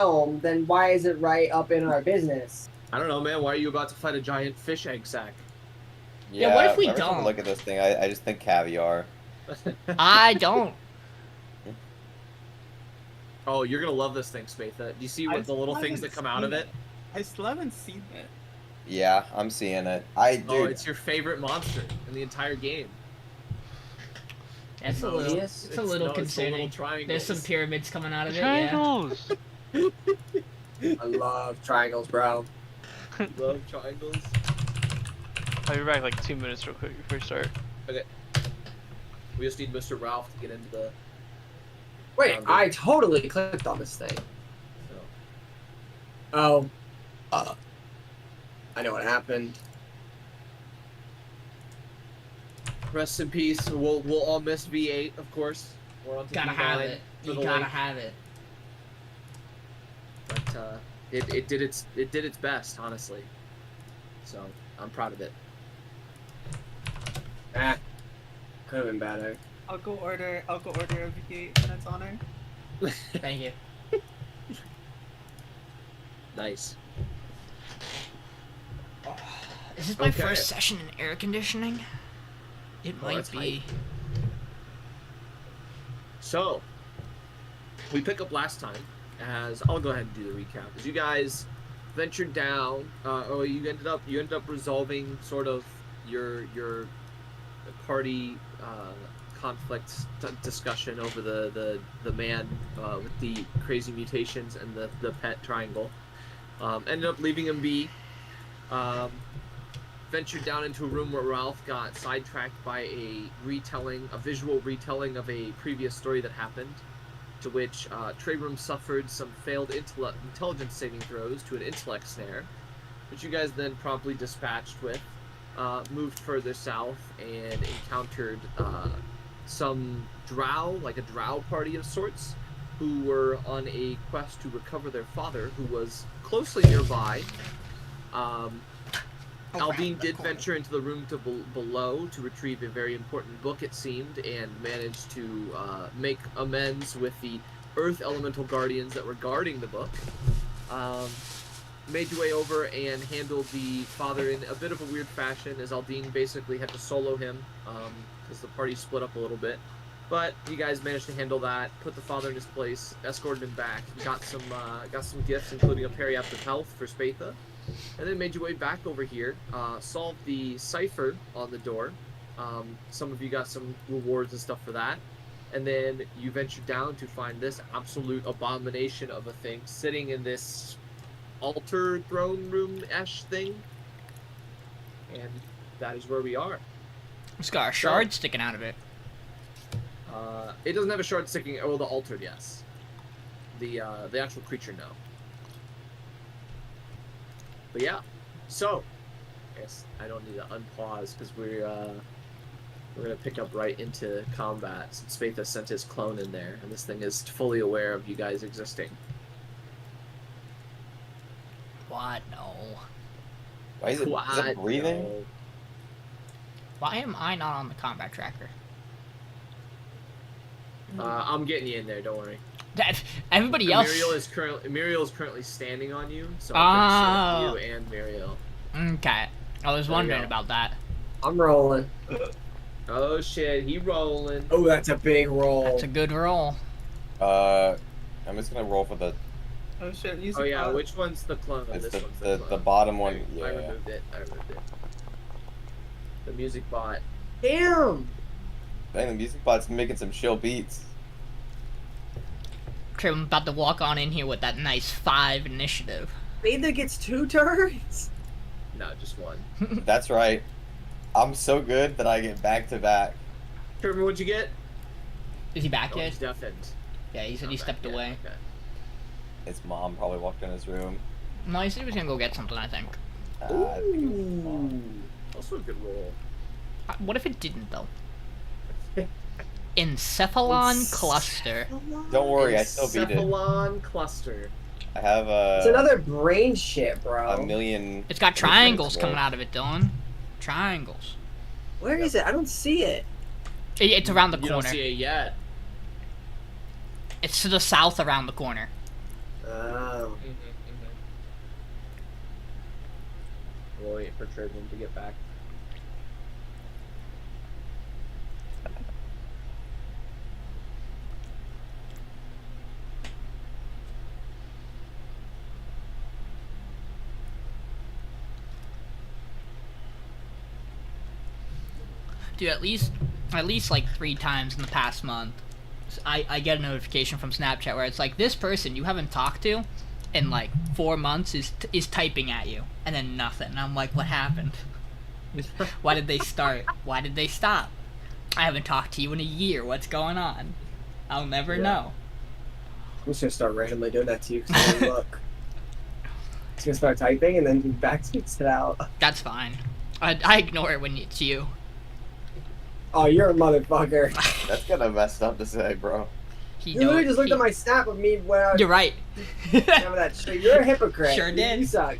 realm, then why is it right up in our business? I don't know, man. Why are you about to fight a giant fish egg sack? Yeah, what if we every time I don't? look at this thing, I just think caviar. I don't. Oh, you're gonna love this thing, Spatha. Do you see what the little things that come out of it? I still haven't seen it. Yeah, I'm seeing it. Oh, Dude, it's your favorite monster in the entire game. It's a No, little, it's- it's a little no, it's the little concerning. triangles. There's some pyramids coming out of it. Yeah. Triangles. I love triangles, bro. Love triangles. I'll be back like 2 minutes real quick before we start. Okay. We just need Mr. Ralph to get into the. Wait, I totally clicked on this thing. So. Oh. I know what happened. Rest in peace. We'll all miss V8, of course. We're on to Gotta V9 have it. for You the gotta link. have it. But it did its best, honestly. So I'm proud of it. Could have been better. I'll go order a V8 in its honor. Thank you. Nice. Is this my Okay. first session in air conditioning? It Oh, might that's be. So we pick up last time as I'll go ahead and do the recap. As you guys ventured down, you ended up resolving sort of your party conflict discussion over the man with the crazy mutations and the pet triangle. Ended up leaving him be. Ventured down into a room where Ralph got sidetracked by a visual retelling of a previous story that happened, to which Trebrum suffered some failed intelligence saving throws to an intellect snare, which you guys then promptly dispatched with. Moved further south and encountered some drow, like a drow party of sorts, who were on a quest to recover their father, who was closely nearby. Aldiyn did venture into the room below to retrieve a very important book, it seemed, and managed to make amends with the Earth Elemental Guardians that were guarding the book. Made your way over and handled the father in a bit of a weird fashion, as Aldiyn basically had to solo him, because the party split up a little bit. But you guys managed to handle that, put the father in his place, escorted him back, got some gifts, including a periaptic health for Spatha, and then made your way back over here, solved the cipher on the door. Some of you got some rewards and stuff for that. And then you ventured down to find this absolute abomination of a thing sitting in this altar throne room-esh thing. And that is where we are. It's got a shard sticking out of it. It doesn't have a shard sticking. Oh, the altar, yes. The actual creature, no. But yeah, so I guess I don't need to unpause because we're gonna pick up right into combat since Spatha sent his clone in there, and this thing is fully aware of you guys existing. What? No. why is it breathing? No. Why am I not on the combat tracker? I'm getting you in there. Don't worry. Everybody else. Miriel is currently standing on you, so Oh. you and Miriel. Okay. I was There you wondering go. about that. I'm rolling. Oh shit, he rolling. Oh, that's a big roll. That's a good roll. I'm just gonna roll for the Oh shit, use Oh the yeah, cloud. which one's the clone? it's This one's the clone. bottom one. I Yeah. removed it. The music bot. Damn! Dang, the music bot's making some chill beats. Okay, I'm about to walk on in here with that nice 5 initiative. Spatha gets 2 turns? No, just one. That's right. I'm so good that I get back to back. Trevor, what'd you get? Is he back Oh, yet? he's deafened. Yeah, he said he Not stepped back yet, away. Okay. His mom probably walked in his room. No, he said he was gonna go get something, I think. I think it was his mom. Ooh. Also a good roll. What if it didn't, though? Encephalon cluster. Don't worry, I still beat it. Encephalon cluster. I have It's another brain shit, bro. a million. It's got triangles Well, coming out of it, Dylan. Triangles. Where is it? I don't see it. It's around the You don't corner. see it yet. It's to the south around the corner. Oh. We'll wait for Trebrum to get back. Dude, at least like 3 times in the past month, I get a notification from Snapchat where it's like, this person you haven't talked to in like 4 months is typing at you, and then nothing. And I'm like, what happened? Why did they start? Why did they stop? I haven't talked to you in a year. What's going on? I'll never know. I'm just gonna start randomly doing that to you because look. It's gonna start typing and then he backspeaks it out. That's fine. I ignore it when it's you. Oh, you're a motherfucker. That's kind of messed up to say, bro. You literally just looked at my snap of me when I was You're right. Remember that shit. You're a hypocrite. Sure did. You suck.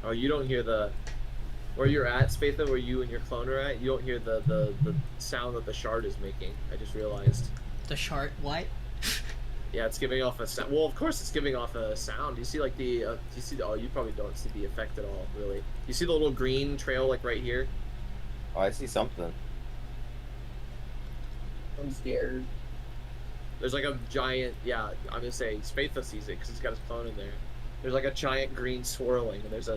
Oh, you don't hear the... Where you're at, Spatha, where you and your clone are at, you don't hear the sound that the shard is making. I just realized. The shard, what? Yeah, it's giving off a sound. Well, of course it's giving off a sound. You see, like, the... do you see the... Oh, you probably don't see the effect at all, really. You see the little green trail, like, right here? Oh, I see something. I'm scared. There's, like, a giant... Yeah, I'm gonna say Spatha sees it, because he's got his clone in there. There's, like, a giant green swirling, and there's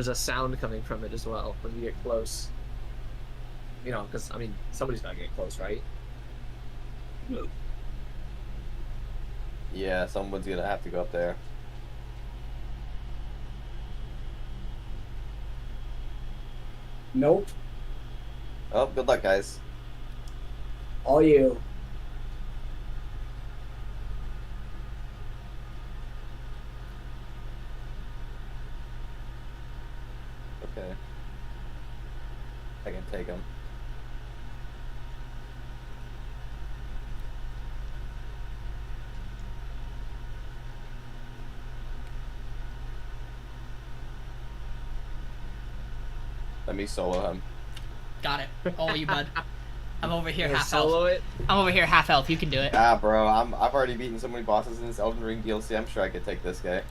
a sound coming from it as well when you get close. You know, because, I mean, somebody's gotta get close, right? Yeah, someone's gonna have to go up there. Nope. Oh, good luck, guys. All you. Okay. I can take him. Let me solo him. Got it. Oh, you bud. I'm over here You half solo health. it? I'm over here half health. You can do it. Ah, bro, I've already beaten so many bosses in this Elden Ring DLC. I'm sure I could take this guy.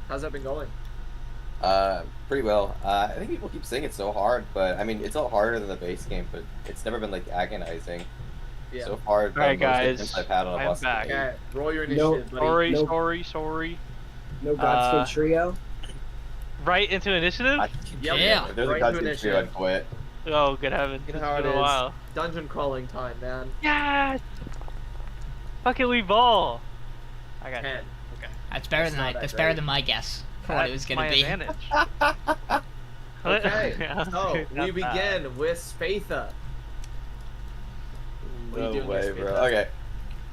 How's that been going? Pretty well. I think people keep saying it's so hard, but I mean, it's all harder than the base game, but it's never been like agonizing. Yeah. So far, the Alright, most guys, difference I've had on a I'm boss. back. Okay, roll your initiative, buddy. Sorry, Nope. sorry. No Godspeed trio. Right into initiative? Yep. Yeah. If there's Right a to Godspeed trio, I'd initiative. quit. Oh, good heavens. You It's know how been it a is. while. Dungeon crawling time, man. Yes! Fucking we ball! I got 10. Okay. That's better That's than not that that's better great. than my guess for what it was gonna my be. advantage. Okay, Yeah, so not we bad. begin with Spatha. What are you No doing way, with bro. Spatha? Okay.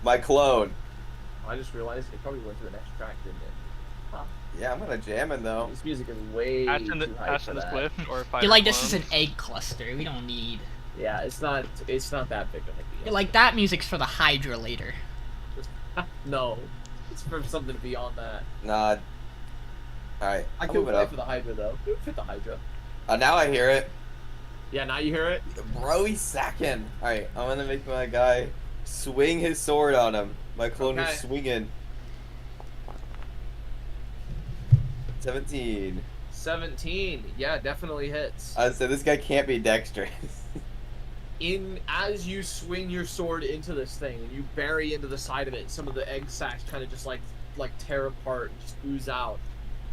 My clone. I just realized it probably went to the next track, didn't it? Yeah, I'm gonna jam in though. This music is way Ashton too high for the that. Swift or Fire You're like, this is an Clones. egg cluster. We don't need. Yeah, it's not that big of a You're deal. like, that music's for the Hydra later. No, it's for something beyond that. Nah. Alright, I I'll could move it play up. for the Hydra though. It would fit the Hydra. Now I hear it. Yeah, now you hear it. Bro, he's sacking. Alright, I'm gonna make my guy swing his sword on him. My clone Okay. is swinging. 17. 17. Yeah, definitely hits. I said this guy can't be dexterous. As you swing your sword into this thing and you bury into the side of it, some of the egg sacs kind of just like tear apart and just ooze out.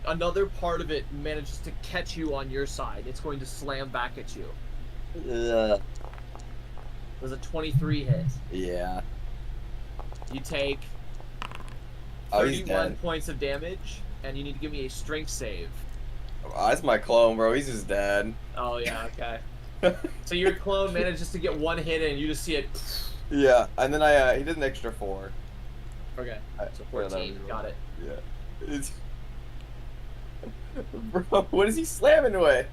Another part of it manages to catch you on your side. It's going to slam back at you. Ugh. It was a 23 hit. Yeah. You take Oh, he's 31 dead. points of damage, and you need to give me a strength save. Oh, that's my clone, bro. He's just dead. Oh yeah, okay. So your clone manages to get one hit in, and you just see it. Yeah, and then he did an extra 4. Okay, so Yeah, that 14. was Got it. Yeah. It's... Bro, what is he slamming away?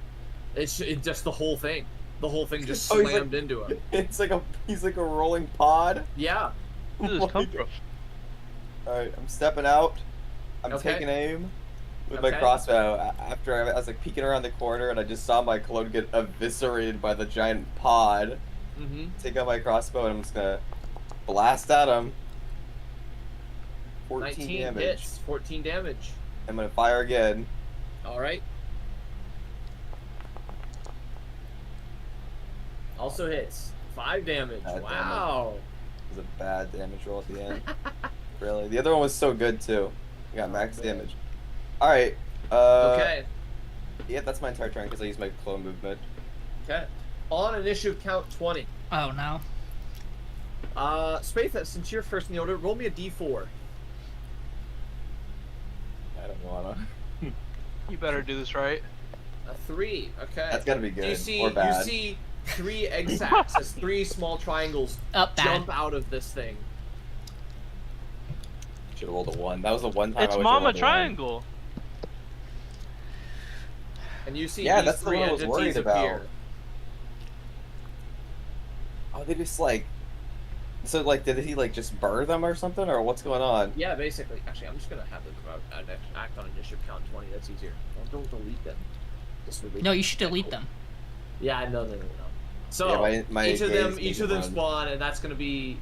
It's just the whole thing. The whole thing just Oh, he's slammed into him. He's like a rolling pod. Yeah. Where did this come from? Alright, I'm stepping out. I'm Okay. taking aim with my Okay. crossbow. After I was like peeking around the corner and I just saw my clone get eviscerated by the giant pod. Mm-hmm. Take out my crossbow and I'm just gonna blast at him. 14 19 damage. hits. 14 damage. I'm gonna fire again. All right. Also hits. 5 damage. Bad Wow. It was a bad damage roll at the end. Really. The other one was so good too. I got max man. damage. Alright. Okay. Yeah, that's my entire turn because I used my clone movement. Okay. On initiative count 20. Oh no. Spatha, since you're first in the order, roll me a d4. I don't wanna. You better do this right. A 3. Okay. That's gotta be good. You see, or bad. you see 3 egg sacs as 3 small triangles Up, bad. jump out of this thing. Should have rolled a 1. That was the one time It's I wish I Mama rolled a 1. Triangle. And you see Yeah, these that's the 3 one I was entities worried about. appear. Oh, they just like. So like, did he like just burn them or something, or what's going on? Yeah, basically. Actually, I'm just gonna have them act on initiative count 20. That's easier. Don't delete them. Just delete No, them. you should delete them. Yeah, I know. So Yeah, my each of them gaze can run. spawn, and that's gonna be it.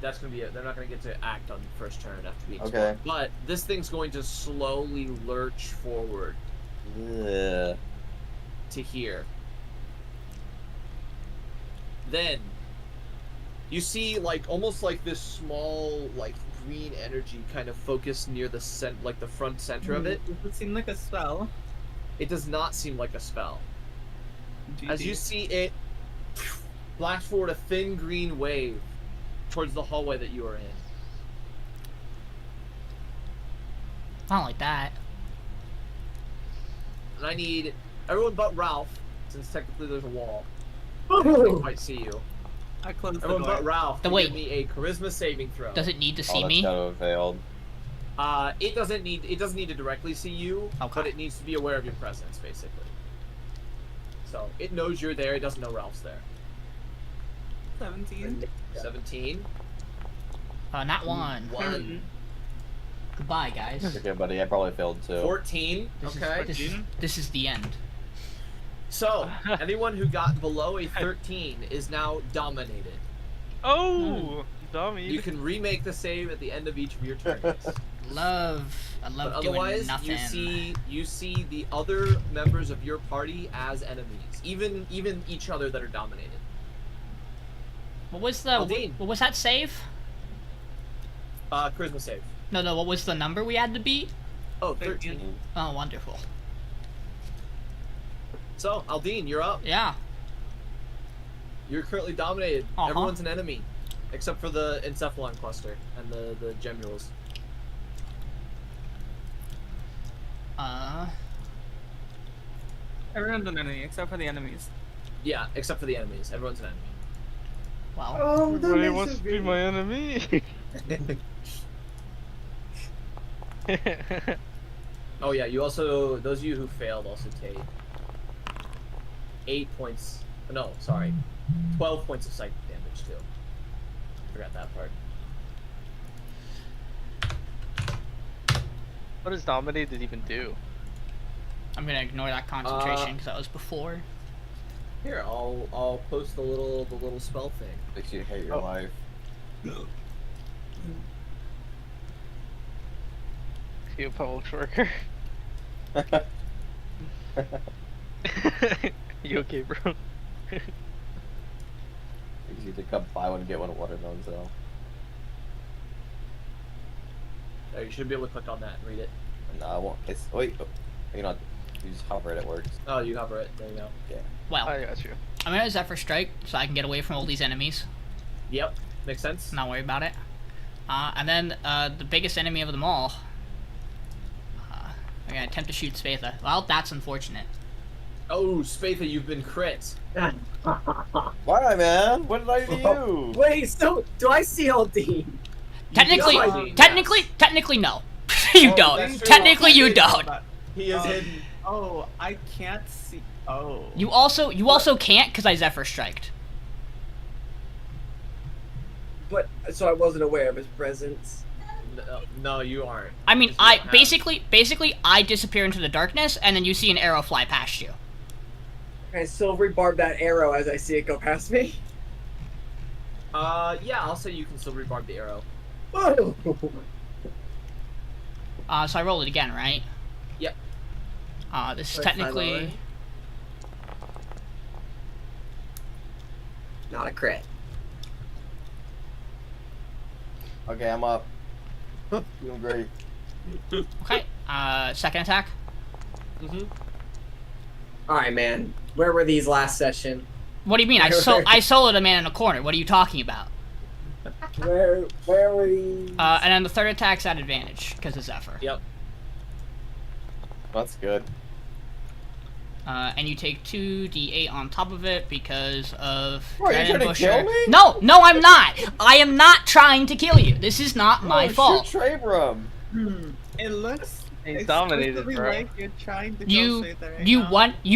They're not gonna get to act on the first turn after being Okay. spawned. But this thing's going to slowly lurch forward Ugh. to here. Then you see like almost like this small like green energy kind of focus near the the front center of it. Does it seem like a spell? It does not seem like a spell. As GG. you see it blast forward a thin green wave towards the hallway that you are in. I don't like that. And I need everyone but Ralph, since technically there's a wall. I can't quite see you. I closed the Everyone door. but Ralph The can wait. give me a charisma saving throw. Does it need to Oh, see that's me? gotta have failed. It doesn't need to directly see you, Okay. but it needs to be aware of your presence, basically. So it knows you're there. It doesn't know Ralph's there. 17. 17. Not one. 1. Goodbye, guys. Okay, buddy, I probably failed too. 14. This Okay. this is the end. So anyone who got below a 13 is now dominated. Oh, dummy. You can remake the save at the end of each of your turns. I love But doing otherwise, nothing. you see the other members of your party as enemies, even each other that are dominated. What was the Aldiyn. what was that save? Charisma save. No, what was the number we had to beat? Oh, 13. Oh, wonderful. So, Aldiyn, you're up. Yeah. You're currently dominated. Uh-huh. Everyone's an enemy, except for the Encephalon cluster and the Gemules. Everyone's an enemy except for the enemies. Yeah, except for the enemies. Everyone's an Well, Oh, that Everybody makes wants it to be really- my enemy. enemy. Oh yeah, you also, those of you who failed also take 8 points. No, sorry, 12 points of psychic damage too. Forgot that part. What does dominated even do? I'm gonna ignore that concentration because that was before. Here, I'll post the little spell thing. Makes you hate your life. You a public worker? You okay, bro? Makes you to come buy one and get one watermelon, so. You should be able to click on that and read it. No, I won't. It's. Wait. Oh, you know, you just hover it, it works. Oh, you hover it. There you go. Yeah. Well, I got you. I'm gonna Zephyr Strike so I can get away from all these enemies. Yep, makes sense. Not worry about it. And then the biggest enemy of them all. I'm gonna attempt to shoot Spatha. Well, that's unfortunate. Oh, Spatha, you've been crit. Why, man? What did I do to you? Wait, so do I see Aldiyn? Technically, Aldiyn, technically, yes. technically, no. You Oh, don't. that's true. Technically, you don't. He is hidden. Oh, I can't see. Oh. You also can't because I Zephyr Striked. But so I wasn't aware of his presence. No, you aren't. I mean, 'Cause you I don't have- basically I disappear into the darkness, and then you see an arrow fly past you. Can I silvery barb that arrow as I see it go past me? Yeah, I'll say you can still rebarb the arrow. Whoa! So I roll it again, right? Yep. This is Wait, technically. Not a crit. Okay, I'm up. Doing great. Okay. Second attack. Mm-hmm. Alright, man. Where were these last session? What do you mean? I soloed a man in a corner. What are you talking about? Where were these? And then the third attack's at advantage because of Zephyr. Yep. That's good. And you take 2d8 on top of it because of Bro, you're Dread trying to Ambusher. kill me? No, I'm not. I am not trying to kill you. This is not my fault. Shoot Trebrum. It looks He's dominated, exclusively bro. like you're trying to go You straight there right you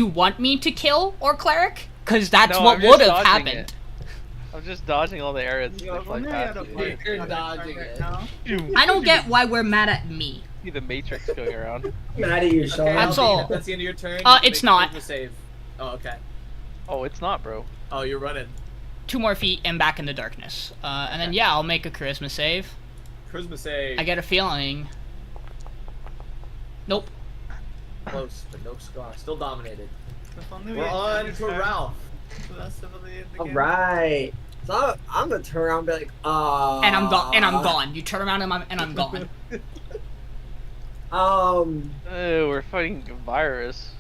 now. want me to kill or cleric? Because that's No, what I'm just would have dodging happened. it. I'm just dodging all the arrows Yo, that fly when I past had a you. point You're on dodging right it. now. I don't get why we're mad at me. See the Matrix going around. Mad at you, Sean. Okay, I'm Aldiyn, sold. if that's the end of your turn. It's make not. a save. Oh, okay. Oh, it's not, bro. Oh, you're running. 2 more feet and back in the darkness. And then yeah, I'll make a charisma save. Charisma save. I get a feeling. Nope. Close, but no scar. Still dominated. If only we We're had on any to turns Ralph. less of the game. Alright. So I'm gonna turn around and be like, And I'm gone. You turn around and I'm gone. We're fighting a virus.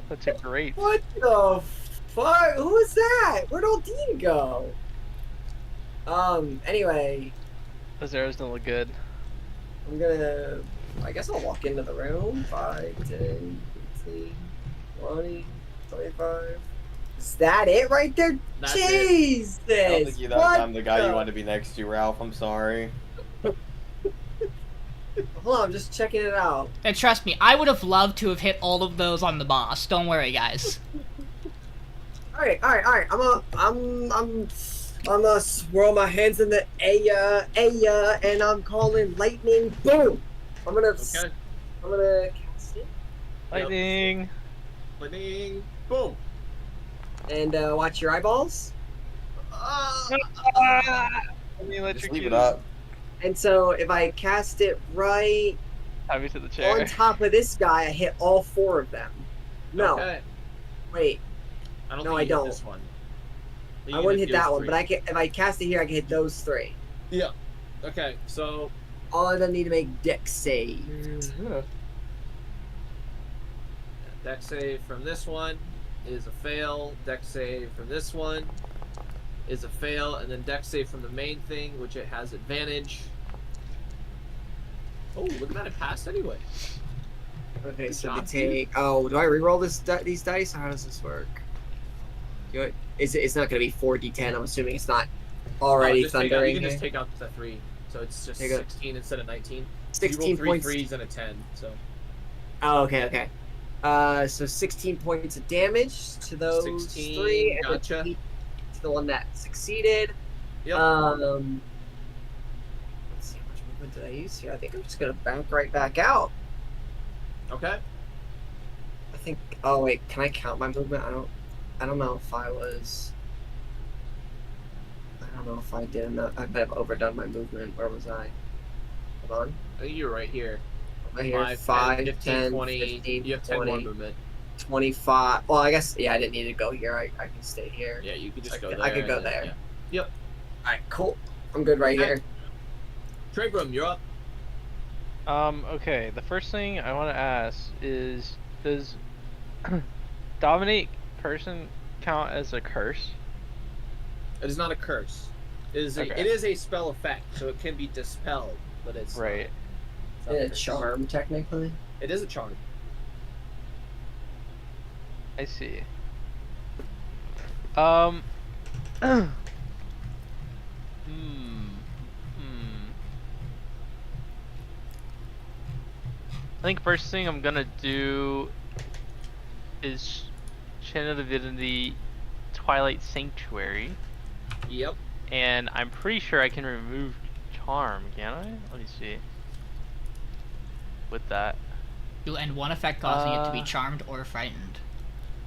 That's a great. What the fuck? Who is that? Where'd Aldiyn go? Anyway, Those arrows don't look good. I'm gonna, I guess I'll walk into the room. 5, 10, 15, 20, 25. Is that it right there? That's it. Jesus! I don't think you What I'm the guy you the- wanted to be next to, Ralph. I'm sorry. Hold on, I'm just checking it out. And trust me, I would have loved to have hit all of those on the boss. Don't worry, guys. Alright. I'm gonna swirl my hands in the air, and I'm calling lightning boom. I'm gonna cast it Lightning. Lightning. Boom. and watch your eyeballs. Just leave it up. And so if I cast it right Have me to the chair. on top of this guy, I hit all 4 of them. No, Okay. wait, I don't No, think I you hit don't. this one. I wouldn't hit that one, but I can. If I cast it here, I can hit those 3. Yeah. Okay, so All of them need to make dex saves. dex save from this one is a fail. Dex save from this one is a fail, and then dex save from the main thing, which it has advantage. Oh, look at that! It passed anyway. Okay, Good so job, we take. Oh, do I reroll these dice? Or how does this work? It's not going to be 4d10. I'm assuming it's not already Just take out, thundering. you can here. just take out the 3, so it's just Take out- 16 instead of 19. 16 you roll 3 points. 3s and a 10. So Oh, okay. So 16 points of damage to those 16, 3, and gotcha. then 8 to the one that succeeded. Yep. Let's see how much movement did I use here. I think I'm just gonna bounce right back out. Okay. I think. Oh wait, can I count my movement? I don't know if I was. I don't know if I did enough. I might have overdone my movement. Where was I? Hold on. I think you're right here. Right here. 5, 5, 10, 15, 10, 20. 15, You have 10 more 20, movement. 25. Well, I guess yeah. I didn't need to go here. I can stay here. Yeah, you could just I go could- there. I could go and then- there. yeah. Yep. All right, cool. I'm good right Okay. here. Trebrum, you're up. Okay, the first thing I want to ask is, does dominate person count as a curse? It is not a curse. It is Okay. it is a spell effect, so it can be dispelled, but it's not- Right. it's not A curse. charm, technically. It is a charm. I see. Hmm. I think first thing I'm gonna do is Channel Divinity Twilight Sanctuary. Yep. And I'm pretty sure I can remove Charm, can I? Let me see. With that. You'll end one effect causing it to be Uh, charmed or frightened.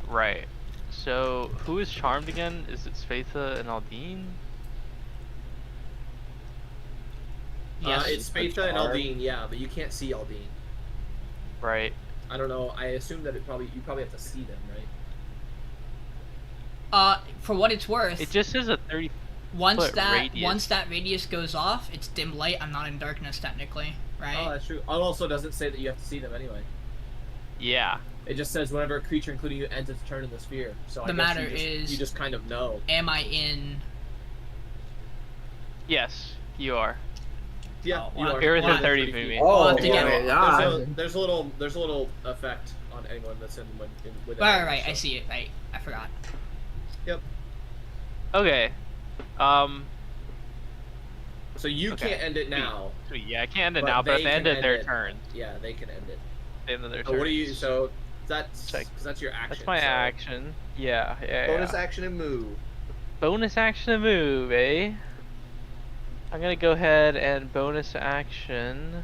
Right. So, who is charmed again? Is it Spatha and Aldiyn? Yes. It's Spatha and Charm. Aldiyn, yeah, but you can't see Aldiyn. Right. I don't know. I assume that you probably have to see them, right? For what it's worth, It just says a 30. once foot that radius. radius goes off, it's dim light. I'm not in darkness technically, right? Oh, that's true. It also doesn't say that you have to see them anyway. Yeah. It just says whenever a creature, including you, ends its turn in the sphere. So I The guess matter you is- just kind of know. Am I in? Yes, you are. Yeah, Oh, you wow. are. You're within You're 30 feet. feet. Oh, have to get- my There's God. there's a little effect on anyone that's within. Right, range, right. I so. see it. Right, I forgot. Okay. So you Okay. can't end it now. Sweet. Yeah, I can't end it But now, but at they the end can of end their it. turn. Yeah, they can end it. The end of their So turn. what do you? So that's Check. because that's your action. That's my so action. Yeah, yeah, Bonus yeah. action and move. Bonus action to move, eh? I'm gonna go ahead and bonus action.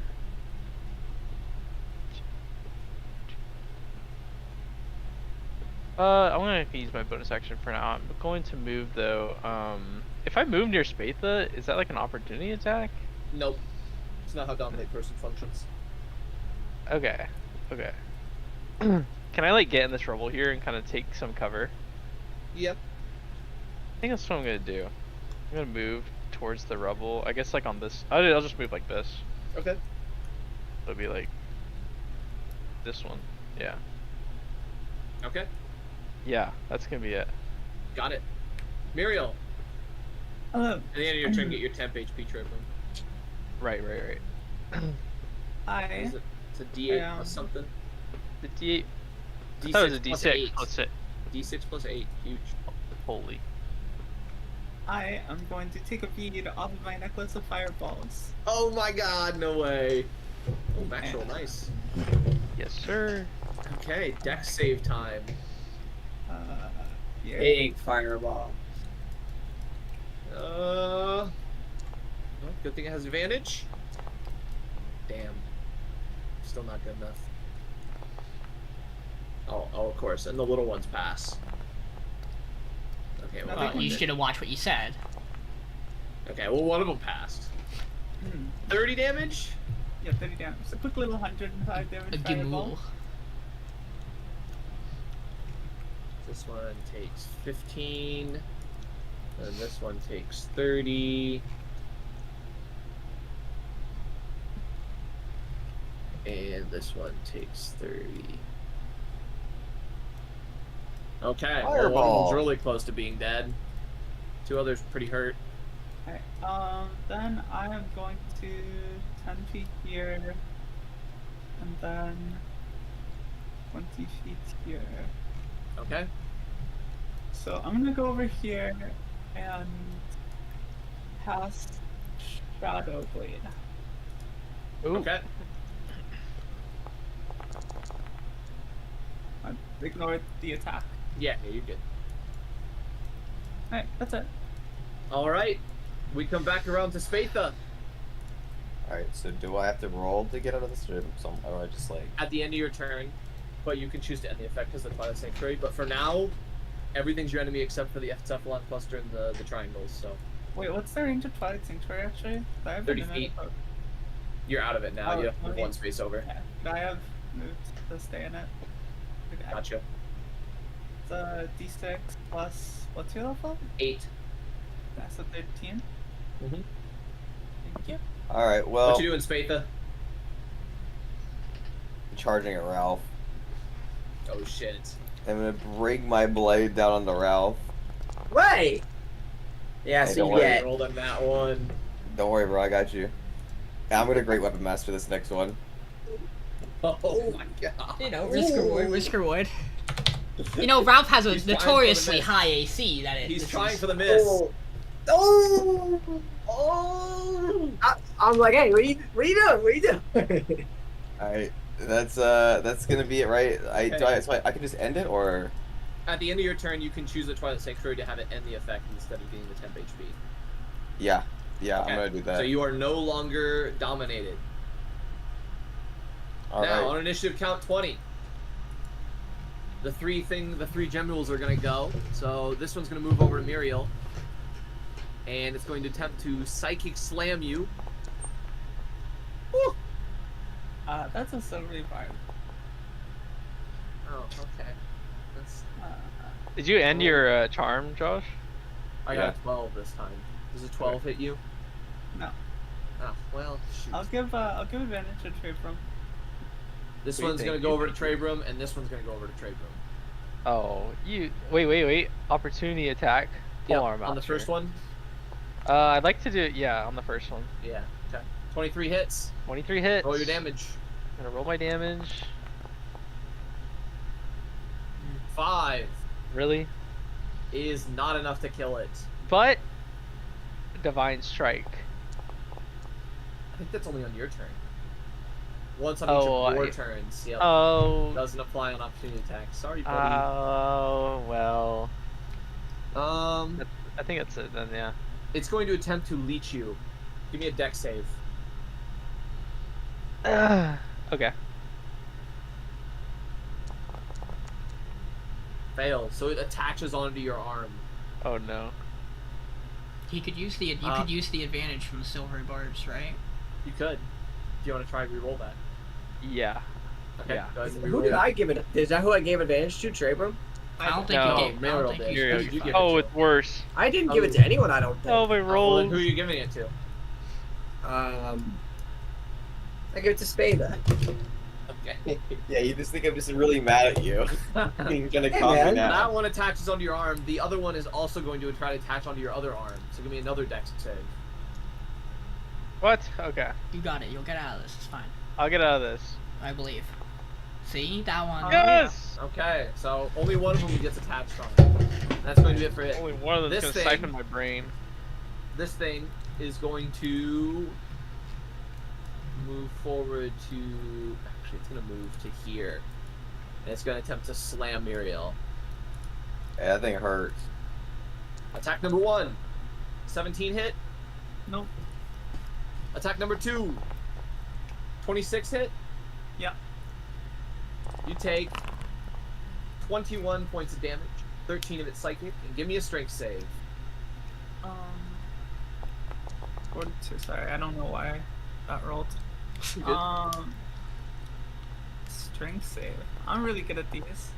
I'm gonna use my bonus action for now. I'm going to move though. If I move near Spatha, is that like an opportunity attack? Nope. It's not how dominate person functions. Okay. Okay. Can I like get in this rubble here and kind of take some cover? Yep. I think that's what I'm gonna do. I'm gonna move towards the rubble. I guess like on this. I'll just move like this. Okay. It'll be like this one. Yeah. Okay. Yeah, that's gonna be it. Got it. Miriel. Hello. At the end of your turn, get your temp HP tripling. Right, right, right. Hi. Is it? It's a D8 plus something. The D8. I D6 thought it was a plus D6 8. plus it. D6 plus 8. Huge. Holy. I am going to take a bead off of my necklace of fireballs. Oh my god, no way. Oh, max roll, nice. Yes, sir. Okay, dex save time. Here. Big fireball. Well, good thing it has advantage. Damn. Still not good enough. Oh, of course. And the little ones pass. Okay, well, Well, that one You did. should have watched what you said. Okay, well, one of them passed. Hmm. 30 damage? Yeah, 30 damage. A quick little 105 A damage fireball. gimul. This one takes 15. And this one takes 30. And this one takes 30. Okay, well, one of Fireball. them's really close to being dead. Two others pretty hurt. Alright, then I am going to 10 feet here, and then 20 feet here. Okay. So I'm gonna go over here and cast Shadow Blade. Ooh. Okay. I ignore the attack. Yeah, you're good. Alright, that's it. Alright. We come back around to Spatha. Alright, so do I have to roll to get out of this, or I just like... At the end of your turn, but you can choose to end the effect because of the Twilight Sanctuary. But for now, everything's your enemy except for the Cephalon cluster and the triangles, so Wait, what's the range of Twilight Sanctuary actually? I have 30 been in feet. it, you're out of it now. Oh, You have to move okay. one space over. but I have moved to stay in it. Okay. Gotcha. It's a D6 plus, what's your level? 8. That's a 13. Mm-hmm. Thank you. Alright, well, What you doing, Spatha? charging at Ralph. Oh shit. I'm gonna bring my blade down on the Ralph. Wait! Yeah, Hey, so don't you worry. get. Rolled on that one. Don't worry, bro, I got you. Yeah, I'm gonna Great Weapon Master this next one. Oh my god. You know, risk reward, risk reward. You know, Ralph has a He's trying for the notoriously miss. high AC. That He's this trying is- for the miss. Oh! Oh! Oh! I'm like, hey, what are you doing? What are you doing? Alright, That's gonna be it, right? So I can just end it, or At the end of your turn, you can choose the Twilight Sanctuary to have it end the effect instead of getting the temp HP. yeah, I'm Okay. gonna do that. So you are no longer dominated. All Now, right. on initiative count 20. The three gem mules are gonna go. So this one's gonna move over to Miriel. And it's going to attempt to Psychic Slam you. Woo! That's a 75. Oh, okay. That's, Did you end your charm, Josh? I got a 12 this time. Does a 12 hit you? No. Oh, well, shoot. I'll give advantage to Trebrum. This Wait, one's thank gonna you, go over to thank you. Trebrum, and this one's gonna go over to Trebrum. Oh, wait. Opportunity attack. Yeah, Polearm on the Master. first one? I'd like to do it, yeah, on the first one. Yeah, okay. 23 hits. 23 hits. Roll your damage. I'm gonna roll my damage. 5 Really? is not enough to kill it. But Divine Strike. I think that's only on your turn. Once on Oh, each of your turns. Yep. Oh. Doesn't apply on opportunity attacks. Sorry, buddy. Oh, well. I think that's it then, yeah. It's going to attempt to leech you. Give me a dex save. Okay. Fail. So it attaches onto your arm. Oh no. He could use the could use the advantage from the silver barbs, right? You could. Do you want to try and reroll that? Yeah. Okay. Yeah. Go ahead and Who reroll did that. I give it? Is that who I gave advantage to? Trebrum? I don't think No, you gave. I Miriel don't think did. you Miriel, you give specified. it Oh, to it's worse. I didn't give it to anyone. I don't think. Oh, we Well, then rolled. who are you giving it to? I give it to Spatha. Okay. Yeah, you just think I'm just really mad at you. You're gonna Hey, calm me man. down. That one attaches onto your arm. The other one is also going to try to attach onto your other arm. So give me another dex save. What? Okay. You got it. You'll get out of this. It's fine. I'll get out of this. I believe. See that one? Yes! Okay, so only one of them gets attached on. That's going to be it for it. Only one of them's This gonna thing- siphon my brain. This thing is going to move forward to... Actually, it's going to move to here. And it's going to attempt to slam Miriel. Yeah, that thing hurts. Attack number 1. 17 hit. Nope. Attack number 2. 26 hit. Yeah. You take 21 points of damage. 13 of it psychic. And give me a strength save. 42. Sorry, I don't know why that rolled. You good? Strength save. I'm really good at these.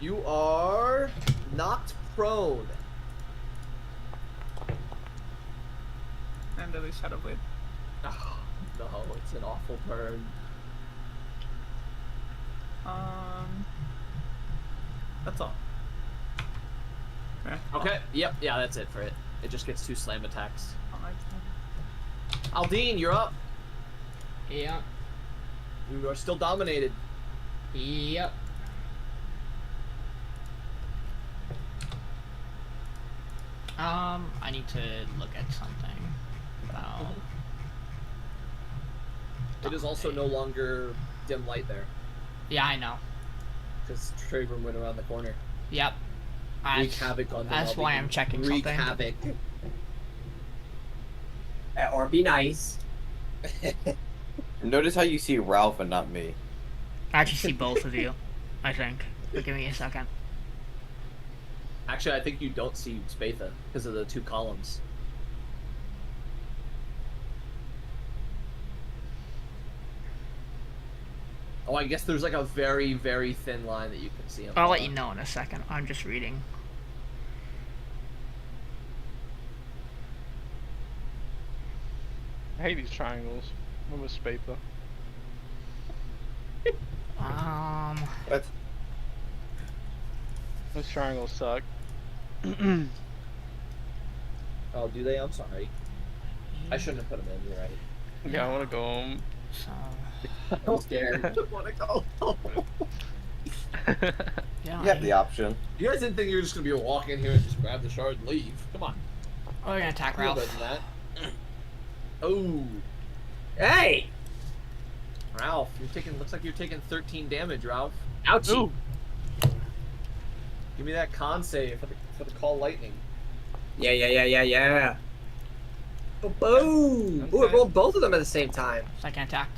You are knocked prone. And then Shadow Blade. Oh, no, it's an awful burn. That's all. Okay. Okay, yep, yeah, that's it for it. It just gets 2 slam attacks. Oh, Aldiyn, you're up. Yep. You are still dominated. Yep. I need to look at something. It is also no longer dim light there, Yeah, I know. because Trebrum went around the corner. Yep. Wreak havoc on them. That's why I'm checking Wreak something. havoc. Or be nice. Notice how you see Ralph and not me. I actually see both of you, I think. But give me a second. Actually, I think you don't see Spatha because of the 2 columns. Oh, I guess there's like a very, very thin line that you can see. I'll let you know in a second. I'm just reading. I hate these triangles. I'm with Spatha. What? Those triangles suck. Oh, do they? I'm sorry. I shouldn't have put them in. You're right. Yeah, I wanna go home. So, I'm scared. I don't want to go. yeah. You have the option. You guys didn't think you were just gonna be able to walk in here and just grab the shard and leave? Come on. Oh, we're gonna attack You're Ralph. better than that. Oh. Hey! Ralph, you're taking. Looks like you're taking 13 damage, Ralph. Ouchie. Ooh. Give me that con save for the call lightning. Yeah. Boom! Okay. Ooh, it rolled both of them at the same time. Second attack.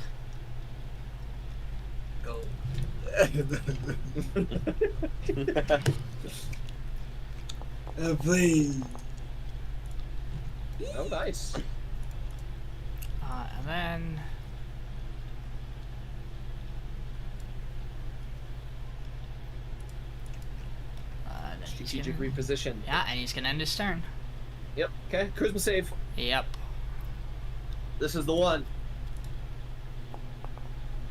Go. Please. Oh, nice. And then. Strategic reposition. Yeah, and he's gonna end his turn. Yep. Okay. Charisma save. Yep. This is the one.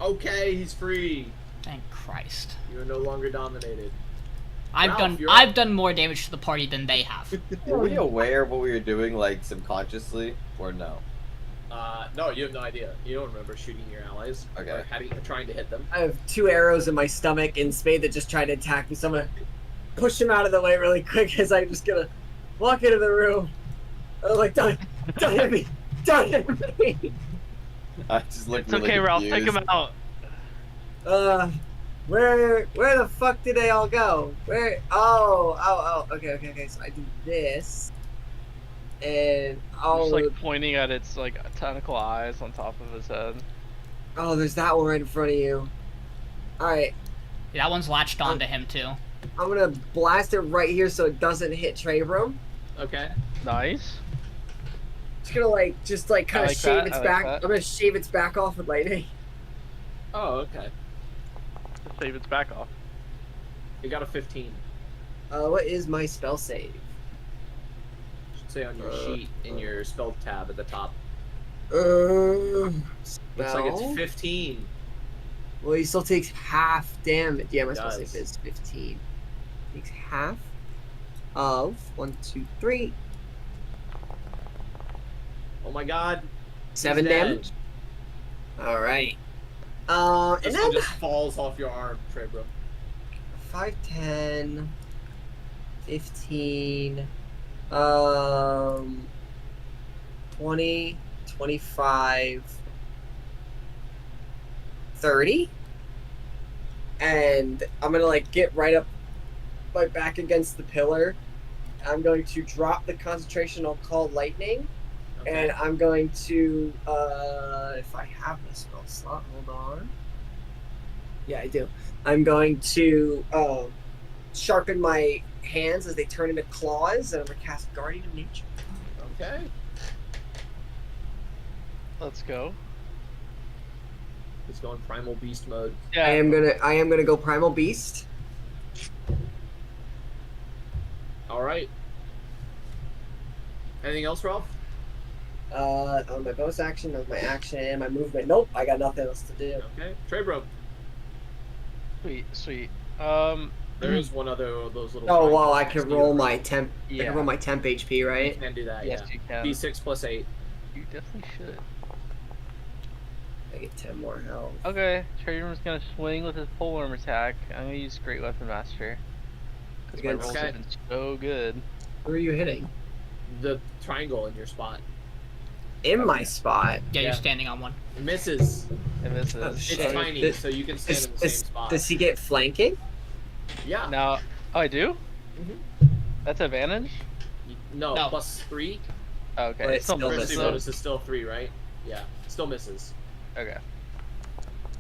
Okay, he's free. Thank Christ. You are no longer dominated. I've Ralph, done more damage to the party than they have. Were we aware of what we were doing, like, subconsciously, or no? No, you have no idea. You don't remember shooting your allies. Okay. Or trying to hit them. I have 2 arrows in my stomach and Spade that just tried to attack me, so I'm gonna push him out of the way really quick as I'm just gonna walk into the room. I'm like, don't hit me! Don't hit me! I just looked It's really okay, Ralph. Take confused. him out. Where the fuck did they all go? Where? Oh, okay. So I do this, and Just like pointing at its like tentacle eyes on top of his head. oh, there's that one right in front of you. All right, Yeah, that one's latched onto him too. I'm gonna blast it right here so it doesn't hit Trebrum. Okay. Nice. Just gonna just kind I of like shave that, its I like back. that. I'm gonna shave its back off with lightning. Oh, okay. Just save its back off. You got a 15. What is my spell save? Should say on your sheet in your spell tab at the top. Looks Looks like it's 15. Well, he still takes half damage. Yeah, my spell Does. save is 15. Takes half of 1, 2, 3, Oh my god. 7 He's dead. damage. All right. This And one then just falls off your arm, Trebrum. 5, 10, 15, 20, 25, 30. And I'm gonna get right up my back against the pillar. I'm going to drop the concentration on Call Lightning. Okay. And I'm going to, if I have the spell slot, hold on. Yeah, I do. I'm going to sharpen my hands as they turn into claws, and I'm going to cast Guardian of Nature. Okay. Let's go. He's going primal beast mode. Yeah. I am gonna go Primal Beast. All right. Anything else, Ralph? On my bonus action, on my action, my movement. Nope, I got nothing else to do. Okay. Trebrum. Sweet. There is one other of those little. Oh well, I triangles can next to roll you. my temp. I Yeah. can roll my temp HP, You right? can do that. Yes, Yeah. you can. D6 plus 8. You definitely should. I get 10 more health. Okay, Trader's gonna swing with his polearm attack. I'm gonna use Great Weapon Master. Because my Against- rolls Okay. have been so good. Who are you hitting? The triangle in your spot. In my spot. Yeah, Yeah. you're standing on one. It misses. And this Oh, is. It's shit. tiny, This- so you can stand in the same spot. Does he get flanking? Yeah. Now, oh, I do? Mhm. That's advantage? No, No. plus 3. Oh, okay. But It it's still still misses. Emergency misses. bonus is still 3, right? Yeah. Still misses. Okay.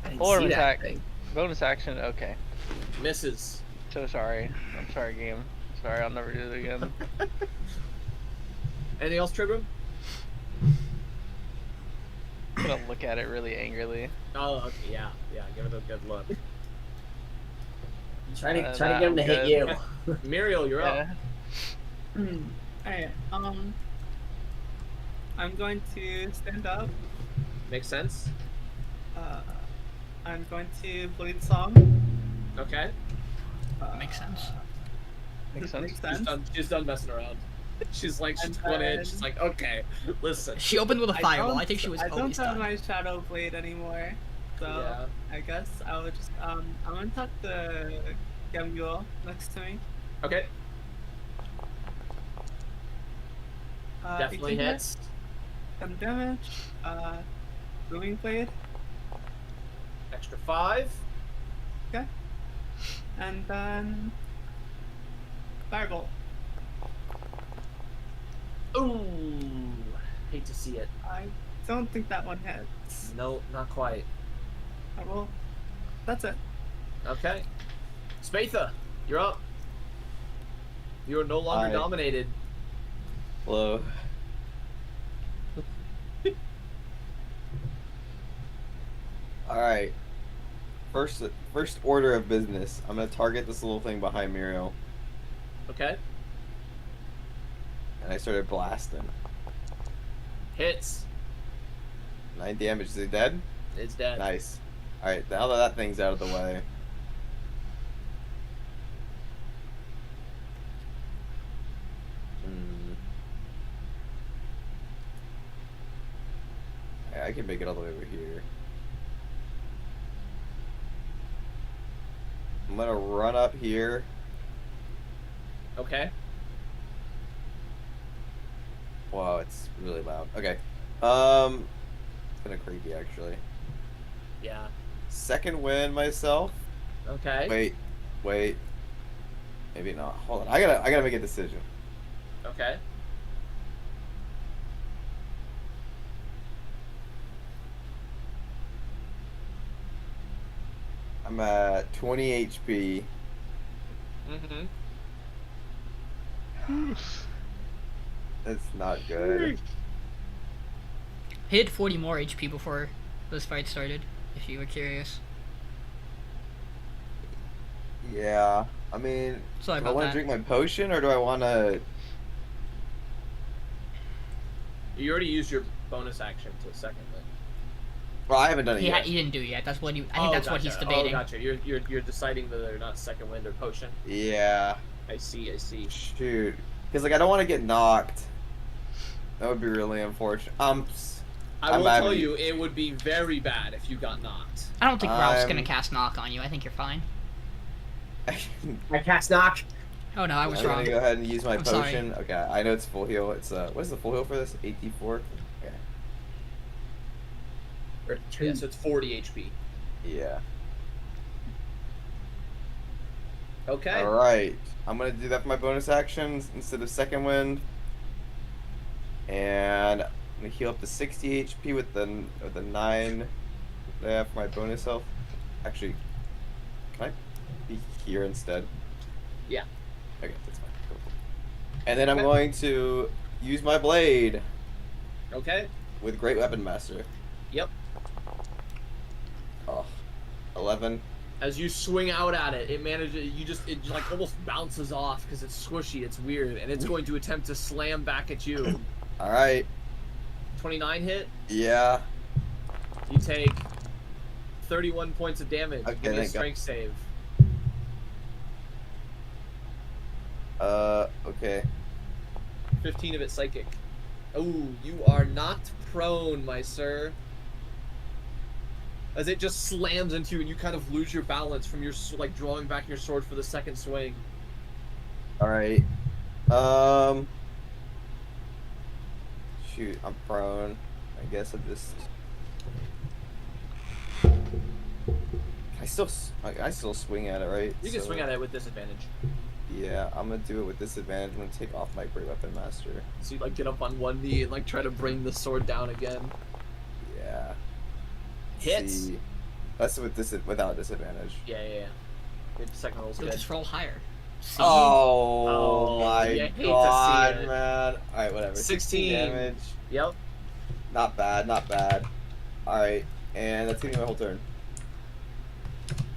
I didn't Polearm see that attack. thing. Bonus action. Okay. Misses. So sorry. I'm sorry, game. Sorry, I'll never do it again. Anything else, Trebrum? I'm gonna look at it really angrily. Oh, okay. Yeah. Give it a good look. Try to That get him to hit I'm you. Miriel, you're up. Yeah. Alright, I'm going to stand up. Makes sense. I'm going to bleed song. Okay. Makes sense. Makes sense. She's done messing around. She's like, she's And going in. then- She's like, okay, listen. She opened with a fireball. I think she was I don't always have done. my shadow blade anymore, so Yeah. I guess I will just I'm gonna tuck the Gamule next to me. Okay. Definitely 18 hits. 10 damage. Booming blade. extra 5. Okay. And then Firebolt. Ooh, hate to see it. I don't think that one hits. No, not quite. I will. That's it. Okay. Spatha, you're up. You are no longer Hi. dominated. Hello. All right. First order of business. I'm gonna target this little thing behind Miriel, Okay. and I started blasting. Hits. 9 damage. Is he dead? It's dead. Nice. All right. Now that that thing's out of the way. I can make it all the way over here. I'm gonna run up here. Okay. Wow, it's really loud. Okay. It's kind of creepy actually. Yeah. Second wind myself. Okay. Wait. Maybe not. Hold on. I gotta make a decision. Okay. I'm at 20 HP. Mm-hmm. That's not good. He had 40 more HP before this fight started, if you were curious. Yeah. I mean, Sorry do I about want to that. drink my potion or do I want to? You already used your bonus action to second it. Well, I haven't done it He yet. didn't do it yet. That's what he. I think that's what he's gotcha. debating. Oh, gotcha. You're deciding whether or not second wind or potion. Yeah. I see. Shoot. Because like I don't want to get knocked. That would be really unfortunate. I will I'm tell you, it would be very bad if you got knocked. I don't think Ralph's I'm- gonna cast knock on you. I think you're fine. I cast knock. Oh no, I was I'm wrong. gonna go ahead and use my I'm sorry. potion. Okay, I know it's full heal. It's what is the full heal for this? 84. Okay. Yeah, so it's 40 HP. Yeah. Okay. All right. I'm gonna do that for my bonus actions instead of second wind, and I'm gonna heal up to 60 HP with the 9 that I have for my bonus health. Actually, can I be here instead? Yeah. Okay, that's fine. Cool. And then I'm Okay. going to use my blade Okay. with Great Weapon Master. Yep. Oh, 11. As you swing out at it, it like almost bounces off because it's squishy. It's weird, and it's going to attempt to slam back at you. All right. 29 hit. Yeah. You take 31 points of damage. Okay, Give me a thank God. strength save. Okay. 15 of it psychic. Oh, you are not prone, my sir. As it just slams into you, and you kind of lose your balance from your like drawing back your sword for the second swing. All right. Shoot, I'm prone. I guess I'm just. I still swing at it, right? You can swing at it with disadvantage. Yeah, I'm gonna do it with disadvantage. I'm gonna take off my Great Weapon Master. So you like get up on one knee and like try to bring the sword down again. Yeah. Hits. See. That's without disadvantage. Yeah. Your second roll's So good. just roll higher. See? Oh, my you hate to see god, it. man! All right, whatever. 16 damage. Yep. Not bad, not bad. All right, and that's gonna be my whole turn.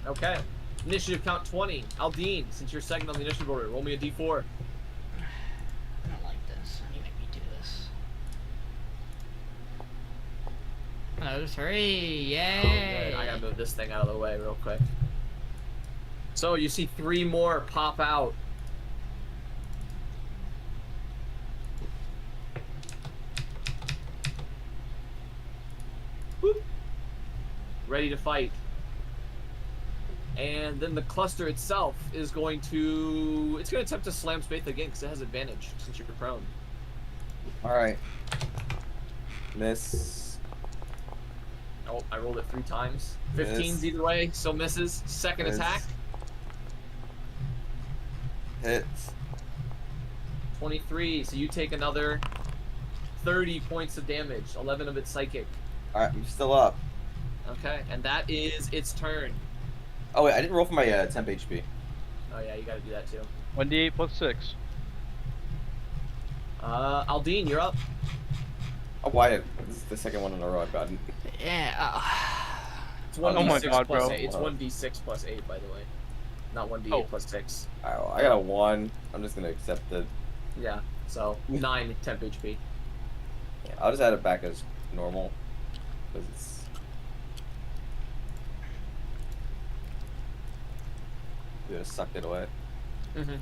Okay. Initiative count 20. Aldiyn, since you're second on the initiative order, roll me a d4. I don't like this. How do you make me do this? Another 3. Yay! Oh, good. I gotta move this thing out of the way real quick. So you see 3 more pop out. Whoop. Ready to fight. And then the cluster itself is going to... It's going to attempt to slam Spatha again because it has advantage since you're prone. All right. Miss. Oh, I rolled it 3 times. 15s Miss. either way, so misses. Second Miss. attack, Hits. 23. So you take another 30 points of damage. 11 of it psychic. All right, I'm still up. Okay, and that is its turn. Oh wait, I didn't roll for my temp HP. Oh yeah, you got to do that too. 1d8 plus 6. Aldiyn, you're up. Oh, why? This is the second one in a row I've gotten. Yeah. It's Oh 1d6 my God, plus bro. 8. It's 1d6 plus 8, by the way. Not 1d8 Oh. plus 6. I got a 1. I'm just gonna accept it. Yeah, so 9 temp HP. Yeah, I'll just add it back as normal. Because it's... It just sucked it away. Mm-hmm.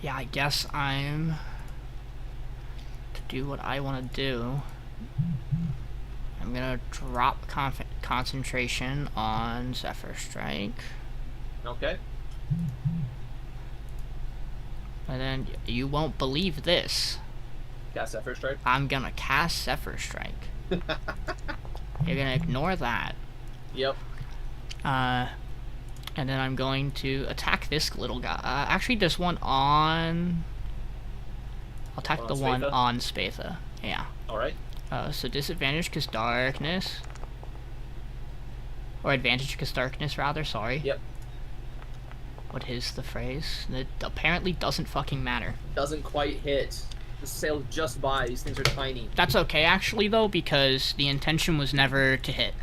Yeah, I guess I'm to do what I want to do. I'm gonna drop concentration on Zephyr Strike, Okay. and then you won't believe this. Cast Zephyr Strike. I'm gonna cast Zephyr Strike. You're gonna ignore that. Yep. And then I'm going to attack this little guy. Actually, there's one on... I'll attack On the one Spatha? on Spatha. Yeah. Alright. So disadvantage because darkness. Or advantage because darkness, rather. Sorry. Yep. What is the phrase? It apparently doesn't fucking matter. Doesn't quite hit. The sailed just by. These things are tiny. That's okay, actually, though, because the intention was never to hit.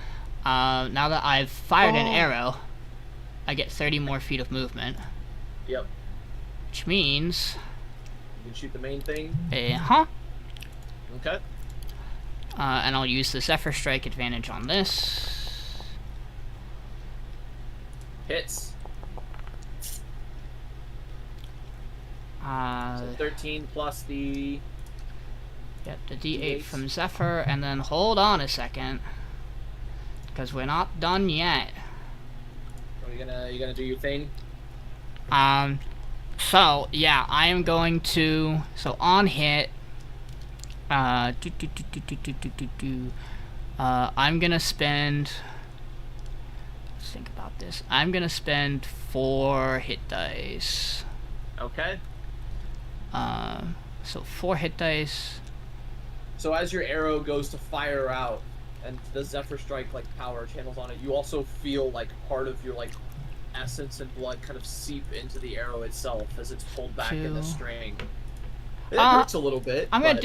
Now that I've fired an arrow, I get 30 more feet of movement. Yep. Which means... You can shoot the main thing. Uh-huh. Okay. And I'll use the Zephyr Strike advantage on this. Hits. So 13 plus the... Get the D8 D8. from Zephyr, and then hold on a second. Because we're not done yet. Are you gonna do your thing? So, yeah, I am going to... So, on hit... I'm gonna spend... Let's think about this. I'm gonna spend 4 hit dice. Okay. So 4 hit dice. So as your arrow goes to fire out, and the Zephyr Strike like power channels on it, you also feel like part of your like essence and blood kind of seep into the arrow itself as it's pulled back in the 2. string. It hurts a little bit. I'm gonna but-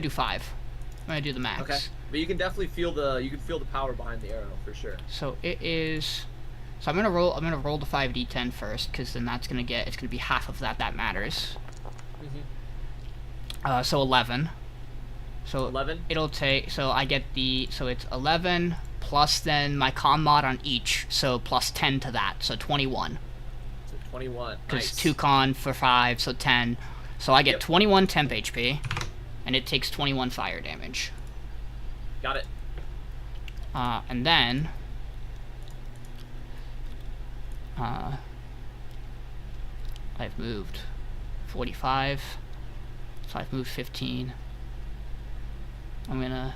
do 5. I'm gonna do the max. Okay. But you can definitely feel the power behind the arrow for sure. So it is. So I'm gonna roll the 5d10 first, because then it's gonna be half of that. That matters. Mm-hmm. So 11. So 11. it'll take. So I get the. So it's 11 plus then my con mod on each. So plus 10 to that. So 21. So 21. Because Nice. 2 con for 5, so 10. So I get Yep. 21 temp HP, and it takes 21 fire damage. Got it. And then I've moved 45, so I've moved 15. I'm gonna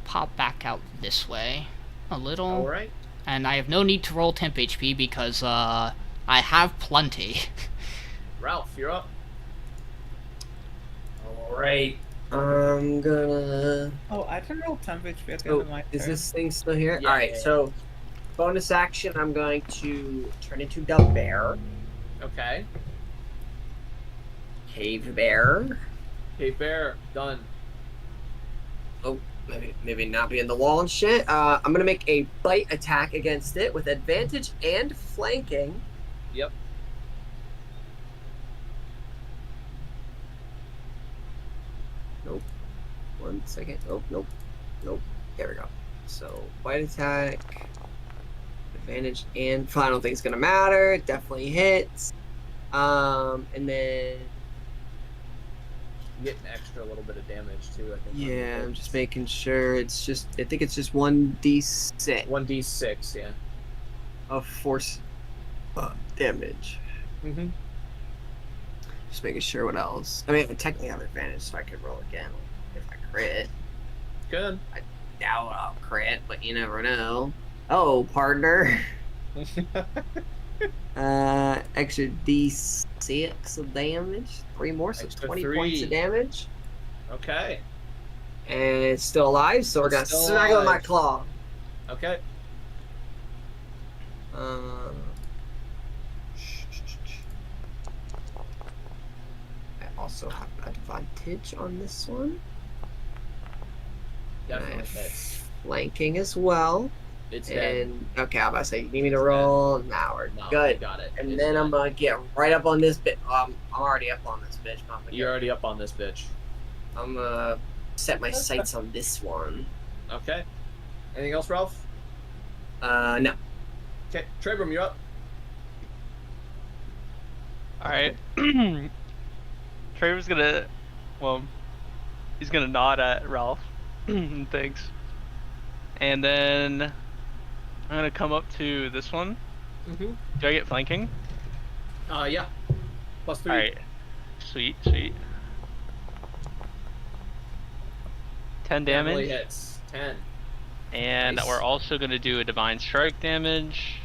pop back out this way a little, All right. and I have no need to roll temp HP because I have plenty. Ralph, you're up. Alright. I'm gonna... Oh, I can roll temp HP at the end Oh, of my is turn. this thing still here? Yeah, Alright, yeah, yeah. so bonus action, I'm going to turn into Dabare, Okay. Cave Bear. Cave Bear, done. Oh, maybe not be in the wall and shit. I'm gonna make a bite attack against it with advantage and flanking. Yep. Nope. 1 second. Oh, nope. Nope. There we go. So, bite attack, advantage, and I don't think it's gonna matter. It definitely hits. And then You get an extra little bit of damage too, I think. Yeah, I'm just making sure it's just. I think it's just 1d6 1d6, yeah. of force damage. Mm-hmm. Just making sure what else. I mean, I technically have advantage, so I could roll again if I crit. Good. I doubt I'll crit, but you never know. Oh, partner. Extra d6 of damage. 3 more, so Extra 20 3. points of damage. Okay. And it's still alive, so we're gonna Still smack it with my alive. claw. Okay. I also have advantage on this one. And I Definitely have hits. flanking as well. It's dead. And okay, I'm about to say, you need me to roll? Now we're No, good. you got it. And It's then I'm dead. gonna get right up on this bit. I'm already up on this bitch. But You're already up on this bitch. I'm gonna set my sights on this one. Okay. Anything else, Ralph? No. Okay. Trebrum, you're up. Alright. Trevor's gonna, well, he's gonna nod at Ralph. Thanks. And then I'm gonna come up to this one. Mm-hmm. Do I get flanking? Yeah. +3. Alright. Sweet, sweet. 10 Definitely damage. hits. 10. And Nice. we're also gonna do a divine strike damage.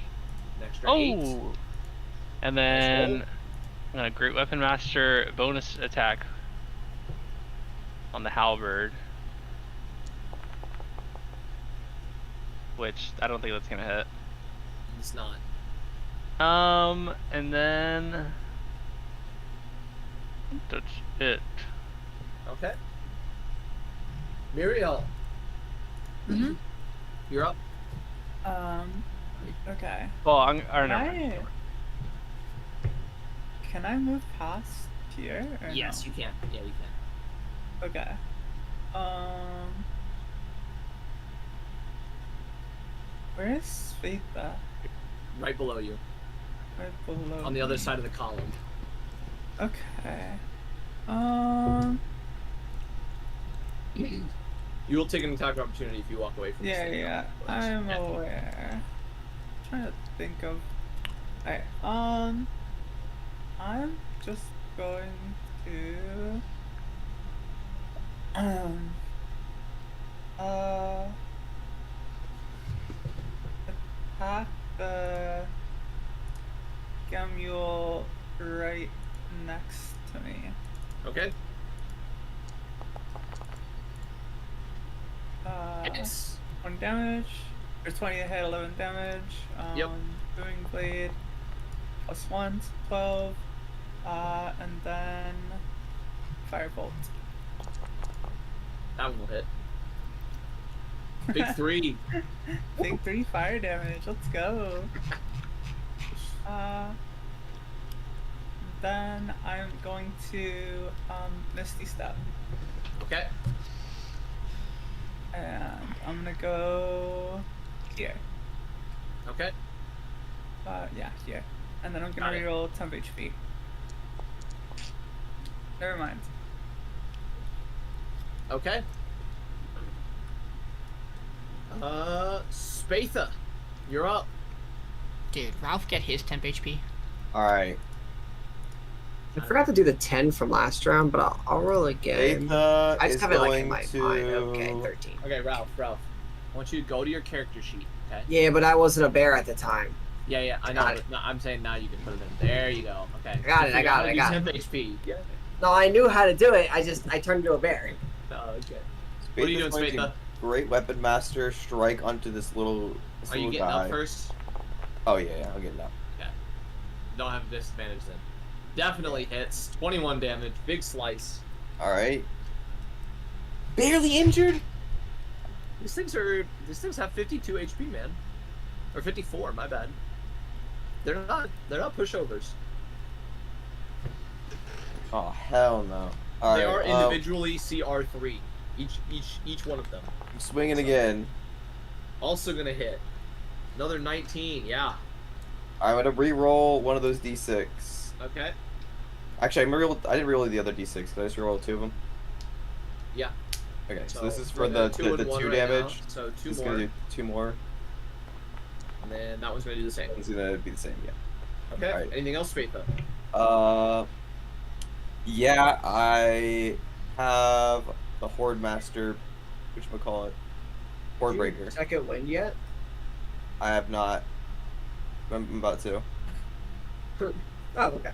An extra 8. Oh! And then Nice I'm gonna Great Weapon Master bonus attack on the halberd. Which I don't think that's gonna hit. It's not. And then that's it. Okay. Miriel, Mm-hmm. you're up. Okay. Well, or no. Can I move past here? Or Yes, no? you can. Yeah, you can. Okay. Where is Spatha? Right below you, Right below. on the other me. side of the column. Okay. You will take an attack of opportunity if you walk away from. Yeah, this thing. yeah. I'm aware. Trying to think of. Alright. I'm just going to. Attack the Gamule right next to me. Okay. Yes. 1 damage. There's 20 to hit, 11 damage. Yep. Booming blade. +1, 12. And then firebolt. That one will hit. Big 3. Big 3 fire damage. Let's go. Then I'm going to Misty Step. Okay. And I'm gonna go here. Okay. Yeah, here. And then I'm Got gonna it. reroll 10 HP. Never mind. Okay. Spatha, you're up. Dude, Ralph get his temp HP. Alright. I forgot to do the 10 from last round, but I'll roll again. Spatha I is just have it like in going my to... mind. Okay, 13. Okay, Ralph. I want you to go to your character sheet. Okay. Yeah, but I wasn't a bear at the time. Yeah, I know. Got But no, I'm saying now you can put it in. There you go. Okay. I got it, I got it, I got it. HP. Yeah. No, I knew how to do it. I turned into a bear. Oh, okay. Spatha's What are you doing, going to Spatha? Great Weapon Master strike onto this little Are you getting guy. up first? Oh yeah, I'll get it up. Don't have disadvantage then. Definitely hits. 21 damage. Big slice. Alright. Barely injured? These things have 52 HP, man. Or 54, my bad. They're not pushovers. Oh hell no. All They right, are individually CR3. Each one of them. I'm swinging again. Also gonna hit. Another 19, yeah. I'm gonna re-roll one of those d6. Okay. Actually, I didn't roll the other d6. Did I just roll 2 of them? Yeah. Okay, so So this is for we're the at 2 and 1 2 right now, damage. so 2 It's more. gonna do 2 more. And then that one's gonna do the same. It's gonna be the same, yeah. Okay. Alright. Anything else, Spatha? Yeah, I have the Horde Master, whatchamacallit, Horde Breaker. Second wind yet? I have not. I'm about to. Oh, okay.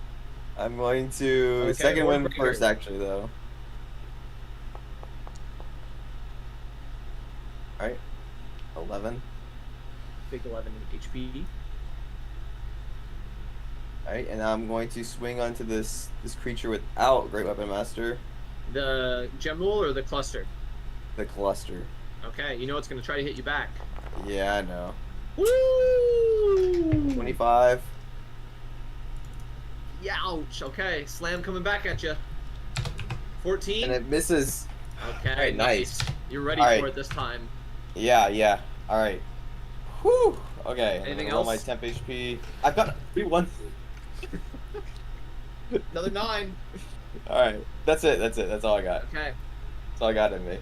I'm going to Okay, second Horde one Breaker. first, actually, though. Alright. 11. Big 11 HP. Alright, and I'm going to swing onto this creature without Great Weapon Master, The Gem Roll or the Cluster? the Cluster. Okay, you know it's gonna try to hit you back. Yeah, I know. Woo! 25. Ouch. Okay, slam coming back at you. 14. And it misses. Okay, Alright, nice. You're ready Alright. for it this time. Yeah. Alright. Whew. Okay, Anything I'm gonna roll my else? temp HP. I've got 3-1. Another 9. Alright. That's it. That's all I got. Okay. That's all I got in me.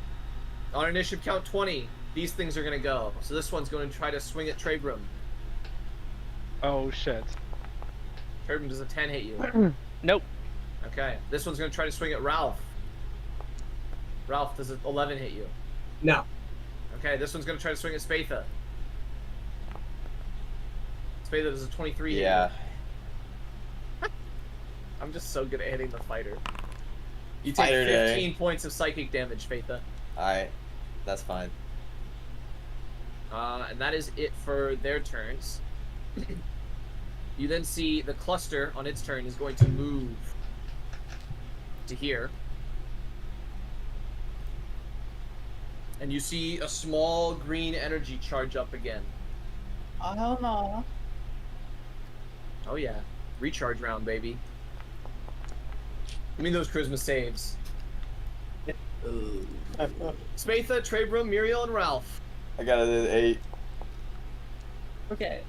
On initiative count 20, these things are gonna go. So this one's going to try to swing at Trebrum. Oh shit. Trebrum, does a 10 hit you? Nope. Okay. This one's gonna try to swing at Ralph. Ralph, does an 11 hit you? No. Okay, this one's gonna try to swing at Spatha. Spatha, does a 23 hit you? Yeah. I'm just so good at hitting the fighter. You take Fighter day. 15 points of psychic damage, Spatha. Alright. That's fine. And that is it for their turns. You then see the cluster on its turn is going to move to here. And you see a small green energy charge up again. Oh no. Oh yeah. Recharge round, baby. Give me those charisma saves. Spatha, Trebrum, Miriel, and Ralph. I got it at 8. Okay.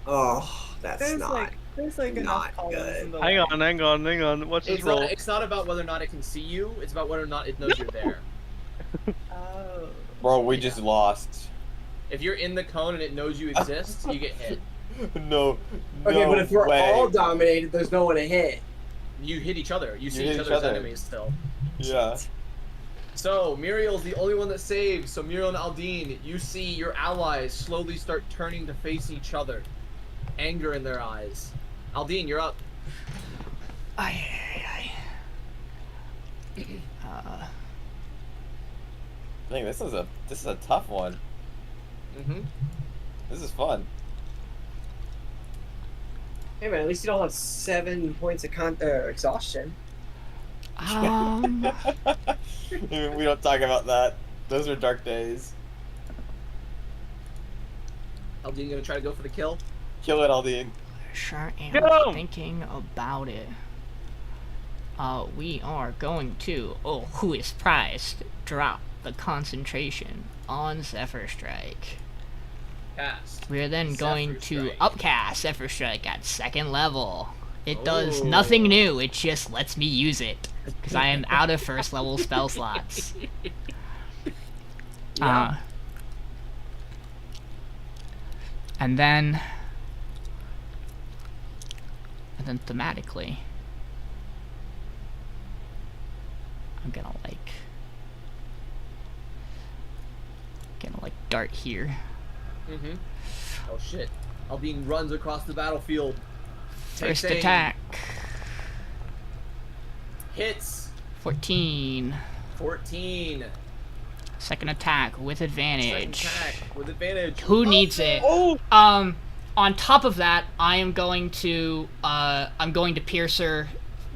Oh, that's There's like enough not columns good. in the Hang line. on. What's this roll? It's not about whether or not it can see you, it's about whether or not it knows you're there. Oh. Bro, we just lost. If you're in the cone and it knows you exist, you get hit. No. Okay, no but if we're way. all dominated, there's no one to hit. You hit each other. You see hit each each other's other. enemies still. Yeah. So, Miriel's the only one that saves. So, Miriel and Aldiyn, you see your allies slowly start turning to face each other. Anger in their eyes. Aldiyn, you're up. I think this is a tough one. Mm-hmm. This is fun. Hey man, at least you don't have 7 points of exhaustion. We don't talk about that. Those are dark days. Aldiyn gonna try to go for the kill. Kill it, Aldiyn. Sure am Get 'em! thinking about it. We are going to, who is prized, drop the concentration on Zephyr Strike. Cast. We are then going Zephyr to Strike. upcast Zephyr Strike at 2nd level. It does Oh. nothing new, it just lets me use it. Because I am out of 1st level spell slots. And then thematically, I'm gonna dart here. Mm-hmm. Oh shit. Aldiyn runs across the battlefield. Takes First aim. attack, Hits. 14. 14. Second attack with Second advantage. attack with advantage. Who needs it? Oh! On top of that, I'm going to Piercer.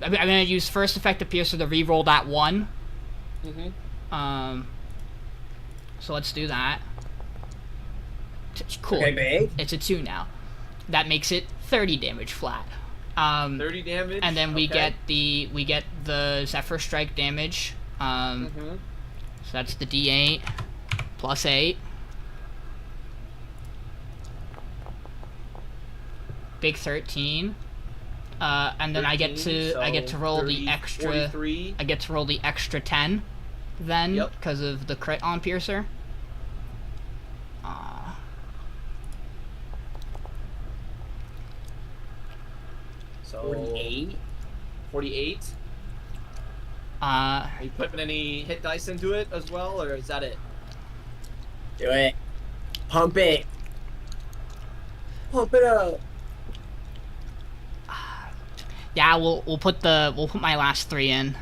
I'm gonna use first effect of Piercer to reroll that 1. Mm-hmm. So let's do that. Cool. Okay, babe. It's a 2 now. That makes it 30 damage flat. 30 damage. And then we okay. get the Zephyr Strike damage. Mm-hmm. So that's the D8 plus 8. Big 13. And then I get 13, to roll 30, the extra. 43. I get to roll the extra 10, then Yep. because of the crit on Piercer. So 48. 48. Are you putting any hit dice into it as well, or is that it? Do it. Pump it. Pump it up. Yeah, we'll put my last 3 in.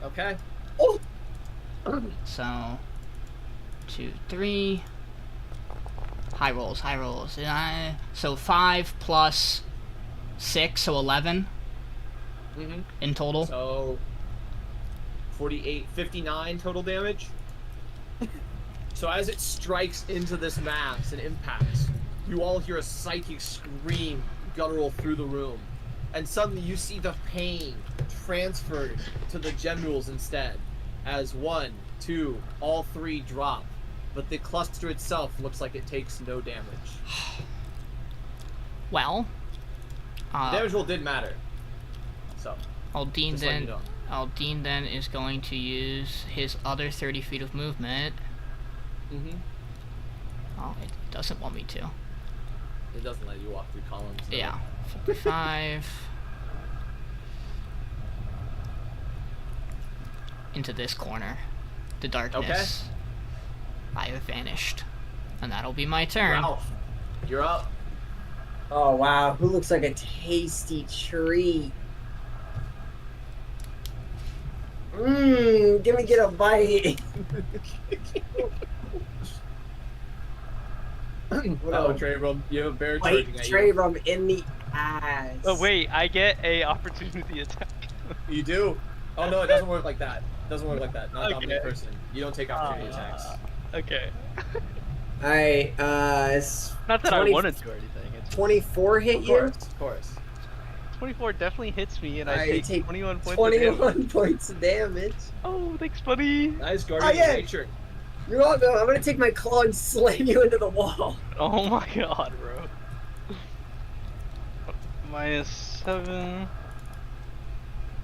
Okay. Oh. So 2, 3. High rolls. So 5 plus 6, so 11 Mm-hmm. in total. So 48, 59 total damage. So as it strikes into this mass and impacts, you all hear a psychic scream guttural through the room. And suddenly you see the pain transferred to the generals instead. As 1, 2, all 3 drop. But the cluster itself looks like it takes no damage. Well, Damage roll did matter. So, Aldiyn just letting you know. Aldiyn then is going to use his other 30 feet of movement. Mm-hmm. Oh, it doesn't want me to. It doesn't let you walk through columns. though. Yeah. 55. Into this corner. The darkness. I have vanished. And that'll be my turn. Ralph, you're up. Oh wow, who looks like a tasty treat? Mmm, get a bite. Oh, Trebrum, you have a bear Bite charging at you. Trebrum in the ass. Oh wait, I get a opportunity attack. You do? Oh no, it doesn't work like that. It doesn't work like that. Not Okay. dominant person. You don't take opportunity attacks. Okay. Alright, it's Not that 20 I wanted to or anything. It's 24 hit Of you? course. 24 definitely hits me, and I Alright, take 21 points of 21 damage. points of damage. Oh, thanks, buddy. Nice guardian yeah. nature. You're welcome. I'm gonna take my claw and slam you into the wall. Oh my god, bro. -7.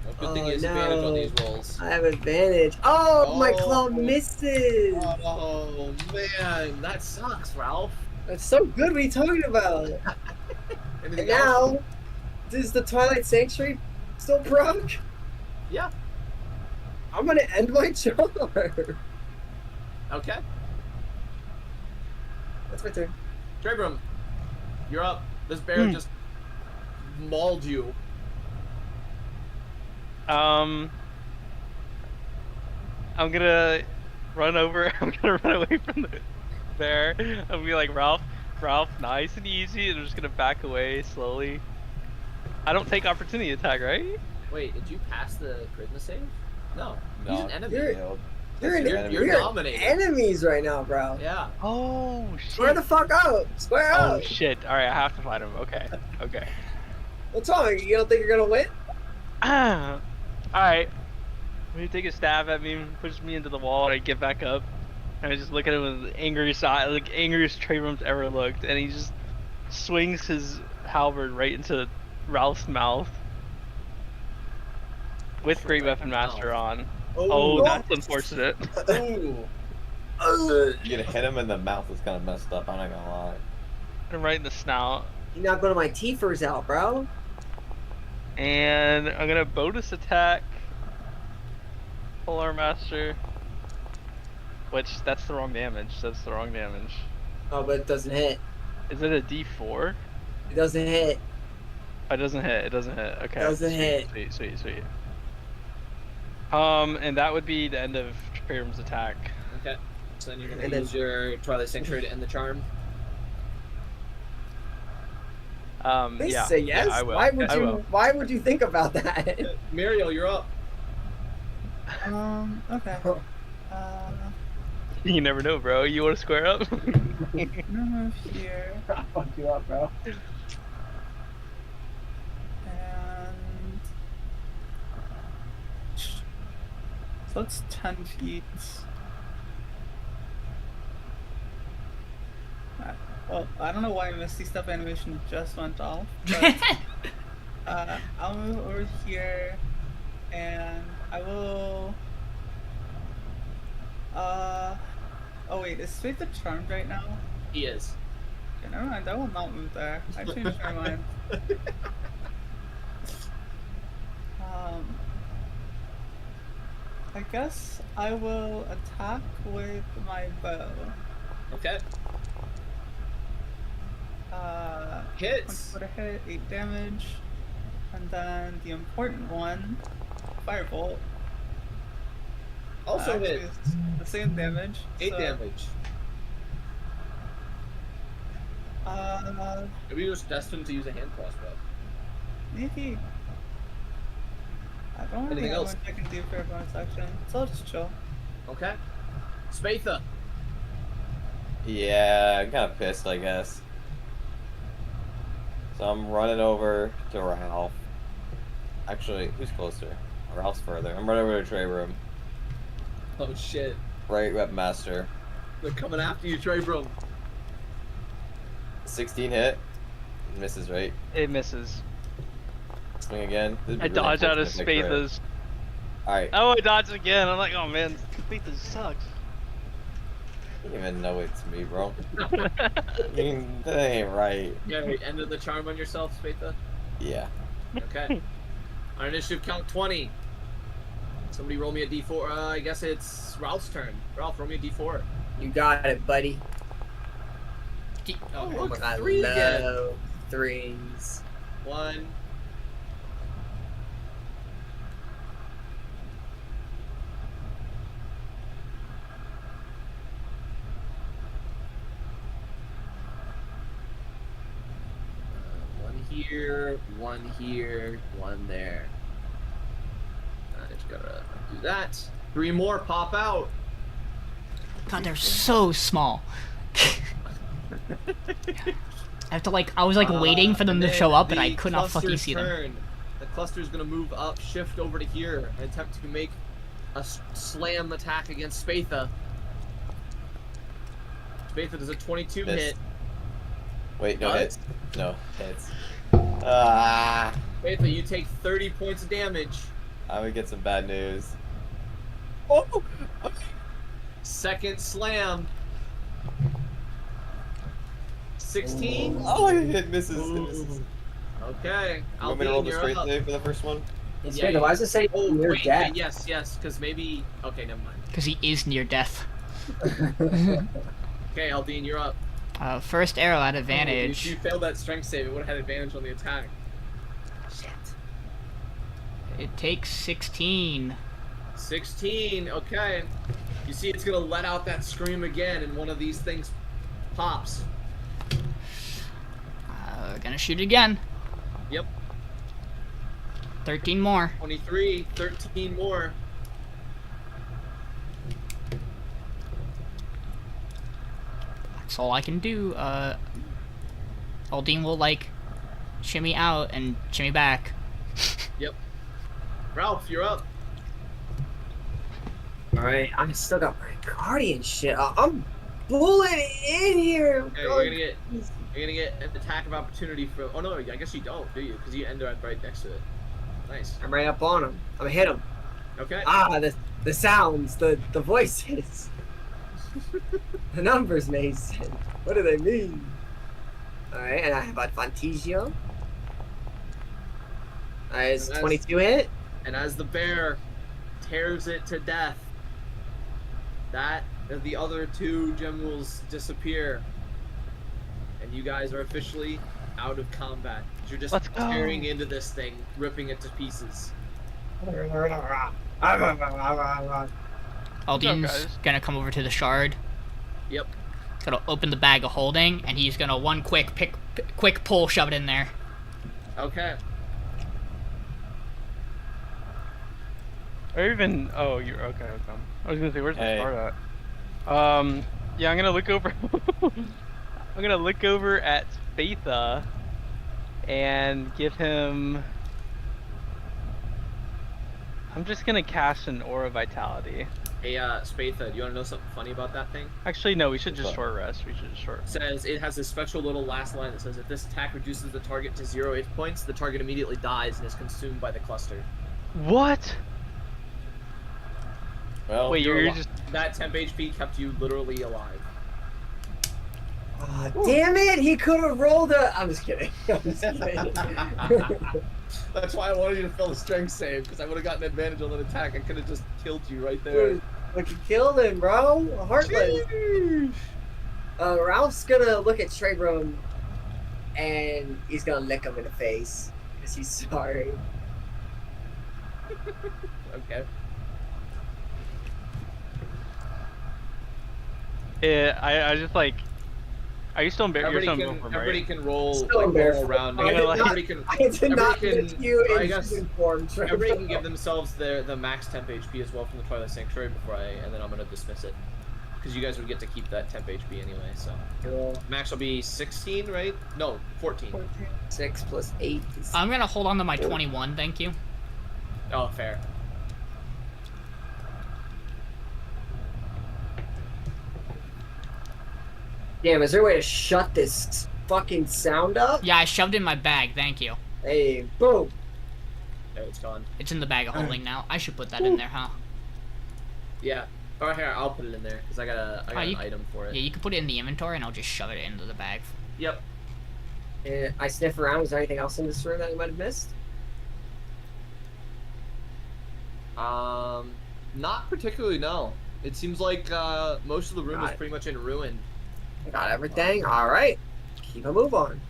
Well, good thing Oh, he has advantage on no. these rolls. I have advantage. Oh, my claw Oh. misses. Oh man, that sucks, Ralph. That's so good. What are you talking about? Anything And else? now, does the Twilight Sanctuary still proc? Yeah. I'm gonna end my charge. Okay. That's my turn. Trebrum, you're up. This bear just mauled you. I'm gonna run over. I'm gonna run away from the bear. I'm gonna be like, Ralph, nice and easy, and I'm just gonna back away slowly. I don't take opportunity attack, right? Wait, did you pass the charisma save? No. No, He's an enemy. You're dominated. enemies right now, bro. Yeah. Oh Square shit. the fuck up. Square Oh up. shit. All right, I have to fight him. Okay. Okay. What's wrong? You don't think you're gonna win? All right. When he take a stab at me, pushes me into the wall, and I get back up, and I just look at him with angriest eye, like angriest Trebrum's ever looked, and he just swings his halberd right into Ralph's mouth with Great Weapon Master on. Oh, no. that's unfortunate. Ooh. You gonna hit him in the mouth is kind of messed up. I'm not gonna lie. And right in the snout. You're not going to my teethers out, bro. And I'm gonna bonus attack Polar Master. Which, that's the wrong damage. That's the wrong damage. Oh, but it doesn't hit. Is it a D4? It doesn't hit. Oh, it doesn't hit. It doesn't hit. Okay. Doesn't sweet, hit. Sweet, sweet, sweet. And that would be the end of Trebum's attack. Okay. So then you're gonna And then- use your Twilight Sanctuary to end the charm. Please Yeah. say yes. Yeah, I will. Why would I you? will. Why would you think about that? Miriel, you're up. Okay. You never know, bro. You want to square up? Move here, I'll fuck you up, bro. and so it's 10 feet. Well, I don't know why Misty Step animation just went off, but I'll move over here, and I will. Oh wait, is Spatha charmed right now? He is. Okay, never mind. I will not move there. I changed my mind. I guess I will attack with my bow. Okay. Hits. 24 to hit, 8 damage. And then the important one, Firebolt. Also Actually, hit. it's the same damage. 8 so, damage. Maybe he was destined to use a hand crossbow. Maybe. I don't really Anything have else? much I can do for a bonus action, so I'll just chill. Okay. Spatha. Yeah, I'm kind of pissed, I guess. So I'm running over to Ralph. Actually, who's closer? Ralph's further. I'm running over to Trebrum. Oh shit. Right, Webmaster. They're coming after you, Trebrum. 16 hit. Misses, right? It misses. Swing again. I dodge out of Spatha's. Alright. Oh, I dodged again. I'm like, oh man, Spatha sucks. You don't even know it's me, bro. That ain't right. Yeah, you ended the charm on yourself, Spatha? Yeah. Okay. On initiative count 20. Somebody roll me a d4. I guess it's Ralph's turn. Ralph, roll me a d4. You got it, buddy. Oh, Okay, look, I 3 again. love threes. 1. One here, 1 there. I just gotta do that. 3 more pop out. God, they're so small. I have to I was waiting for them to show up, and I could not fucking see them. The cluster's gonna move up, shift over to here, and attempt to make a slam attack against Spatha. Spatha does a 22 Miss. hit. Wait, no What? hits. No hits. Ah! Spatha, you take 30 points of damage. I would get some bad news. Oh! Second slam. 16. Oh, it misses. It Ooh. misses. Okay. You want me to roll Aldiyn, the you're straight up. save for the first one? It's Yeah, yeah, why does it say Oh, near wait, death? yes, because maybe... Okay, never mind. Because he is near death. Okay, Aldiyn, you're up. First arrow at If advantage. you failed that strength save, it would have had advantage on the attack. Shit. It takes 16. 16, okay. You see it's gonna let out that scream again, and one of these things pops. Gonna shoot again. Yep. 13 more. 23, 13 more. That's all I can do. Aldiyn will shimmy out and shimmy back. Yep. Ralph, you're up. Alright, I still got my guardian shit. I'm bullet in here. Okay, you're gonna get an attack of opportunity for. Oh no, I guess you don't, do you? Because you end up right next to it. Nice. I'm right up on him. I'm gonna hit him. Okay. Ah, the sounds, the voices, the numbers, Mason. What do they mean? Alright, and I have Advantigio. Is And that's- 22 hit? And as the bear tears it to death, the other 2 generals disappear, and you guys are officially out of combat. You're just Let's go. tearing into this thing, ripping it to pieces. Aldiyn's guys? gonna come over to the shard. Yep. Gonna open the bag of holding, and he's gonna one quick pull, shove it in there. Okay. Or even, oh, you're okay. I was gonna say, where's Hey. the card at? Yeah, I'm gonna look over. I'm gonna look over at Spatha and give him. I'm just gonna cast an Aura Vitality. Hey, Spatha, do you want to know something funny about that thing? Actually, no. We should What's just that? short rest. We should just short. It says it has this special little last line that says if this attack reduces the target to 0 hit points, the target immediately dies and is consumed by the cluster. What? Well, Wait, you're You're just. That temp HP kept you literally alive. Ah, damn it! He could have rolled a. I'm just kidding. I'm just kidding. That's why I wanted you to fail the strength save, because I would have gotten advantage on that attack. I could have just killed you right there. Dude, but you killed him, bro. Heartless. Sheesh. Ralph's gonna look at Trebrum and he's gonna lick him in the face because he's sorry. Okay. Yeah, I just like. Are you still embarrassed? You're still embarrassed, Everybody right? can roll, Still like, roll embarrassed. around. I did not- Everybody can, I did not everybody put you I in guess human form, Trebrum. everybody can give themselves the max temp HP as well from the Twilight Sanctuary and then I'm gonna dismiss it. Because you guys would get to keep that temp HP anyway, so. Cool. Max will be 16, right? No, 14. 6 plus 8 is... I'm gonna hold on to my 21, thank you. Oh, fair. Damn, is there a way to shut this fucking sound up? Yeah, I shoved it in my bag, thank you. Hey, boom. There, it's gone. It's in the bag of holding now. I should put that in there, huh? Yeah. Or here, I'll put it in there, because I got an you- item for it. Yeah, you can put it in the inventory and I'll just shove it into the bag. Yep. I sniff around. Was there anything else in this room that I might have missed? Not particularly, no. It seems like most of the room is Got it. pretty much in ruin. I got everything. All right. Keep a move on.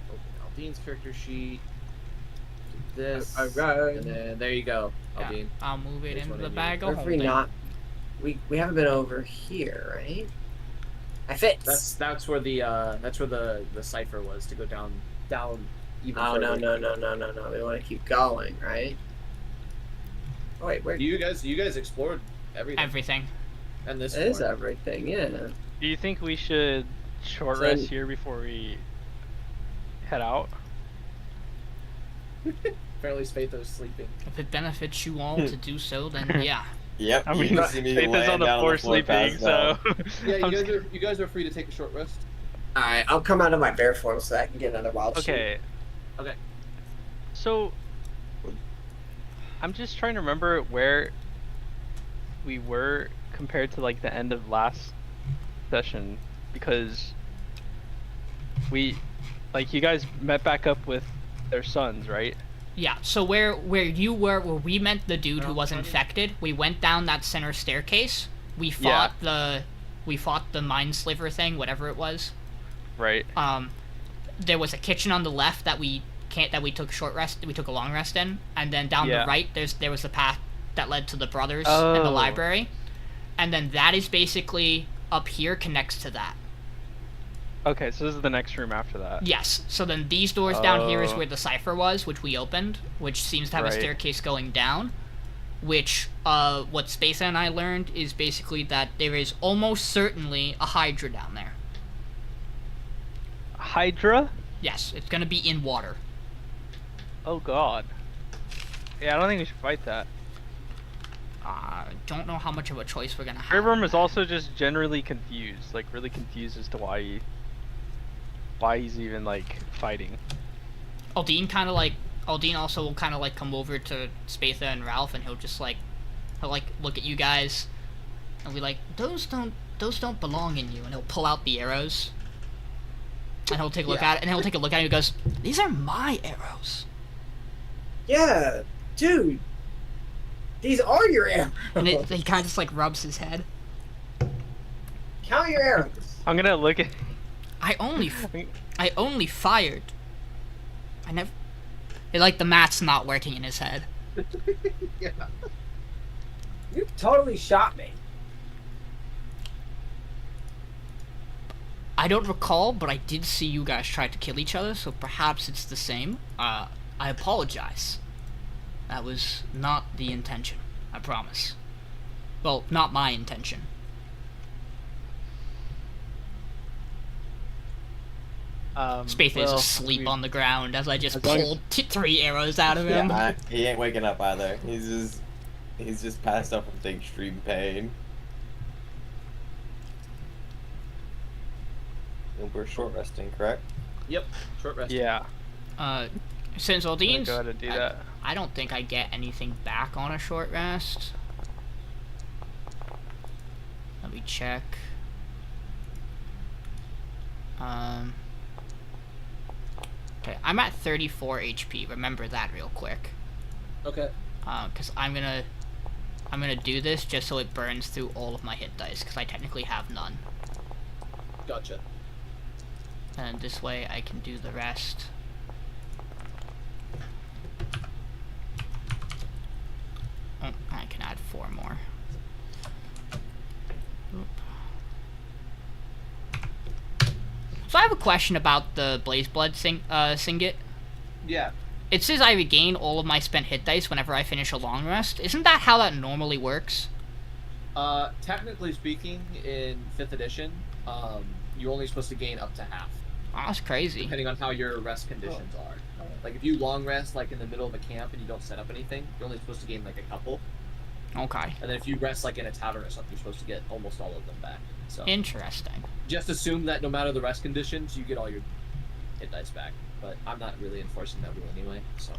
Open Aldyn's character sheet. Do this. Alright. And then there you go, Yeah, Aldyn. I'll move it Which into one the are you? bag of Or if we holding. not, we haven't been over here, right? I fit. That's where the cipher was, to go down even Oh further. no! We want to keep going, right? Oh wait, where You guys explored everything. Everything. And this is floor. everything? Yeah. Do you think we should short Then- rest here before we head out? Apparently Spatha's sleeping. If it benefits you all to do so, then yeah. Yep. I you mean, can see me Faith is laying on the down floor floor sleeping, passed so. out. Yeah, I'm you guys are free to take a short rest. All right, I'll come out of my bear form so that I can get another wild shoot. Okay. Okay. So, I'm just trying to remember where we were compared to like the end of last session, because we, like, you guys met back up with their sons, right? Yeah, so where you were, where we met the dude who was funny. infected, we went down that center staircase. We fought the mine sliver thing, whatever it was. Right. There was a kitchen on the left that we took a long rest in, and then down Yeah. the right there was the path that led to the brothers and the Oh. library. And then that is basically up here connects to that. Okay, so this is the next room after that. Yes. So then these doors down here is Oh. where the cipher was, which we opened, which seems to have a Right. staircase going down. Which, what Spatha and I learned is basically that there is almost certainly a Hydra down there. Hydra? Yes, it's gonna be in water. Oh god. Yeah, I don't think we should fight that. Don't know how much of a choice we're gonna have. Trebrum is also just generally confused, like really confused as to why he's even like fighting. Aldiyn also will kind of like come over to Spatha and Ralph, and he'll look at you guys, and be like, those don't belong in you, and he'll pull out the arrows, and he'll take a look at it, and and goes, these are my arrows. Yeah, dude. These are your arrows. And he kind of just like rubs his head. Count your arrows. I'm gonna look at. I only fired. I never. Like the math's not working in his head. Yeah. You totally shot me. I don't recall, but I did see you guys try to kill each other, so perhaps it's the same. I apologize. That was not the intention. I promise. Well, not my intention. Spatha is well, asleep on the ground as I just as long as- pulled 3 arrows out of him. Yeah, he ain't waking up either. He's just passed out from the extreme pain. And we're short resting, correct? Yep. Short rest. Yeah. Since I'm gonna Aldyn's, go ahead and do that. I don't think I get anything back on a short rest. Let me check. Okay, I'm at 34 HP. Remember that real quick. Okay. Because I'm gonna do this just so it burns through all of my hit dice, because I technically have none. Gotcha. And this way I can do the rest. Oh, I can add 4 more. Oop. So I have a question about the Blaze Blood Singlet. Yeah. It says I regain all of my spent hit dice whenever I finish a long rest. Isn't that how that normally works? Technically speaking, in 5th edition, you're only supposed to gain up to half, Oh, that's crazy. depending on how your rest conditions are. Like, if you long rest, like, in the middle of a camp and you don't set up anything, you're only supposed to gain, like, a couple. Okay. And then if you rest, like, in a tavern or something, you're supposed to get almost all of them back. So Interesting. just assume that no matter the rest conditions, you get all your hit dice back. But I'm not really enforcing that rule anyway, so.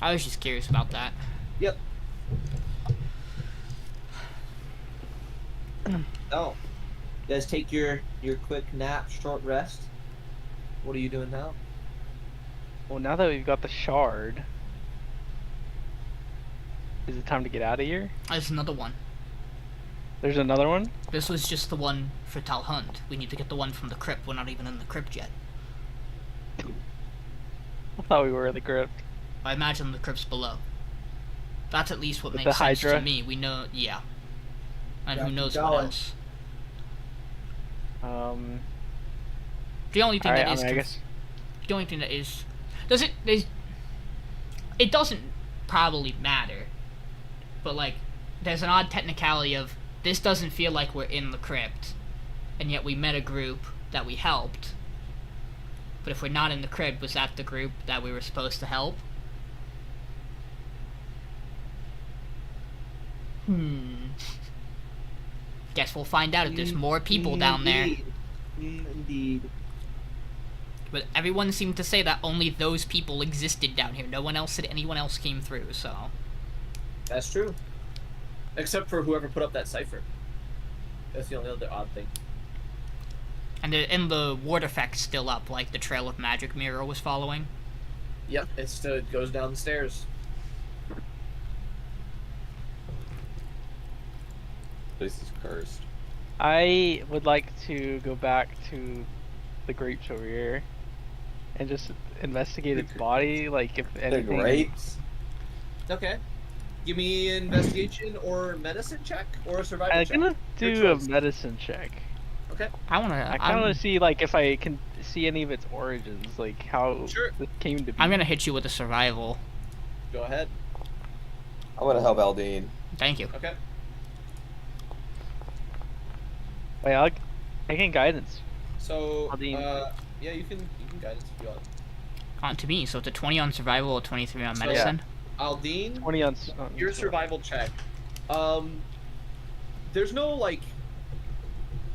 I was just curious about that. Yep. Oh. You guys take your quick nap, short rest. What are you doing now? Well, now that we've got the shard, is it time to get out of here? There's another one. There's another one? This was just the one for Talhund. We need to get the one from the crypt. We're not even in the crypt yet. I thought we were in the crypt. I imagine the crypt's below. That's at least what With makes the sense to Hydra? me. We know, yeah. And who Yeah, knows keep what going. else. Um, The only thing alright, that I is, mean, I guess. the only thing that is, it doesn't probably matter, but like, there's an odd technicality of this doesn't feel like we're in the crypt, and yet we met a group that we helped. But if we're not in the crypt, was that the group that we were supposed to help? Guess we'll find out if there's more people down there. Indeed. But everyone seemed to say that only those people existed down here. No one else said anyone else came through, so. That's true. Except for whoever put up that cipher. That's the only other odd thing. And the ward effect's still up, like the trail of magic Miriel was following. Yep, it goes down the stairs. This is cursed. I would like to go back to the grapes over here and just investigate its body, like if The anything. grapes? Okay. Give me an investigation or medicine check or a survival I'm check. gonna Your do a choice. medicine check. Okay. I wanna. I kind of want to see like if I can see any of its origins, like how Sure. it came to be. I'm gonna hit you with a survival. Go ahead. I want to help Aldiyn. Thank you. Okay. Wait, I can guidance. So, Aldiyn. yeah, you can guidance if you want. On to me, so it's a 20 on survival, a 23 on So- medicine. Aldiyn, 20 on. your survival check. There's no like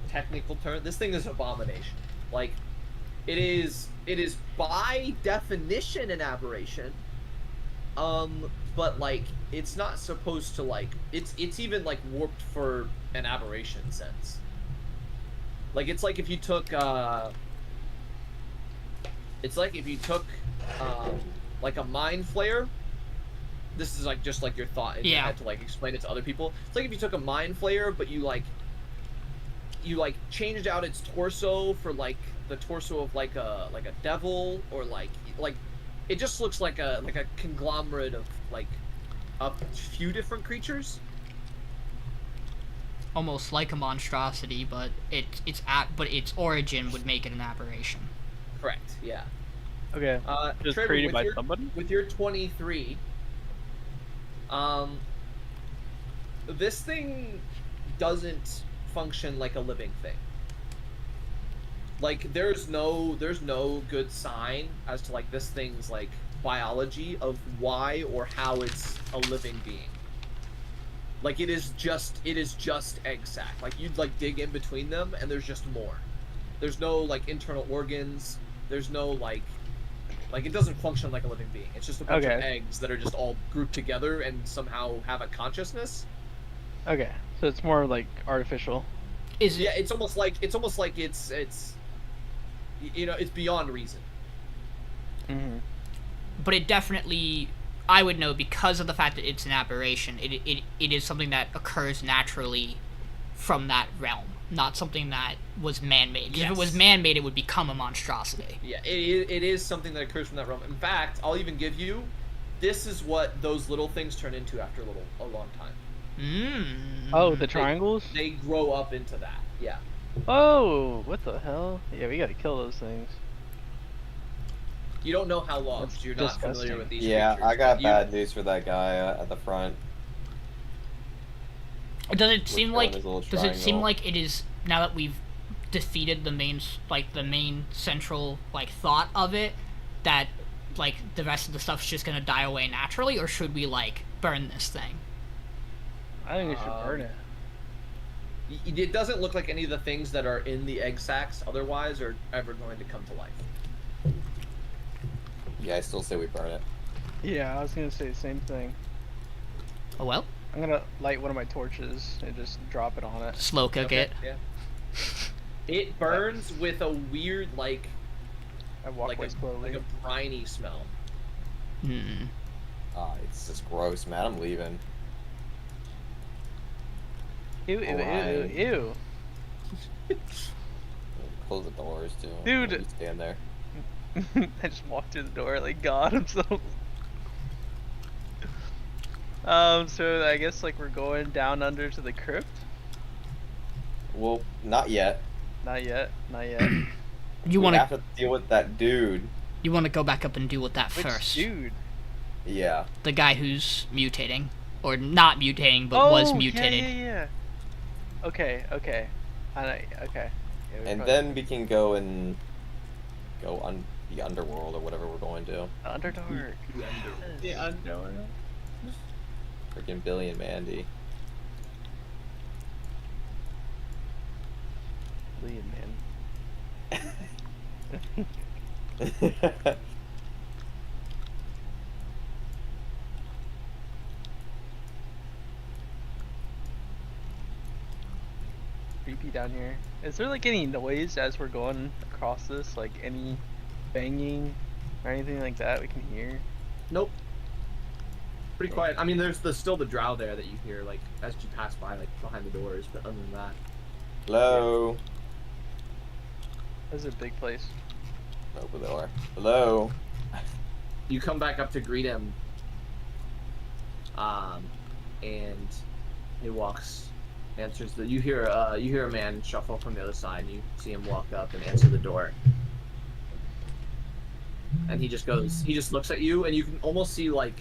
technical term. This thing is abomination. Like, it is by definition an aberration. But like, it's not supposed to like. It's even like warped for an aberration sense. Like, it's like if you took like a mind flare. This is like just like your thought in your Yeah. head to like explain it to other people. It's like if you took a mind flare, but you changed out its torso for like the torso of like a devil, or like it just looks like a conglomerate of like a few different creatures. Almost like a monstrosity, but its origin would make it an aberration. Correct. Yeah. Okay. Just Trebrum, created with by your- somebody. With your 23, this thing doesn't function like a living thing. Like there's no good sign as to like this thing's like biology of why or how it's a living being. Like it is just egg sac. Like you'd like dig in between them and there's just more. There's no like internal organs. There's no like it doesn't function like a living being. It's just a bunch of eggs that are just all grouped together and somehow have a consciousness. Okay, so it's more like artificial. Is it? Yeah, it's almost like it's you know, it's beyond reason. Mm-hmm. But it definitely, I would know because of the fact that it's an aberration. It is something that occurs naturally from that realm, not something that was man-made. Yes. If it was man-made, it would become a monstrosity. Yeah, it is something that occurs from that realm. In fact, I'll even give you, this is what those little things turn into after a long time. Oh, the triangles? They grow up into that. Yeah. Oh, what the hell? Yeah, we gotta kill those things. You don't know how long, That's so you're not disgusting. familiar with these Yeah, creatures. I got but bad news for that guy at the front. Does it seem Which like? one is a little Does it seem triangle? like it is now that we've defeated the main central like thought of it, that like the rest of the stuff's just gonna die away naturally, or should we like burn this thing? I think we should burn it. It doesn't look like any of the things that are in the egg sacs otherwise are ever going to come to life. Yeah, I still say we burn it. Yeah, I was gonna say the same thing. Oh well, I'm gonna light one of my torches and just drop it on it. slow cook Okay, it. yeah. It burns with a weird like I walk like way a, slowly. like a briny smell. Hmm. Ah, it's just gross, man. I'm leaving. Ew, ew, ew, Alright. ew, ew. Close the doors too. Dude. You stand there. I just walked through the door like God. I'm so. So I guess like we're going down under to the crypt. Well, not yet. Not yet. Not yet. You We want have to to deal with that dude. go back up and deal with that Which first. dude? Yeah. The guy who's mutating, or not mutating, but was Oh, mutated. Yeah. Okay. Okay. Okay. Yeah, we And probably- then we can go and go on the underworld or whatever we're going to. Underdark. The underworld. Freaking Billy and Mandy. Lead, man. Creepy down here. Is there like any noise as we're going across this? Like any banging or anything like that we can hear? Nope. Pretty quiet. I mean, there's still the drow there that you hear like as you pass by, like behind the doors. But other than that, Hello. This is a big place. Open the door. Hello. you come back up to greet him. And he walks, answers the. You hear a man shuffle from the other side. And you see him walk up and answer the door. And he just goes. He just looks at you, and you can almost see like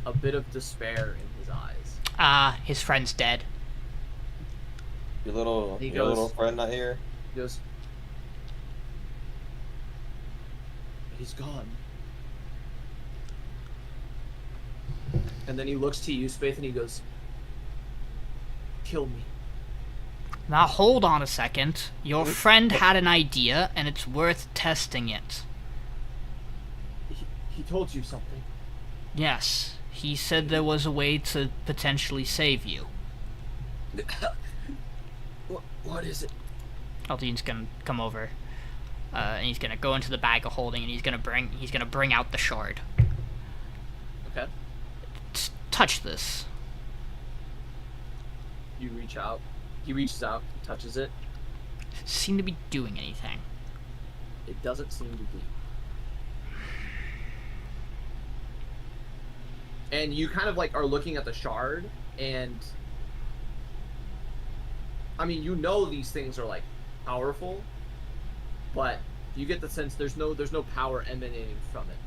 a bit of despair in his eyes. His friend's dead. Your little He your goes- little friend not here? He goes. He's gone. And then he looks to you, Spatha, and he goes, "Kill me." Now hold on a second. Your friend had an idea, and it's worth testing it. He told you something. Yes, he said there was a way to potentially save you. What is it? Aldyn's gonna come over, and he's gonna go into the bag of holding, and he's gonna bring out the shard. Okay. Touch this. You reach out. He reaches out, touches it. Seem to be doing anything. It doesn't seem to be. And you kind of like are looking at the shard, and I mean, you know these things are like powerful, but you get the sense there's no power emanating from it,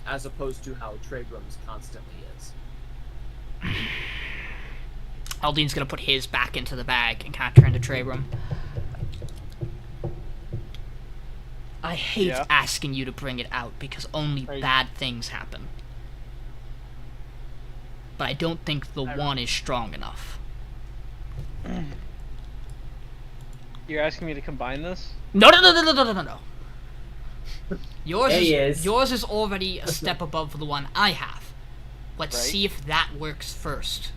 as opposed to how Trebrum's constantly is. Aldyn's gonna put his back into the bag and kind of turn to Trebrum. I hate Yeah. asking you to bring it out because only Are you- bad things happen. But I don't think the one is strong enough. You're asking me to combine this? No. Yours There he is. yours is already a step above the one I have. Let's Right. see if that works first.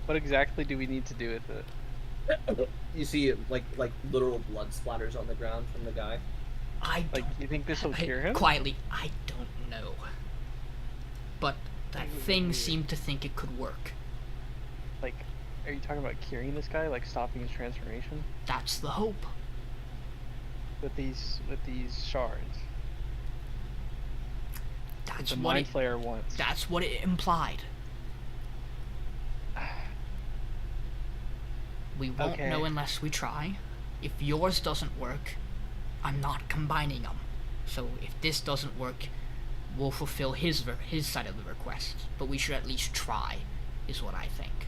What exactly do we need to do with it? You see, like literal blood splatters on the ground from the guy. I Like, you think this will cure him? Quietly, I don't know. But that thing seemed to think it could work. Like, are you talking about curing this guy? Like, stopping his transformation? That's the hope. With these shards? That's The what Mind it, Flayer wants. that's what it implied. We won't Okay. know unless we try. If yours doesn't work, I'm not combining them. So if this doesn't work, we'll fulfill his side of the request. But we should at least try, is what I think.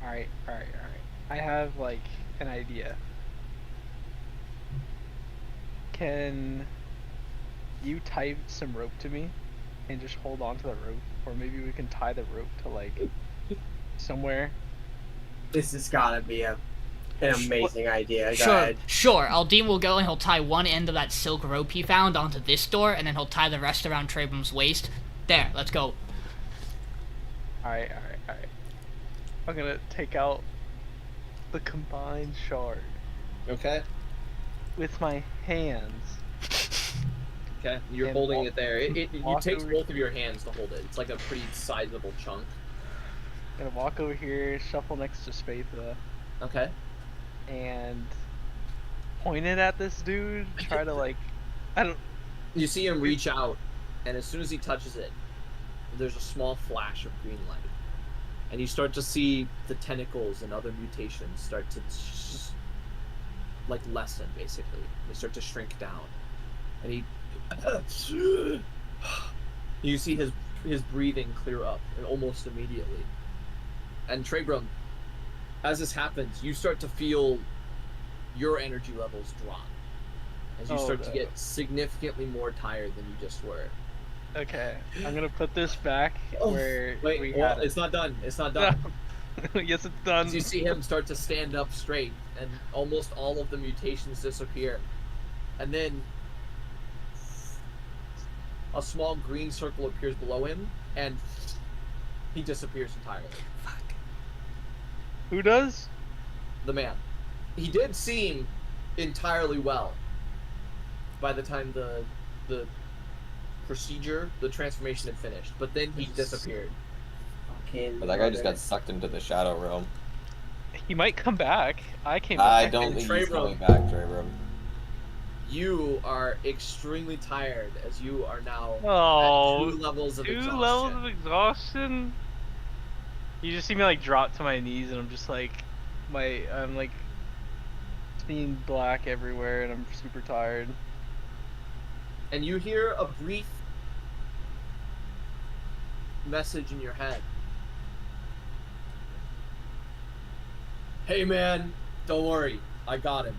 Alright. I have, like, an idea. Can you tie some rope to me and just hold on to the rope? Or maybe we can tie the rope to, like, somewhere. This has gotta be an amazing idea. Go Sure, ahead. sure. Aldiyn will go and he'll tie one end of that silk rope he found onto this door, and then he'll tie the rest around Trebrum's waist. There, let's go. Alright. I'm gonna take out the combined shard Okay. with my hands. Okay. You're And holding walk- it there. It walk takes over- both of your hands to hold it. It's like a pretty sizable chunk. I'm gonna walk over here, shuffle next to Spatha, Okay. and point it at this dude. Try to, like, I don't. You see him reach out, and as soon as he touches it, there's a small flash of green light. And you start to see the tentacles and other mutations start to like lessen, basically. They start to shrink down. And he you see his breathing clear up and almost immediately. And Trebrum, as this happens, you start to feel your energy levels drop as you Oh, start to no. get significantly more tired than you just were. Okay, I'm gonna put this back where we Wait, had it. it's not done. It's not done. Yes, it's done. As you see him start to stand up straight, and almost all of the mutations disappear. And then a small green circle appears below him, and he disappears entirely. Fuck. Who does? The man. He did seem entirely well by the time the procedure, the transformation had finished, but then he disappeared. Fucking But that guy just got sucked into the shadow realm. He might come back. I came I back. don't And think he's Trebrum. coming back, Trebrum. You are extremely tired as you are now Oh, at 2 levels of 2 exhaustion. levels of exhaustion. You just see me like drop to my knees, and I'm just like, I'm like seeing black everywhere, and I'm super tired. And you hear a brief message in your head. Hey man, don't worry, I got him.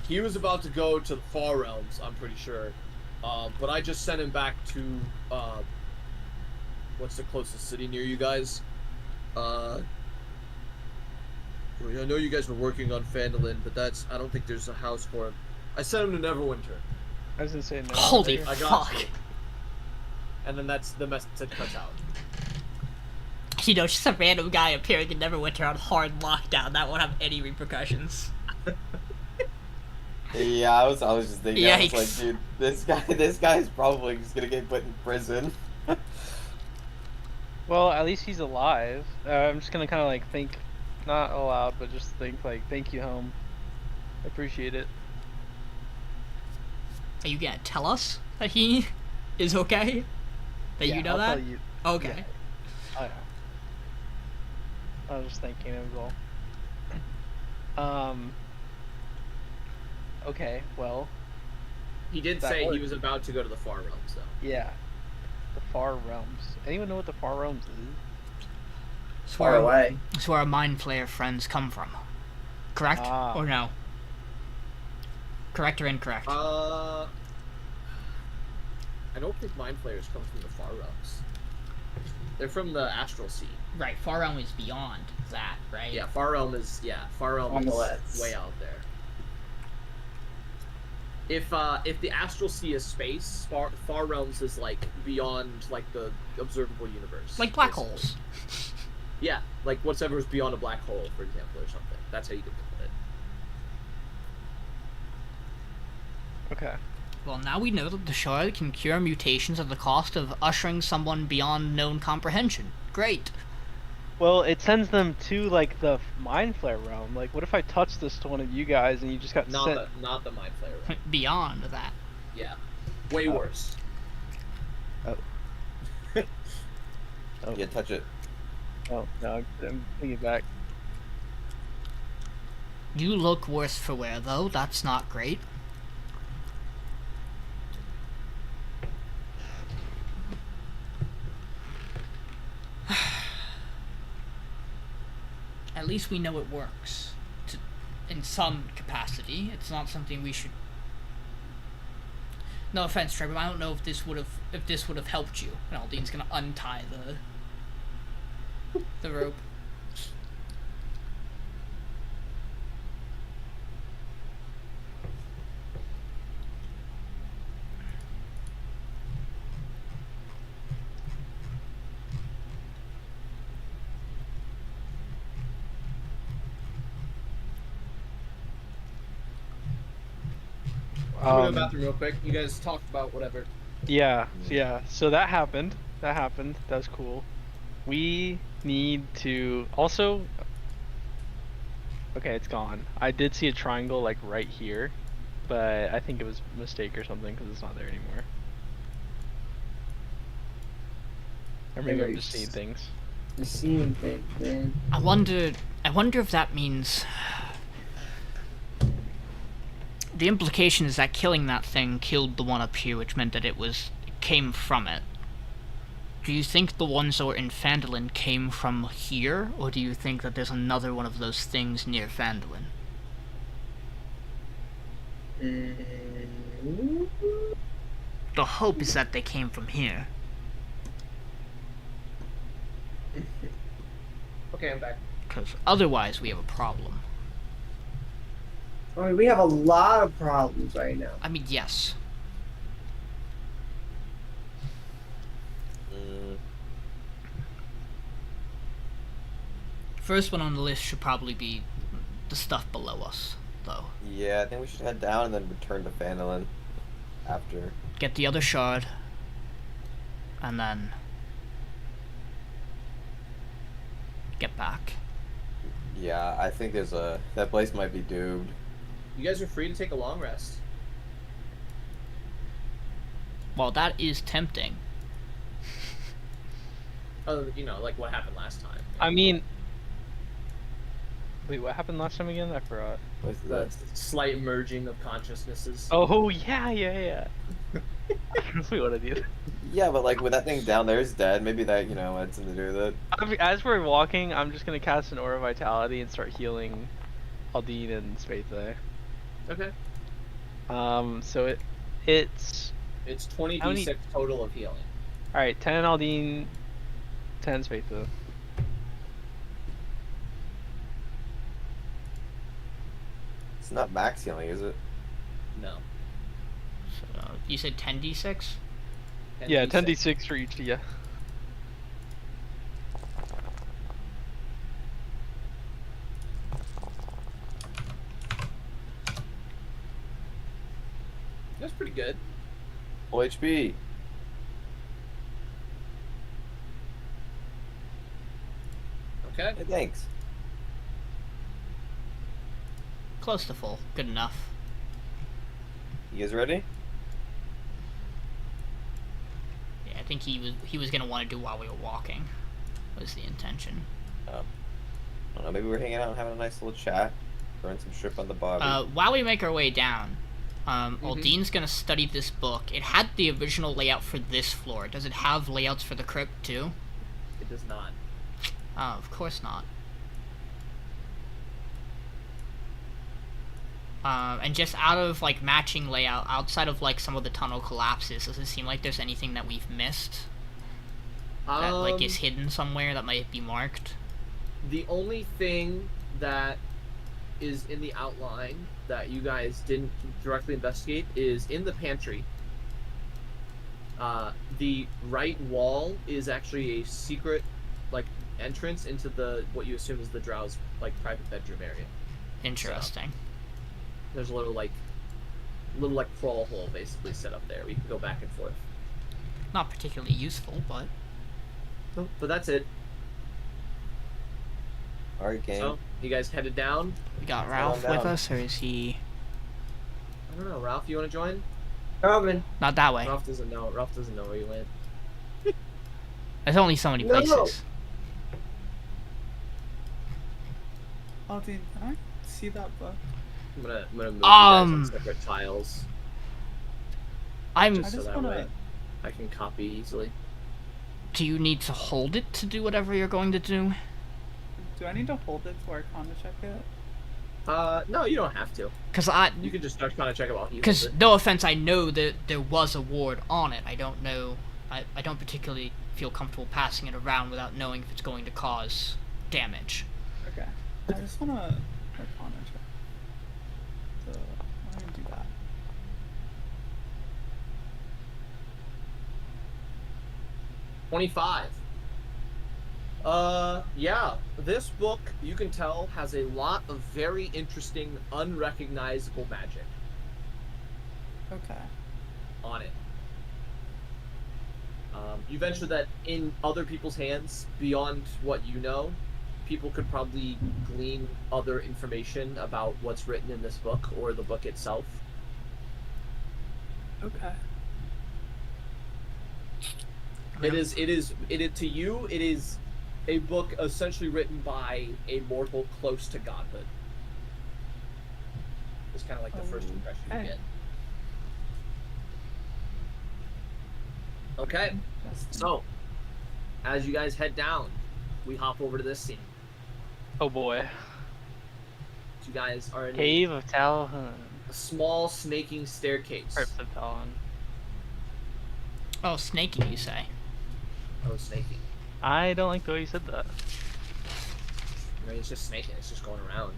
He was about to go to the Far Realms, I'm pretty sure. But I just sent him back to, what's the closest city near you guys? I know you guys were working on Phandelver, but I don't think there's a house for him. I sent him to Neverwinter. I was gonna say no. Holy I got fuck. you. And then that's the message cuts out. You know, just a random guy appearing in Neverwinter on hard lockdown. That won't have any repercussions. Yeah, I was just thinking, I was Yikes. like, dude, this guy's probably just gonna get put in prison. Well, at least he's alive. I'm just gonna kind of like think, not aloud, but just think like, thank you, home. Appreciate it. Are you gonna tell us that he is okay? That Yeah, you know I'll that? tell you. Okay. Yeah. I was just thinking it was all. Okay, well, He did That say he worked. was about to go to the Far Realms, though. yeah. The Far Realms. Anyone know what the Far Realms is? far away. It's where our Mind Flayer friends come from. Correct Ah. or no? Correct or incorrect? I don't think mind flayers come from the far realms. They're from the astral sea. Right, Far Realm is beyond that, right? Yeah, far realm is On the left. way out there. If the astral sea is space, far realms is like beyond like the observable universe. Like black basically. holes. Yeah, like whatever's beyond a black hole, for example, or something. That's how you could put it. Okay. Well, now we know that the shard can cure mutations at the cost of ushering someone beyond known comprehension. Great. Well, it sends them to like the mind flare realm. Like, what if I touch this to one of you guys and you just got sent? Not the mind flayer realm. Beyond that. Yeah, way worse. Oh. Yeah, touch it. Oh no, I'm taking it back. You look worse for wear, though. That's not great. At least we know it works. In some capacity. It's not something we should... No offense, Trebrum. I don't know if this would have helped you. And Aldyn's gonna untie the rope. I'm going to the bathroom real quick. You guys talk about whatever. Yeah. So that happened. That was cool. We need to also. Okay, it's gone. I did see a triangle like right here, but I think it was a mistake or something because it's not there anymore. Or maybe I'm just seeing things. You're seeing things, man. I wonder if that means... The implication is that killing that thing killed the one up here, which meant that it came from it. Do you think the ones that were in Phandelver came from here, or do you think that there's another one of those things near Phandelver? The hope is that they came from here. Okay, I'm back. Because otherwise we have a problem. I mean, we have a lot of problems right now. I mean, yes. First one on the list should probably be the stuff below us, though. Yeah, I think we should head down and then return to Phandelver after. Get the other shard, and then get back. Yeah, I think that place might be doomed. You guys are free to take a long rest. Well, that is tempting. Like what happened last time. I mean, wait, what happened last time again? I forgot. What's The that? slight merging of consciousnesses. Oh yeah. I don't know what I did. Yeah, but like with that thing down there is dead, maybe that had something to do with it. As we're walking, I'm just gonna cast an Aura of Vitality and start healing Aldiyn and Spatha. Okay. So it's It's 20d6 How many- total of healing. all right. 10 Aldiyn, 10 Spatha. It's not max healing, is it? No. So, you said 10d6? Yeah, 10d6 for each. Yeah. That's pretty good. Full HP. Okay. Hey, thanks. Close to full. Good enough. You guys ready? Yeah, I think he was gonna want to do while we were walking. Was the intention. I don't know, maybe we're hanging out and having a nice little chat. Throwing some shrimp on the barbie. While we make our way down, Aldyn's gonna study this book. It had the original layout for this floor. Does it have layouts for the crypt too? It does not. Oh, of course not. And just out of like matching layout, outside of like some of the tunnel collapses, does it seem like there's anything that we've missed that like is hidden somewhere that might be marked? The only thing that is in the outline that you guys didn't directly investigate is in the pantry. The right wall is actually a secret, like, entrance into the what you assume is the Drow's like private bedroom area. Interesting. So, there's a little crawl hole basically set up there. We can go back and forth. Not particularly useful, but But that's it. Alright, game. So you guys headed down. we got Let's Ralph head on with down. us, or is he I don't know, Ralph. You want to join? Robin. not that way? Ralph doesn't know. Ralph doesn't know where you went. There's only so many No. places. Aldiyn, can I see that book? I'm gonna move you guys on separate tiles I'm. I so just that wanna. way I can copy easily. Do you need to hold it to do whatever you're going to do? Do I need to hold it to Arcana check it? No, you don't have to. You can just start trying to check it while he holds Because, it. no offense, I know that there was a ward on it. I don't know. I don't particularly feel comfortable passing it around without knowing if it's going to cause damage. Okay. I just wanna Arcana check. So I'm gonna do that. $25. Yeah. This book, you can tell, has a lot of very interesting, unrecognizable magic Okay. on it. You venture that in other people's hands, beyond what you know, people could probably glean other information about what's written in this book or the book itself. Okay. It is to you, it is a book essentially written by a mortal close to godhood. It's kind of like the first impression you Okay. get. Okay, so as you guys head down, we hop over to this scene. Oh boy. You guys are in Cave of Talhun. a small snaking staircase. Crypt of Talhun. Oh, snaking, you say? Oh, snaking. I don't like the way you said that. I mean, it's just snaking. It's just going around.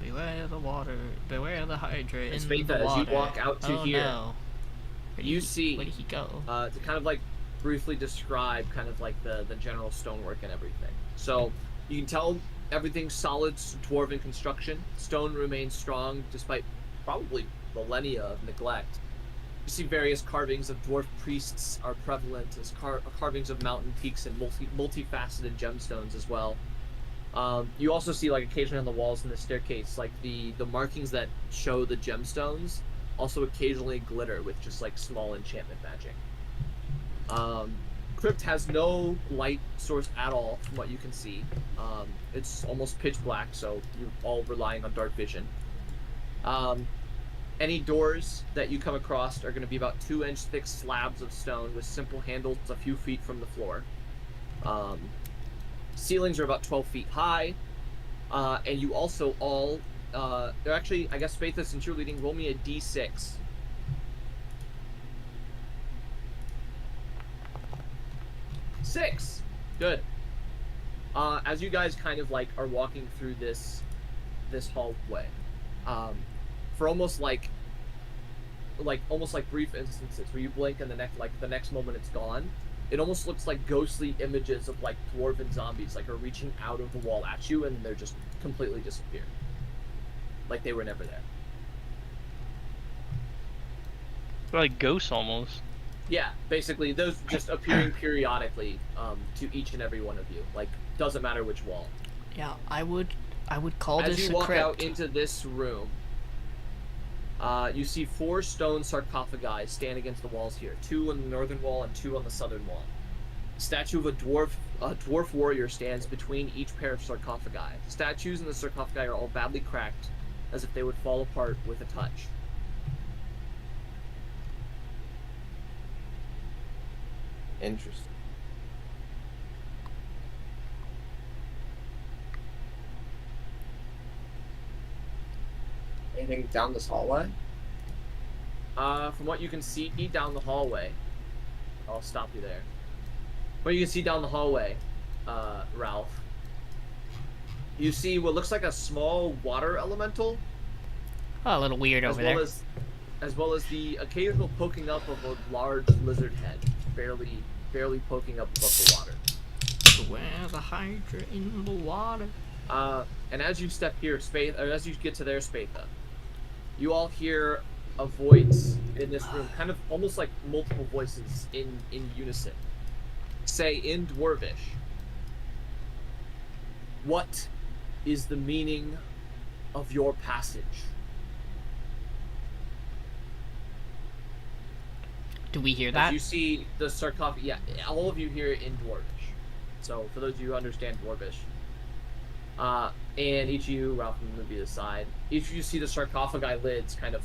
Beware the water. Beware the Hydra in And the Spatha, water. as you walk out to oh, here, no. Where you did he- see, Where did he go? to kind of like briefly describe kind of like the general stonework and everything. So you can tell everything's solid dwarven construction. Stone remains strong despite probably millennia of neglect. You see various carvings of dwarf priests are prevalent as carvings of mountain peaks and multifaceted gemstones as well. You also see like occasionally on the walls in the staircase, like the markings that show the gemstones also occasionally glitter with just like small enchantment magic. Crypt has no light source at all from what you can see. It's almost pitch black, so you're all relying on dark vision. Any doors that you come across are going to be about 2-inch thick slabs of stone with simple handles a few feet from the floor. Ceilings are about 12 feet high. And you also all... they're actually, I guess, Spatha, since you're leading, roll me a d6. Six. Good. As you guys kind of like are walking through this hallway, for almost like brief instances where you blink and the next moment it's gone. It almost looks like ghostly images of like dwarven zombies like are reaching out of the wall at you and they're just completely disappeared. Like they were never there. They're like ghosts almost. Yeah, basically those just appearing periodically to each and every one of you. Like doesn't matter which wall. Yeah, I would call As this you a walk crypt. out into this room, you see 4 stone sarcophagi stand against the walls here. 2 on the northern wall and 2 on the southern wall. A statue of a dwarf warrior stands between each pair of sarcophagi. The statues in the sarcophagi are all badly cracked, as if they would fall apart with a touch. Interesting. Anything down this hallway? From what you can see down the hallway, I'll stop you there. What you can see down the hallway, Ralph, you see what looks like a small water elemental, Oh, a little weird over there. as well as the occasional poking up of a large lizard head, barely poking up above the water. Where's the Hydra in the water? And as you step here, as you get to their Spatha, you all hear a voice in this room, kind of almost like multiple voices in unison, say in Dwarvish, "What is the meaning of your passage?" Do we hear As that? you see the sarcophagus, yeah, all of you hear it in Dwarvish. So for those of you who understand Dwarvish, and each of you, Ralph, I'm going to be the side. Each of you see the sarcophagi lids kind of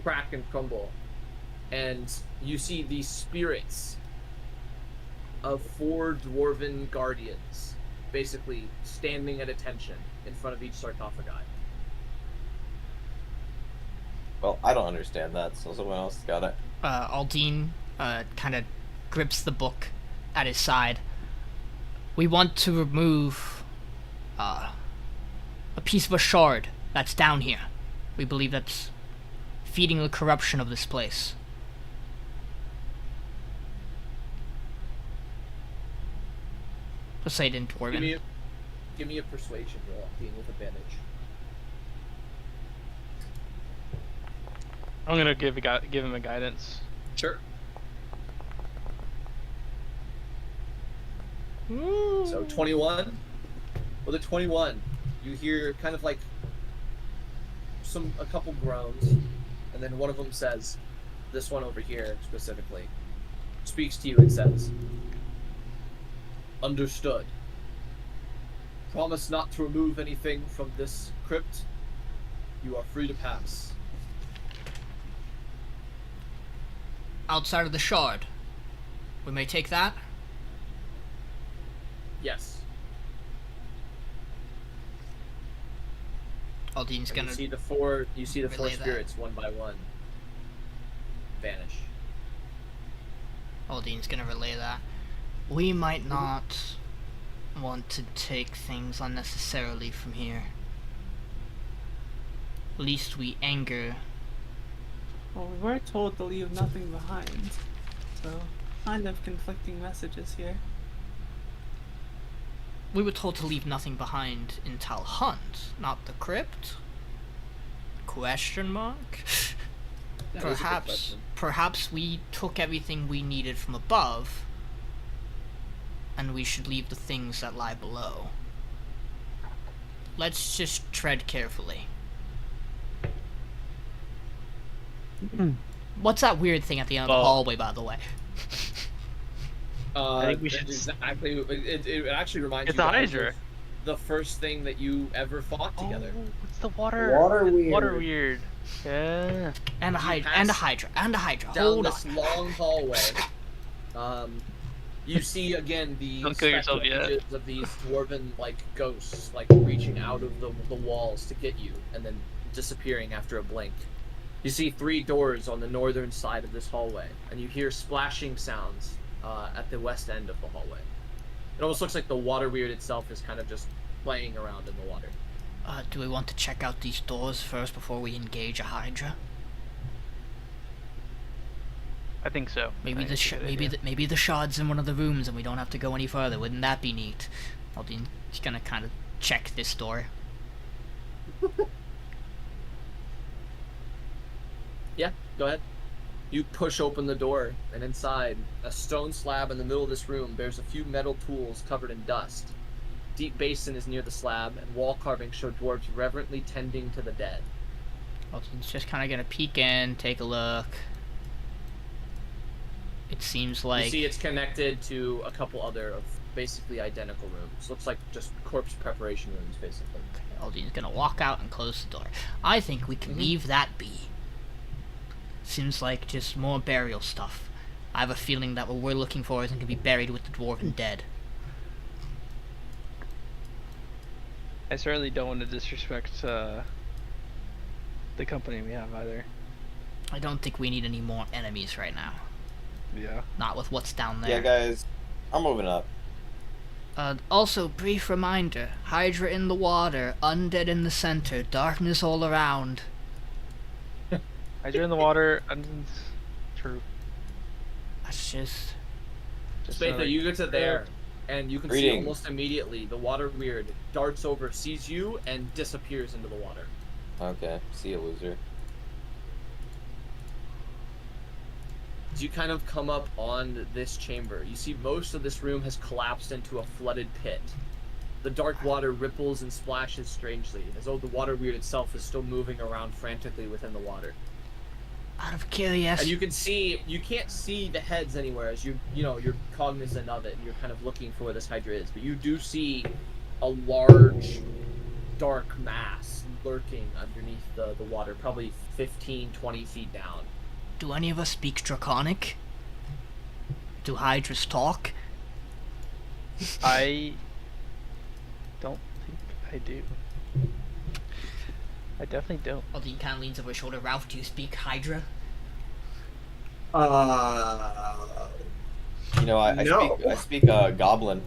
crack and crumble, and you see the spirits of 4 dwarven guardians, basically standing at attention in front of each sarcophagi. Well, I don't understand that, so someone else got it. Aldiyn kind of grips the book at his side. We want to remove a piece of a shard that's down here. We believe that's feeding the corruption of this place. Let's say it in Dwarven. Give me a persuasion roll, being with advantage. I'm gonna give him a guidance. Sure. So 21. With a 21, you hear kind of like a couple groans, and then one of them says, this one over here specifically, speaks to you and says, "Understood. Promise not to remove anything from this crypt. You are free to pass." Outside of the shard. We may take that. Yes. Aldyn's And gonna. you see the four relay that. spirits one by one vanish. Aldyn's gonna relay that. We might not want to take things unnecessarily from here. Least we anger. Well, we were told to leave nothing behind. So, kind of conflicting messages here. We were told to leave nothing behind in Tal Hunt, not the crypt? Question mark? That was a good Perhaps, question. perhaps we took everything we needed from above, and we should leave the things that lie below. Let's just tread carefully. What's that weird thing at the end of the Well- hallway, by the way? I think we should- exactly. It actually reminds It's you a guys Hydra. of the first thing that you ever fought together. Oh, it's the water. Water it's weird. Water weird. Yeah. And a You hydra, pass and a hydra, and a hydra. Down Hold this on. long hallway, you see again the Don't kill yourself spectral yet. images of these dwarven like ghosts, like reaching out of the walls to get you, and then disappearing after a blink. You see 3 doors on the northern side of this hallway, and you hear splashing sounds at the west end of the hallway. It almost looks like the water weird itself is kind of just playing around in the water. Do we want to check out these doors first before we engage a hydra? I think so. Maybe I think it's a good idea. maybe the shard's in one of the rooms and we don't have to go any further. Wouldn't that be neat? Aldyn's gonna kind of check this door. Yeah, go ahead. You push open the door, and inside, a stone slab in the middle of this room bears a few metal tools covered in dust. Deep basin is near the slab, and wall carvings show dwarves reverently tending to the dead. Aldyn's just kind of gonna peek in, take a look. It seems like You see it's connected to a couple other of basically identical rooms. Looks like just corpse preparation rooms, basically. Aldyn's gonna walk out and close the door. I think we can leave that be. Seems like just more burial stuff. I have a feeling that what we're looking for isn't gonna be buried with the dwarven dead. I certainly don't want to disrespect the company we have either. I don't think we need any more enemies right now. Yeah. Not with what's down there. Yeah, guys, I'm moving up. Also, brief reminder, Hydra in the water, undead in the center, darkness all around. Hydra in the water. True. That's just... Just Spatha, another- you get to there, and you can see Greetings. almost immediately the water weird darts over, sees you, and disappears into the water. Okay, see you, loser. As you kind of come up on this chamber, you see most of this room has collapsed into a flooded pit. The dark water ripples and splashes strangely, as though the water weird itself is still moving around frantically within the water. Out of And curiosity... you can't see the heads anywhere, as you're cognizant of it, and you're kind of looking for where this Hydra is. But you do see a large, dark mass lurking underneath the water, probably 15, 20 feet down. Do any of us speak Draconic? Do Hydras talk? I don't think I do. I definitely don't. Aldiyn kind of leans over his shoulder. Ralph, do you speak Hydra? You know, No. I speak Goblin.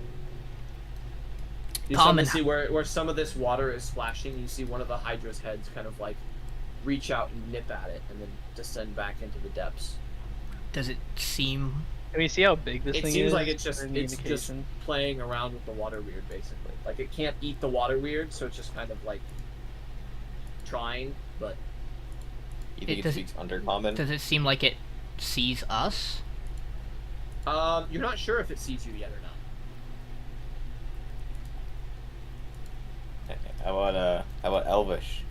You start Common. to see where some of this water is splashing. You see one of the Hydra's heads kind of like reach out and nip at it, and then descend back into the depths. Does it seem... I mean, see how big this It thing is? seems like it's for just any it's just indication? playing around with the water weird, basically. Like it can't eat the water weird, so it's just kind of like trying, but You think It it does- speaks Undercommon? Does it seem like it sees us? you're not sure if it sees you yet or not. How about Elvish?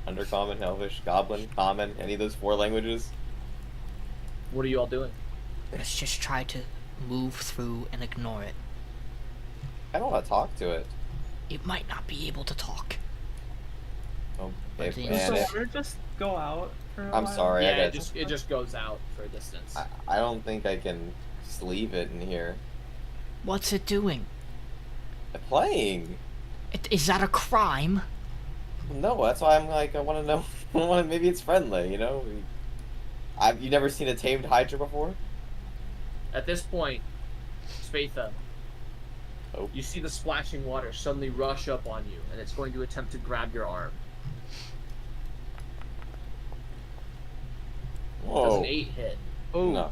Undercommon, Elvish, Goblin, Common, any of those 4 languages? What are you all doing? Let's just try to move through and ignore it. I don't want to talk to it. It might not be able to talk. Oh, But if, the- Does man, the if, water just go out for a I'm while? sorry, I Yeah, got- it just goes out for a distance. I don't think I can just leave it in here. What's it doing? Playing. Is that a crime? No, that's why I'm like, I want to know. Maybe it's friendly, you know? You never seen a tamed Hydra before? At this point, Spatha, Oh. you see the splashing water suddenly rush up on you, and it's going to attempt to grab your arm. Does Whoa. an 8 hit. Oh, No.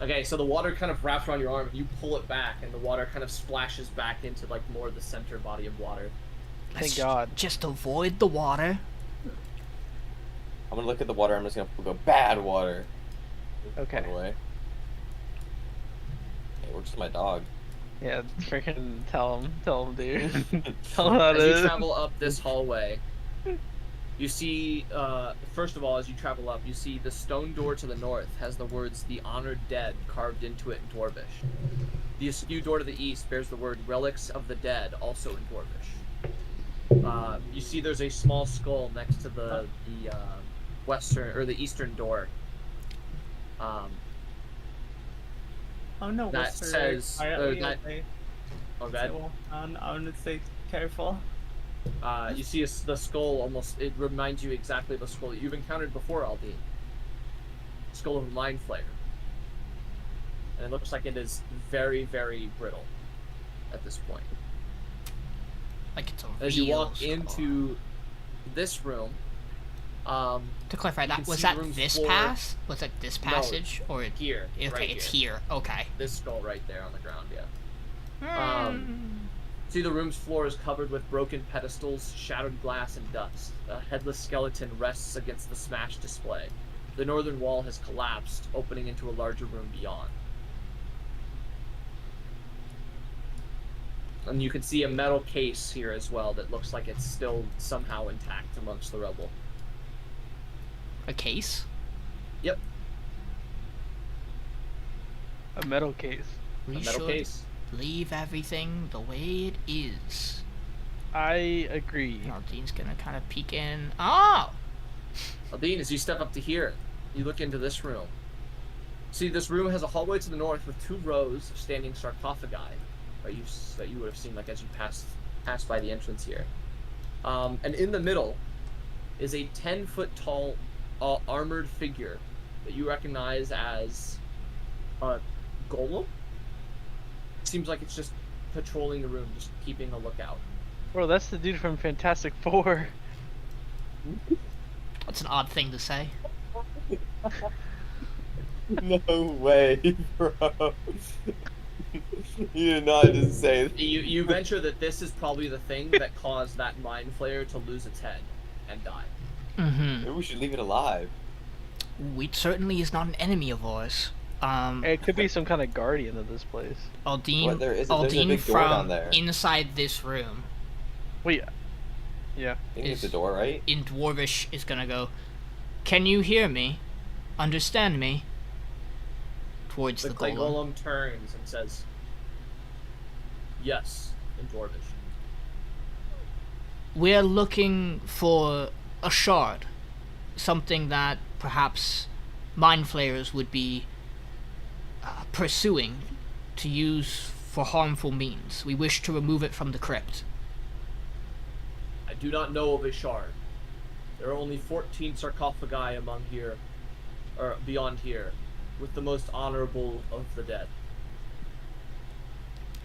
Okay, so the water kind of wraps around your arm, and you pull it back, and the water kind of splashes back into like more of the center body of water. Let's thank God. just avoid the water. I'm gonna look at the water. I'm just gonna go bad water. Okay. Run away. Hey, where's my dog? Yeah, freaking tell him, dude. Tell him how As you to. travel up this hallway, you see, first of all, as you travel up, you see the stone door to the north has the words "The Honored Dead" carved into it in Dwarvish. The askew door to the east bears the word "Relics of the Dead" also in Dwarvish. You see there's a small skull next to the western or the eastern door. Oh no, That whisper says- quietly that- away. Oh, God. So, I'm gonna say careful. You see the skull almost, it reminds you exactly of a skull that you've encountered before, Aldiyn. Skull of a mind flayer. And it looks like it is very, very brittle at this point. Like it's a As you real walk skull. into this room, To clarify, you that can was see that the room's this floor- pass? Was it this No, passage or here, okay? right It's here. here. Okay. This skull right there on the ground, yeah. Hmm. See, the room's floor is covered with broken pedestals, shattered glass, and dust. A headless skeleton rests against the smashed display. The northern wall has collapsed, opening into a larger room beyond. And you can see a metal case here as well that looks like it's still somehow intact amongst the rubble. A case? Yep, A metal case. We a metal should case. leave everything the way it is. I agree. Aldiyn's gonna kind of peek in. Oh! Aldiyn, as you step up to here, you look into this room. See, this room has a hallway to the north with 2 rows of standing sarcophagi that you would have seen like as you passed by the entrance here. And in the middle, is a 10-foot tall armored figure that you recognize as a golem. Seems like it's just patrolling the room, just keeping a lookout. Bro, that's the dude from Fantastic Four. That's an odd thing to say. No way, bro. You did not just say that. You venture that this is probably the thing that caused that mind flayer to lose its head and die. Mm-hmm. Maybe we should leave it alive. It certainly is not an enemy of ours. It could be some kind of guardian of this place. Aldiyn, What, there's a big door from down there. inside this room, Wait. Yeah. I think it's the door, right? in Dwarvish, is gonna go, "Can you hear me? Understand me?" Towards The the clay golem. golem turns and says, "Yes," in Dwarvish. We're looking for a shard. Something that perhaps mind flayers would be pursuing to use for harmful means. We wish to remove it from the crypt. I do not know of a shard. There are only 14 sarcophagi among here, or beyond here, with the most honorable of the dead.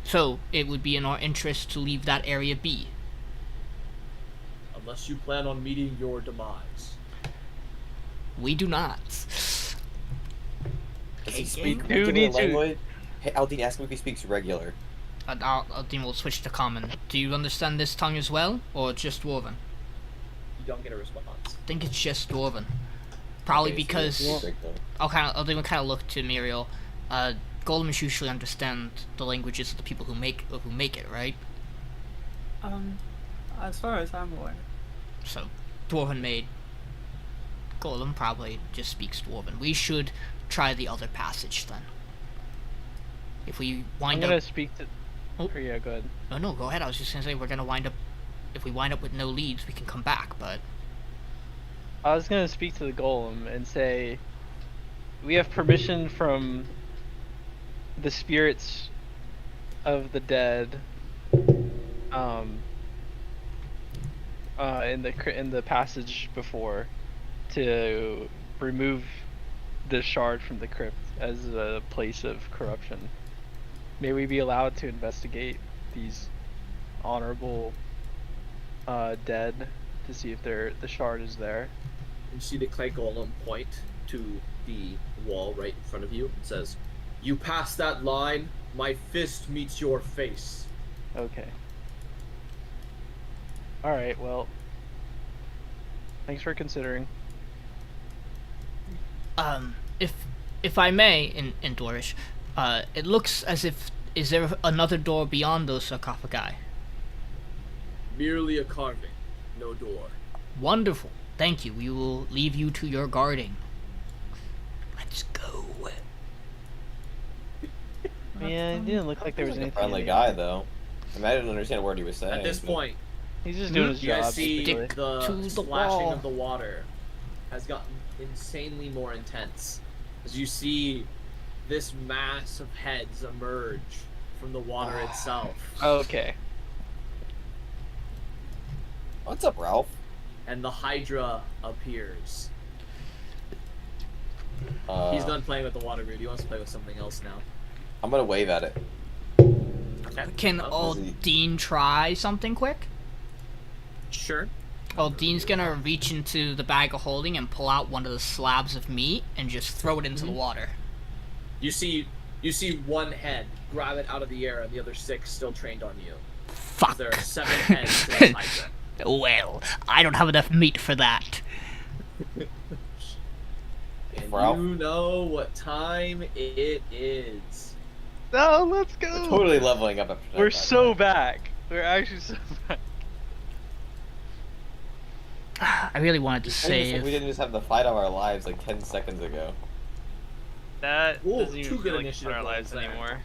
So, it would be in our interest to leave that area be. Unless you plan on meeting your demise. We do not. Does he Okay, speak Who regular needs to- language? Hey, Aldiyn, ask him if he speaks regular. Aldiyn will switch to common. Do you understand this tongue as well, or just Dwarven? You don't get a response. I think it's just Dwarven. Probably Okay, so because he speaks regular. Aldiyn will kind of look to Miriel. Golems usually understand the languages of the people who make it, right? As far as I'm aware. So, Dwarven made. Golem probably just speaks Dwarven. We should try the other passage then. If we I'm wind gonna up, speak to. Oh. Oh, yeah, go ahead. no, go ahead. I was just gonna say we're gonna wind up. If we wind up with no leads, we can come back. But I was gonna speak to the golem and say, we have permission from the spirits of the dead, in the passage before, to remove the shard from the crypt as a place of corruption. May we be allowed to investigate these honorable dead to see if the shard is there? You see the clay golem point to the wall right in front of you and says, "You pass that line, my fist meets your face." Okay. Alright, well. Thanks for considering. if I may, in Dwarvish, it looks as if is there another door beyond those sarcophagi? Merely a carving, no door. Wonderful. Thank you. We will leave you to your guarding. Let's go. Man, it didn't look like there was He's like anything. a friendly in guy, though. I mean, I didn't understand a word he was saying. At this but- point, He's just doing his you guys job. see basically. Dick. the To the splashing wall. of the water has gotten insanely more intense as you see this mass of heads emerge from the water itself, Okay. What's up, Ralph? and the Hydra appears. He's done playing with the water dude. He wants to play with something else now. I'm gonna wave at it. Okay. Can Oh, Aldiyn try something quick? sure. Aldiyn's gonna reach into the bag of holding and pull out one of the slabs of meat and just throw it into the water. You see one head grab it out of the air, and the other 6 still trained on you. Fuck. There are 7 heads to this Hydra. Well, I don't have enough meat for that. And Ralph? you know what time it is. No, let's go. Totally leveling up after that. We're so back. We're actually so back. I really wanted to We save. didn't just have the fight of our lives like 10 seconds ago. That Ooh, doesn't 2 even good feel like initiative our rolls lives there. anymore.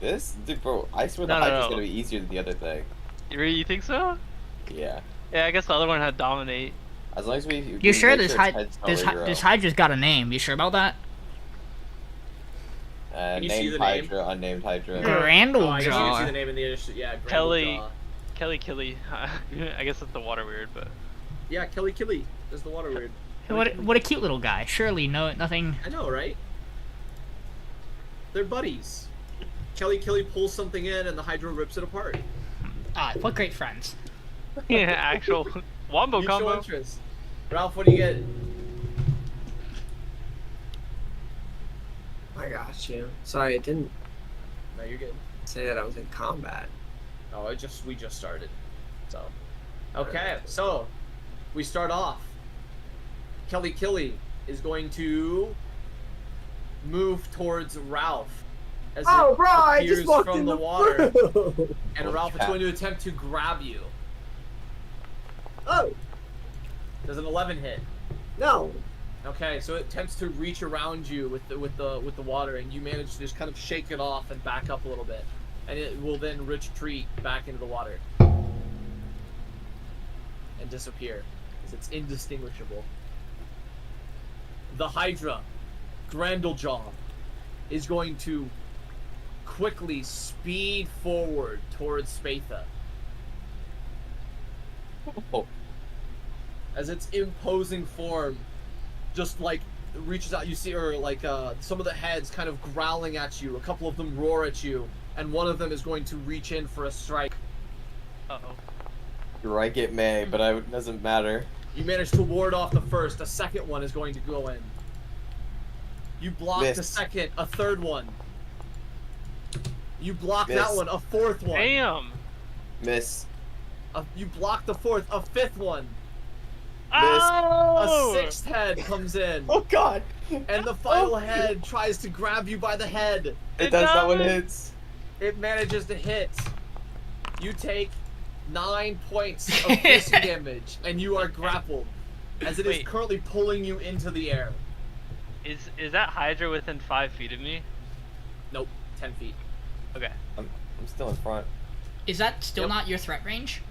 This? Dude, bro, I swear the No, no, Hydra's no. gonna be easier than the other thing. You think so? Yeah. Yeah, I guess the other one had dominate. As long as we. You sure make this it's heads this Hydra's got a name? You sure about that? Can you see named the name? Hydra, unnamed Hydra. Yeah. Grandel Oh, I guess you can see the jar. name in the initiative. Yeah, Kelly. Grandel Jaw. Kelly. I guess that's the water weird, but Yeah, Kelly Killy is the water weird. What a cute little guy. Surely nothing. I know, right? They're buddies. Kelly Killy pulls something in and the Hydra rips it apart. What great friends. Yeah, actual wombo Mutual combo. interest. Ralph, what do you get? I got you. Sorry, it didn't No, you're good. say that I was in combat. Oh, we just started. So, okay, so we start off. Kelly Killy is going to move towards Ralph as Oh, it bro, I appears just walked from in the water, room. and Oh, Ralph is crap. going to attempt to grab you. Oh, Does an 11 hit? no. Okay, so it attempts to reach around you with the water, and you manage to just kind of shake it off and back up a little bit, and it will then retreat back into the water and disappear because it's indistinguishable. The Hydra, Grandaljaw, is going to quickly speed forward towards Spatha Oh, as its imposing form just like reaches out. You see, or like some of the heads kind of growling at you. A couple of them roar at you, and one of them is going to reach in for a strike. Uh-oh. strike it may, but it doesn't matter. You manage to ward off the first. A second one is going to go in. You block the Missed. second. A third one. You block that Missed. one. A fourth one. Damn. Miss. You block the fourth. A fifth one. Oh! A sixth head comes in, Oh God! and the final head tries to grab you by the head. It It does. That one does. hits. It manages to hit. You take 9 points of piercing damage, and you are grappled, as it is Wait. currently pulling you into the air. Is that Hydra within 5 feet of me? Nope, 10 feet. Okay. I'm still in front. Is that still Yep. not your threat range?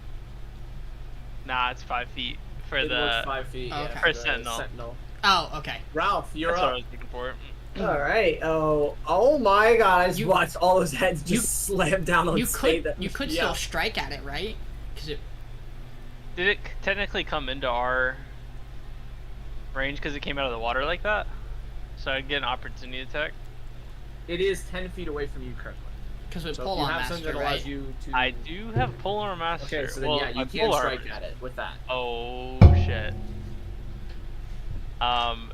Nah, it's 5 feet for It was the. 5 feet. Oh, Yeah, okay. for For the Sentinel. Oh, okay. Ralph, you're That's what I up. was looking for. All right. Oh my God! I just You- watched all those heads just you- slam down on You could Spatha. you could Yeah. still strike at it, right? Because it. Did it technically come into our range because it came out of the water like that? So I'd get an opportunity attack. It is 10 feet away from you currently. Because with So pull if you on have master, something that right? allows you to... I do have Polar Master. Okay, so then well, yeah, you my can Polar- strike at it with that. Oh shit.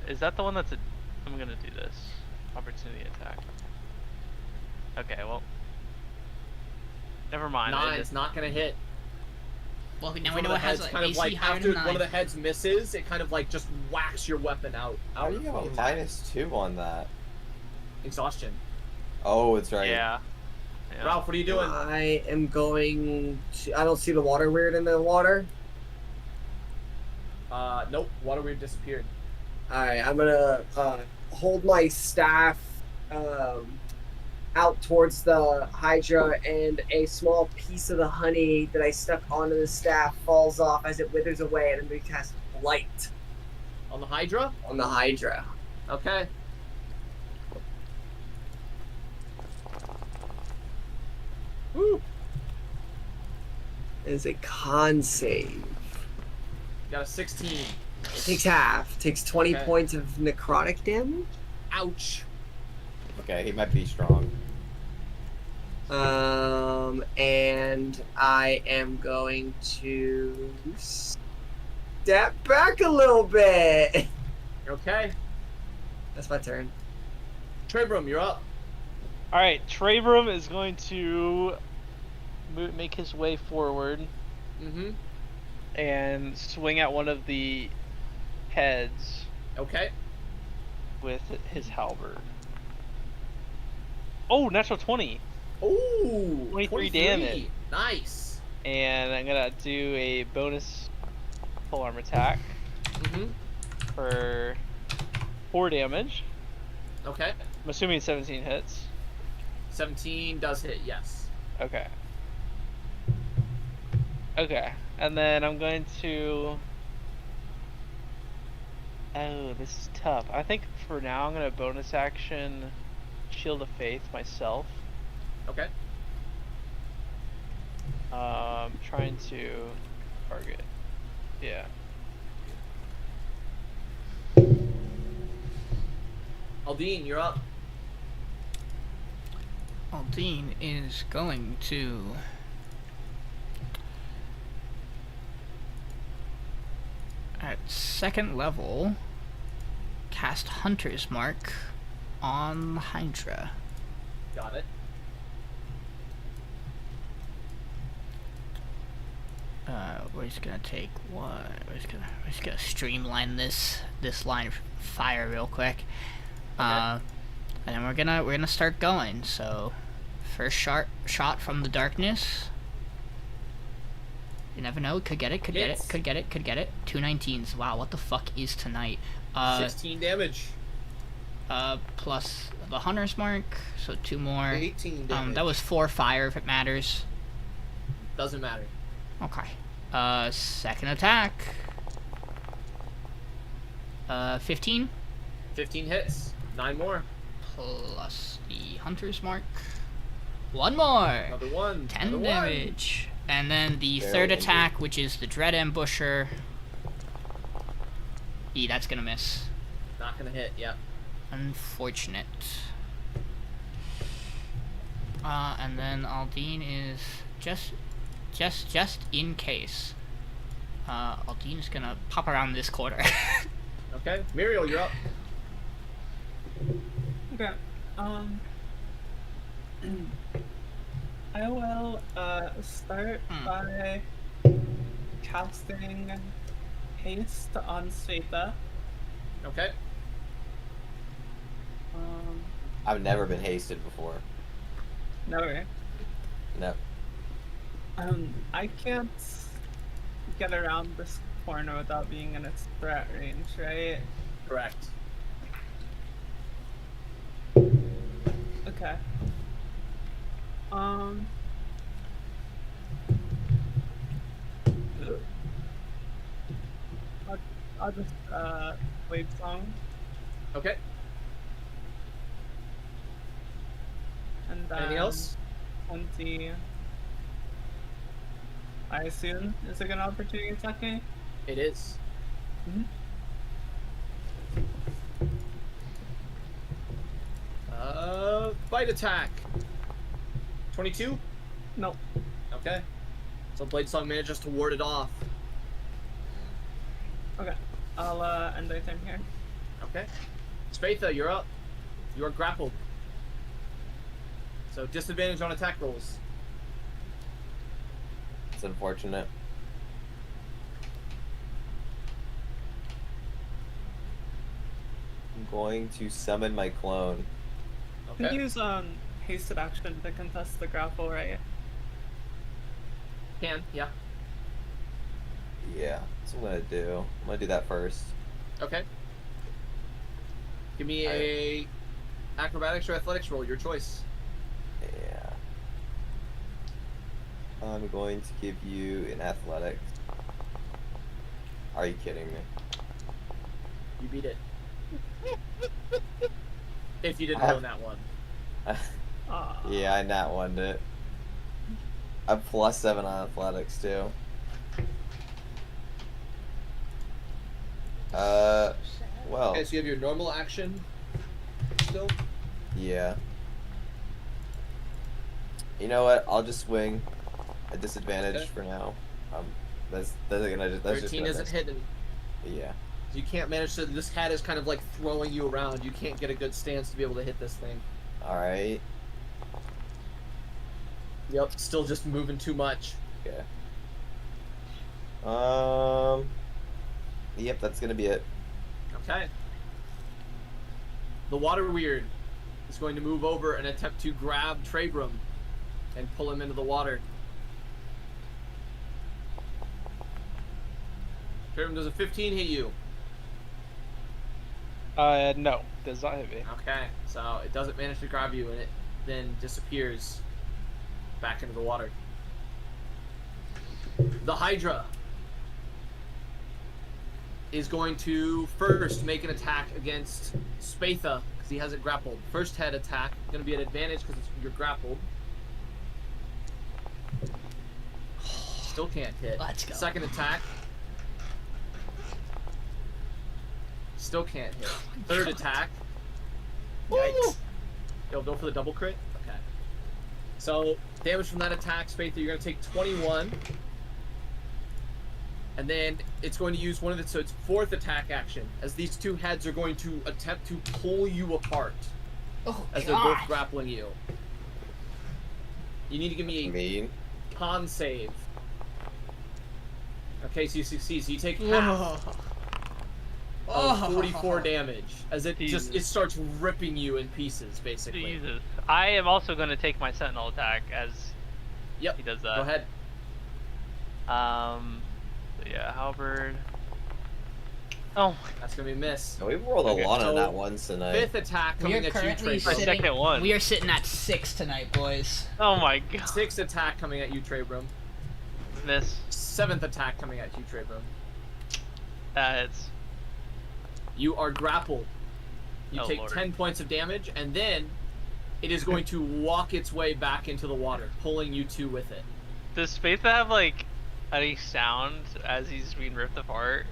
Is that the one that's I'm gonna do this. Opportunity attack. Okay, well. Never mind. I Nine's not gonna hit. Well, now One we of know the it has heads an kind of AC like higher after than one of the 9. heads misses, it kind of like just whacks your weapon out. How do you have a from -2 on that? exhaustion. Oh, it's right. Yeah. Yeah. Ralph, what are you doing? I am going to. I don't see the water weird in the water. Nope. Water weird disappeared. All right. I'm gonna hold my staff out towards the Hydra, and a small piece of the honey that I stuck onto the staff falls off as it withers away, and then we cast Blight On the Hydra? on the Hydra. Okay. Woo! It is a con save. Got a 16. Takes half. Takes 20 Okay. points of necrotic damage. Ouch. Okay, he might be strong. And I am going to step back a little bit. Okay. That's my turn. Trebrum, you're up. Alright, Trebrum is going to make his way forward Mm-hmm. and swing at one of the heads Okay. with his halberd. Oh, natural 20! Ooh. 23 damage. Nice. And I'm gonna do a bonus full arm attack Mm-hmm. for 4 damage. Okay. I'm assuming 17 hits. 17 does hit, yes. Okay. Okay, and then I'm going to... Oh, this is tough. I think for now I'm going to bonus action Shield of Faith myself. Okay. Trying to target. Yeah. Aldiyn, you're up. Aldiyn is going to at second level cast Hunter's Mark on the Hydra. Got it. We're just gonna take what? We're just gonna streamline this line of fire real quick. And then we're gonna start going. So, first shot from the darkness. You never know. Could get it. Could get it. Could get it. Could get it. 2 19s. Wow. What the fuck is tonight? 16 damage. Plus the Hunter's Mark. So 2 more. 18 damage. That was 4 fire if it matters. Doesn't matter. Okay. Second attack. 15. 15 hits. 9 more. Plus the Hunter's Mark. 1 more. Another 1. 10 Another damage. And then the Very third injured. attack, which is the Dread Ambusher. That's gonna miss. 1. Not gonna hit. Yep. Unfortunate. And then Aldiyn is just in case. Aldiyn is gonna pop around this corner. Okay. Miriel, you're up. Okay. I will start by casting haste on Spatha. Okay. I've never been hasted before. Never. No. I can't get around this corner without being in its threat range, right? Correct. Okay. I'll just wave song Okay. and then Anything else? 20. I assume is it an opportunity attack me? It is. Bite attack. 22? No. Okay. So Blade Song manages to ward it off. Okay. I'll end my turn here. Okay. Spatha, you're up. You are grappled. So disadvantage on attack rolls. It's unfortunate. I'm going to summon my clone. You Okay. can use hasted action to contest the grapple, right? Can, yeah. Yeah, that's what I'm gonna do. I'm gonna do that first. Okay. Give me a acrobatics or athletics roll, your choice. Yeah. I'm going to give you an athletics. Are you kidding me? You beat it. If you didn't know that one. Yeah, I nat one it. I'm +7 on athletics too. Well, Okay, so you have your normal action still? yeah. You know what? I'll just swing a disadvantage Okay. for now. That's gonna just 13 gonna isn't miss. hitting. Yeah. You can't manage to. This cat is kind of like throwing you around. You can't get a good stance to be able to hit this thing. All right. Yep, still just moving too much. Okay. Yep, that's gonna be it. Okay. The water weird is going to move over and attempt to grab Trebrum and pull him into the water. Trebrum, does a 15 hit you? No, does not hit me. Okay, so it doesn't manage to grab you and it then disappears back into the water. The Hydra is going to first make an attack against Spatha because he hasn't grappled. First head attack, going to be an advantage because you're grappled. Still can't hit. Let's go. Second attack. Still can't hit. Third attack. Yikes. You'll go for the double crit? Okay. So, damage from that attack, Spatha, you're going to take 21. And then it's going to use one of the... So it's fourth attack action, as these two heads are going to attempt to pull you apart. Oh, As God. they're both grappling you. You need to give me a Mean. con save. Okay, so you succeed. So you take half of 44 damage, as it Jesus. it starts ripping you in pieces, basically. Jesus. I am also going to take my sentinel attack as Yep. he does that. Go ahead. So yeah, halberd. Oh, That's gonna be a miss. No, we rolled a Okay, lot so on that once tonight. Fifth attack We are coming at you, currently Trebrum. my sitting. second one. We are sitting at 6 tonight, boys. Oh my god. Sixth attack coming at you, Trebrum. Miss. Seventh attack coming at you, Trebrum. That's You are grappled. You Oh, take Lord. 10 points of damage, and then it is going to walk its way back into the water, pulling you two with it. Does Spatha have like any sound as he's being ripped apart?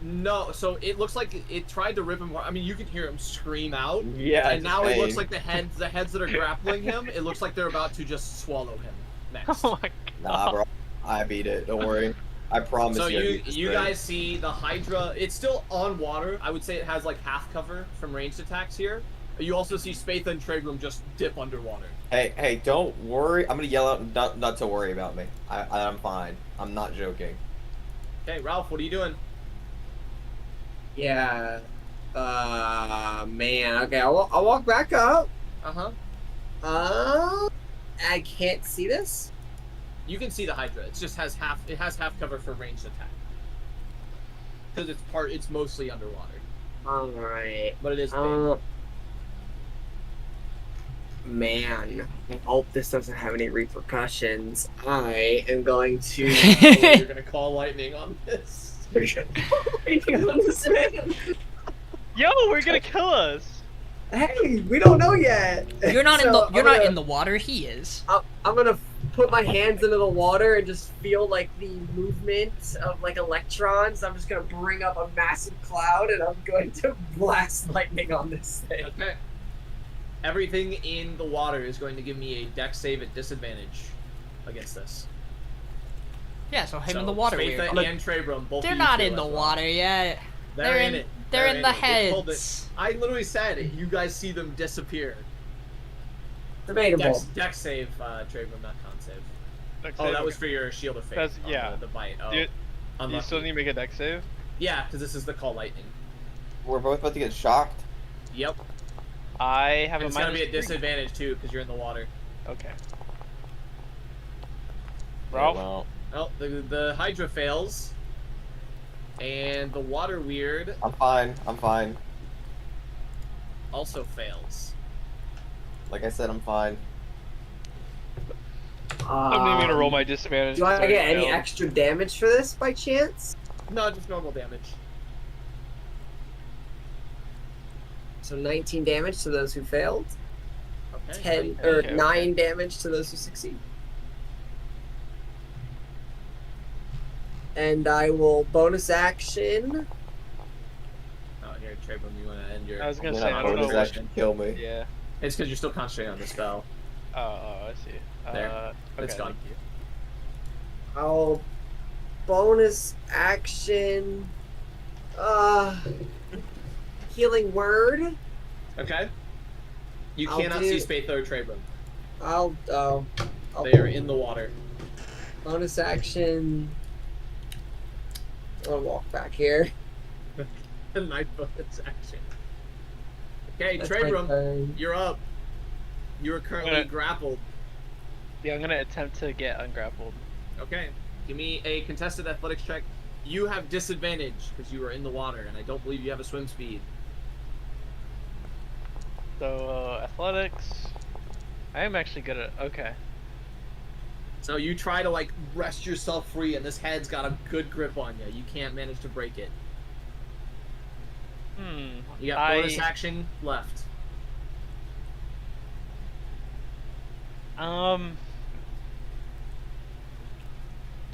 No. So it looks like it tried to rip him. I mean, you can hear him scream out. Yeah. And now it looks pain. like the heads that are grappling him, it looks like they're about to just swallow him next. Oh my god. Nah, bro. I beat it. Don't worry. I promise So you. I you beat this you thing. guys see the Hydra. It's still on water. I would say it has like half cover from ranged attacks here. You also see Spatha and Trebrum just dip underwater. Hey, don't worry. I'm gonna yell out not to worry about me. I'm fine. I'm not joking. Okay, Ralph, what are you doing? Yeah. Man. Okay, I'll walk back up. Uh-huh. I can't see this. You can see the Hydra. It just has half cover for ranged attack. Because it's mostly underwater. Alright. But it is big. Man. I hope this doesn't have any repercussions. I am going to. You're gonna call lightning on this. Yo, we're gonna kill us. Hey, we don't know yet. You're not So in the water. He is. I'm gonna put my hands into the water and just feel like the movement of like electrons. I'm just gonna bring up a massive cloud and I'm going to blast lightning on this thing. Okay. Everything in the water is going to give me a dex save at disadvantage against this. Yeah, so him So, in the water. Spatha Weird. and Trebrum, both They're of you not two in the as well. water yet. They're in it. They're in the it. They pulled it. heads. I literally said it. You guys see them disappear. Debatable. Dex save, Trebrum, not con save. Dex Oh, save, that was okay. for your shield of fate. That's- on yeah. The bite. Oh, You unlucky. still need to make a dex save? Yeah, because this is the call lightning. We're both about to get shocked. Yep. I have And a it's gonna be minus at 3. disadvantage too, because you're in the water. Okay. Yeah, Ralph? well, Oh, the Hydra fails, and the water weird I'm fine. I'm fine. also fails. Like I said, I'm fine. I'm not even gonna roll my disadvantage. Do I since get any failed. extra damage for this by chance? No, just normal damage. So 19 damage to those who failed. Okay. 10 or Okay, 9 damage to those who succeed. And I will bonus action. Oh, here, Trebrum, you want to end your? I was gonna You're say, not I don't bonus know. action kill me. Yeah. It's because you're still concentrating on the spell. Oh, I see. There. Okay, It's gone. thank you. I'll bonus action. Healing word. Okay. You I'll cannot do- see Spatha or Trebrum. I'll They are in the water. bonus action. I'll walk back here. The night bonus action. Okay, That's my Trebrum, turn. you're up. You are currently Okay. grappled. Yeah, I'm gonna attempt to get ungrappled. Okay. Give me a contested athletics check. You have disadvantage because you are in the water, and I don't believe you have a swim speed. So, athletics. I am actually good at. Okay. So you try to like wrest yourself free, and this head's got a good grip on you. You can't manage to break it. You got bonus action left.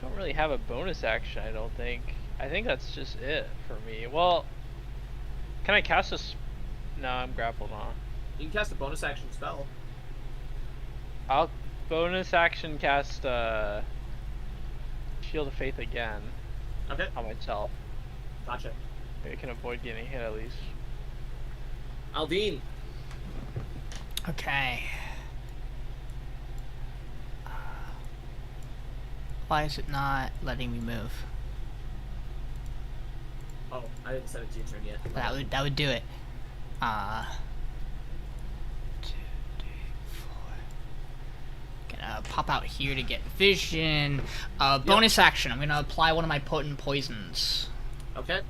Don't really have a bonus action, I don't think. I think that's just it for me. Well, can I cast a No, I'm grappled on. You can cast a bonus action spell. I'll bonus action cast Shield of Faith again Okay, on myself. gotcha. I can avoid getting hit at least. Aldiyn. Okay. Why is it not letting me move? Oh, I didn't set it to your turn yet. That would do it. 2, 3, 4. Gonna pop out here to get vision. Bonus action. I'm gonna apply one of my potent poisons. Okay.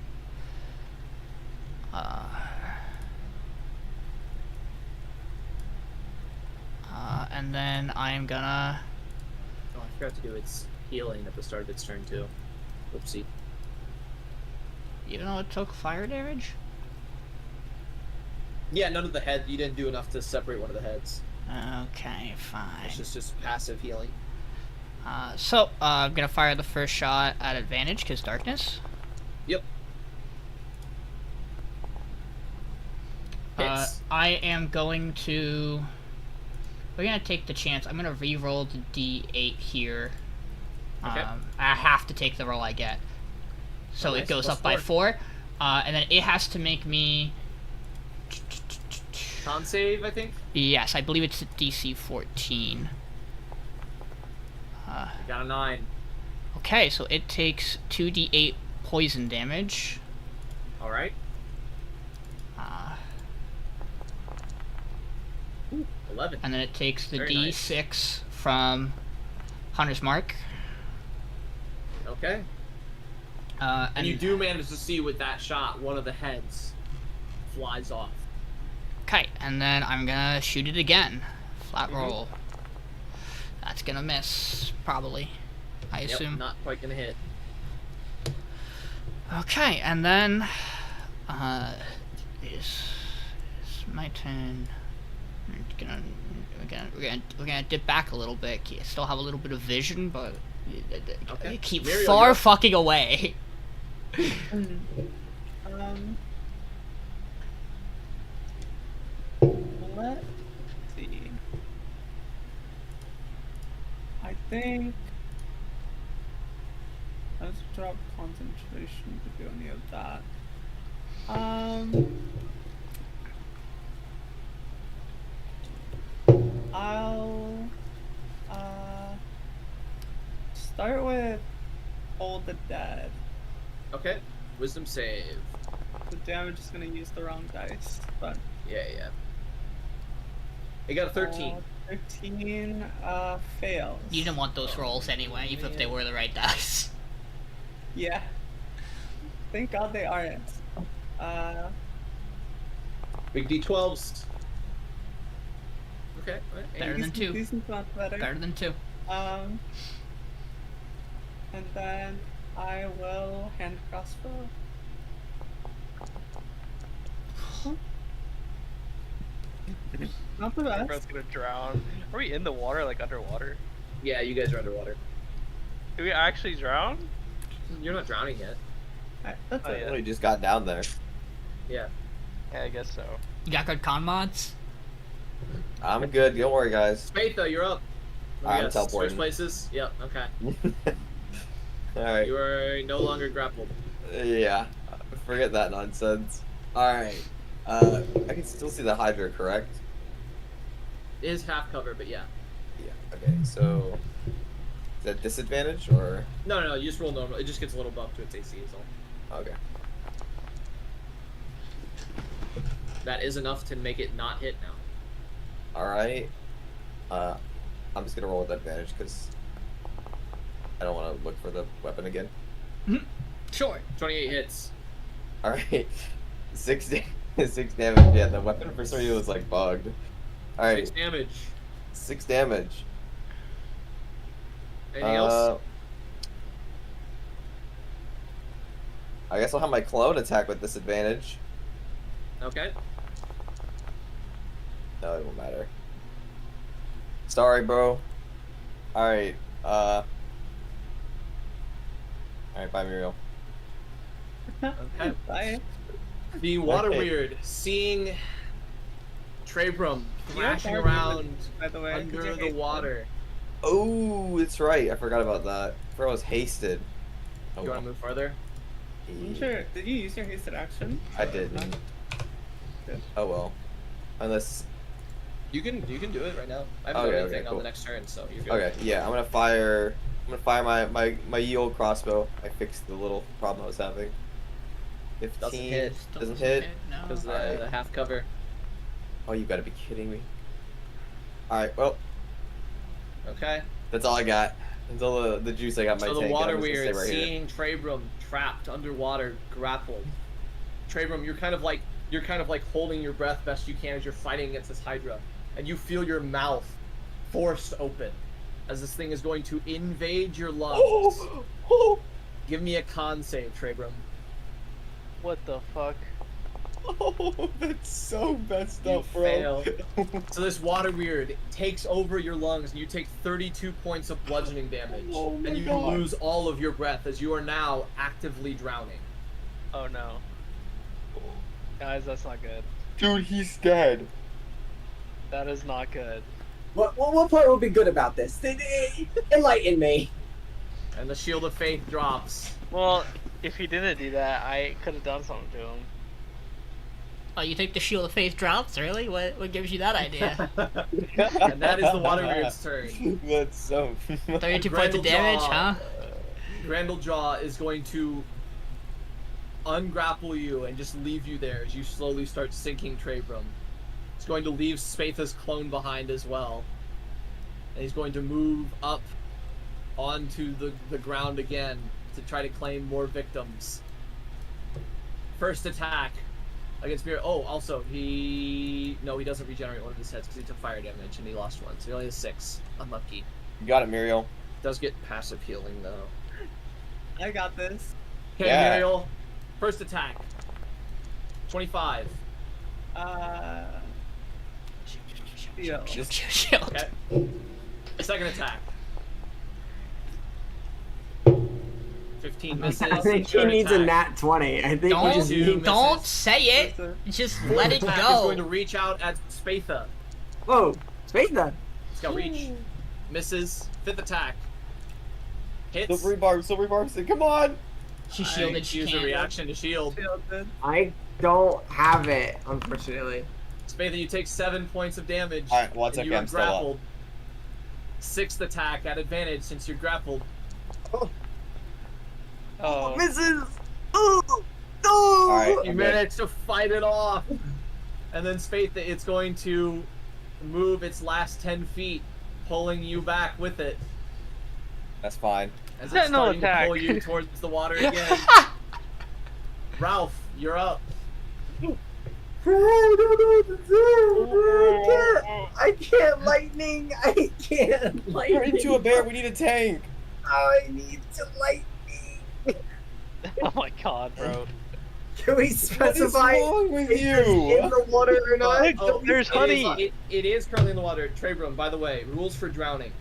And then I'm gonna. Oh, I forgot to do its healing at the start of its turn too. Oopsie. Even though it took fire damage. Yeah, none of the head. You didn't do enough to separate one of the heads. Okay, fine. It's just passive healing. So I'm gonna fire the first shot at advantage because darkness. Yep. Hits. I am going to. We're gonna take the chance. I'm gonna re-roll the D8 here. Okay. I have to take the roll I get. So Okay, it goes plus up by 4. And then it has to make me. Con save, I think. Yes, I believe it's DC 14. You got a 9. Okay, so it takes 2d8 poison damage. All right. 11. And then it takes the Very nice. D6 from Hunter's Mark. Okay. And you do manage to see with that shot, one of the heads flies off. Okay, and then I'm gonna shoot it again. Flat roll. That's gonna miss, probably. I assume. Yep, not quite gonna hit. Okay, and then is my turn. We're gonna dip back a little bit. You still have a little bit of vision, but Okay. keep Miriel, far you're up. fucking away. Let's see. I think let's drop concentration to do any of that. I'll start with Hold the Dead. Okay. Wisdom save. The damage is gonna use the wrong dice, but Yeah. It got a 13. 13 fails. You didn't want those rolls anyway, even if they were the right dice. Yeah. Thank God they aren't. Big D12s. Okay. All right. Better than 2. Decent amount better. Better than 2. And then I will hand crossbow. Not the best. Bro's gonna drown. Are we in the water, like underwater? Yeah, you guys are underwater. Did we actually drown? You're not drowning yet. That's Oh, it. yeah. We just got down there. Yeah. Yeah, I guess so. You got good con mods? I'm good. Don't worry, guys. Spatha, you're up. I'm Yes, teleporting. Switch places. Yep. Okay. All right. You are no longer grappled. Yeah. Forget that nonsense. All right. I can still see the Hydra, correct? It is half cover, but yeah. Yeah. Okay. So, is that disadvantage or? No, you just roll normal. It just gets a little bump to its AC is all. Okay. That is enough to make it not hit now. All right. I'm just gonna roll with advantage because I don't want to look for the weapon again. Sure. 28 hits. All right. 6 damage. Yeah, the weapon for some reason was like bugged. All right. 6 damage. 6 damage. Anything else? I guess I'll have my clone attack with disadvantage. Okay. No, it won't matter. Sorry, bro. Alright, Alright, bye, Miriel. Okay. Bye. The water Okay. weird, seeing Trebrum You have thrashing more around damage, by the way, 'cause under you're the hasted. water. Oh, it's right. I forgot about that. I was hasted. Oh, You want well. to move further? I'm sure. Did you use your hasted action? I didn't. Good. Oh well. Unless. You can do it right now. I haven't Okay, done okay, anything on cool. the next turn, so you're good. Okay, yeah, I'm gonna fire my ye old crossbow. I fixed the little problem I was having. 15 Doesn't hit. Still doesn't hit. No. Because Alright. the half cover. Oh, you gotta be kidding me. Alright, well, Okay. that's all I got. That's all the juice I got in my So the tank. water I'm just gonna weird, stay right here. seeing Trebrum trapped underwater, grappled. Trebrum, you're kind of like holding your breath best you can as you're fighting against this Hydra, and you feel your mouth forced open as this thing is going to invade your lungs. Oh, Give me a con save, Trebrum. What the fuck? oh, that's so messed You up, bro. fail. So this water weird takes over your lungs, and you take 32 points of bludgeoning damage, Oh my and you God. lose all of your breath as you are now actively drowning. Oh no. Guys, that's not good. Dude, he's dead. That is not good. What part would be good about this? Enlighten me. And the shield of faith drops. Well, if he didn't do that, I could have done something to him. Oh, you think the Shield of Faith drops? Really? What gives you that idea? And that is the water weird's turn. That's so. 32 points of damage, huh? Grandlejaw is going to ungrapple you and just leave you there as you slowly start sinking Trebrum. He's going to leave Spatha's clone behind as well. And he's going to move up onto the ground again to try to claim more victims. First attack against Miriel. Oh, also, he doesn't regenerate one of his heads because he took fire damage and he lost one. So he only has 6. Unlucky. You got it, Miriel. Does get passive healing though. I got this. Okay, Yeah. Miriel. First attack. 25. Yo. Shield. Okay. Second attack. 15 misses. I think he Third needs a attack. nat 20. I think he Don't, just Two needs. don't misses. say it. Just let it Attack is going to go. reach out at Spatha. Whoa, Spatha. It's got reach. Misses. Fifth attack. Hits. Silver rebarb, come on! She I shielded. She use a can't. reaction to shield. Shielded. I don't have it, unfortunately. Spatha, you take 7 points of damage. Alright, well, it's and okay, you are I'm still up. grappled. Sixth attack at advantage since you're grappled. Oh. Misses. Oh, no. Alright. You I'm managed to fight it off. And then Spatha, it's going to move its last 10 feet, pulling you back with it. That's fine. As it's Sentinel starting attack. to pull you towards the water again. Ralph, you're up. I don't know what to do. I can't lightning. I can't lightning. Turn into a bear, we need a tank! I need to lightning. Oh my god, bro. Can we What is specify wrong with if it's in you? the water or not? There's it honey. is- it is currently in the water. Trebrum, by the way, rules for drowning.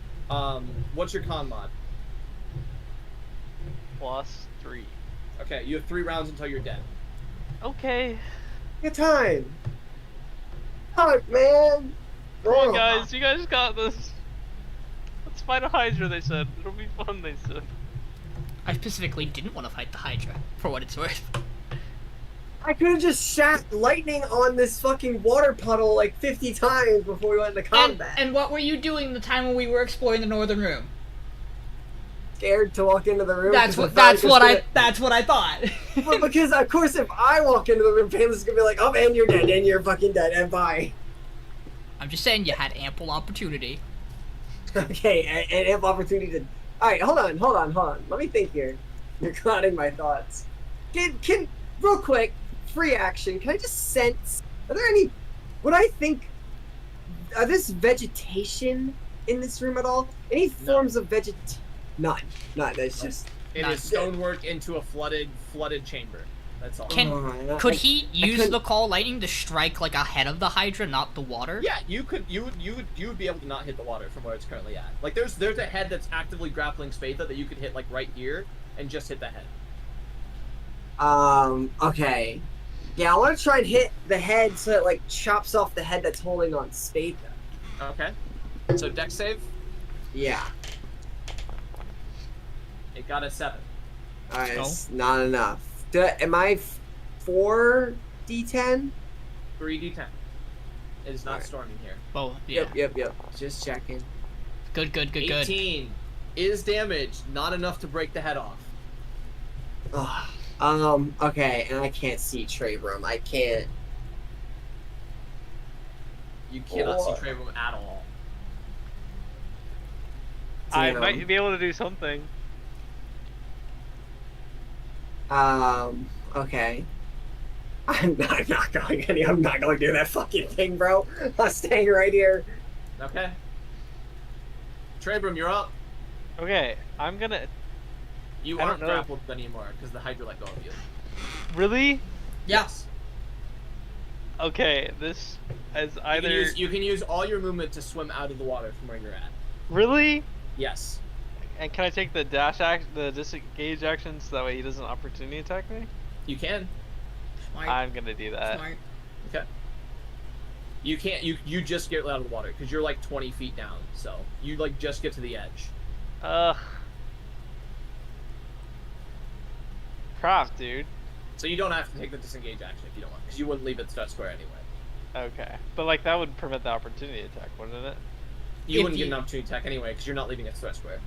What's your con mod? +3. Okay, you have 3 rounds until you're dead. Okay. Good time. Fuck, man. Come on, guys. You guys got this. Let's fight a Hydra, they said. It'll be fun, they said. I specifically didn't want to fight the Hydra, for what it's worth. I could have just shot lightning on this fucking water puddle like 50 times before we went into combat. And what were you doing the time when we were exploring the northern room? Scared to walk into the room. That's because what I that's what I thought. Well, because of course, if I walk into the room, Payneless is gonna be like, "Oh, and you're dead, and you're fucking dead, and bye." I'm just saying you had ample opportunity. Okay, and have opportunity to. All right, hold on. Let me think here. You're clouding my thoughts. Can real quick, free action. Can I just sense? Are there any? Would I think? Are this vegetation in this room at all? Any forms of vegetation? None. That's just. It Not is stonework into a flooded chamber. That's all. Could he use couldn't- the call lightning to strike like ahead of the Hydra, not the water? Yeah, you would be able to not hit the water from where it's currently at. Like there's a head that's actively grappling Spatha that you could hit like right here and just hit the head. Okay. Yeah, I want to try and hit the head so it like chops off the head that's holding on Spatha. Okay. So dex save. Yeah. It got a 7. Alright, Oh. it's not enough. Am I 4d10? 3d10. It is not Alright. storming here. Oh, yeah. Yep. Just checking. Good. 18 is damage, not enough to break the head off. Okay, and I can't see Trebrum. I can't. You cannot see Oh. Trebrum at all. I Damn. might be able to do something. Okay. I'm not going to do that fucking thing, bro. I'm staying right here. Okay. Trebrum, you're up. Okay, I'm gonna. You I don't aren't know. grappled anymore because the Hydra let go of you. Really? Yes. Okay, this is You either. can use all your movement to swim out of the water from where you're at. Really? Yes. And can I take the the disengage action so that way he doesn't opportunity attack me? You can. Smart. I'm gonna do that. Smart. Okay. You can't. You just get out of the water because you're like 20 feet down. So you like just get to the edge. Crap, dude. So you don't have to take the disengage action if you don't want, because you wouldn't leave it stretch square anyway. Okay, but like that would prevent the opportunity attack, wouldn't it? You If wouldn't get you- an opportunity attack anyway because you're not leaving it stretch square.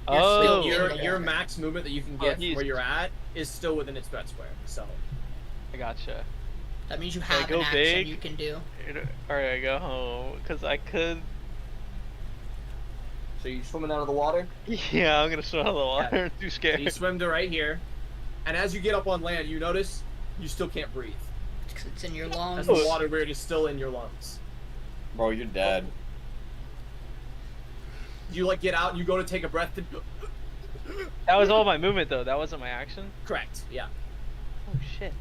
Oh, still in the Your water. max movement that you can Oh, get from he's- where you're at is still within its stretch square. So I gotcha. That means you Should I have go an action big? you can do. Alright, I go home because I could. so you swimming out of the water. Yeah, I'm gonna swim out of the water. I'm too So scared. you swim to right here, and as you get up on land, you notice you still can't breathe. It's in your As lungs. the water weird is still in your lungs. Bro, you're dead. You like get out and you go to take a breath. That was all my movement though. That wasn't my action. Correct. Yeah. Oh shit.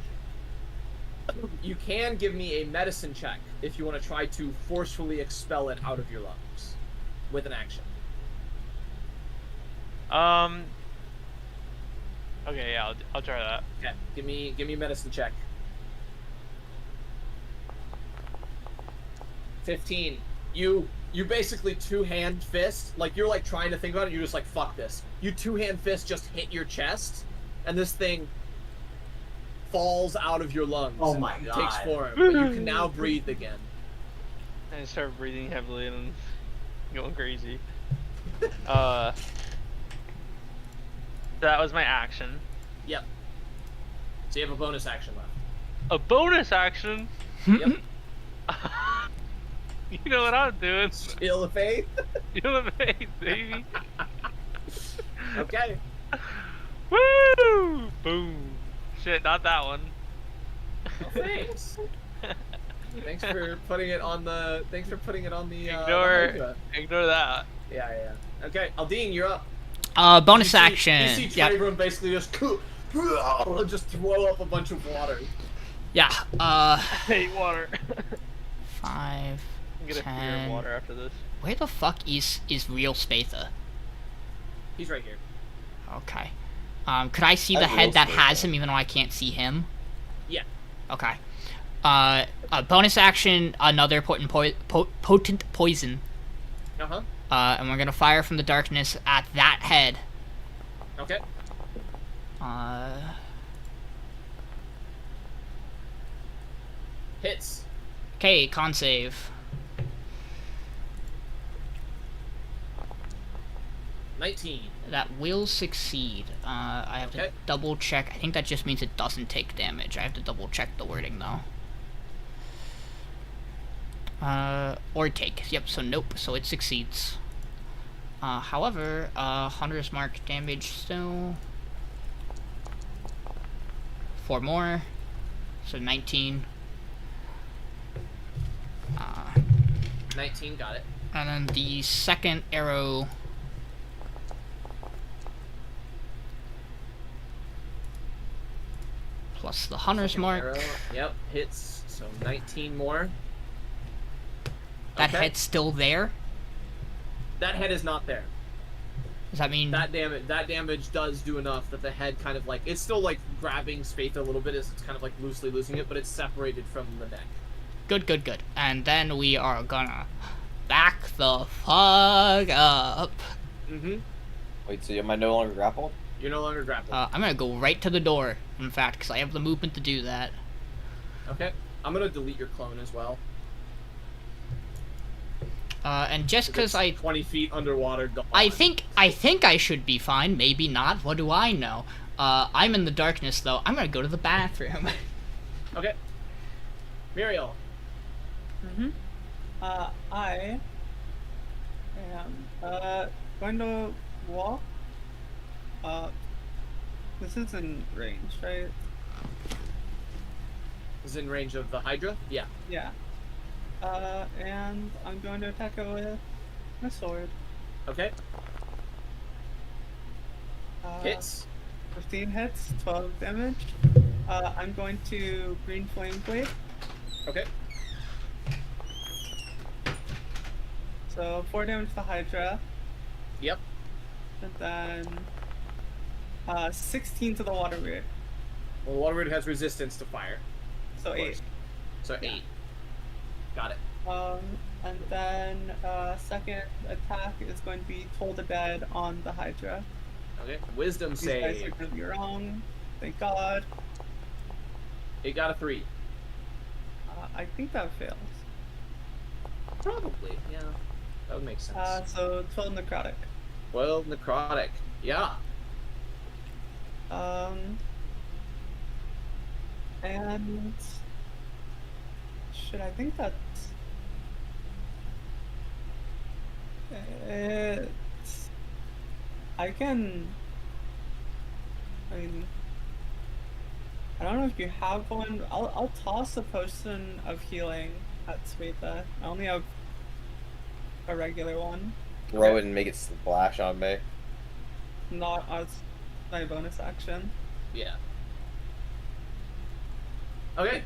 You can give me a medicine check if you want to try to forcefully expel it out of your lungs with an action. Okay, yeah, I'll try that. Okay. Give me a medicine check. 15. You basically two-hand fist, like you're like trying to think about it, you're just like fuck this. You two-hand fist just hit your chest, and this thing falls out of your lungs. Oh and my takes God. form, but you can now breathe again. And I start breathing heavily and going crazy. That was my action. Yep. So you have a bonus action left. A bonus action. Yep. You know what I'm doing? Shield of Faith. You know what I mean, baby? Okay. Woo! Boom. Shit, not that one. Well, thanks. Thanks for putting it on the. Ignore that. Yeah. Okay, Aldiyn, you're up. Bonus You see- action. You see Yep. Trebrum basically just throw up a bunch of water. Yeah. I hate water. 5. I'm gonna fear 10. water after this. Where the fuck is real Spatha? He's right here. Okay. Could I see the That's head real that Spatha. has him even though I can't see him? Yeah. Okay. A bonus action, another potent poison. Uh-huh. And we're gonna fire from the darkness at that head. Okay. Hits. Okay, con save. 19. That will succeed. I have to Okay. double check. I think that just means it doesn't take damage. I have to double check the wording though. Or take. Yep, so nope. So it succeeds. However, Hunter's Mark damage still. 4 more. So 19. 19, got it. And then the second arrow. Plus the Hunter's Second Mark. arrow. Yep, hits. So 19 more. That Okay. head's still there. That head is not there. Does that mean That damage does do enough that the head kind of like it's still like grabbing Spatha a little bit as it's kind of like loosely losing it, but it's separated from the neck. Good. And then we are gonna back the fuck up. Mm-hmm. Wait, so am I no longer grappled? You're no longer grappled. I'm gonna go right to the door, in fact, because I have the movement to do that. Okay. I'm gonna delete your clone as well. And just because It's 20 feet underwater. Gone. I think I should be fine. Maybe not. What do I know? I'm in the darkness though. I'm gonna go to the bathroom. Okay. Miriel. I am going to walk. This is in range, right? Is in range of the Hydra? Yeah. Yeah. And I'm going to attack it with my sword. Okay. Uh, Hits. 15 hits, 12 damage. I'm going to Green Flame Blade. Okay. So 4 damage to Hydra. Yep. And then 16 to the Water Weird. Well, the Water Weird has resistance to fire. So Of 8. course. So 8. Got it. And then second attack is going to be Toll the Dead on the Hydra. Okay. Wisdom These guys are save. going to be wrong. Thank God. It got a 3. I think that fails. Probably. Yeah. That would make sense. So 12 necrotic. Well, necrotic. Yeah. And should I think that I can. I mean, I don't know if you have one. I'll toss a potion of healing at Spatha. I only have a regular one, Throw it and make it splash on me. not as my bonus action. Yeah. Okay.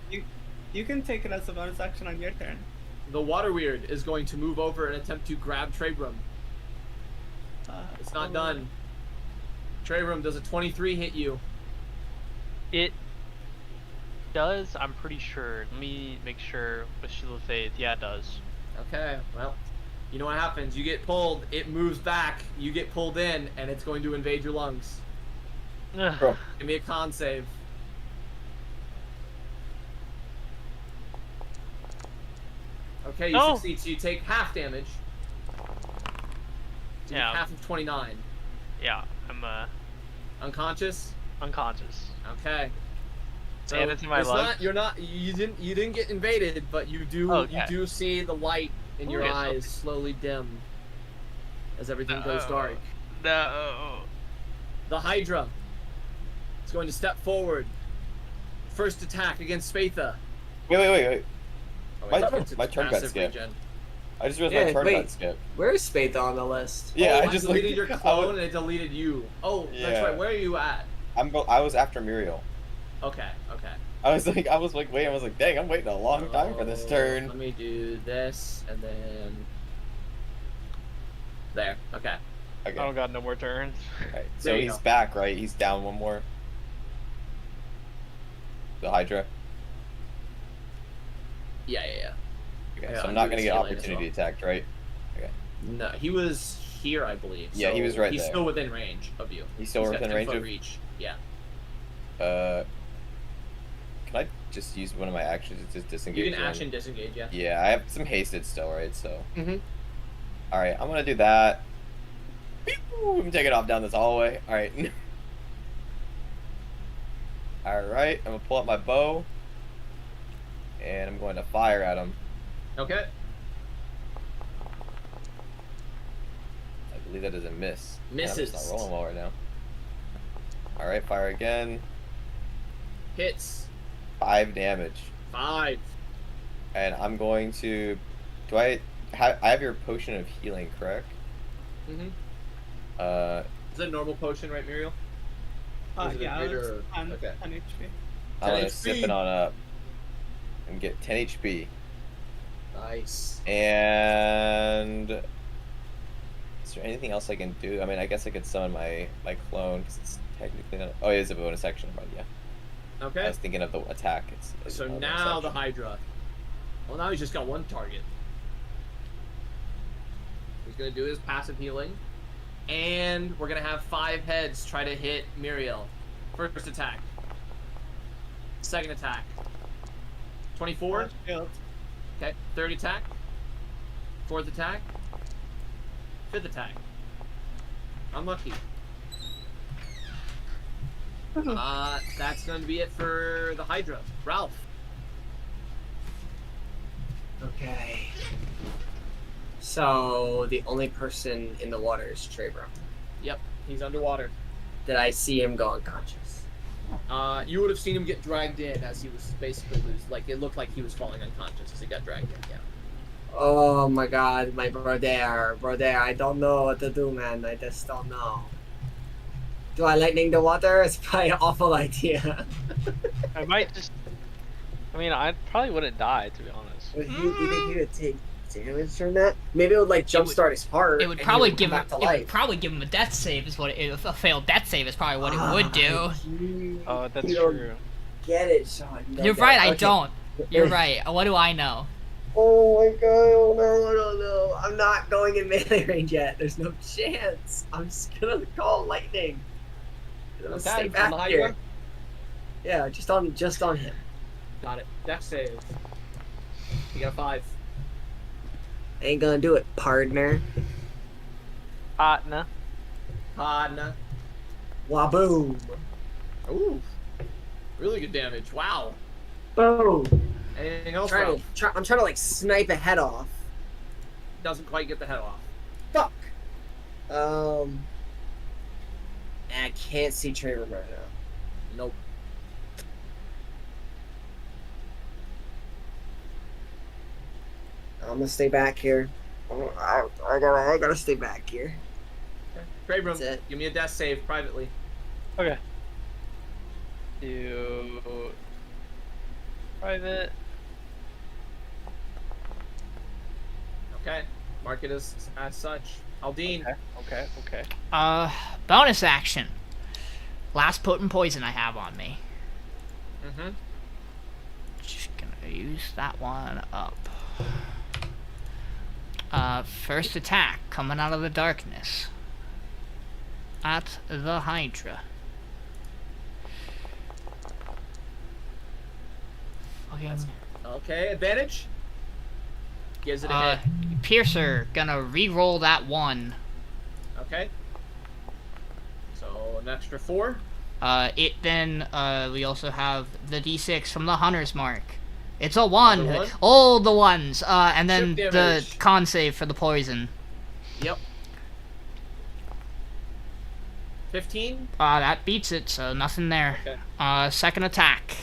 You can take it as a bonus action on your turn. The Water Weird is going to move over and attempt to grab Trebrum. It's not done. Trebrum, does a 23 hit you? It does, I'm pretty sure. Let me make sure with Shield of Faith. Yeah, it does. Okay, well, you know what happens. You get pulled, it moves back, you get pulled in, and it's going to invade your lungs. Bro, Give me a con save. Okay, you succeed, so you take half damage. So you Yeah. get half of 29. Yeah, I'm Unconscious? unconscious. Okay. So And it's in my it's lungs. you didn't get invaded, but you do Okay. you do see the light in your Okay, so- eyes slowly dim as everything goes No. dark. No. The Hydra is going to step forward. First attack against Spatha. wait. Oh, My wait, turn- it's my turn got passive skipped. regen. I just realized Yeah, my turn wait. got skipped. Where's Spatha on the list? Yeah, Oh, I it just deleted like, your clone and it deleted you. Oh, that's Yeah. right. Where are you at? I was after Miriel. Okay. I was like waiting. I was like, dang, I'm waiting a long time for this Let turn. me do this and then there. Okay. I Okay. don't got no more turns. Right. So There you he's go. back, right? He's down one more. The Hydra. Yeah. Okay, Yeah, so I'm I'll not do gonna his get healing as opportunity well. attacked, right? No, he was here, I believe. Yeah, he so was right He's there. still within range of you. He's still got within 10 range foot of. reach. Yeah. Can I just use one of my actions to just disengage? You can him? action disengage. Yeah. Yeah, I have some hasted still, right? So. Mhm. All right, I'm gonna do that. Pew! I'm taking off down this hallway. All right. All right, I'm gonna pull up my bow, and I'm going to fire at him. Okay. I believe that is a miss. Man, I'm Misses. just not rolling well right now. All right, fire again. Hits. 5 damage, 5. and I'm going to. Do I have your potion of healing, correct? Mhm. Is Is that a normal potion, right, Miriel? Is it a Yeah, greater- it's on okay. HP. I'm 10 gonna HP. sip it on up and get 10 HP. Nice. And Is there anything else I can do? I mean, I guess I could summon my clone because it's technically not. Oh, it is a bonus action, but yeah. I Okay. was thinking of the attack. It's So not a bonus now the action. Hydra. Well, now he's just got one target. He's gonna do his passive healing, and we're gonna have 5 heads try to hit Miriel. First attack. Second attack. 24. Shield. Okay. Third attack. Fourth attack. Fifth attack. Unlucky. That's going to be it for the Hydra. Ralph. Okay. So the only person in the water is Trebrum. Yep, he's underwater. Did I see him go unconscious? You would have seen him get dragged in as he was basically like it looked like he was falling unconscious as he got dragged in. Yeah. Oh my god, my brother, I don't know what to do, man. I just don't know. Do I lightning the water? It's probably an awful idea. I might just. I mean, I probably wouldn't die, to be honest. Would you think he would take damage from that? Maybe it would like jumpstart his heart. It would and probably he give him. come back It to life. would probably give him a death save. Is what a failed death save is probably what it would do. Oh, that's You don't true. Get it, Sean. You don't You're get right. it. I Okay. don't. You're right. What do I know? Oh my god, oh no. I'm not going in melee range yet. There's no chance. I'm just gonna call lightning. I'm gonna stay Okay, back on the here. Hydra? Yeah, just on him. Got it. Dex save. You got 5. Ain't gonna do it, partner. Partner. Nah. Waboom. Ooh. Really good damage. Wow. Boom. Anything else, I'm Ralph? trying to like snipe a head off. Doesn't quite get the head off. Fuck. I can't see Trevor right now. Nope. I'm gonna stay back here. I gotta stay back here. Trebrum, That's it. give me a death save privately. Okay. Do private. Okay. Mark it as such. Aldiyn. Okay. Bonus action. Last potent poison I have on me. Mm-hmm. Just gonna use that one up. First attack coming out of the darkness at the Hydra. Fucking Okay, advantage. Gives it a hit. Piercer gonna re-roll that one. Okay. So an extra 4. It then we also have the D6 from the Hunter's Mark. It's a 1. Another one? All the ones. And then Chip the damage. con save for the poison. Yep. 15. That beats it, so nothing there. Okay. Second attack.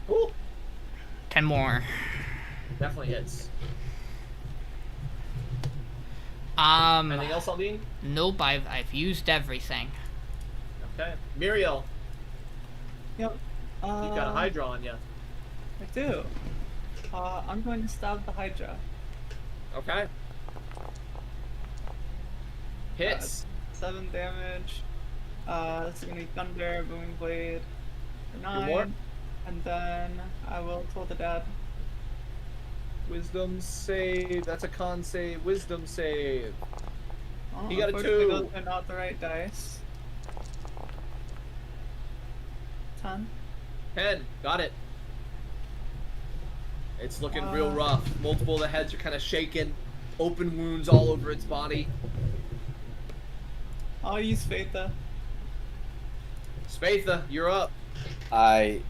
Ooh. 10 more. Definitely hits. Anything else, Aldiyn? Nope, I've used everything. Okay. Miriel, Yep. you've got a Hydra on you. I do. I'm going to stab the Hydra. Okay. Hits. 7 damage. This is gonna be Thunder, Booming Blade. For 9. more? And then I will toll the dead. Wisdom save. That's a con save. Wisdom save. Oh, You got a unfortunately, 2. Those are not the right dice. 10. 10. Got it. It's looking real rough. Multiple of the heads are kind of shaken. Open wounds all over its body. I'll use Spatha. Spatha, you're up. I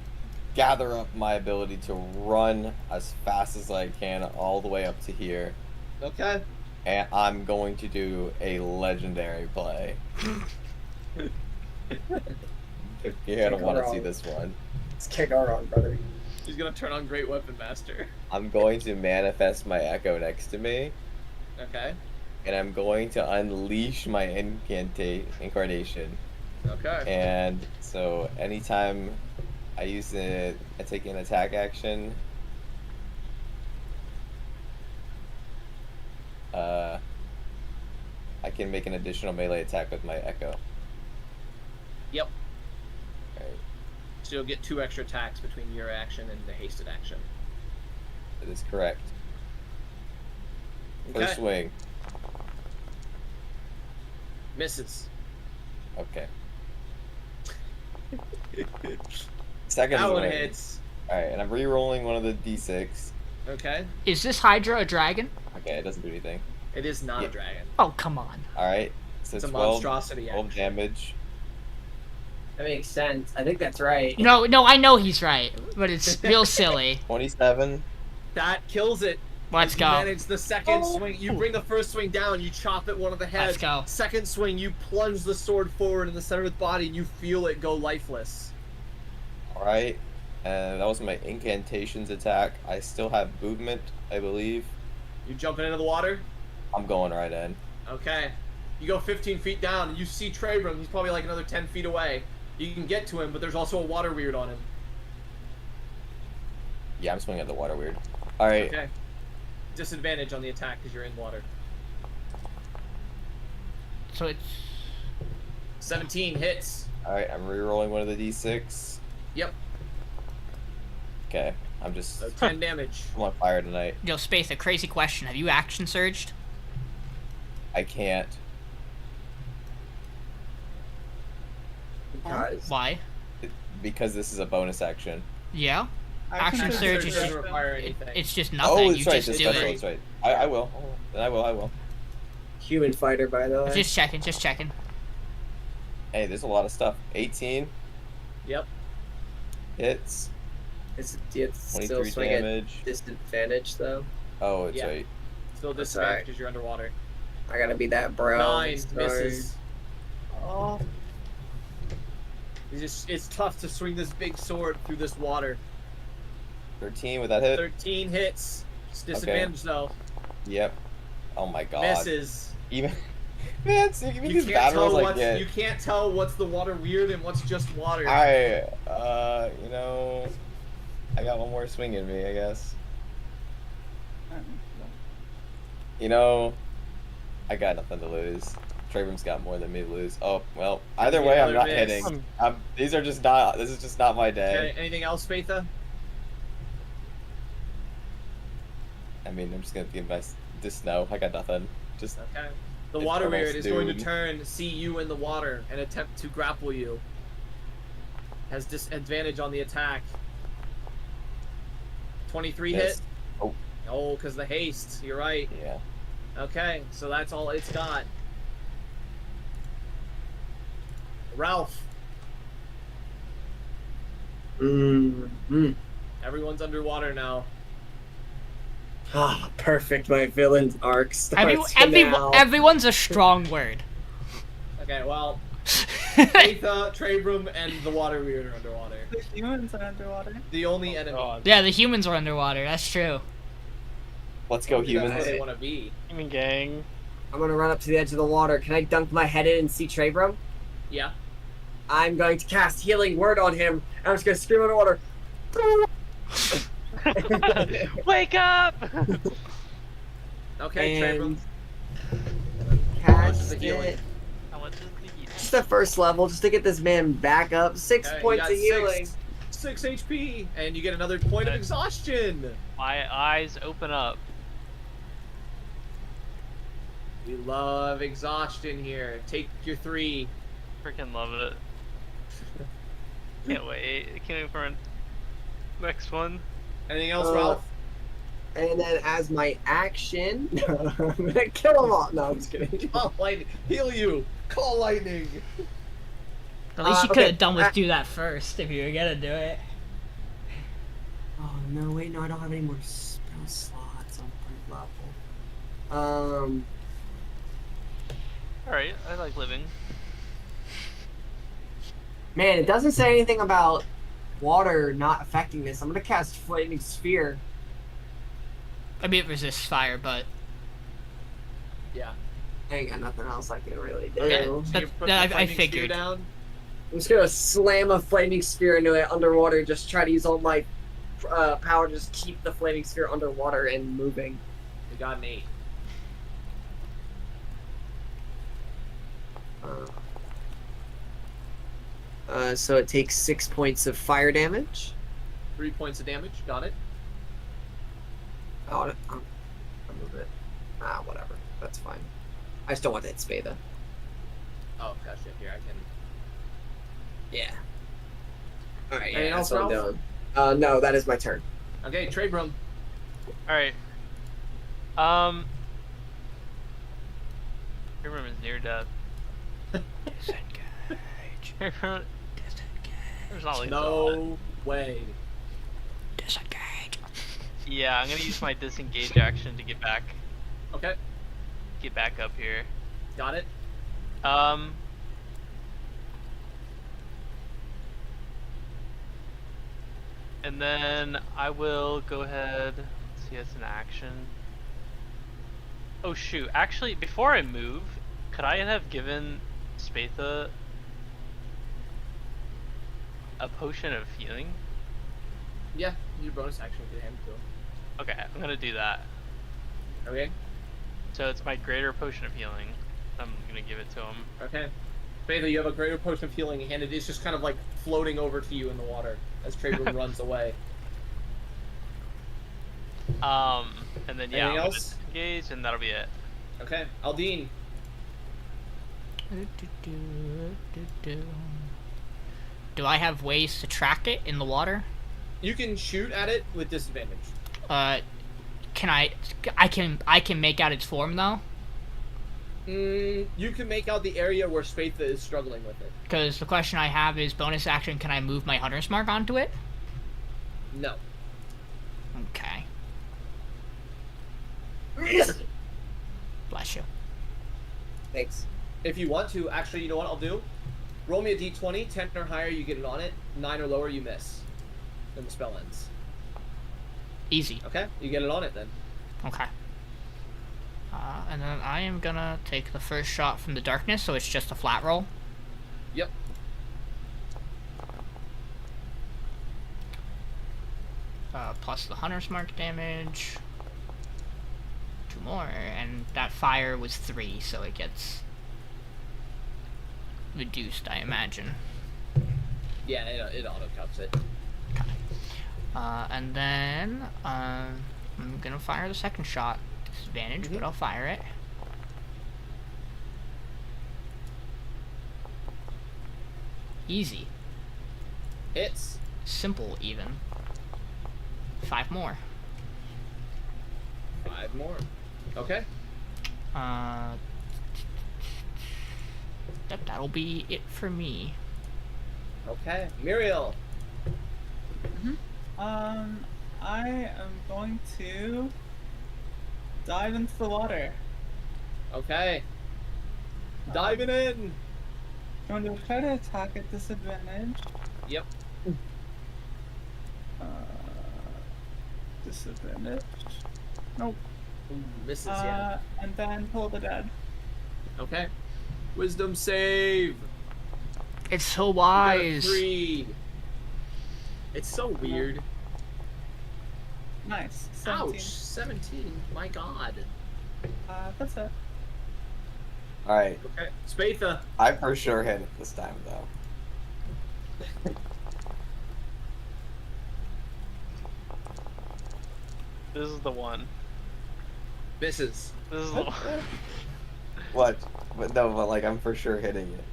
gather up my ability to run as fast as I can all the way up to here, Okay. and I'm going to do a legendary play. You're gonna want to see this one. Let's kick our own, brother. He's gonna turn on Great Weapon Master. I'm going to manifest my echo next to me, Okay. and I'm going to unleash my incarnation. Okay. And so anytime I take an attack action, I can make an additional melee attack with my echo. Yep. Alright, So you'll get 2 extra attacks between your action and the hasted action. that is correct. Okay. First swing. Misses. Okay. Second That swing. one hits. Alright, and I'm re-rolling one of the d6. Okay. Is this Hydra a dragon? Okay, it doesn't do anything. It is not Yeah. a dragon. Oh, come on. Alright, so It's a 12, monstrosity 12 action. damage. That makes sense. I think that's right. No, I know he's right, but it's real silly. 27. That kills it. Let's You go. manage the second swing. You bring the first swing down. You chop at one of the heads. Let's go. Second swing, you plunge the sword forward in the center of the body, and you feel it go lifeless. Alright, and that was my incantations attack. I still have movement, I believe. You jumping into the water? I'm going right in. Okay. You go 15 feet down, and you see Trebrum. He's probably like another 10 feet away. You can get to him, but there's also a water weird on him. Yeah, I'm swinging at the water weird. Alright, Okay. Disadvantage on the attack because you're in water. So it's 17 hits. alright, I'm re-rolling one of the d6. Yep. Okay, I'm just... So 10 damage. I'm on fire tonight. yo, Spatha. Crazy question. Have you action surged? I can't. Because Why? Because this is a bonus action. Yeah. Action Action surge surge is doesn't just- require anything. It's just Oh, nothing. that's You right, just that's do special, it. that's right. I will. Then I will. human fighter, by the way. Just checking. Just checking. Hey, there's a lot of stuff. 18 Yep. hits, It's 23 still swing at damage. disadvantage though. Oh, it's Yeah. right. Still That's disadvantage alright. because you're underwater. I gotta be that bro. 9 Sorry. misses. Oh, It's tough to swing this big sword through this water. 13 with that hit? 13 hits. It's disadvantage though. Yep. Oh my god. Misses. Even man, see, give me You these can't battle rolls tell I what's get. you can't tell what's the water weird and what's just water. I you know, I got one more swing in me, I guess. You know, I got nothing to lose. Trebrum's got more than me to lose. Oh well. Either Yeah, way, I'm another not miss. hitting. These are just not. This is just not my day. Okay, anything else, Spatha? I mean, I'm just gonna give my just no. I got nothing. Just Okay. The It's water almost weird is going to doomed. turn, see you in the water, and attempt to grapple you. Has disadvantage on the attack. 23 hit? missed. Oh Oh, because the haste. You're right. yeah. Okay, so that's all it's got. Ralph, Mm-hmm. everyone's underwater now. Ah, perfect. My villain's arc starts now. Everyone's a strong word. Okay, well, Spatha, Trebrum, and the water weird are underwater. the humans are underwater. The only enemy. God. Yeah, the humans are underwater. That's true. Let's go, That's where humans. they want to be. Human gang. I'm gonna run up to the edge of the water. Can I dunk my head in and see Trebrum? Yeah. I'm going to cast Healing Word on him. And I'm just gonna scream underwater. Wake up! Okay, Trebrum. And How much is cast the healing? it. How much is the Just the first level, just to get this man back up. 6 Okay, you points got of healing. 6 HP, and you get another point of Okay. exhaustion. My eyes open up. We love exhaustion here. Take your 3. Freaking love it. Can't wait. I can't wait for our next one. Anything else, Uh, Ralph? And then as my action, I'm gonna kill him all. No, I'm just kidding. Call lightning. Heal you. Call lightning. At least you okay, could have done was do that first if you were gonna do it. Oh no, wait, no, I don't have any more spell slots on third level. Alright, I like living. Man, it doesn't say anything about water not affecting this. I'm gonna cast Flaming Sphere. I mean, it resists fire, but Yeah. I ain't got nothing else I can really do. Okay. So That- you put that the I flaming figured. spear down. I'm just gonna slam a Flaming Sphere into it underwater. Just try to use all my power to just keep the Flaming Sphere underwater and moving. We got an 8. So it takes 6 points of fire damage. 3 points of damage. Got it. I'll move it. Whatever. That's fine. I still want to hit Spatha. Oh, gotcha. Here, I can. Yeah. Alright, Anything yeah, else, that's what I'm Ralph? doing. No, that is my turn. Okay, Trebrum. Alright. Trebrum is near death. Disengage. Trebrum- There's not like No way. Disengage. Yeah, I'm gonna use my disengage action to get back Okay, up here. got it. And then I will go ahead. Let's see, that's an action. Oh shoot! Actually, before I move, could I have given Spatha a potion of healing? Yeah, your bonus action can hand it to him. Okay, I'm gonna do that. Okay, So it's my greater potion of healing. I'm gonna give it to him. okay. Spatha, you have a greater potion of healing, and it's just kind of like floating over to you in the water as Trebrum runs away. And then yeah, Anything I'm gonna else? disengage, and that'll be it. Okay, Aldiyn. Do I have ways to track it in the water? You can shoot at it with disadvantage. Can I can make out its form though? You can make out the area where Spatha is struggling with it. Because the question I have is bonus action, can I move my hunter's mark onto it? No. Okay. Bless you. Thanks. If you want to, actually, you know what I'll do? Roll me a d20, 10 or higher, you get it on it. 9 or lower, you miss. Then the spell ends. Easy. Okay? You get it on it then. Okay. And then I am gonna take the first shot from the darkness, so it's just a flat roll. Yep. Plus the hunter's mark damage. 2 more, and that fire was 3, so it gets reduced, I imagine. Yeah, it auto-counts it. And then I'm gonna fire the second shot. Disadvantage, but I'll fire it. Easy. Hits. Simple, even. 5 more. 5 more. Okay. That'll be it for me. Okay. Miriel. I am going to dive into the water. Okay. Diving in. I'm going to try to attack at disadvantage. Yep. Disadvantage. Nope. Ooh, misses, yeah. And then pull the dead. Okay. Wisdom save. It's so You got a wise. 3. It's so weird. Nice. 17. Ouch. 17. My god. That's it. Alright, Okay. Spatha. I for sure hit it this time, though. This is the one. Misses. This is the one. What? But no, but like, I'm for sure hitting it.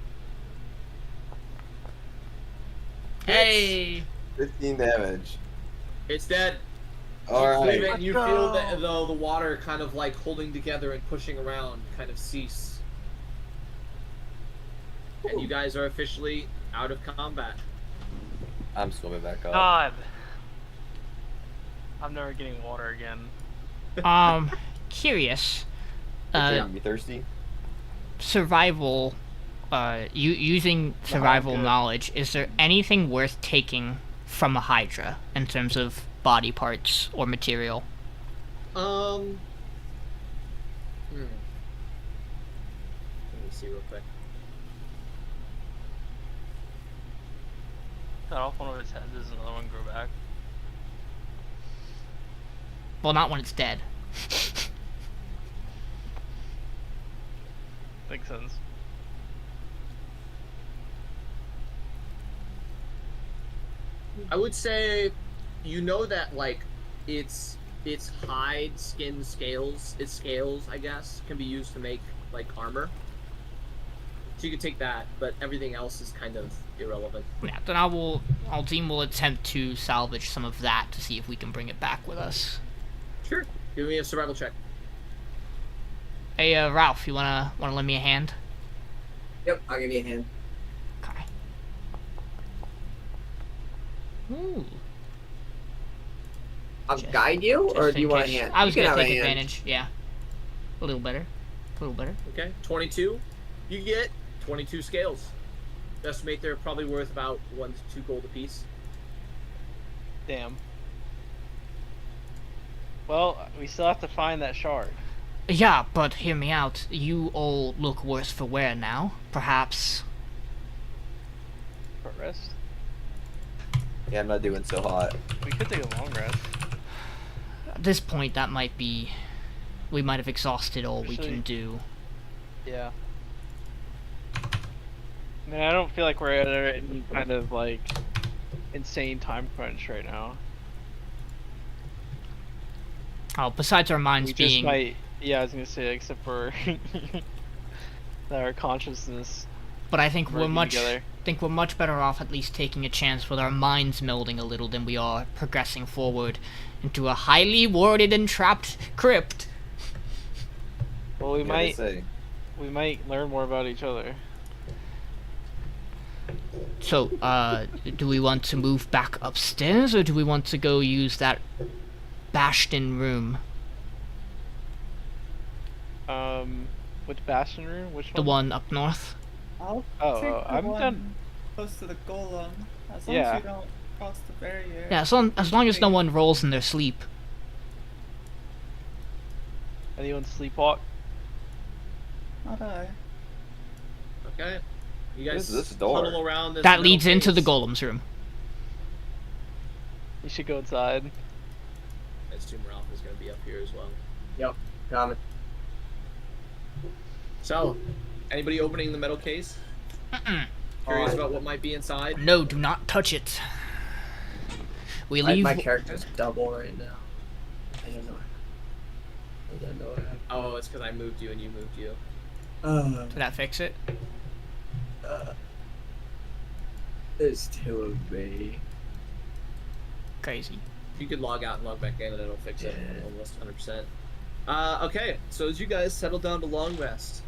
Hey! 15 damage. It's dead. Alright. And you feel the water kind of like holding together and pushing around kind of cease. And you guys are officially out of combat. I'm swimming back up. God. I'm never getting water again. Curious. You thirsty? Survival, using survival good. knowledge, is there anything worth taking from a Hydra in terms of body parts or material? Let me see real quick. Cut off one of its heads, does another one grow back? Well, not when it's dead. Makes sense. I would say, you know that like its hide, skin, its scales, I guess, can be used to make like armor. So you could take that, but everything else is kind of irrelevant. Yeah, then Aldiyn will attempt to salvage some of that to see if we can bring it back with us. Sure. Give me a survival check. Hey, Ralph, you wanna lend me a hand? Yep, I'll give you a hand. Okay. Ooh. I'll guide you, or Just do you in want a case. hand? I was You can gonna have a take hand. advantage. Yeah. A little better. Okay, 22. You get 22 scales. Estimate they're probably worth about 1 to 2 gold apiece. Damn. Well, we still have to find that shard. Yeah, but hear me out. You all look worse for wear now. Perhaps. Short rest. Yeah, I'm not doing so hot. We could take a long rest. At this point, that might be. We might have exhausted all we Actually- can do. Yeah. I mean, I don't feel like we're at any kind of like insane time crunch right now. Oh, besides our minds We just being. might. Yeah, I was gonna say, except for that our consciousness. But I think we're working much. together. Think we're much better off at least taking a chance with our minds melding a little than we are progressing forward into a highly warded and trapped crypt. Well, we Yeah, might. say. We might learn more about each other. So, do we want to move back upstairs, or do we want to go use that bashed-in room? Which bastion room? Which The one? one up north? I'll Oh, take the I'm one done. close to the golem. As long Yeah. as you don't cross the barrier. Yeah, as long as no one rolls in their sleep. Anyone sleepwalk? Not I. Okay. You guys What is this door? huddle around this That metal leads into the case. golem's room. You should go inside. I assume Ralph is going to be up here as well. Yep, comment. So, anybody opening the metal case? Curious about what might be inside? No, do not touch it. We My leave. character's double right now. I don't know. I don't know what happened. Oh, it's because I moved you and you moved you. Did that fix it? There's two of me. Crazy. You could log out and log back in and it'll fix it Yeah. almost 100%. Okay, so as you guys settle down to long rest,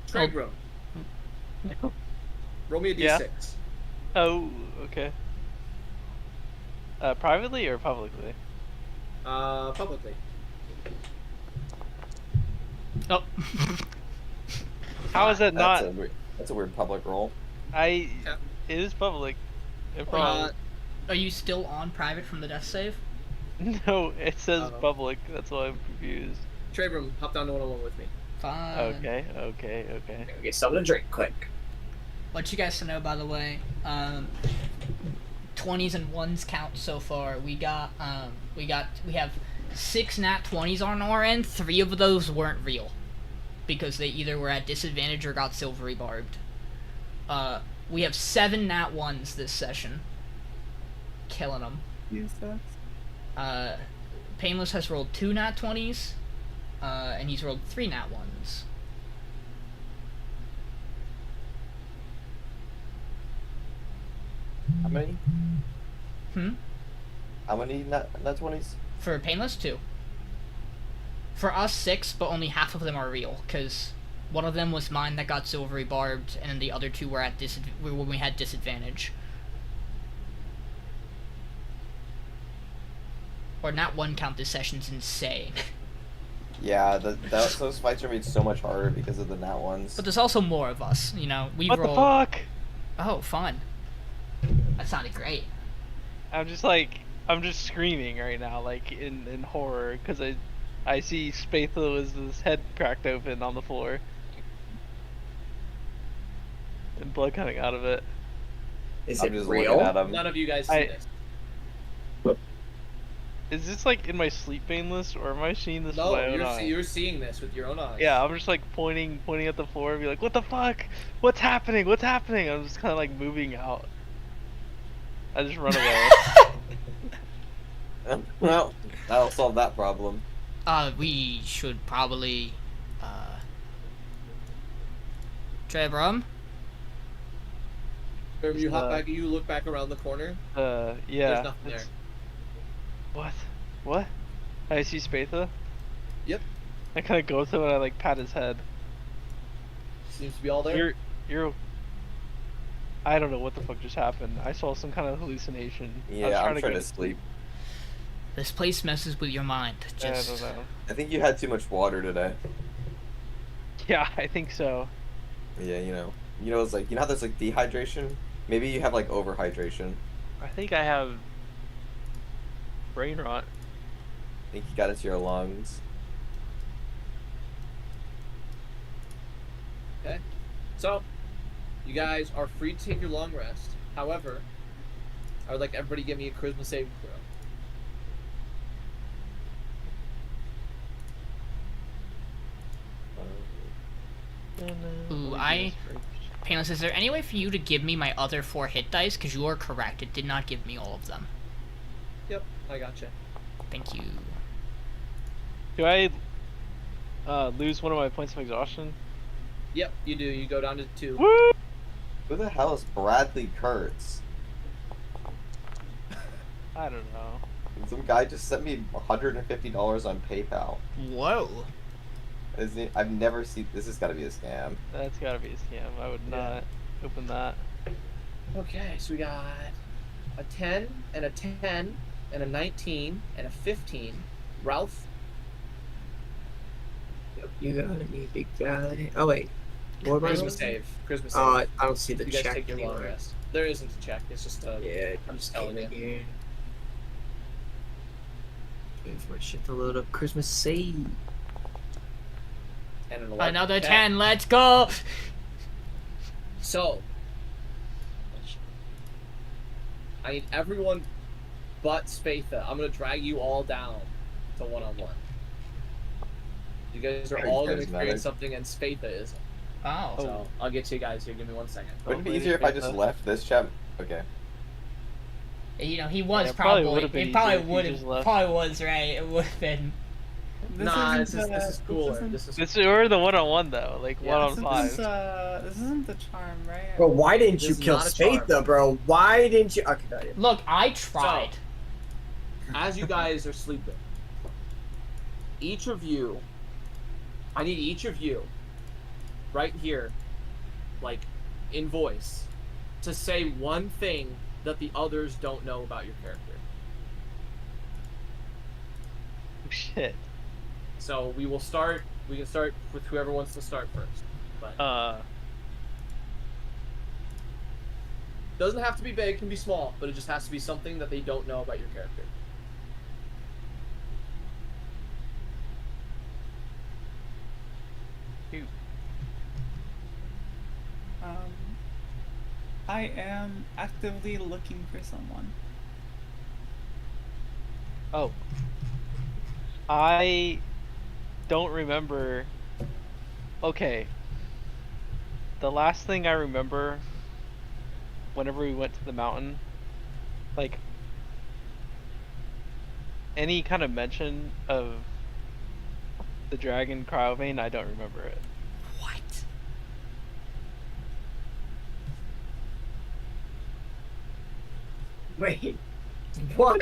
Trebrum. Roll me a d6. Yeah. Oh, okay. Privately or publicly? Publicly. Oh. How is that not? That's a weird public roll. It Yeah. is public. It probably. Are you still on private from the death save? No, it says Uh-oh. public. That's why I'm confused. Trebrum, hop down to 101 with me. Fine. Okay. Okay, something to drink quick. Want you guys to know, by the way, 20s and 1s count so far. We have 6 nat 20s on our end. 3 of those weren't real, because they either were at disadvantage or got silvery barbed. We have 7 nat 1s this session. Killing them. Use that. Payneless has rolled 2 nat 20s, and he's rolled 3 nat 1s. How many? Hmm? How many nat 20s? For Payneless, 2. For us, 6, but only half of them are real, because one of them was mine that got silvery barbed, and then the other 2 were at when we had disadvantage. Or not 1 count this session's insane. Yeah, those fights are made so much harder because of the nat ones. But there's also more of us, you know. We What roll. the fuck? Oh, fun. That sounded great. I'm just screaming right now, like in horror, because I see Spatha with his head cracked open on the floor. And blood coming out of it. Is I'm it just real? looking at him. None of you guys see I- this. Is this like in my sleep painless, or am I seeing this with No, my own eye? you're seeing this with your own eyes. Yeah, I'm just like pointing at the floor and be like, what the fuck? What's happening? What's happening? I'm just kind of like moving out. I just run away. Well, that'll solve that problem. We should probably, Trebrum? Remember, you hop back. You look back around the corner. Yeah. There's nothing there. it's- What? What? I see Spatha. Yep. I kind of go to him and I like pat his head. Seems to be all there. You're. I don't know what the fuck just happened. I saw some kind of hallucination. I was Yeah, I'm to trying go to sleep. This place messes with your mind. I Just don't know. I think you had too much water today. Yeah, I think so. Yeah, it's like how there's like dehydration. Maybe you have like overhydration. I think I have brain rot. I think you got into your lungs. Okay. So, you guys are free to take your long rest. However, I would like everybody to give me a charisma saving throw. Ooh, Payneless, is there any way for you to give me my other 4 hit dice? Because you are correct, it did not give me all of them. Yep, I gotcha. Thank you. Do I lose one of my points of exhaustion? Yep, you do. You go down to 2. Woo! Who the hell is Bradley Kurtz? I don't know. Some guy just sent me $150 on PayPal. Whoa. I've never seen. This has got to be a scam. That's gotta be a scam. I would Yeah. not open that. Okay, so we got a 10 and a 10 and a 19 and a 15. Ralph? You got me, big guy. Oh wait, what am I Charisma rolling? save. Charisma save. Oh, I don't see the you guys check take your long anywhere. rest. There isn't a check. It's just a. Yeah, I'm just telling you. here. Waiting for my shit to load up. Christmas save. And an 11. Another Okay. 10, let's go! So, I need everyone but Spatha. I'm gonna drag you all down to 1-on-1. You guys are Very all gonna charismatic. experience something, and Spatha isn't. Oh. So I'll get to you guys here. Give me 1 second. Wouldn't it be easier if I just left this chat? Okay. You know, he was Yeah, it probably probably, would've been it probably easier if you would just have, left. probably was, right? It would have been. Nah, this isn't, is cooler. isn't- This is This we're the 1-on-1 though, like Yeah, 1-on-5. This isn't the charm, right? Bro, why didn't This you is kill not a charm. Spatha, bro? Why didn't you? Okay, got it. Look, I tried. as you guys are sleeping, each of you, I need each of you, right here, like, in voice, to say one thing that the others don't know about your character. Shit. So we can start with whoever wants to start first. But doesn't have to be big, it can be small, but it just has to be something that they don't know about your character. I am actively looking for someone. Oh. I don't remember. Okay. The last thing I remember whenever we went to the mountain, like any kind of mention of the dragon Cryovane, I don't remember it. What? Wait, what?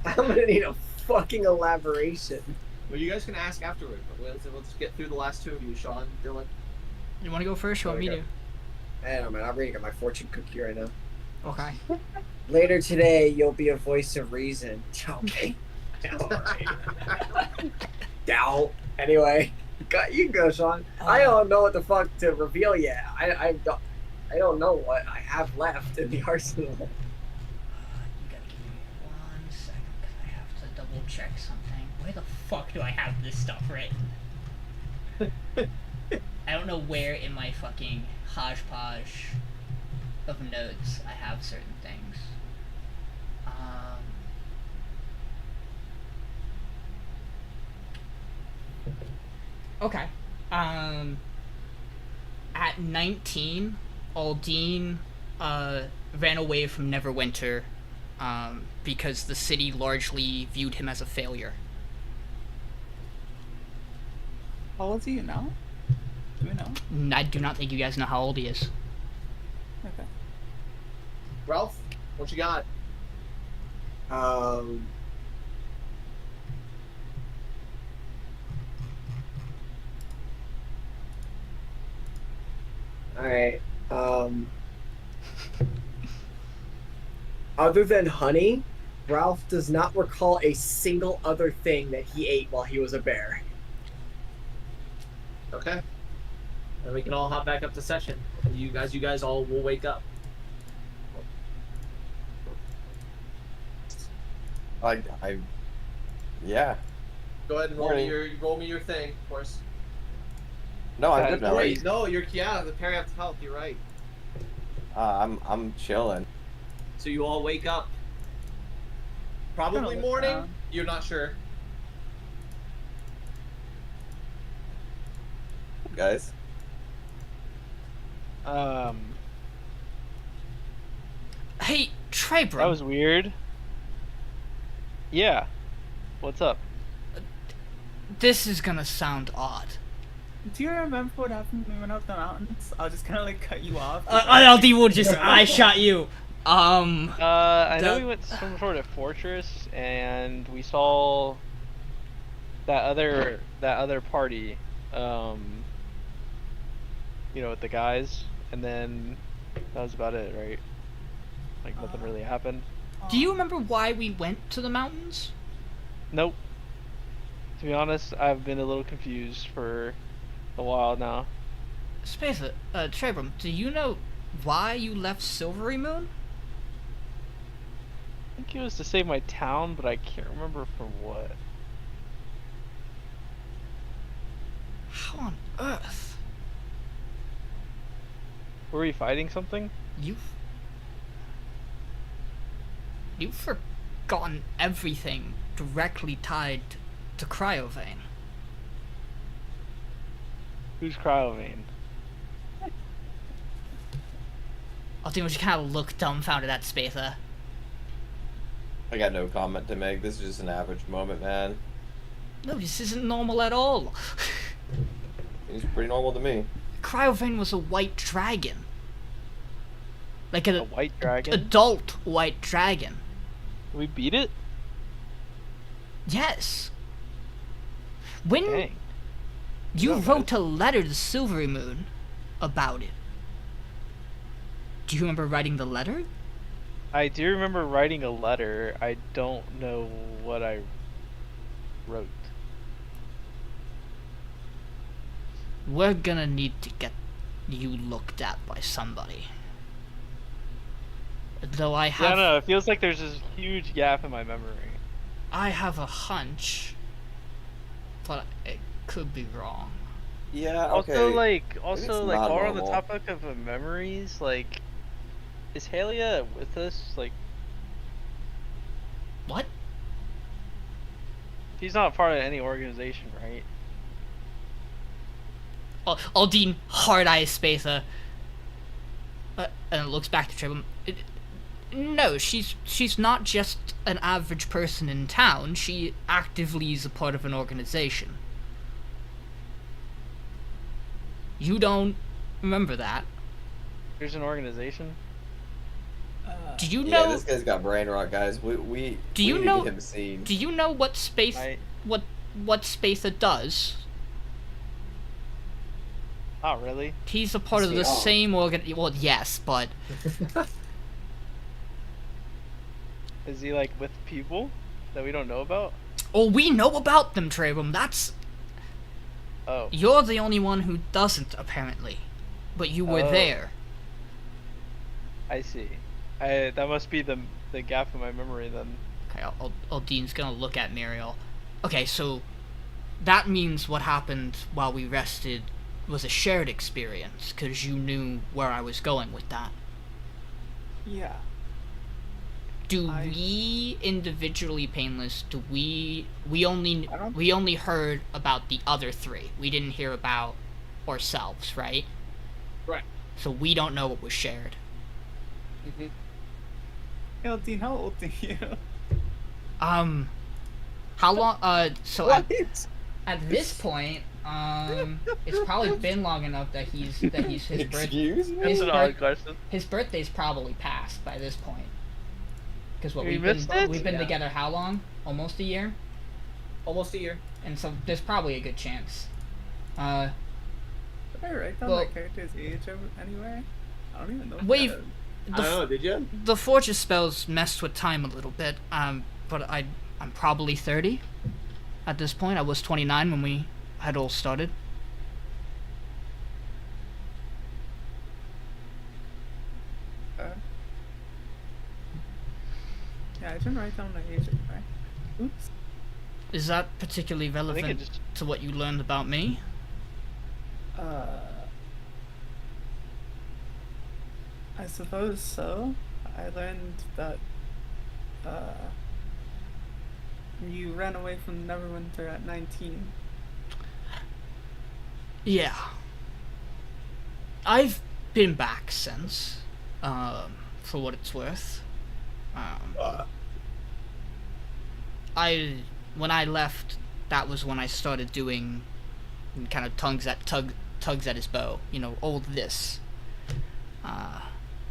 I'm gonna need a fucking elaboration. Well, you guys can ask afterward, but let's get through the last 2 of you, Sean, Dylan. You want to go first? You want me to? I don't know, man. I'm reading my fortune cookie right now. Okay. Later today, you'll be a voice of reason. Okay. Alright. Doubt. Anyway, you can go, Sean. I don't know what the fuck to reveal yet. I don't know what I have left in the arsenal. You gotta give me 1 second, 'cause I have to double check something. Where the fuck do I have this stuff written? I don't know where in my fucking hodgepodge of notes I have certain things. Okay. At 19, Aldiyn ran away from Neverwinter because the city largely viewed him as a failure. How old are you now? Do we know? I do not think you guys know how old he is. Okay. Ralph, what you got? Alright. Other than honey, Ralph does not recall a single other thing that he ate while he was a bear. Okay. Then we can all hop back up to session. You guys all will wake up. Yeah. Go ahead and Morning. roll me your thing, of course. No, I'm good now. Wait, no, the parry up to health. You're right. I'm chilling. So you all wake up. Probably Kinda morning. look down. You're not sure. Guys. Hey, Trebrum. That was weird. Yeah. What's up? This is gonna sound odd. Do you remember what happened when we went up the mountains? I'll just kind of like cut you off. Aldiyn will just I shot you. I know that- we went to some sort of fortress and we saw that other party, with the guys, and then that was about it, right? Like nothing really happened. Do you remember why we went to the mountains? Nope. To be honest, I've been a little confused for a while now. Spatha, Trebrum, do you know why you left Silvery Moon? I think it was to save my town, but I can't remember for what. How on earth? Were we fighting something? You've forgotten everything directly tied to Cryovane. Who's Cryovane? Aldiyn will just kind of look dumbfounded at Spatha. I got no comment to make. This is just an average moment, man. No, this isn't normal at all. He's pretty normal to me. Cryovane was a white dragon. Like A an white dragon? adult white dragon. We beat it? Yes. When Dang. you No, wrote a letter to Silvery Moon about it. Do you remember writing the letter? I do remember writing a letter. I don't know what I wrote. We're gonna need to get you looked at by somebody. Though I Yeah, have I don't know. It feels like there's this huge gap in my memory. I have a hunch, but it could be wrong. Yeah, Also, okay. while It's we're not on the normal. topic of memories, like, is Halia with us? Like, What? he's not part of any organization, right? Aldiyn hard eyes Spatha. And looks back to Trebrum. No, she's not just an average person in town. She actively is a part of an organization. You don't remember that? There's an organization? Do you Yeah, know? this guy's got brain rot, guys. We Do you need to know- get him seen. Do you know what space? I What Spatha does? not really. He's a part of the Yeah. same organ. Well, yes, but Is he like with people that we don't know about? we know about them, Trebrum. That's Oh, you're the only one who doesn't, apparently. But you were Oh. there. I see. That must be the gap in my memory then. Okay, Aldyn's gonna look at Miriel. Okay, so that means what happened while we rested was a shared experience, because you knew where I was going with that. Yeah. Do I- we individually, Payneless? Do we only I don't- we only heard about the other three? We didn't hear about ourselves, right? Right. So we don't know what was shared. Mm-hmm. Aldiyn, how old are you? How long? So What? at this point, it's probably been long enough that his Excuse me? His That's an birth- odd question. his birthday's probably passed by this point. Because what You we've missed been it? we've been Yeah. together how long? Almost a year. Almost a year. And so there's probably a good chance. Did I write down Well- my character's age anywhere? I don't even know. if We've- that- I don't know. Did you? The Fortress spells messed with time a little bit. But I'm probably 30 at this point. I was 29 when we had all started. Yeah, I didn't write down my age anywhere. Oops. Is that particularly I think it relevant just. to what you learned about me? I suppose so. I learned that you ran away from Neverwinter at 19. Yeah. I've been back since, for what it's worth. When I left, that was when I started doing kind of tugs at his bow. You know, all this.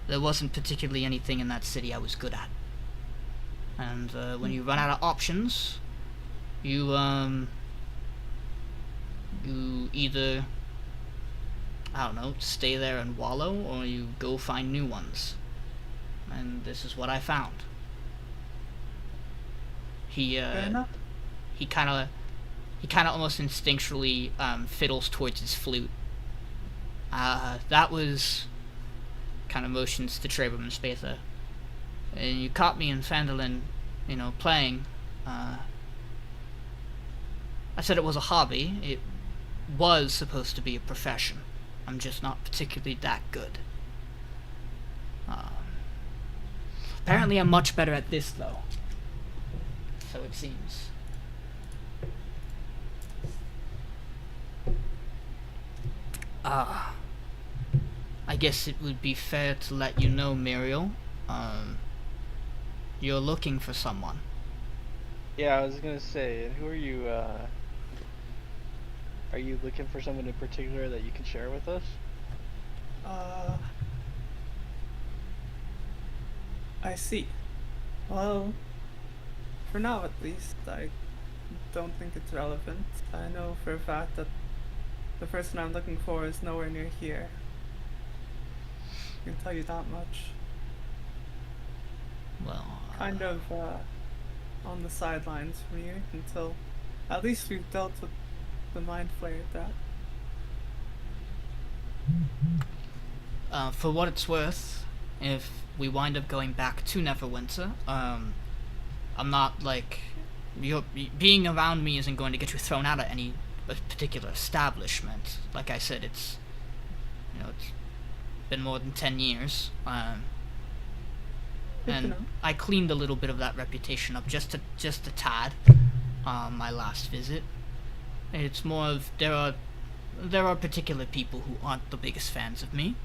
There wasn't particularly anything in that city I was good at. And when you run out of options, you either, I don't know, stay there and wallow, or you go find new ones. And this is what I found. Fair enough. He kind of almost instinctually fiddles towards his flute. That was kind of motions to Trebrum and Spatha. And you caught me in Phandelver, you know, playing. I said it was a hobby. It was supposed to be a profession. I'm just not particularly that good. Apparently I'm much better at this, though. So it seems. I guess it would be fair to let you know, Miriel. You're looking for someone. Yeah, I was gonna say, who are you? Are you looking for someone in particular that you can share with us? I see. Well, for now at least, I don't think it's relevant. I know for a fact that the person I'm looking for is nowhere near here. I can tell you that much. Well, Kind of on the sidelines from you until at least we've dealt with the mind flayer threat. for what it's worth, if we wind up going back to Neverwinter, I'm not like being around me isn't going to get you thrown out of any particular establishment. Like I said, it's been more than 10 years, Good to and know. I cleaned a little bit of that reputation up just a tad my last visit. It's more of there are particular people who aren't the biggest fans of me,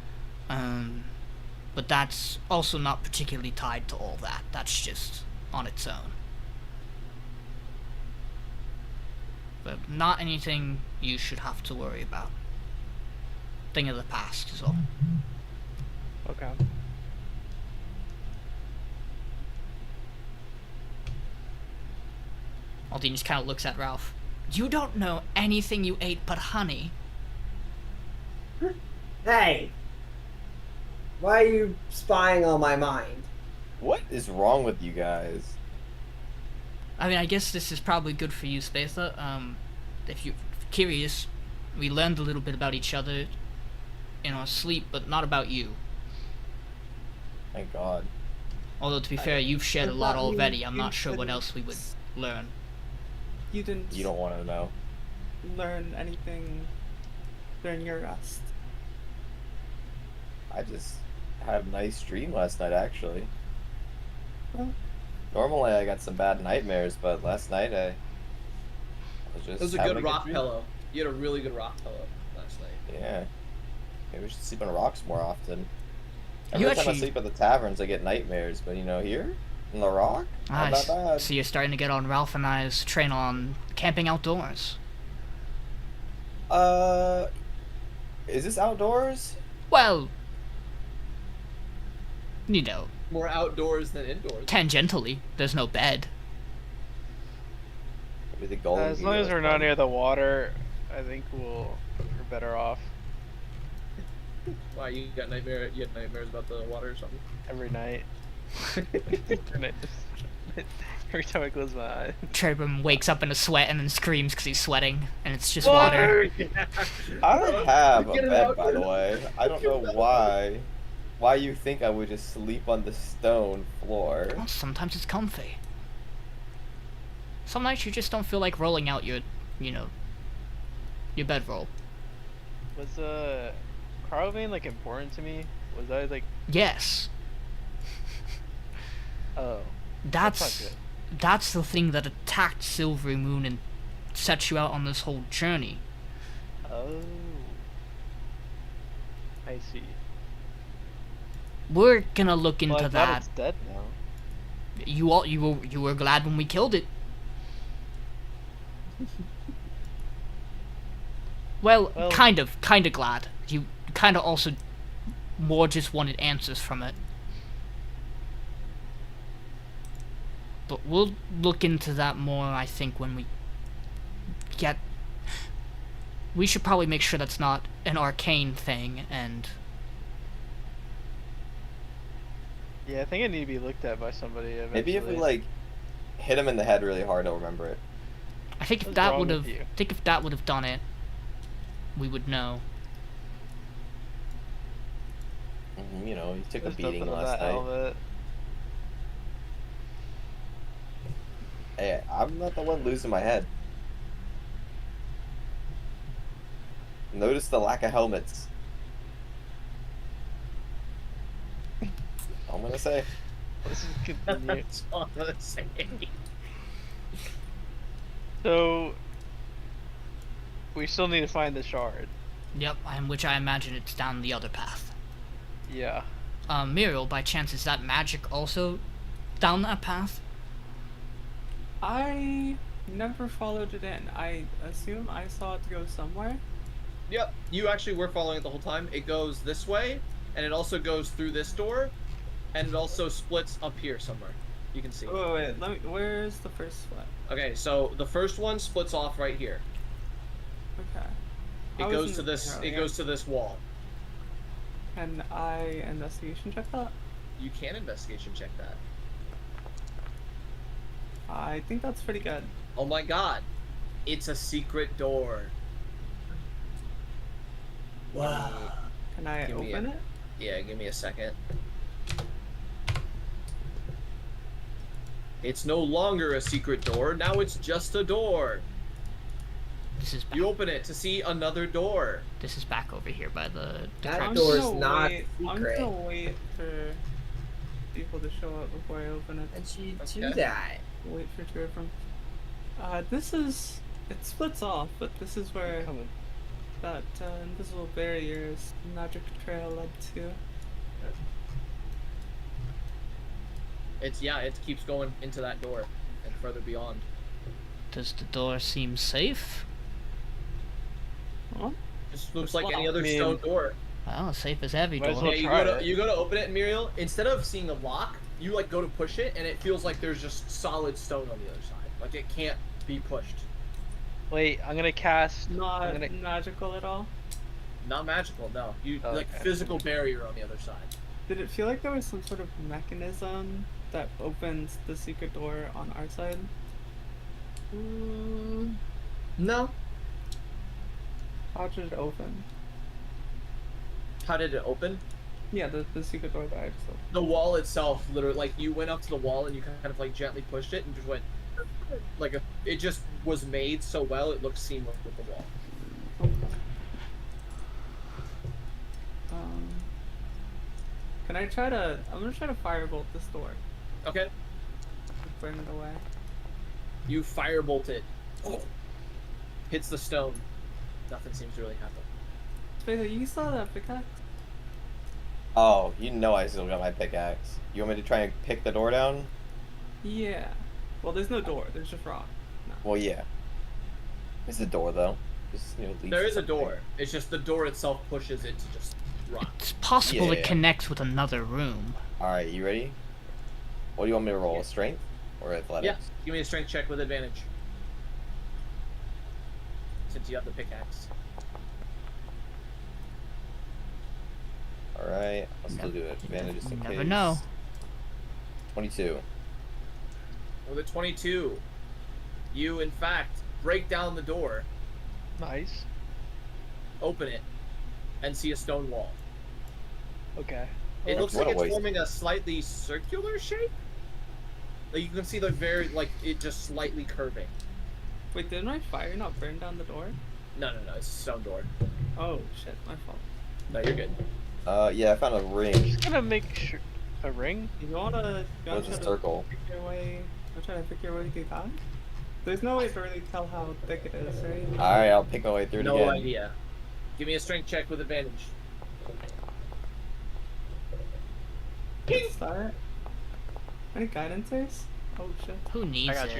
but that's also not particularly tied to all that. That's just on its own. But not anything you should have to worry about. Thing of the past is all. Okay. Aldiyn just kind of looks at Ralph. You don't know anything you ate but honey. Hey! Why are you spying on my mind? What is wrong with you guys? I mean, I guess this is probably good for you, Spatha. If you're curious, we learned a little bit about each other in our sleep, but not about you. Thank God. Although, to be fair, you've shared a lot thought you- already. I'm you not sure what didn't- else we would learn. You didn't You don't want to know. learn anything during your rest. I just had a nice dream last night, actually. Normally I got some bad nightmares, but last night I was just It was a having good rock dream. pillow. You had a really good rock pillow last night. Yeah. Maybe we should sleep on rocks more often. You Every time I actually- sleep at the taverns, I get nightmares, but here, in the rock, not that bad. So you're starting to get on Ralph and I's train on camping outdoors. Is this outdoors? Well, you know, More outdoors than indoors. tangentially, there's no bed. Maybe the golden As long as Eagle we're is not fun. near the water, I think we're better off Why you got nightmare? You had nightmares about the water or something? every night. Every time I close my eyes. Trebrum wakes up in a sweat and then screams because he's sweating, and it's just water. I have a Get it bed, out, by get the it way. I don't know why you think I would just sleep on the stone floor. Well, sometimes it's comfy. Some nights you just don't feel like rolling out your bedroll. Was Carl vein like important to me? Was I like Yes, oh that's not good. that's the thing that attacked Silvery Moon and set you out on this whole journey. Oh, I see. We're gonna look Well, into I'm glad that. it's dead now. You were glad when we killed it. Well, Well- kind of glad. You kind of also more just wanted answers from it. But we'll look into that more, I think, when we get... We should probably make sure that's not an arcane thing, and... Yeah, I think it need to be looked at by somebody eventually. Maybe if we like hit him in the head really hard, he'll remember it. I think if What's that wrong would with have... you? I think if that would have done it, we would know. You took a There's beating nothing of last that night. helmet. Hey, I'm not the one losing my head. Notice the lack of helmets. I'm gonna say. Let's just continue. That's all I'm gonna say. So we still need to find the shard. Yep, which I imagine it's down the other path. Yeah. Miriel, by chance, is that magic also down that path? I never followed it in. I assume I saw it go somewhere. Yep, you actually were following it the whole time. It goes this way, and it also goes through this door, and it also splits up here somewhere. You can see. Oh wait, where's the first one? Okay, so the first one splits off right here. Okay. It I was goes in to the this. arrow, It yeah. goes to this wall. Can I investigation check that? You can investigation check that. I think that's pretty good. Oh my god, it's a secret door. Wow. Can I Give me open a- it? Yeah, give me a second. It's no longer a secret door. Now it's just a door. This is back. You open it to see another door. This is back over here by the That crypt. I'm door is gonna not wait. I'm secret. gonna wait for people to show up before I open it. And you do Okay. that. Wait for two of them. This is. It splits off, but this is where Coming. that invisible barrier's magic trail led to. It keeps going into that door and further beyond. Does the door seem safe? Huh? Just looks like any Well, other I mean- stone door. Well, safe as every Might as door. well Yeah, try it. you go to open it, Miriel. Instead of seeing a lock, you like go to push it, and it feels like there's just solid stone on the other side. Like it can't be pushed. Wait, I'm gonna cast. Not I'm gonna. magical at all. Not magical, no. You Oh, like okay. physical barrier on the other side. Did it feel like there was some sort of mechanism that opens the secret door on our side? No. How did it open? How did it open? Yeah, the secret door that I just opened. The wall itself, literally, like you went up to the wall and you kind of like gently pushed it and just went like it just was made so well it looked seamless with the wall. Can I try to? I'm gonna try to firebolt this door. Okay. Burn it away. You firebolt it. Hits the stone. Nothing seems to really happen. Spatha, you saw that pickaxe? Oh, you know I still got my pickaxe. You want me to try and pick the door down? Yeah. Well, there's no door. There's just rock. No. Well, yeah. There's a door though. Just, leads There to is a something. door. It's just the door itself pushes it to just rot. It's possible Yeah. it connects with another room. Alright, you ready? What do you want me to roll? Strength or athletics? Yeah. Give me a strength check with advantage. Since you have the pickaxe. Alright, I'll still do it. Advantage just in case. Never know. 22. With a 22, you in fact break down the door, Nice. open it, and see a stone wall. Okay. It looks What like a it's waste. forming a slightly circular shape. Like you can see the it just slightly curving. Wait, did my fire not burn down the door? No, it's a stone door. Oh shit, my fault. No, you're good. Yeah, I found a ring. Just gonna make sure a ring. You wanna What's try a to circle? pick your way? I'm trying to pick your way to get out. There's no way to really tell how thick it is, right? Alright, I'll pick my way through it No again. idea. Give me a strength check with advantage. What's that? Any guidance ace? Oh shit. Who needs I got it?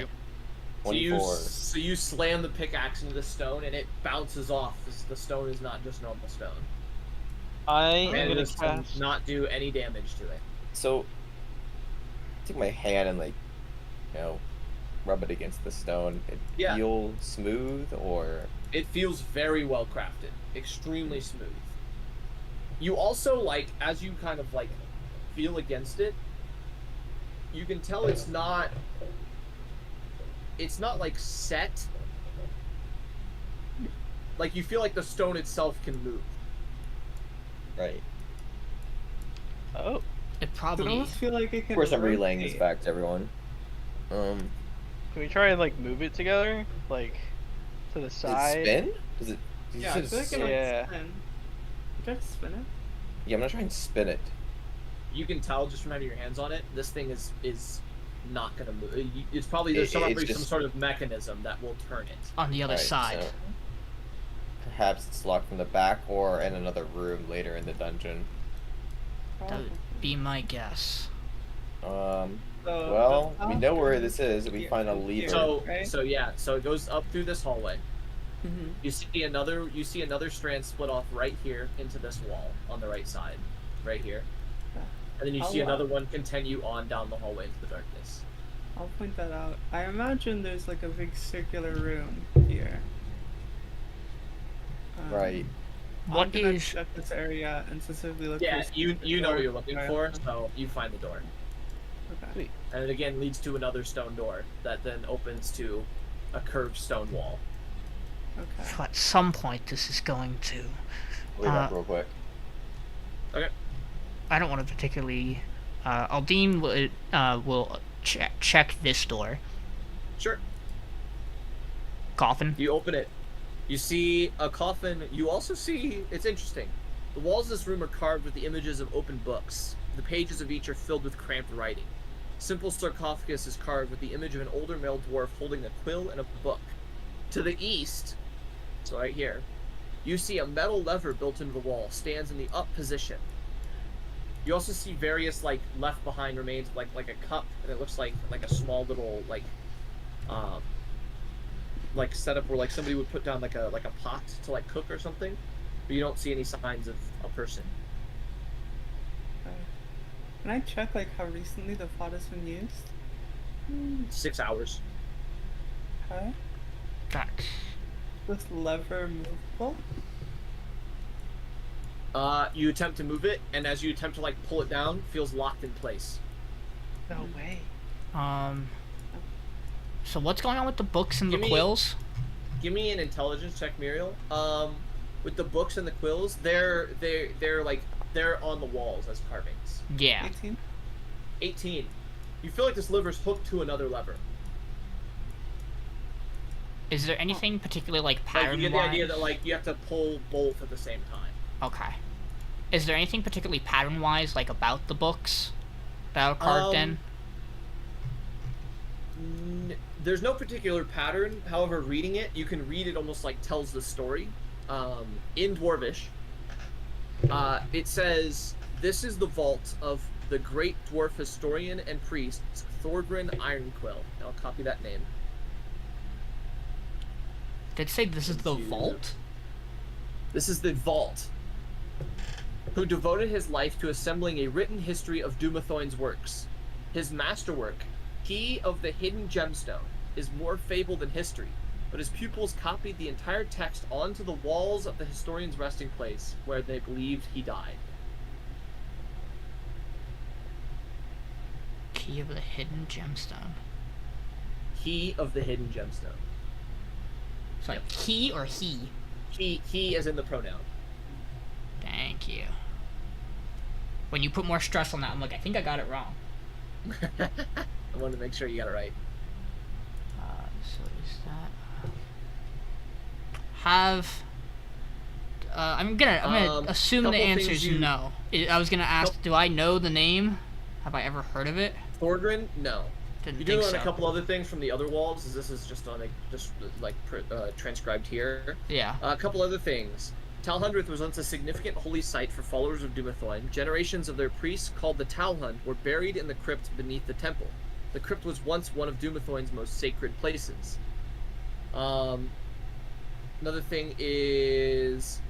you. So you slam the pickaxe into the stone and it bounces off. The stone is not just normal stone. I am And it gonna does cast. not do any damage to it. So, take my hand and rub it against the stone. It Yeah. feel smooth or It feels very well crafted, extremely smooth. You also as you kind of feel against it, you can tell it's not set. Like you feel like the stone itself can move. right. Oh. It Does it probably. almost feel like it can Of course, I'm relaying this rotate? back to everyone. Can we try and move it together, to the Does side? it spin? Does it? you Yeah, I said feel like it spin. Yeah. might spin. Try to spin it. Yeah, I'm gonna try and spin it. You can tell just from having your hands on it, this thing is not gonna move. It's probably there's It's some just- sort of mechanism that will turn it. On the other Right, side. so perhaps it's locked from the back or in another room later in the dungeon. That would be my guess. So, Well, the we top know where goes this is. We here, find a here, lever. So right? so it goes up through this hallway. Mhm. You see another strand split off right here into this wall on the right side, right here. Yeah. And then you I'll see another allow- one continue on down the hallway into the darkness. I'll point that out. I imagine there's a big circular room here. Right. What I'm gonna is- check this area and specifically look Yeah, for you know what you're looking Alright. for, so you find the door. Okay. Sweet. And it again leads to another stone door that then opens to a curved stone wall. Okay. So at some point, this is going to. Wait up real quick. I don't want to particularly. Aldiyn will check this door. Sure. Coffin. You open it. You see a coffin. You also see, it's interesting. The walls of this room are carved with the images of open books. The pages of each are filled with cramped writing. Simple sarcophagus is carved with the image of an older male dwarf holding a quill and a book. To the east, so right here, you see a metal lever built into the wall, stands in the up position. You also see various left behind remains of like a cup, and it looks like a small little setup where somebody would put down like a pot to cook or something, but you don't see any signs of a person. Okay. Can I check how recently the pot has been used? 6 hours. Okay. That's. This lever movable? You attempt to move it, and as you attempt to pull it down, it feels locked in place. No way. So what's going on with the books and the Give me- quills? Give me an intelligence check, Miriel. With the books and the quills, they're on the walls as carvings. Yeah. 18? 18. You feel like this lever's hooked to another lever. Is there anything particularly pattern You get the idea wise? that you have to pull both at the same time. Okay. Is there anything particularly pattern wise about the books that are carved in? There's no particular pattern. However, reading it, you can read it almost like tells the story. In Dwarvish, it says, "This is the vault of the great dwarf historian and priest Thorgrin Ironquill." I'll copy that name. Did it say this is the Into- vault? This is the vault. Who devoted his life to assembling a written history of Dumathoin's works. His masterwork, Key of the Hidden Gemstone, is more fable than history, but his pupils copied the entire text onto the walls of the historian's resting place, where they believed he died. Key of the Hidden Gemstone. Key of the Hidden Gemstone. It's like he or he? He as in the pronoun. Thank you. When you put more stress on that, I'm like, I think I got it wrong. I wanted to make sure you got it right. So is that... Have... I'm gonna assume the couple answer things is you- no. I was gonna ask, do I know the name? Have I ever heard of it? Thorgrin? No. Didn't You think do learn so. a couple other things from the other walls, as this is just on transcribed here. Yeah. A couple other things. Talhundreth was once a significant holy site for followers of Dumathoin. Generations of their priests, called the Talhund, were buried in the crypt beneath the temple. The crypt was once one of Dumathoin's most sacred places. Another thing is...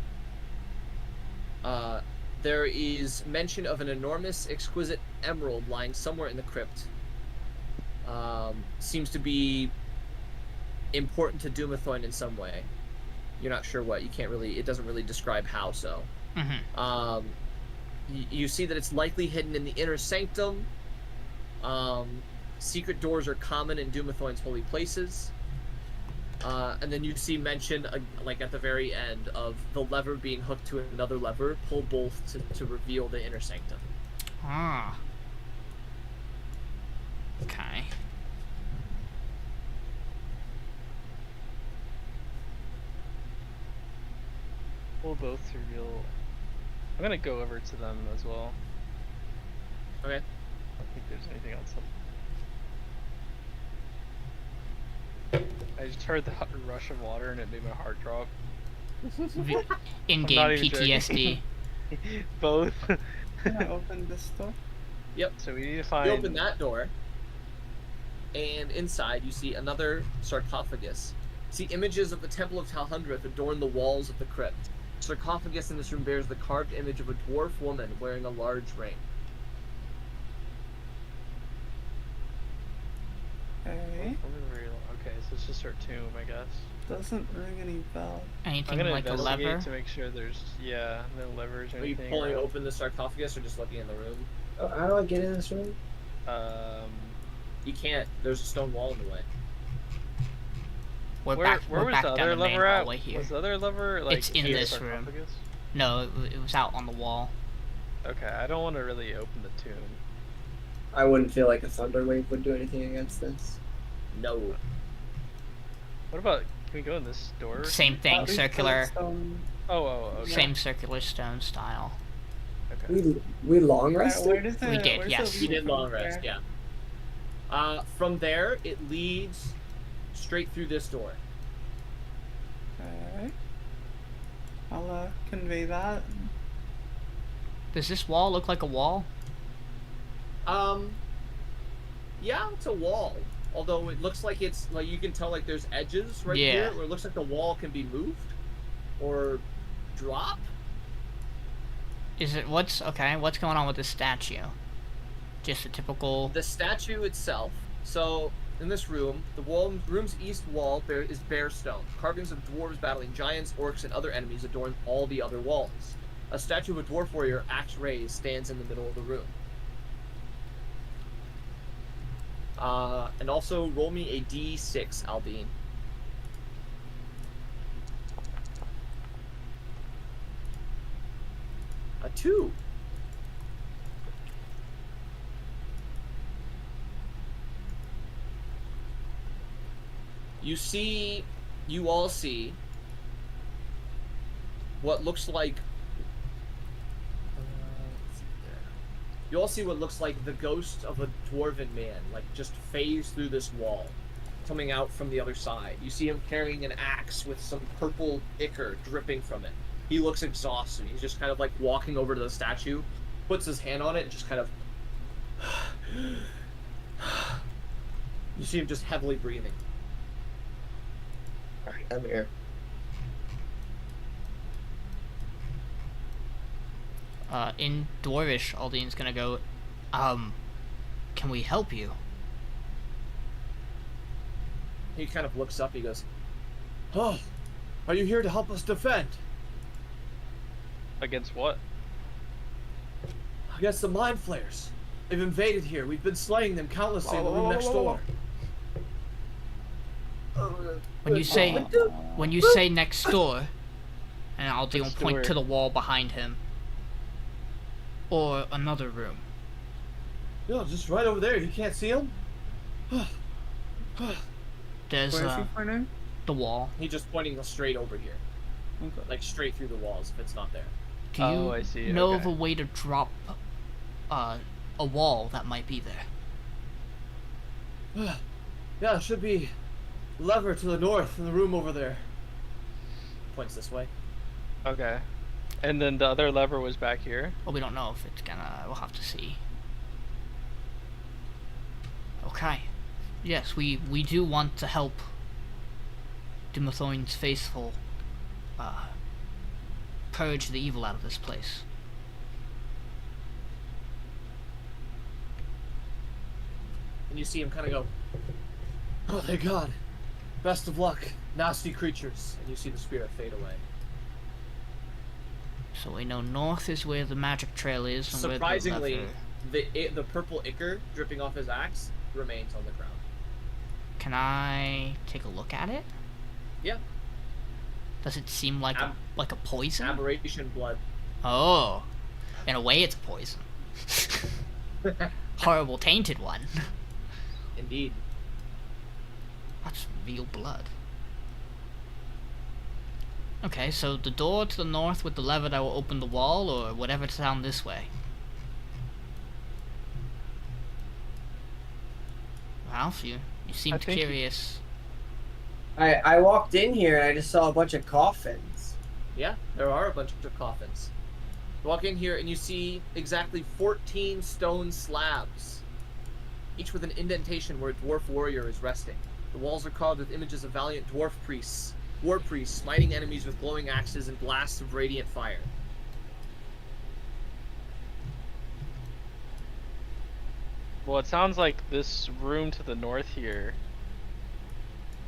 there is mention of an enormous, exquisite emerald lying somewhere in the crypt. Seems to be important to Dumathoin in some way. You're not sure what. It doesn't really describe how so. Mm-hmm. You see that it's likely hidden in the inner sanctum. Secret doors are common in Dumathoin's holy places. And then you see mention, like at the very end, of the lever being hooked to another lever. Pull both to reveal the inner sanctum. Ah. Okay. We'll both reveal. I'm gonna go over to them as well. Okay. I don't think there's anything else. I just heard the rush of water and it made my heart drop. In-game not even PTSD. Both. Can I open this door? Yep. So we need to find. You open that door, and inside you see another sarcophagus. See images of the Temple of Talhundreth adorn the walls of the crypt. The sarcophagus in this room bears the carved image of a dwarf woman wearing a large ring. Okay. Okay, so it's just her tomb, I guess. Doesn't ring any bell. I'm Anything gonna like a investigate lever? to make sure there's no levers or Are you anything. pulling around. open the sarcophagus or just looking in the room? Oh, how do I get in this room? You can't. There's a stone wall in the way. We're where back, where we're was back the down other the main lever at? hallway here. Was the other lever like It's in the this room. sarcophagus? No, it was out on the wall. Okay, I don't want to really open the tomb. I wouldn't feel like a thunder wave would do anything against this. No. What about? Can we go in this door? Same thing, At least circular. it's, Okay. Same circular stone style. Okay. We long Where rested? does We did, where's the yes. You lead did from long rest, there? yeah. From there, it leads straight through this door. Okay. I'll convey that. Does this wall look like a wall? Yeah, it's a wall. Although it looks like it's like you can tell like there's edges right Yeah. here where it looks like the wall can be moved or drop. Is it what's going on with this statue? Just a typical The statue itself. So in this room, the room's east wall is bare stone. Carvings of dwarves battling giants, orcs, and other enemies adorn all the other walls. A statue of a dwarf warrior, axe raised, stands in the middle of the room. And also roll me a d6, Aldiyn. A 2. You all see what looks like let's see there. You all see what looks like the ghost of a dwarven man, like just phase through this wall, coming out from the other side. You see him carrying an axe with some purple ichor dripping from it. He looks exhausted. He's just kind of like walking over to the statue, puts his hand on it, and just kind of. You see him just heavily breathing. Alright, I'm here. In Dwarvish, Aldyn's gonna go, can we help you? He kind of looks up. He goes, "Oh, are you here to help us defend Against what? against the mind flayers? They've invaded here. We've been slaying them countlessly in the room next door." When you say next door, and Aldyn will Next point door. to the wall behind him, or another room. No, just right over there. You can't see him? There's Where is he pointing? the wall. He's just pointing straight over here, Okay. like straight through the walls. If it's not there. Do you Oh, I see, know okay. of a way to drop a wall that might be there? Yeah, it should be a lever to the north in the room over there. Points this way. Okay. And then the other lever was back here. Well, we don't know if it's gonna. We'll have to see. Okay. Yes, we do want to help Dumathorn's faithful purge the evil out of this place. And you see him kind of go, "Oh, thank God. Best of luck, nasty creatures." And you see the spirit fade away. So we know north is where the magic trail is. And Surprisingly, where the lever... the purple ichor dripping off his axe remains on the ground. Can I take a look at it? Yeah. Does it seem like a poison? Aberration blood. Oh, in a way, it's a poison. Horrible, tainted one. Indeed. That's real blood. Okay, so the door to the north with the lever that will open the wall, or whatever's down this way. Ralph, you seemed think he- curious. I walked in here and I just saw a bunch of coffins. Yeah, there are a bunch of coffins. You walk in here and you see exactly 14 stone slabs, each with an indentation where a dwarf warrior is resting. The walls are carved with images of valiant dwarf priests, war priests smiting enemies with glowing axes and blasts of radiant fire. Well, it sounds like this room to the north here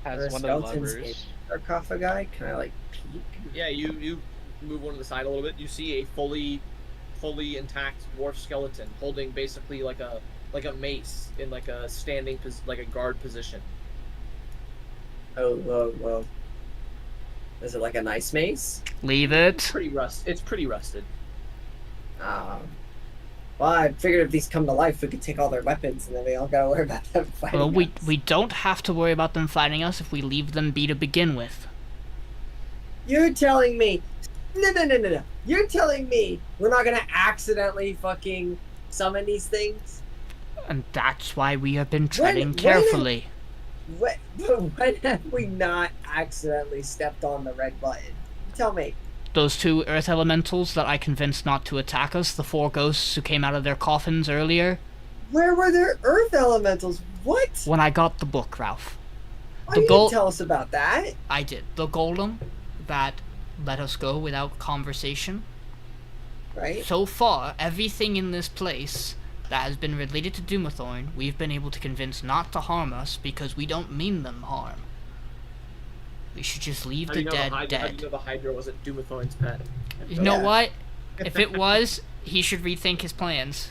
Are has one of the skeletons levers. in sarcophagi? Can I like peek? Yeah, you move one to the side a little bit. You see a fully intact dwarf skeleton holding basically like a mace in like a standing like a guard position. Oh, whoa. Is it like a nice mace? Leave it. It's pretty rusted. Well, I figured if these come to life, we could take all their weapons, and then we all gotta worry about them fighting Well, us. we don't have to worry about them fighting us if we leave them be to begin with. You're telling me... No. You're telling me we're not gonna accidentally fucking summon these things? And that's why we have been treading when carefully. When have we not accidentally stepped on the red button? Tell me. Those two earth elementals that I convinced not to attack us, the four ghosts who came out of their coffins earlier. Where were their earth elementals? What? When I got the book, Ralph. Why The you goal- didn't tell us about that? I did. The golem that let us go without conversation. Right? So far, everything in this place that has been related to Dumathorn, we've been able to convince not to harm us because we don't mean them harm. We should just leave How do the you know dead How do you dead. know the Hydra wasn't Dumathorn's pet? You know Yeah. what? If it was, he should rethink his plans.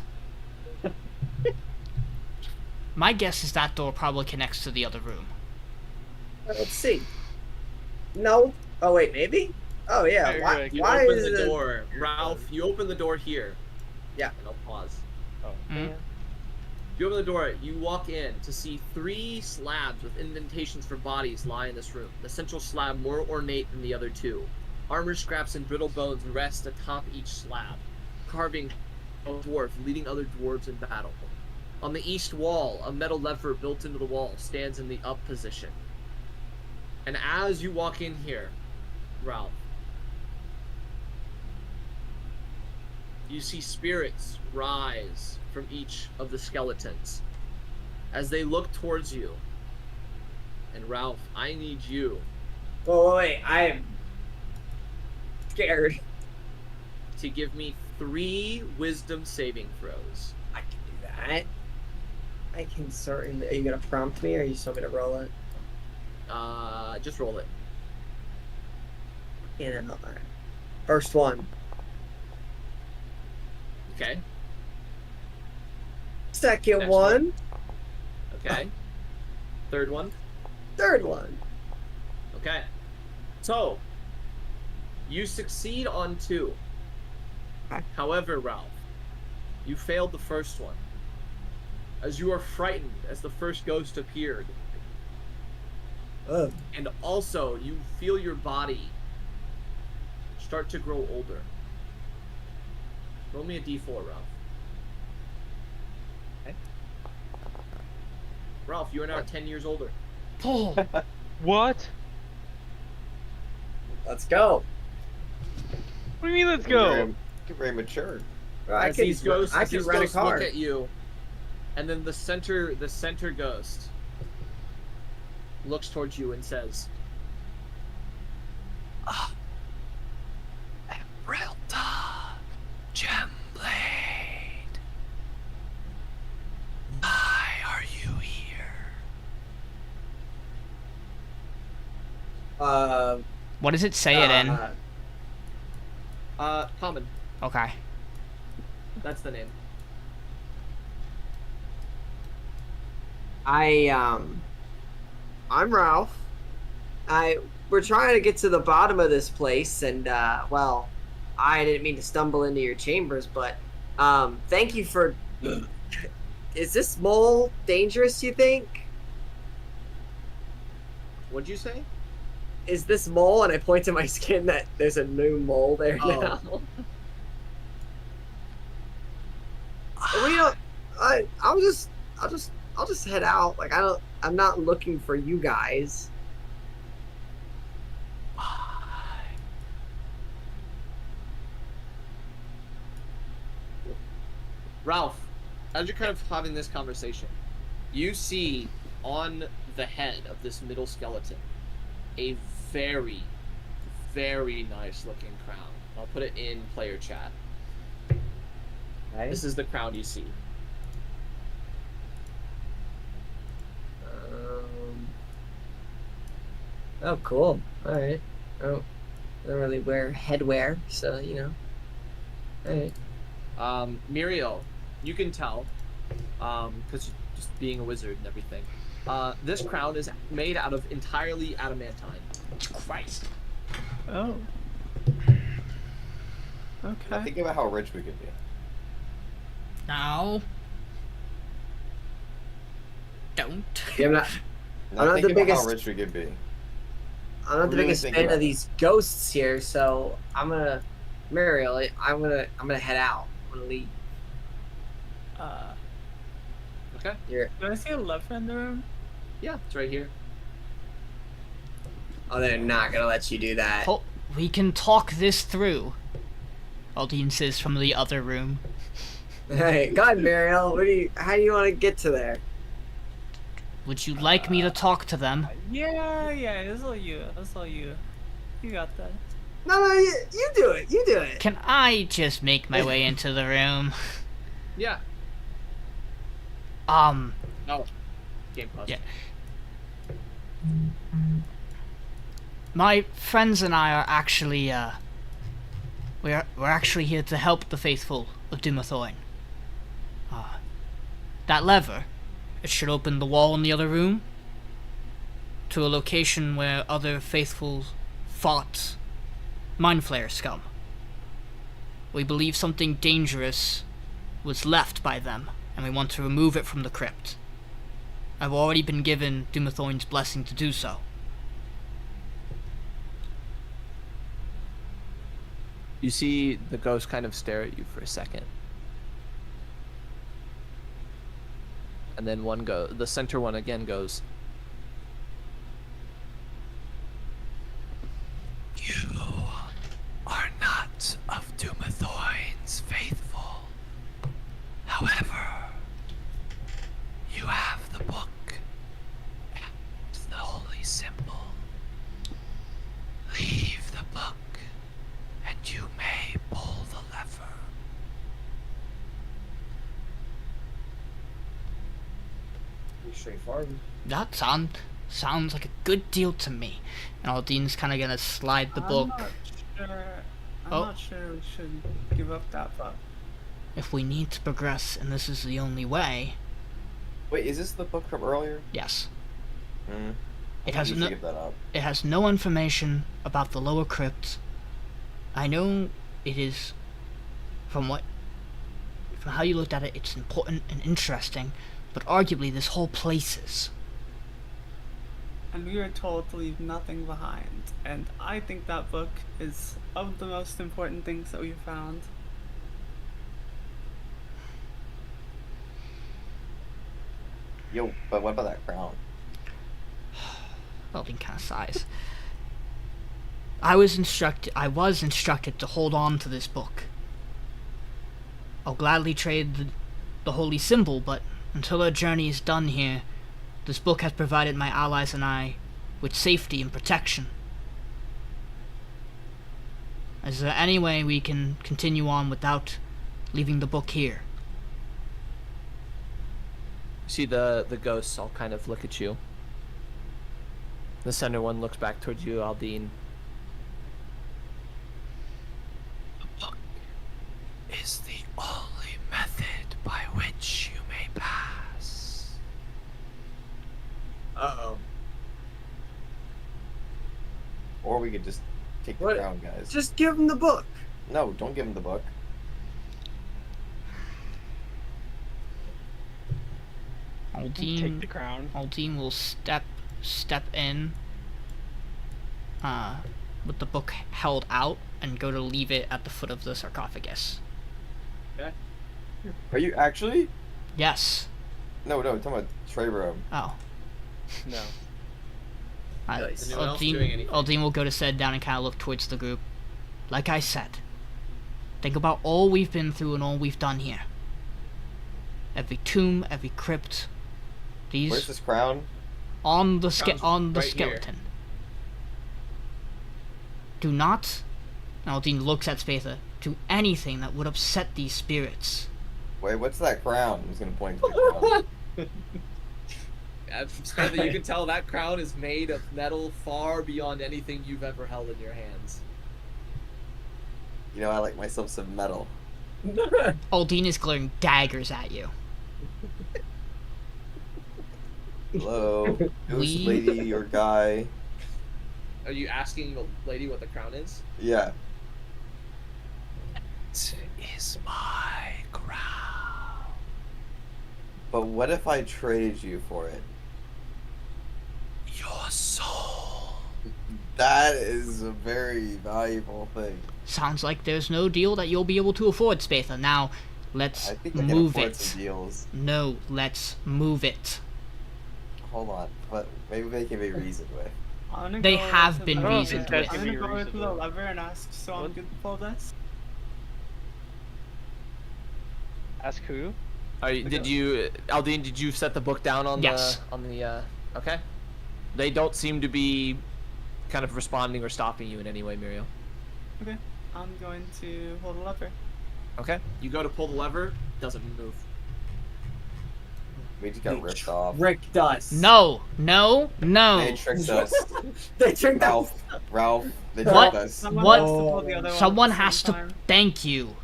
My guess is that door probably connects to the other room. Let's see. No. Oh wait, maybe. Oh yeah. Wait, Why? wait, You Why open is the it? door, Ralph. You open the door here. Yeah. And I'll pause. Oh. Mm. You open the door, you walk in to see 3 slabs with indentations for bodies lie in this room. The central slab more ornate than the other 2. Armor scraps and brittle bones rest atop each slab, carving dwarf leading other dwarves in battle. On the east wall, a metal lever built into the wall stands in the up position. And as you walk in here, Ralph, you see spirits rise from each of the skeletons as they look towards you. And Ralph, I need you Whoa, wait, I am scared. to give me 3 wisdom saving throws. I can do that. I can certainly. Are you gonna prompt me, or are you just want me to roll it? Just roll it. You know, all right. First one. Okay. Second Next one. Okay. Third one. Third one. Okay. So, you succeed on 2. Okay. However, Ralph, you failed the first one. As you are frightened as the first ghost appeared. Oh. And also, you feel your body start to grow older. Roll me a d4, Ralph. Okay. Ralph, you are now 10 years older. Oh, what? Let's go. What do you mean? Let's go. You're very mature. I As can. these ghosts, I as can these run a ghosts car. look at you, and then the center ghost looks towards you and says, Emeralda, Gemblade. Why are you here? What does it say it in? Common. Okay. That's the name. I'm Ralph. We're trying to get to the bottom of this place, and well, I didn't mean to stumble into your chambers, but thank you for. Is this mole dangerous? You think? What'd you say? Is this mole? And I point to my skin that there's a new mole there Oh. now. We don't. I'll just head out. Like I'm not looking for you guys. Ralph, as you're kind of having this conversation, you see on the head of this middle skeleton a very, very nice looking crown. I'll put it in player chat. Okay. This is the crown you see. Oh, cool. All right. Oh, I don't really wear headwear, so you know. All right. Miriel, you can tell, because just being a wizard and everything. This crown is made out of entirely adamantine. Christ. Oh. Okay. Think about how rich we could be. No. Don't. Yeah, I'm not. Now I'm not think the about biggest- how rich we could be. I'm not the Really biggest think fan about of it. these ghosts here, so I'm gonna, Miriel. I'm gonna head out. I'm gonna leave. Okay? You're. Do I see a lever in the room? Yeah, it's right here. Oh, they're not gonna let you do that. Oh, we can talk this through. Aldiyn says from the other room. Hey, go ahead, Miriel. How do you want to get to there? Would you like me to talk to them? Yeah, it's all you. That's all you. You got that. No, you do it. You do it. Can I just make my way into the room? Yeah. Um, Oh. Game pause. Yeah. My friends and I are actually, we're actually here to help the faithful of Dumathoin. That lever, it should open the wall in the other room to a location where other faithful fought Mind Flayer scum. We believe something dangerous was left by them, and we want to remove it from the crypt. I've already been given Dumathoin's blessing to do so. You see the ghost kind of stare at you for a second. and then the center one again goes. You are not of Dumathoin's faithful. However, you have the book and the holy symbol. Leave the book, and you may pull the lever. Pretty straightforward. That sounds like a good deal to me. And Aldyn's kind of gonna slide the book. I'm not sure we should give up that book. If we need to progress, and this is the only way. Wait, is this the book from earlier? Yes. It has no. give that up. It has no information about the lower crypt. I know it is, from how you looked at it, it's important and interesting, but arguably this whole place is. And we were told to leave nothing behind, and I think that book is of the most important things that we found. Yo, but what about that crown? Aldyn kind of sighs. I was instructed to hold on to this book. I'll gladly trade the holy symbol, but until our journey is done here, this book has provided my allies and I with safety and protection. Is there any way we can continue on without leaving the book here? See the ghosts all kind of look at you. The center one looks back towards you, Aldiyn. The book is the only method by which you may pass. Uh-oh. Or we could just take the What? crown, guys. Just give him the book. No, don't give him the book. Take the crown. Aldiyn will step in with the book held out and go to leave it at the foot of the sarcophagus. Are you actually? Yes. No, I'm talking about Trebrum. Oh. No. Nice. Anyone else doing anything? Aldiyn will go to sit down and kind of look towards the group. Like I said, think about all we've been through and all we've done here. Every tomb, every crypt. Where's this crown? On the Crown's right skeleton. Do not, Aldiyn looks at Spatha, do anything that would upset these spirits. Wait, what's that crown? He's gonna point to the crown. Spatha, you can tell that crown is made of metal far beyond anything you've ever held in your hands. You know, I like myself some metal. Aldiyn is glaring daggers at you. Hello, ghost We- lady or guy? Are you asking the lady what the crown is? Yeah. It is my crown. But what if I traded you for it? Your soul. That is a very valuable thing. Sounds like there's no deal that you'll be able to afford, Spatha. Now, let's I think I can move afford it. some deals. No, let's move it. Hold on, but maybe they can be reasoned with. I'm gonna They go have to been the- reasoned with. I'm gonna go to the Reasonable. lever and ask, so I'm What? good to pull this? Ask who? Aldiyn, did you set the book down on Yes. okay. They don't seem to be kind of responding or stopping you in any way, Miriel. Okay, I'm going to hold the lever. Okay. You go to pull the lever, doesn't move. We just got ripped off. Tricked us. No. They tricked us. They tricked us. Ralph, they What? tricked us. Someone What? has to pull the other one at Someone the has same to time. thank you,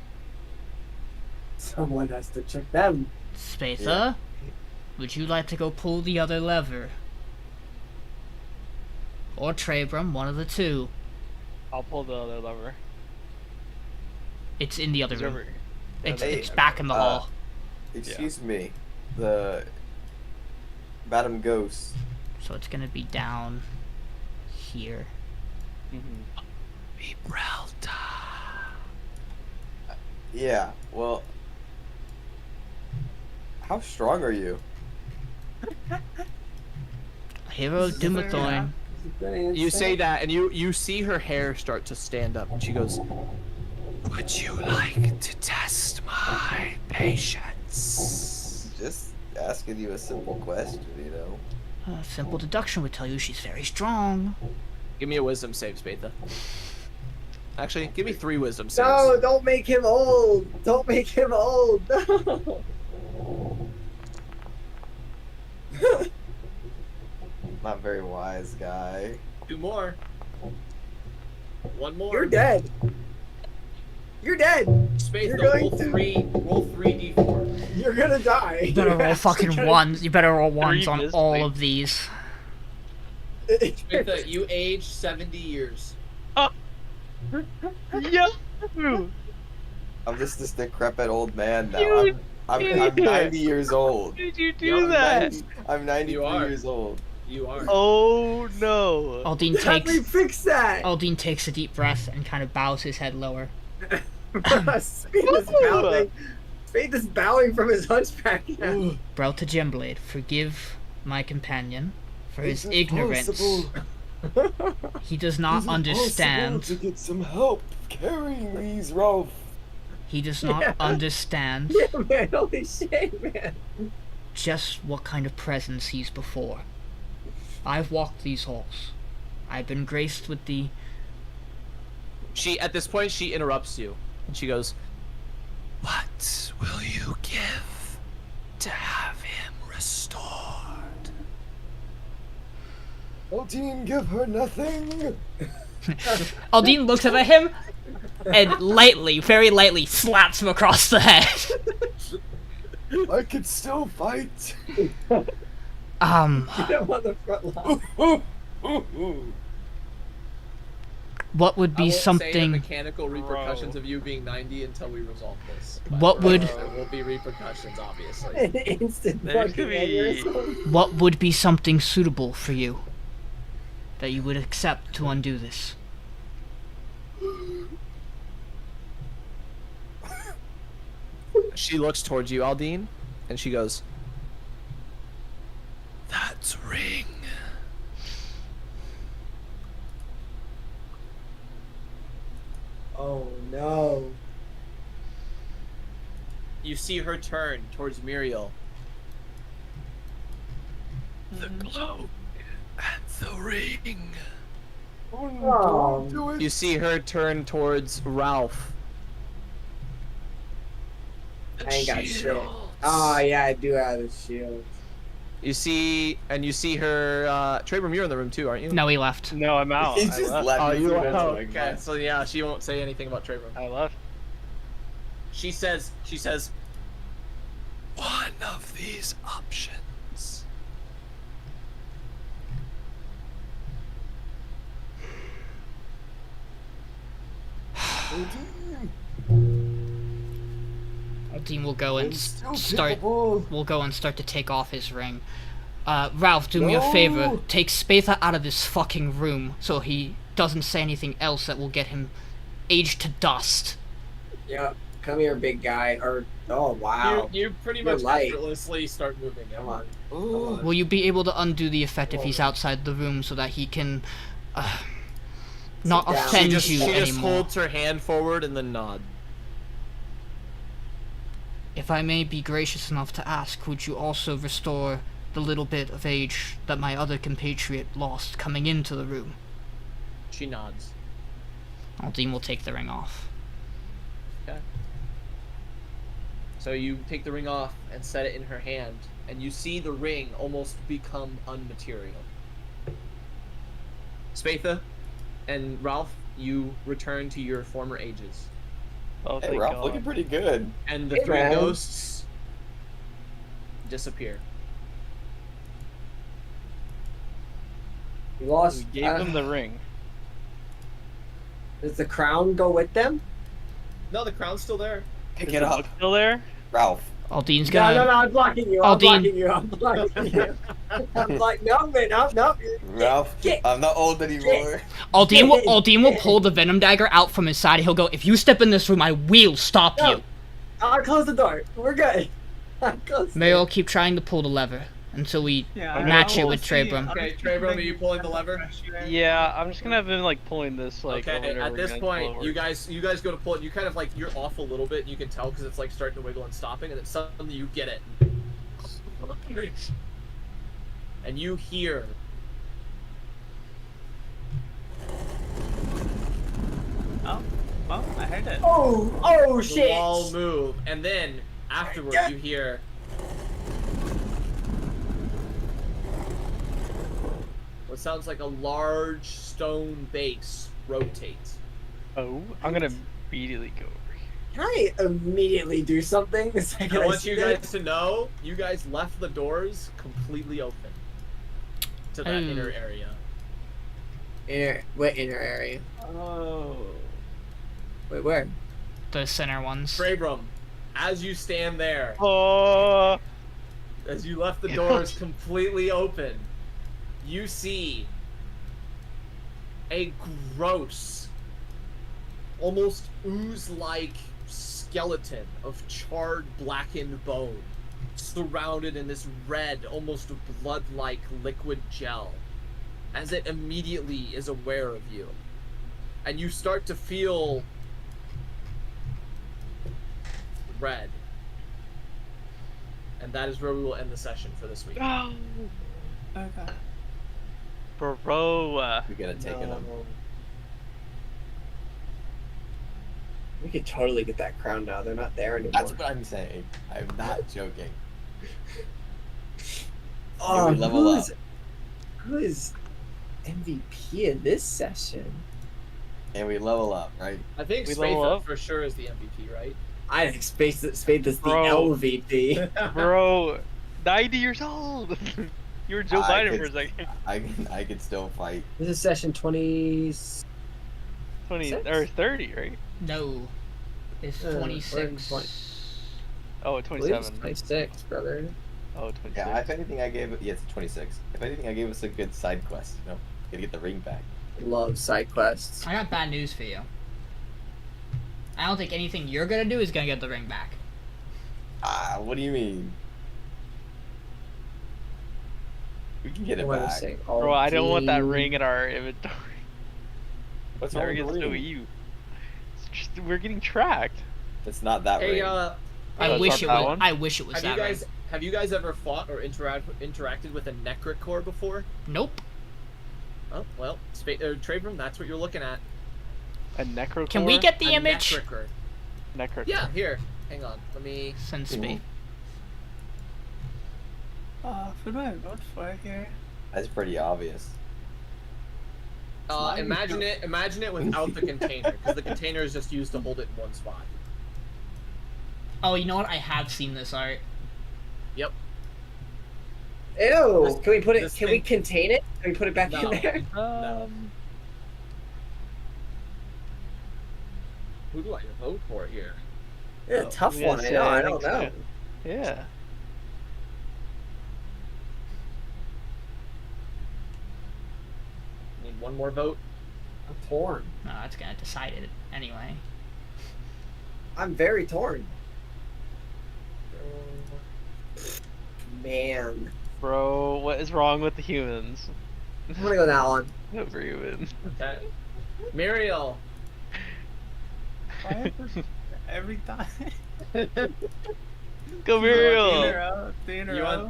Someone has to trick them. Spatha. Yeah. Would you like to go pull the other lever? Or Trebrum, one of the two. I'll pull the other lever. It's in the other He's room. over. It's Hey, back in the hall. Excuse me, the Madam Ghost. So it's gonna be down here. Yeah, well, how strong are you? Hero of Doomthorn. You say that, and you see her hair start to stand up, and she goes, "Would you like to test my patience?" Just asking you a simple question, you know. Simple deduction would tell you she's very strong. Give me a wisdom save, Spatha. Actually, give me 3 wisdom saves. No, don't make him old. Don't make him old. No. Not very wise guy. 2 more. 1 more. You're dead. You're dead. Spatha, You're going roll 3d4. You're gonna die. You better roll fucking ones. You better roll ones on miss all me. of these. Spatha, you age 70 years. Yo! I'm just this decrepit old man now. You I'm idiot. 90 years old. Did you do Yo, that? I'm 93 You are. years old. You are. Oh no! Aldiyn How do we takes fix that? Aldiyn takes a deep breath and kind of bows his head lower. Spade is bowing. Spade is bowing from his hunchback now. Brelta Gemblade, forgive my companion for his ignorance. He does not understand. To get some help carrying these, Ralph. He does not Yeah. understand Yeah, man. Holy shit, man. just what kind of presence he's before. I've walked these halls. I've been graced with the... At this point, she interrupts you, and she goes, "What will you give to have him restored?" Aldiyn, give her nothing. Aldiyn looks up at him and lightly, very lightly, slaps him across the head. I could still fight. Get him on the front line. What would I be won't say the something... mechanical repercussions of you being 90 until we resolve this. But What would... there will be repercussions, obviously. An instant There's fucking gonna be- aneurysm. What would be something suitable for you? That you would accept to undo this? She looks towards you, Aldiyn, and she goes, "That ring." Oh no. You see her turn towards Miriel. The globe and the ring. Oh, Oh. don't do it. You see her turn towards Ralph. I ain't got shit. Oh yeah, I do have the shield. You see her. Trebrum, you're in the room too, aren't you? No, he left. No, I'm out. He I just left. left. Oh, He's you a are. bit Oh, like okay. that. So yeah, she won't say anything about Trebrum. I left. She says, "One of these options." Aldiyn, Aldiyn will go and I'm still start... capable. Will go and start to take off his ring. Ralph, do me a No. favor. Take Spatha out of this fucking room so he doesn't say anything else that will get him aged to dust. Yep. Come here, big guy. Or oh wow. You pretty You're much light. effortlessly start moving. Come on. Oh, Will you be able to undo the effect if he's outside the room so that he can not Sit down. offend She you just anymore? holds her hand forward and then nod. If I may be gracious enough to ask, would you also restore the little bit of age that my other compatriot lost coming into the room? She nods. Aldiyn will take the ring off. Okay. So you take the ring off and set it in her hand, and you see the ring almost become unmaterial. Spatha and Ralph, you return to your former ages, Oh, hey, thank Ralph, God. looking pretty good. and the Hey, 3 man. ghosts disappear. You lost. We gave them the ring. Does the crown go with them? No, the crown's still there. Pick Is it the up, book still there? Ralph. Aldyn's No, gonna... no, I'm blocking you. I'm Aldiyn. blocking you. I'm blocking you. I'm like, no, man, no. Ralph, get- I'm not old anymore. Aldiyn will pull the venom dagger out from his side. He'll go, if you step in this room, I will stop No. you. I'll close the door. We're good. I'll close. Miriel, keep trying to pull the lever until we Yeah, match I it will with see- Trebrum. I'll Okay, just Trebrum, make are you it pulling the a lever? pressure. Yeah, I'm just gonna have him like pulling this like over Okay, and at over this again point, until it you works. guys go to pull it. You kind of like you're off a little bit. And you can tell because it's like starting to wiggle and stopping, and then suddenly you get it, and you hear Oh, well, I heard it. Oh the shit! wall move, and then afterward Yeah. you hear what sounds like a large stone base rotate. Oh, I'm gonna immediately go over here. Can I immediately do something? The second I I want see you that? guys to know, you guys left the doors completely open to that Ooh. inner area. What inner area? Oh. Wait, where? The center ones. Trebrum, as you stand there, Oh, as you left the doors completely open, you see a gross, almost ooze-like skeleton of charred, blackened bone, surrounded in this red, almost blood-like liquid gel, as it immediately is aware of you. And you start to feel red. And that is where we will end the session for this week. no, Okay. bro. We gotta take it. We could totally get that crown now. They're not there anymore. That's what I'm saying. I'm not joking. Oh, we level up. Who is MVP in this session? And we level up, right? I think We level Spatha up? for sure is the MVP, right? I think Spade is the Bro. LVP. Bro, 90 years old. You were Joe I Biden could- for a second. I could still fight. This is session 20. 20 Six? or 30, right? No. It's we're in 26. 20. Oh, I believe it's 27. 26, brother. Oh, 26. Yeah, if anything, I gave it. Yeah, it's 26. If anything, I gave us a good side quest. You know, gotta get the ring back. Love side quests. I got bad news for you. I don't think anything you're gonna do is gonna get the ring back. Ah, what do you mean? We can get it What am I back. saying? Bro, I don't want that Aldiyn. ring in our inventory. What's That wrong ring with is the so ring? you. It's just, we're getting tracked. It's not that Hey, ring. Oh, I it's wish it not that was. one? I wish it was have that you guys ever fought or interacted with a Necrocore before? ring. Nope. Oh, well, Trebrum, that's what you're looking at. A necrocore? Can we get the A image? Necrocore. Necrocore. Yeah, here. Hang on. Let me. Send Spade. Who do I vote for here? That's pretty obvious. Imagine it without the container, because the container is just used to hold it in one spot. Oh, you know what? I have seen this art. Yep. Ew! This- Can we put it? this Can we thing- contain it? Can we put it back No. in there? Who do I vote for here? Yeah, tough Yeah, one. I so know. I I don't think so. know. Yeah. Need one more vote. I'm torn. No, that's gonna decide it anyway. I'm very torn. Man, Bro, what is wrong with the humans? I'm gonna go that one. Over human. Okay. Miriel. Why is this every time? Go Three in a Miriel! row, three in a You row.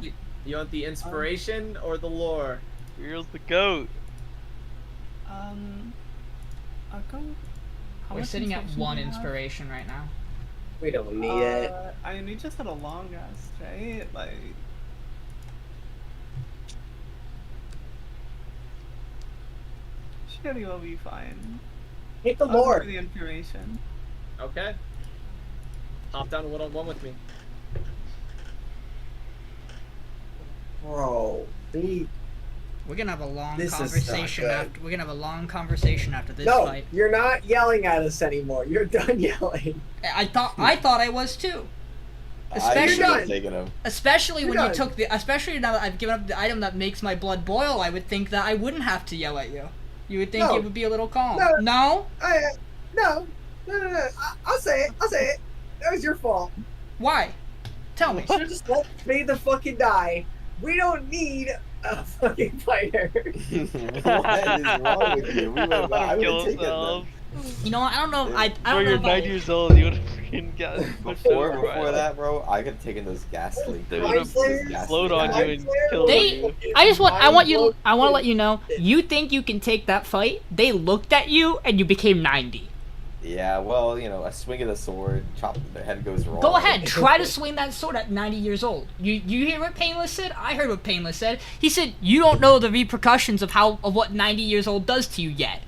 want the inspiration or the lore? Miriel's the goat. I'll go. How We're much sitting at inspiration one do you have? inspiration right now. We don't need it. I mean, we just had a long rest, right? Like, surely we'll be fine. Take the I'll go lore. for the inspiration. Okay. Hop down to one-on-one with me. Bro, We're gonna have a long This is not conversation good. after. We're gonna have a long conversation after this no, fight. you're not yelling at us anymore. You're done yelling. I thought I was too. I Especially- should have taken him. Especially when You're you done. took the. Especially now that I've given up the item that makes my blood boil, I would think that I wouldn't have to yell at you. You would think No. it would be a little calm. No. No? No. I'll say it. I'll say it. That was your fault. Why? Tell me. Should have just let me the fucking die. We don't need a fucking fighter. What is wrong with you? We would have, I would have taken them. You know what? I don't know. I Bro, don't know you're if 9 I. years old. You would have freaking got pushed over. Before that, bro, I could have taken those ghastly. They Mind would've flayers? Slowed on you Mind and flayers? killed They- you. I want Mind to let you know. You think you can take that fight? They looked at you and you became 90. Yeah, well, you know, a swing of the sword, chop, the head goes wrong. Go ahead, try to swing that sword at 90 years old. You hear what Payneless said? I heard what Payneless said. He said you don't know the repercussions of what 90 years old does to you yet.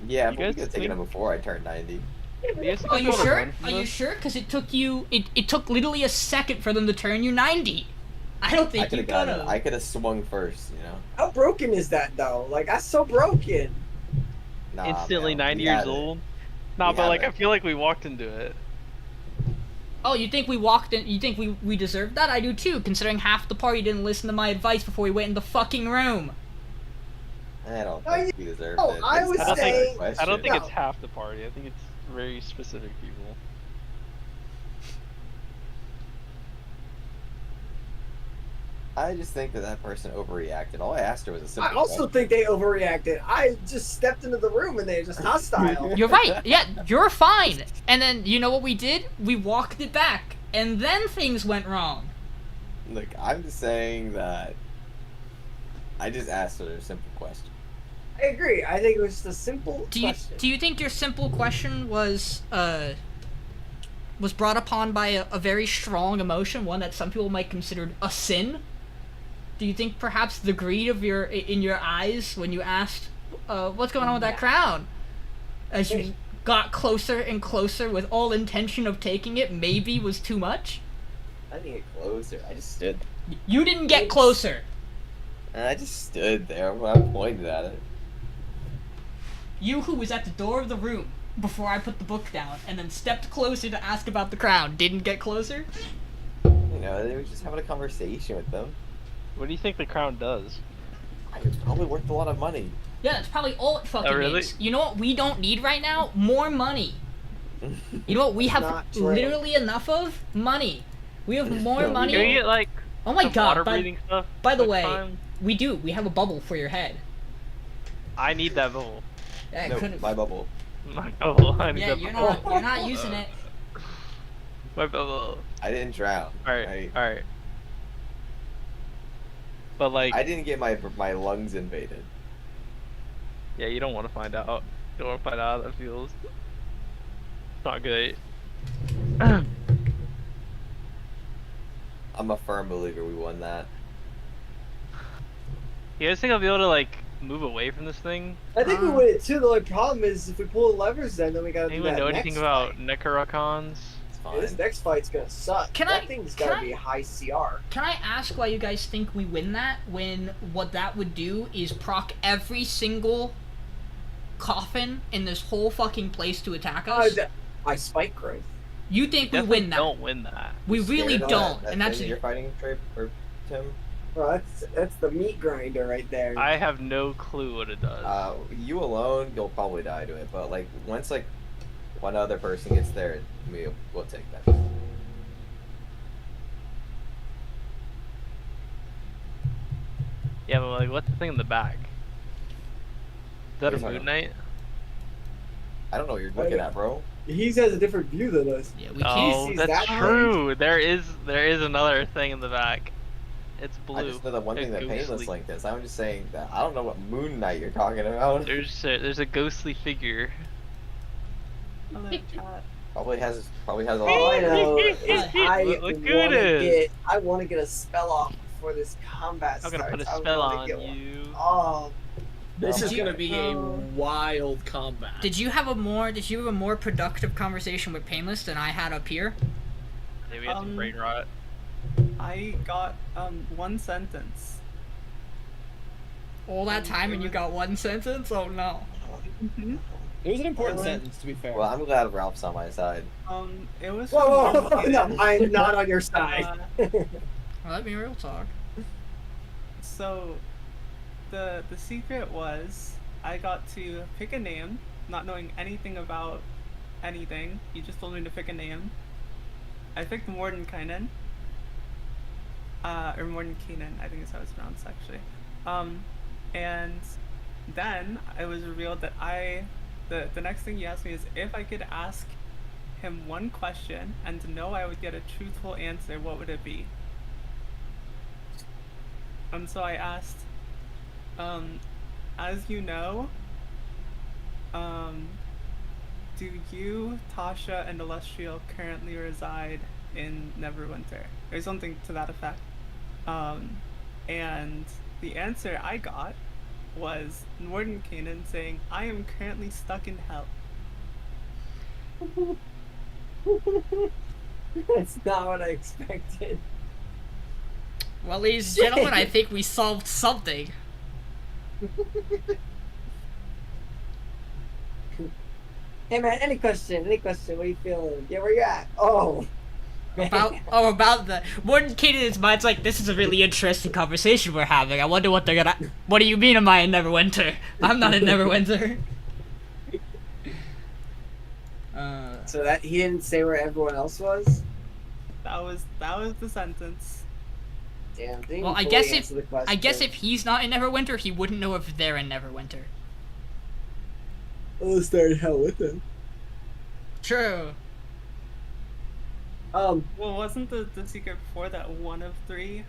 Yeah, You but we guys could have taken think- them before I turned 90. Yes, Are you let's go to sure? run from Are you this. sure? Because it took you. It took literally a second for them to turn you 90. I don't I think could you have got could it. have. I could have swung first, you know. How broken is that though? Like that's so broken. Nah, Instantly man, 90 we years had it. old. Nah, We but had like it. I feel like we walked into it. Oh, you think we walked in? You think we deserved that? I do too, considering half the party didn't listen to my advice before we went in the fucking room. I don't No, think we deserved oh, it. I It's was not a saying- question. I don't think No. it's half the party. I think it's very specific people. I just think that person overreacted. All I asked her was a simple I also think they overreacted. I just stepped into the room and they're just hostile. You're right. Yeah, you're fine. And then you know what we did? We walked it back, and then things went wrong. Look, I'm just saying that I just asked her a simple question. I agree. I think it was just a simple Do you question. think your simple question was brought upon by a very strong emotion, one that some people might consider a sin? Do you think perhaps the greed of in your eyes when you asked what's going on with that crown, as you got closer and closer with all intention of taking it, maybe was too much? I didn't get closer. I just stood. You didn't get closer. I just stood there when I pointed at it. You who was at the door of the room before I put the book down and then stepped closer to ask about the crown didn't get closer? You know, they were just having a conversation with them. What do you think the crown does? It's probably worth a lot of money. Yeah, that's probably all it fucking really? is. You know what we don't need right now? More money. You know what we have Not true. literally enough of? Money. We have more No, we money. Can we get like Oh my some god, water breathing stuff? by the next way, time? we do. We have a bubble for your head. I need that bubble. Yeah, No, couldn't. my bubble. My bubble. I need Yeah, that you're bubble. not using it. My bubble. I didn't drown. Alright, alright. But like, I didn't get my lungs invaded. yeah, you don't want to find out. You don't want to find out how that feels. It's not good. I'm a firm believer we won that. You guys think I'll be able to like move away from this thing? I think we win it too. The only problem is if we pull the levers, then we gotta do Anyone that know next anything fight. about Necrocons? It's fine. This next fight's gonna suck. Can that I- thing's can gotta I- be high CR. Can I ask why you guys think we win that when what that would do is proc every single coffin in this whole fucking place to attack us? My spike growth. You think we Definitely win that? don't win that. We You really scared of don't, that and that's thing you're fighting, Trey or Tim. Bro, that's the meat grinder right there. I have no clue what it does. You alone, you'll probably die to it. But like once like one other person gets there, we'll take that. Yeah, but like, what's the thing in the back? Is that a What are you Moon talking Knight? I don't know what you're looking at, bro. He has a different view than us. Yeah, we Oh, can't. sees that's that true. There is another thing in the back. It's blue. I just know the one A thing that Payneless ghostly- linked is. I'm just saying that I don't know what Moon Knight you're talking about. There's a ghostly figure. Hello, chat. Probably has a lot. All I of know is I Look want who to it is. get a spell off before this combat I'm starts. gonna put a I spell wanna on get one. you. Oh, This is Did gonna you- be a wild combat. Did you have a more productive conversation with Payneless than I had up here? Maybe it's Um, brain rot. I got one sentence. All that time and you got one sentence? Oh no. Mhm. It was an important Um, sentence, to be fair. Well, I'm glad Ralph's on my side. It was. whoa, from- whoa, whoa, no, I'm not on your side. Uh, Well, let me real talk. So, the secret was I got to pick a name, not knowing anything about anything. He just told me to pick a name. I picked Mordenkainen. or Mordenkainen, I think is how it's pronounced actually. And then it was revealed that the next thing he asked me is if I could ask him one question and to know I would get a truthful answer, what would it be? And so I asked, as you know, do you, Tasha, and Illustrio currently reside in Neverwinter? Or something to that effect. And the answer I got was Mordenkainen saying, I am currently stuck in hell. That's not what I expected. Well, ladies and gentlemen, I think we solved something. Hey man, any question? What are you feeling? Yeah, where you at? Oh. Man. About the Mordenkainen in his mind's like, this is a really interesting conversation we're having. I wonder what they're gonna. What do you mean? Am I in Neverwinter? I'm not in Neverwinter. So that he didn't say where everyone else was? That was the sentence. Damn. Didn't Well, even I guess fully answer the question. I guess if he's not in Neverwinter, he wouldn't know if they're in Neverwinter. I'll start hell with him. True. Well, wasn't the secret before that one of three?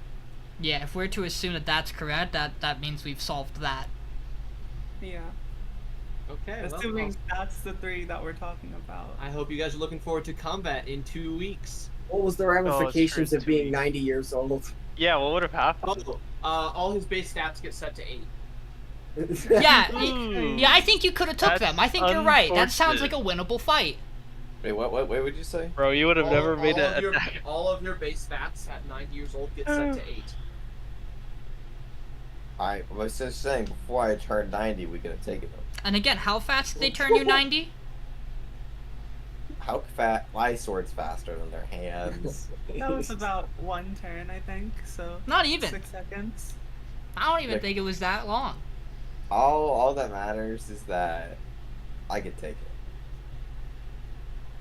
Yeah, if we're to assume that that's correct, that means we've solved that. Yeah. Okay. well, Assuming that's the three that we're talking about. I hope you guys are looking forward to combat in 2 weeks. What was the ramifications of being 90 years old? Yeah, what would have happened? Oh, all his base stats get set to 8. Yeah, Ooh. yeah. I think you could have took That's them. I think you're right. That sounds like unfortunate. a winnable fight. Wait, what would you say? Bro, you would have never made all it. of your, all of your base stats at 90 years old get set to 8. I was just saying, before I turned 90, we could have taken them. And again, how fast did they turn you 90? How fast? My sword's faster than their hands. That was about one turn, I think. So Not even. 6 seconds. I don't even think it was that long. All that matters is that I could take it.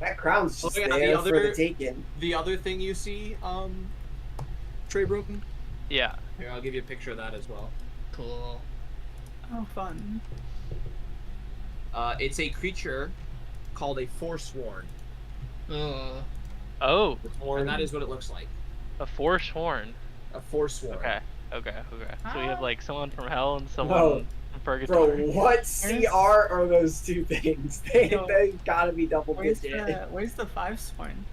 That crown's just Oh, yeah, there the for other- the taking. The other thing you see, Trebrum. Yeah. Here, I'll give you a picture of that as well. Cool. Oh, fun. It's a creature called a Forsworn, Oh, and that is what it looks like. a Forsworn. A Forsworn. Okay. So we have like someone from hell and someone Bro. from Bro, purgatory. what CR are those two things? They gotta be double Where's digit. the 5 sworn?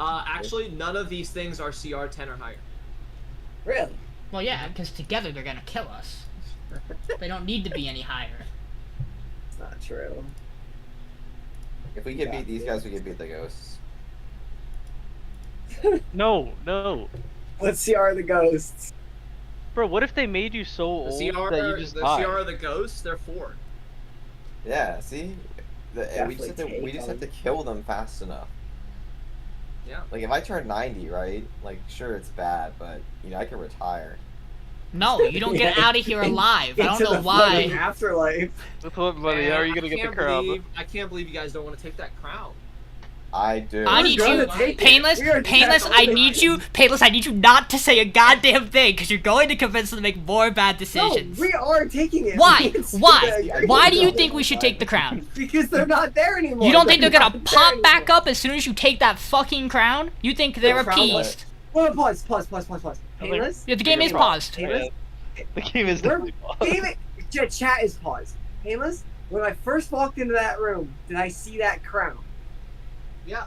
Actually, none of these things are CR 10 or higher. Really? Well, yeah, because together they're gonna kill us. They don't need to be any higher. It's not true. If we could beat these guys, we could beat the ghosts. No. What CR are the ghosts? Bro, what if they made you so old The CR, that you just the died? CR of the ghosts, they're 4. Yeah, see? We Definitely just take have to kill them fast enough. Yeah. Like, if I turn 90, right? Like, sure, it's bad, but, I can retire. No, you don't get Yeah. out of here alive. I don't Into know the flooding why. afterlife. With what money are you gonna get the crown? I can't believe you guys don't want to take that crown. I do. I We're need gonna you, take it. Payneless, We are Payneless, I definitely need you, Payneless, I need you not to say a goddamn thing, because you're going to convince them to make more bad No, decisions. we are taking it. Why? It's Why? good. Why do you think we should take the crown? Because they're not there anymore. You don't think they're gonna not pop there back anymore. up as soon as you take that fucking crown? You think they're The crown appeased? Well, pause. Payless? Yeah, the game is paused. Payless? The game is We're- definitely paused. Game it. Chat is paused. Payless, when I first walked into that room, did I see that crown? Yeah.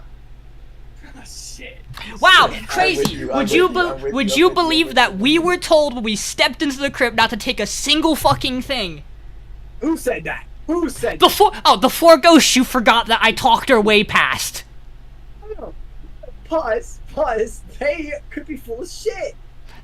Oh, shit. Wow, I'm crazy. with you, I'm Would with you you, be- I'm with you, would I'm you with you, I'm believe with that you. we were told when we stepped into the crypt not to take a single fucking thing? Who said that? Who said The four ghosts you forgot that I talked our way past. that? Pause. They could be full of shit.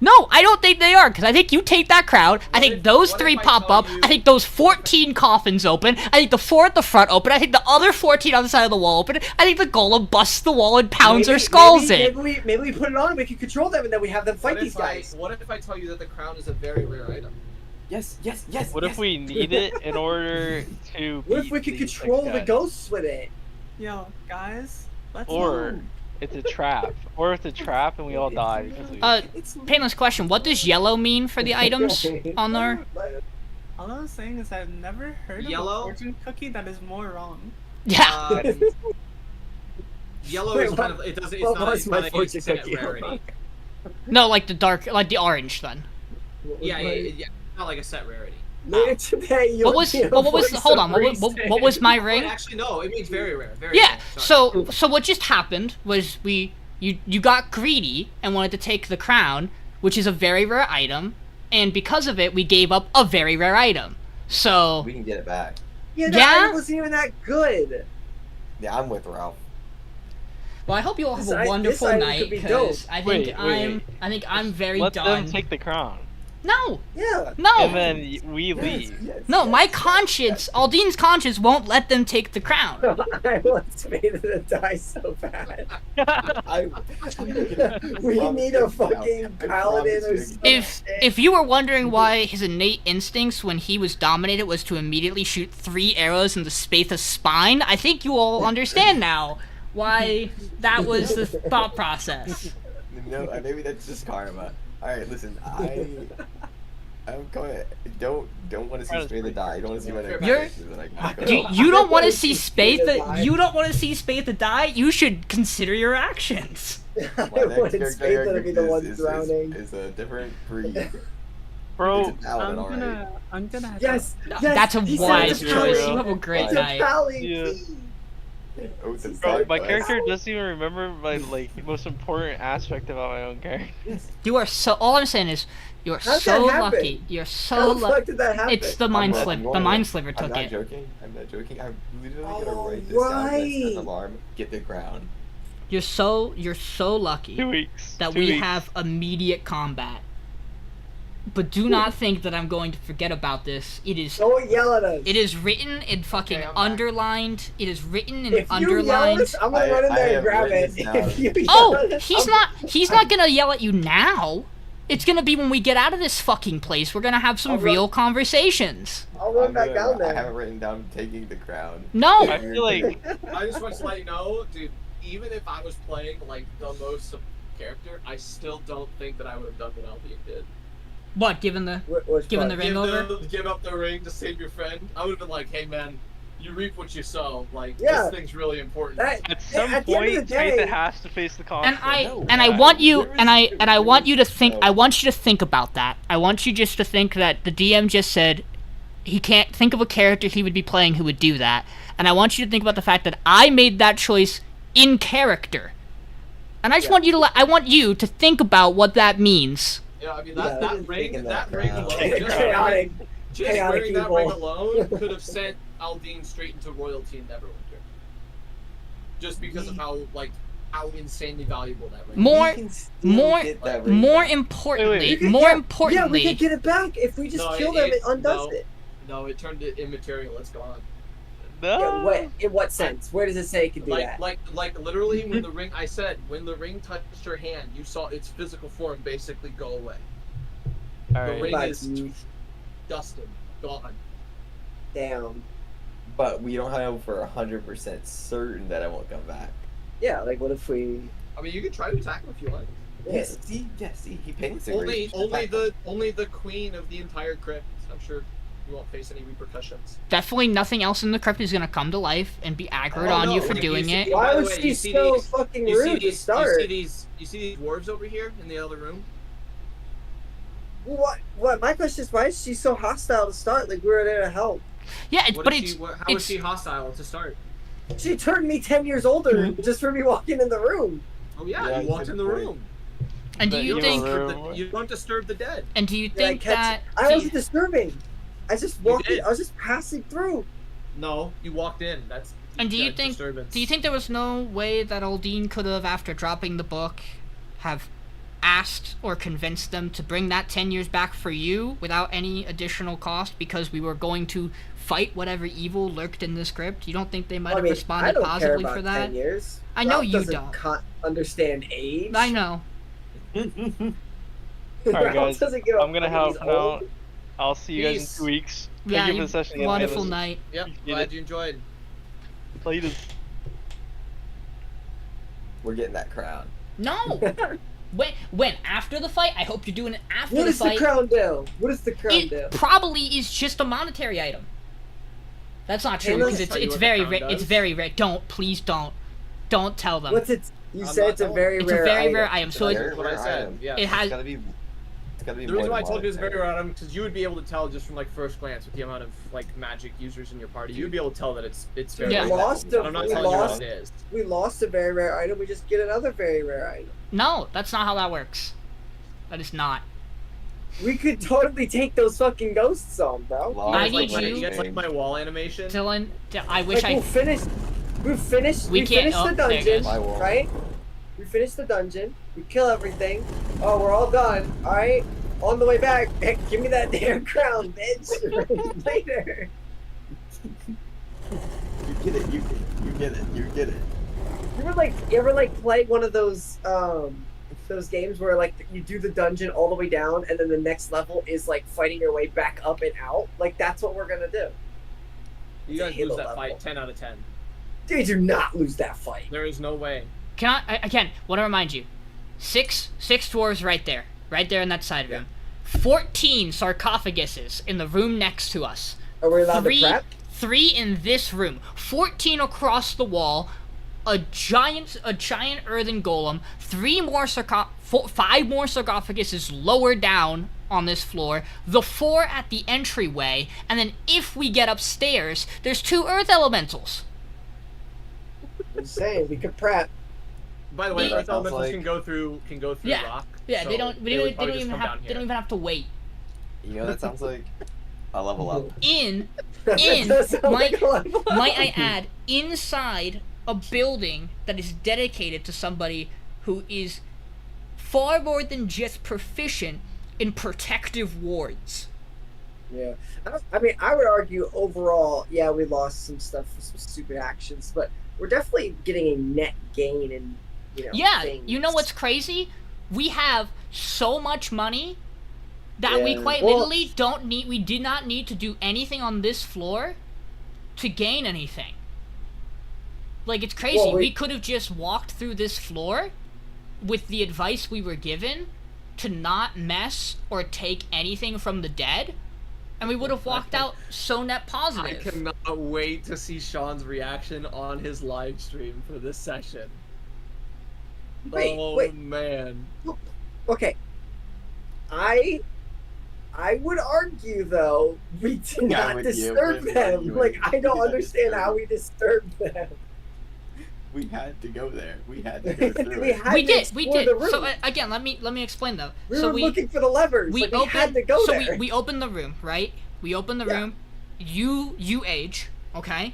No, I don't think they are, because I think you take that crowd, I think if- those what 3 if I pop tell up, you- I think those 14 coffins open, I think the 4 at the front open, I think the other 14 on the side of the wall open, I think the golem busts the wall and pounds their skulls in. Maybe we put it on and we can control them and then we have them fight these guys. What if I tell you that the crown is a very rare item? Yes. What if we need it in order to What if beat we could these control next the guys? ghosts with it? Yo, guys, let's Or move. it's a trap, or it's a trap and we all die because we. Painless question: what does yellow mean for the items on there? All I was saying is I've never heard Yellow? of a fortune cookie that is more wrong. Yeah. Yellow Wait, is what- kind of it doesn't. It's what not. was It's my not a fortune set cookie? rarity. No, like the orange then. Yeah, it's not like a set rarity. Later today, you'll What was hear a hold on, voice what was my Oh, ring? actually, no, it means very rare. Very Yeah. rare. Sorry. So what just happened was you got greedy and wanted to take the crown, which is a very rare item, and because of it, we gave up a very rare item. So We can get it back. Yeah, Yeah? that item wasn't even that good. Yeah, I'm with Ralph. well, I hope you all have This a wonderful item could night be because dope. I think Wait. I think I'm very Let done. them take the crown, No, Yeah. no. and then we leave. No, my conscience, Aldyn's conscience won't let them take the crown. I want Spatha to die so bad. We need a fucking paladin or something. If you were wondering why his innate instincts when he was dominated was to immediately shoot 3 arrows into Spatha's spine, I think you all understand now why that was the thought process. No, maybe that's just karma. Alright, listen, I'm going. Don't want to see Spatha die. I don't want to see my You're- You don't want to see Spatha. You don't want to see Spatha die. You should consider your actions. I want Spatha to be the one drowning. Is a different breed. Bro, It's a paladin, alright. I'm gonna have Yes, yes. That's a he said wise it's a choice. pally. You have a great It's a night. pally, Yeah. please. Oh, the bro, dark my place. character doesn't even remember my most important aspect about my own character. You are so. All I'm saying is, you are How'd so that happen? lucky. You're How so the lucky. fuck did that happen? It's the mind I'm slip. not- The mind sliver I'm took not it. joking. I'm not joking. I'm literally gonna Oh, write this down as right. an alarm. Get the crown. You're so lucky 2 weeks. that 2 we weeks. have immediate combat. But do not think that I'm going to forget about this. It is. Don't yell at us. It is written in fucking Okay, I'm back. underlined. It is written in If you yell at underlined. us, I'm gonna run in I there and have grab written it. this down. If you yell Oh, at us, he's I'm- not gonna yell at you now. It's gonna be when we get out of this fucking place. We're gonna have some I'll run- real conversations. I'll run I'm back gonna- down I there. haven't written down taking the crown. No. I feel like I just want to let you know, dude. Even if I was playing like the most character, I still don't think that I would have done what Aldiyn did. What? Given the Which Given part? the ring over? Give up the ring to save your friend. I would have been like, hey man, you reap what you sow. Like Yeah. this thing's really important. That- at some at the end of point, the day- Spatha has to face the and conflict. I want you and I want you to think. I want you to think about that. I want you just to think that the DM just said he can't think of a character he would be playing who would do that, and I want you to think about the fact that I made that choice in character, and I just want you to I want you to think about what that means. Yeah, I mean Yeah, that ring, taking that that ring crown. alone, Chaotic. just chaotic wearing that ring evil. alone could have sent Aldiyn straight into royalty in Neverwinter. Just because of how insanely valuable that ring. More- We can still more- get that ring More back. importantly, Wait, Yeah, more Yeah, we importantly, could get it back if we just No, kill them. It undoes no. it. No, it turned it immaterial. It's gone. No. Yeah, what? In what sense? Where does it say it can do that? Like literally when the ring. I said when the ring touched your hand, you saw its physical form basically go away. The Alright. ring But- is dusted, gone. Damn. But we don't know for 100% certain that I won't come back. Yeah, like what if we? I mean, you can try to attack him if you want. Yes, see, he paints it. Only the queen of the entire crypt. I'm sure you won't face any repercussions. definitely nothing else in the crypt is gonna come to life and be aggroed Oh, on no, you for like, doing you see- it. By Why the was way, she you see so these- fucking You see rude to these? start? You see these dwarves over here in the other room? What? What? My question is, why is she so hostile to start? Like we were there to help. Yeah, What but is it's she, how it's is she hostile to start? She turned me 10 years older just for me walking in the room. Oh yeah, Yeah, you walked in the good point. room. and do But you you think were- You don't disturb the dead. and do you Did I think catch? that I do wasn't disturbing. I just walked in. did. I was just passing through. No, you walked in. That's And do you that's think disturbance. do you think there was no way that Aldiyn could have, after dropping the book, have asked or convinced them to bring that 10 years back for you without any additional cost because we were going to fight whatever evil lurked in the script? You don't think they might I have mean, I responded don't care positively about for that? 10 years. I know Ralph you doesn't don't. Understand age. I know. Alright, Ralph guys, doesn't give a I'm gonna fuck, head he's out for now. old. I'll see you guys Peace. in 2 weeks. Yeah, Thank you for the session again. wonderful Payneless. night. Yep, You glad did. you enjoyed. Later. We're getting that crown. No. When after the fight? I hope you're doing it after What the does the fight. crown do? What does the crown do? It probably is just a monetary item. That's not true Payneless? because Tell you it's what very the crown rare. It's does? very rare. Please don't tell them. What's it? You I'm said not it's a telling very It's a rare very item. rare item. So It's a it, very What I rare said, item. yeah. it has. It's gotta be The more reason why I than told you it's very monetary. rare item because you would be able to tell just from like first glance with the amount of like magic users in your party. You'd be able to tell that it's very Yeah. We rare. lost And I'm not we telling you lost what it is. we lost a very rare item. We just get another very rare item. No, that's not how that works. That is not. We could totally take those fucking ghosts on, bro. Lost I You need guys like, you- you guys like my wall animation? Dylan, I wish Like, I. we finished We we can't- finished oh, the there it dungeon, goes. My wall. right? We finished the dungeon. We kill everything. Oh, we're all done. All right. On the way back, give me that damn crown, bitch. Later. You get it. You get it. You get it. You ever like play one of those games where like you do the dungeon all the way down and then the next level is like fighting your way back up and out? Like that's what we're gonna do. You guys Halo lose that level. fight 10 out of 10. Dude, do not lose that fight. There is no way. Can I again? Want to remind you, six dwarves right there in that side room. 14 sarcophaguses in the room next to us. Are we allowed Three, to prep? 3 in this room. 14 across the wall. A giant earthen golem. 5 more sarcophaguses lower down on this floor. The 4 at the entryway, and then if we get upstairs, there's 2 earth elementals. I'm saying we could prep. By the way, Yeah. Earth Elementals Sounds can go through Yeah. rock. Yeah, so they don't. would They probably don't just even come have. down They here. don't even have to wait. You know that sounds like a level up. In That In does sound might like a level up. might I add, inside a building that is dedicated to somebody who is far more than just proficient in protective wards. Yeah. I mean, I would argue overall, yeah, we lost some stuff for some stupid actions, but we're definitely getting a net gain in, Yeah, things. you know what's crazy? We have so much money that we Yeah. quite Well- literally don't need. We did not need to do anything on this floor to gain anything. Like, it's crazy. Well, we could have just walked through this floor with the advice we were given to not mess or take anything from the dead, and we would have walked out so net I positive. cannot wait to see Sean's reaction on his live stream for this session. Wait. Man. Okay. I would argue though we did Yeah, not with you, disturb with them. you, Like with I don't you. understand how we disturbed them. We had to go there. We had to go through We it. had We to did. explore the room. So again, let me explain though. we so were looking for the levers. we We had to go so there. we open the room, right? We open the Yeah. room. You age, okay?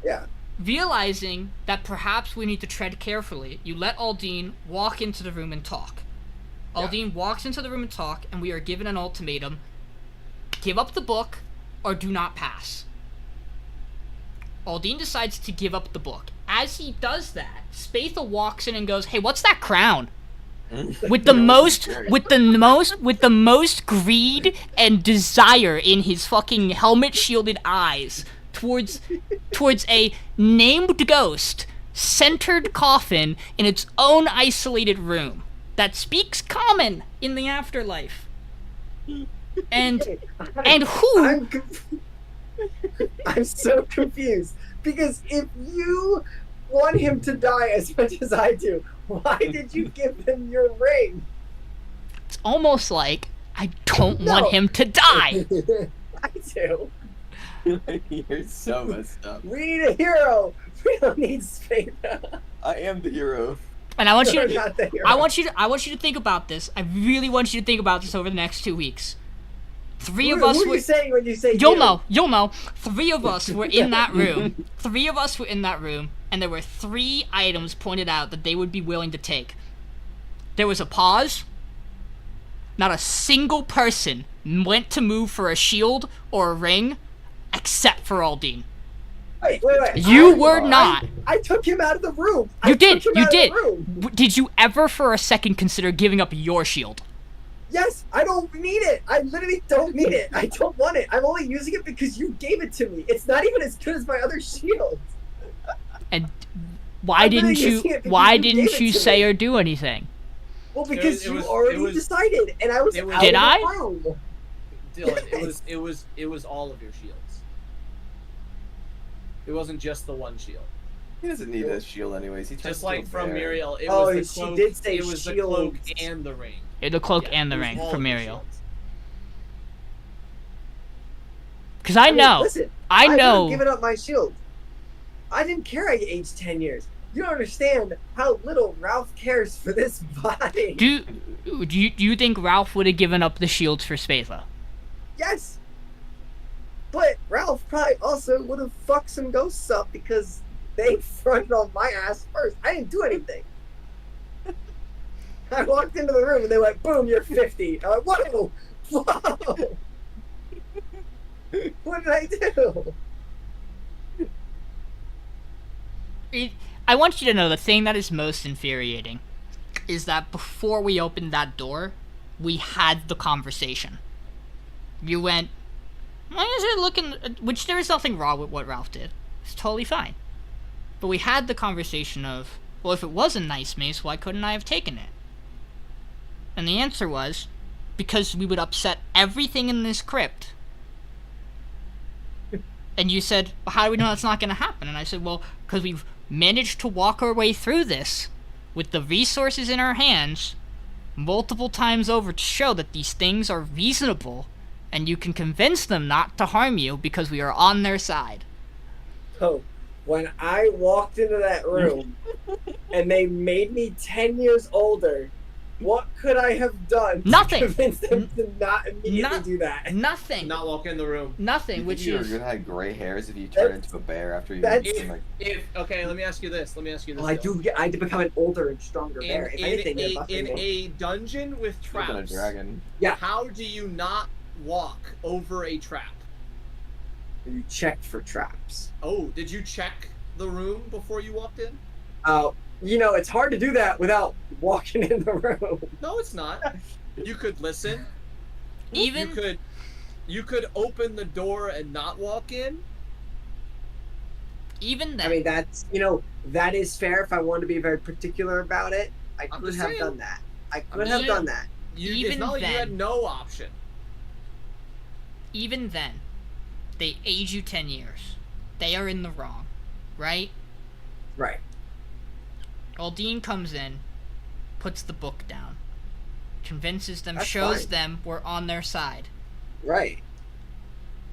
Yeah. Realizing that perhaps we need to tread carefully, you let Aldiyn walk into the room and talk. Yeah. Aldiyn walks into the room and talk, and we are given an ultimatum: give up the book or do not pass. Aldiyn decides to give up the book. As he does that, Spatha walks in and goes, "Hey, what's that crown?" With the most greed and desire in his fucking helmet shielded eyes towards a named ghost centered coffin in its own isolated room that speaks common in the afterlife. And who I'm, I'm so confused because if you want him to die as much as I do, why did you give him your ring? it's almost like I don't No. want him to die. I do. You're so messed up. We need a hero. We don't need Spatha. I am the hero. And I want you You're to not the hero. I want you to think about this. I really want you to think about this over the next 2 weeks. Three of us Who are were you saying when you say You'll you? know. 3 of us were in that room. 3 of us were in that room, and there were 3 items pointed out that they would be willing to take. There was a pause. Not a single person went to move for a shield or a ring, except for Aldiyn. Wait. You were not. I took him out of the room. You I did. took him You out of did. the room. Did you ever for a second consider giving up your shield? Yes, I don't need it. I literally don't need it. I don't want it. I'm only using it because you gave it to me. It's not even as good as my other shield. And Why I'm didn't using you? it because Why you gave didn't it you to say me. or do anything? Well, because It was- you already it was- decided, and I was it was- out Did of I? the room. Dylan, it was all of your shields. It wasn't just the one shield. He doesn't need a shield anyways. He turns Just like into a from bear. Miriel, it Oh, was the she cloak. did say it was the cloak shields. and the ring. The cloak Yeah, and the it was ring all for of your Miriel. shields. Because I mean, know. Listen, I would've know. given up my shield. I didn't care I aged 10 years. You don't understand how little Ralph cares for this body. Do you think Ralph would have given up the shields for Spatha? Yes. But Ralph probably also would have fucked some ghosts up because they fronted on my ass first. I didn't do anything. I walked into the room and they went, boom, you're 50. I'm like, whoa! Whoa! What did I do? I want you to know the thing that is most infuriating is that before we opened that door, we had the conversation. You went, why is it looking... Which there is nothing wrong with what Ralph did. It's totally fine. But we had the conversation of, well, if it was a nice mace, why couldn't I have taken it? And the answer was, because we would upset everything in this crypt. And you said, well, how do we know that's not going to happen? And I said, well, because we've managed to walk our way through this with the resources in our hands multiple times over to show that these things are reasonable and you can convince them not to harm you because we are on their side. So, when I walked into that room and they made me 10 years older, what could I have done Nothing. to convince them to not immediately Not- do that? Nothing. Not walk in the room. Nothing, You which think you were is... gonna have gray hairs if you turned into a bear after you that's- been like Okay, let me ask you this. Well, I though. I had to become an older and stronger bear. If anything, they're buffing in me. a dungeon with flipping a traps, dragon. Yeah. how do you not walk over a trap? You checked for traps. Oh, did you check the room before you walked in? You know, it's hard to do that without walking in the room. No, it's not. You could listen. Even... You could open the door and not walk in. Even then... I mean, that's, you know, that is fair if I wanted to be very particular about it. I I'm could just have saying. done that. I could just have saying. done that. It's not like you had then- no option. Even then, they age you 10 years. They are in the wrong, right? Right. Aldiyn comes in, puts the book down, convinces them, That's shows fine. them we're on their side. Right.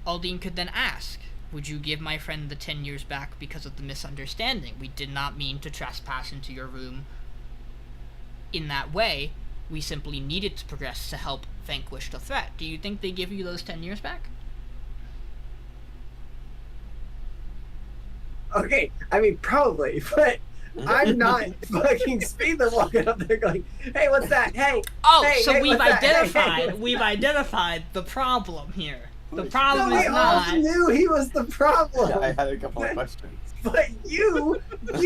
Aldiyn could then ask, would you give my friend the 10 years back because of the misunderstanding? We did not mean to trespass into your room in that way. We simply needed to progress to help vanquish the threat. Do you think they give you those 10 years back? Okay, I mean, probably, but I'm not fucking Spatha walking up there going, hey, what's that? Hey. Oh, Hey, so hey, we've what's that? Hey, hey, identified what's we've identified the problem here. The No, problem No, is we all not... knew he was the problem. Yeah, I had a couple of questions. But you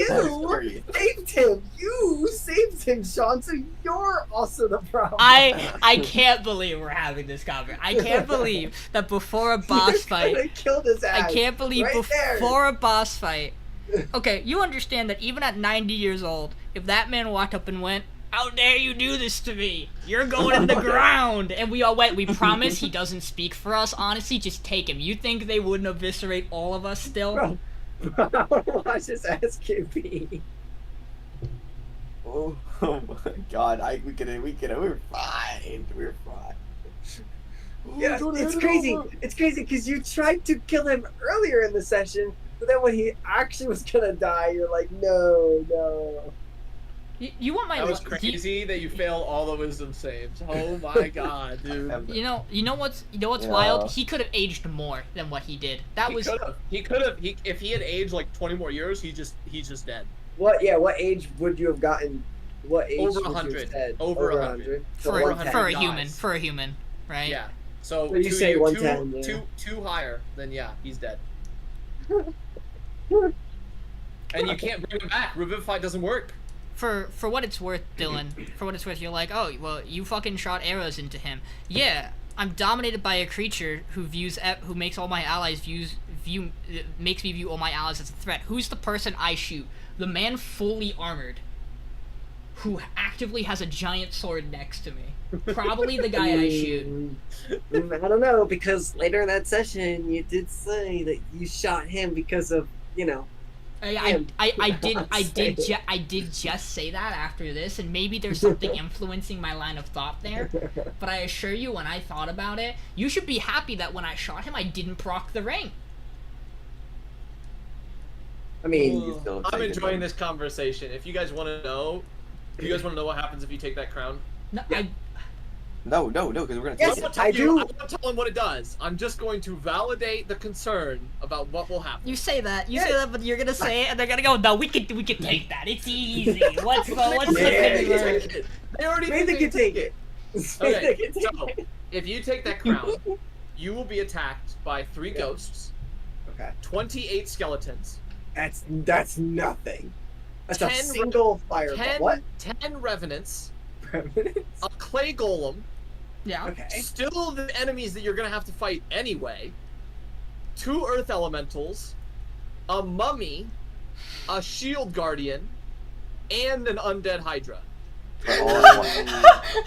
Sorry. saved him. You saved him, Sean, so you're also the problem. I can't believe we're having this conversation. I can't believe that before a boss You fight... could've killed his ass. I can't believe right there. before a boss fight... Okay, you understand that even at 90 years old, if that man walked up and went, how dare you do this to me? You're going in the ground! And we all went, we promise he doesn't speak for us. Honestly, just take him. You think they wouldn't eviscerate all of us still? Bro, I want to watch his ass be. Oh my god, we're fine. We're fine. Yeah, it's crazy. It's crazy because you tried to kill him earlier in the session, but then when he actually was gonna die, you're like, no. You want my... That was do you- crazy that you failed all the wisdom saves. Oh my god, dude. You know what's Yeah. wild? He could have aged more than what he did. He could have. If he had aged like 20 more years, he's just dead. What age would you have gotten? What age? Over would you have 100. said? Over 100. So for a 110. human, right? Yeah. So So you say 110, yeah. two higher, then yeah, he's dead. And you can't bring him back. Revivify doesn't work. For what it's worth, Dylan, for what it's worth, you're like, oh, well, you fucking shot arrows into him. Yeah, I'm dominated by a creature who makes all my allies makes me view all my allies as a threat. Who's the person I shoot? The man fully armored, who actively has a giant sword next to me. Probably the guy I shoot. I don't know, because later in that session you did say that you shot him because of, you know. I did just say that after this, and maybe there's something influencing my line of thought there. But I assure you, when I thought about it, you should be happy that when I shot him, I didn't proc the ring. I mean, You still I'm take it, enjoying though. this conversation. If you guys want to know, what happens if you take that crown? No, Yeah. No, because we're gonna Yes, take it. I do. I'm not telling what it does. I'm just going to validate the concern about what will happen. You say that, Yeah. but you're gonna say it, and they're gonna go, no, we can take that. It's easy. What's the Yeah, thing? yeah. They already Maybe they think can take it. Okay, They can take so it. if you take that crown, you will be attacked by 3 ghosts, Okay, 28 skeletons, that's nothing. That's a 10 single fireball. 10, What? 10 revenants, Remnants? a clay golem, Yeah. Okay. still the enemies that you're gonna have to fight anyway, 2 earth elementals, a mummy, a shield guardian, and an undead hydra. But all at once.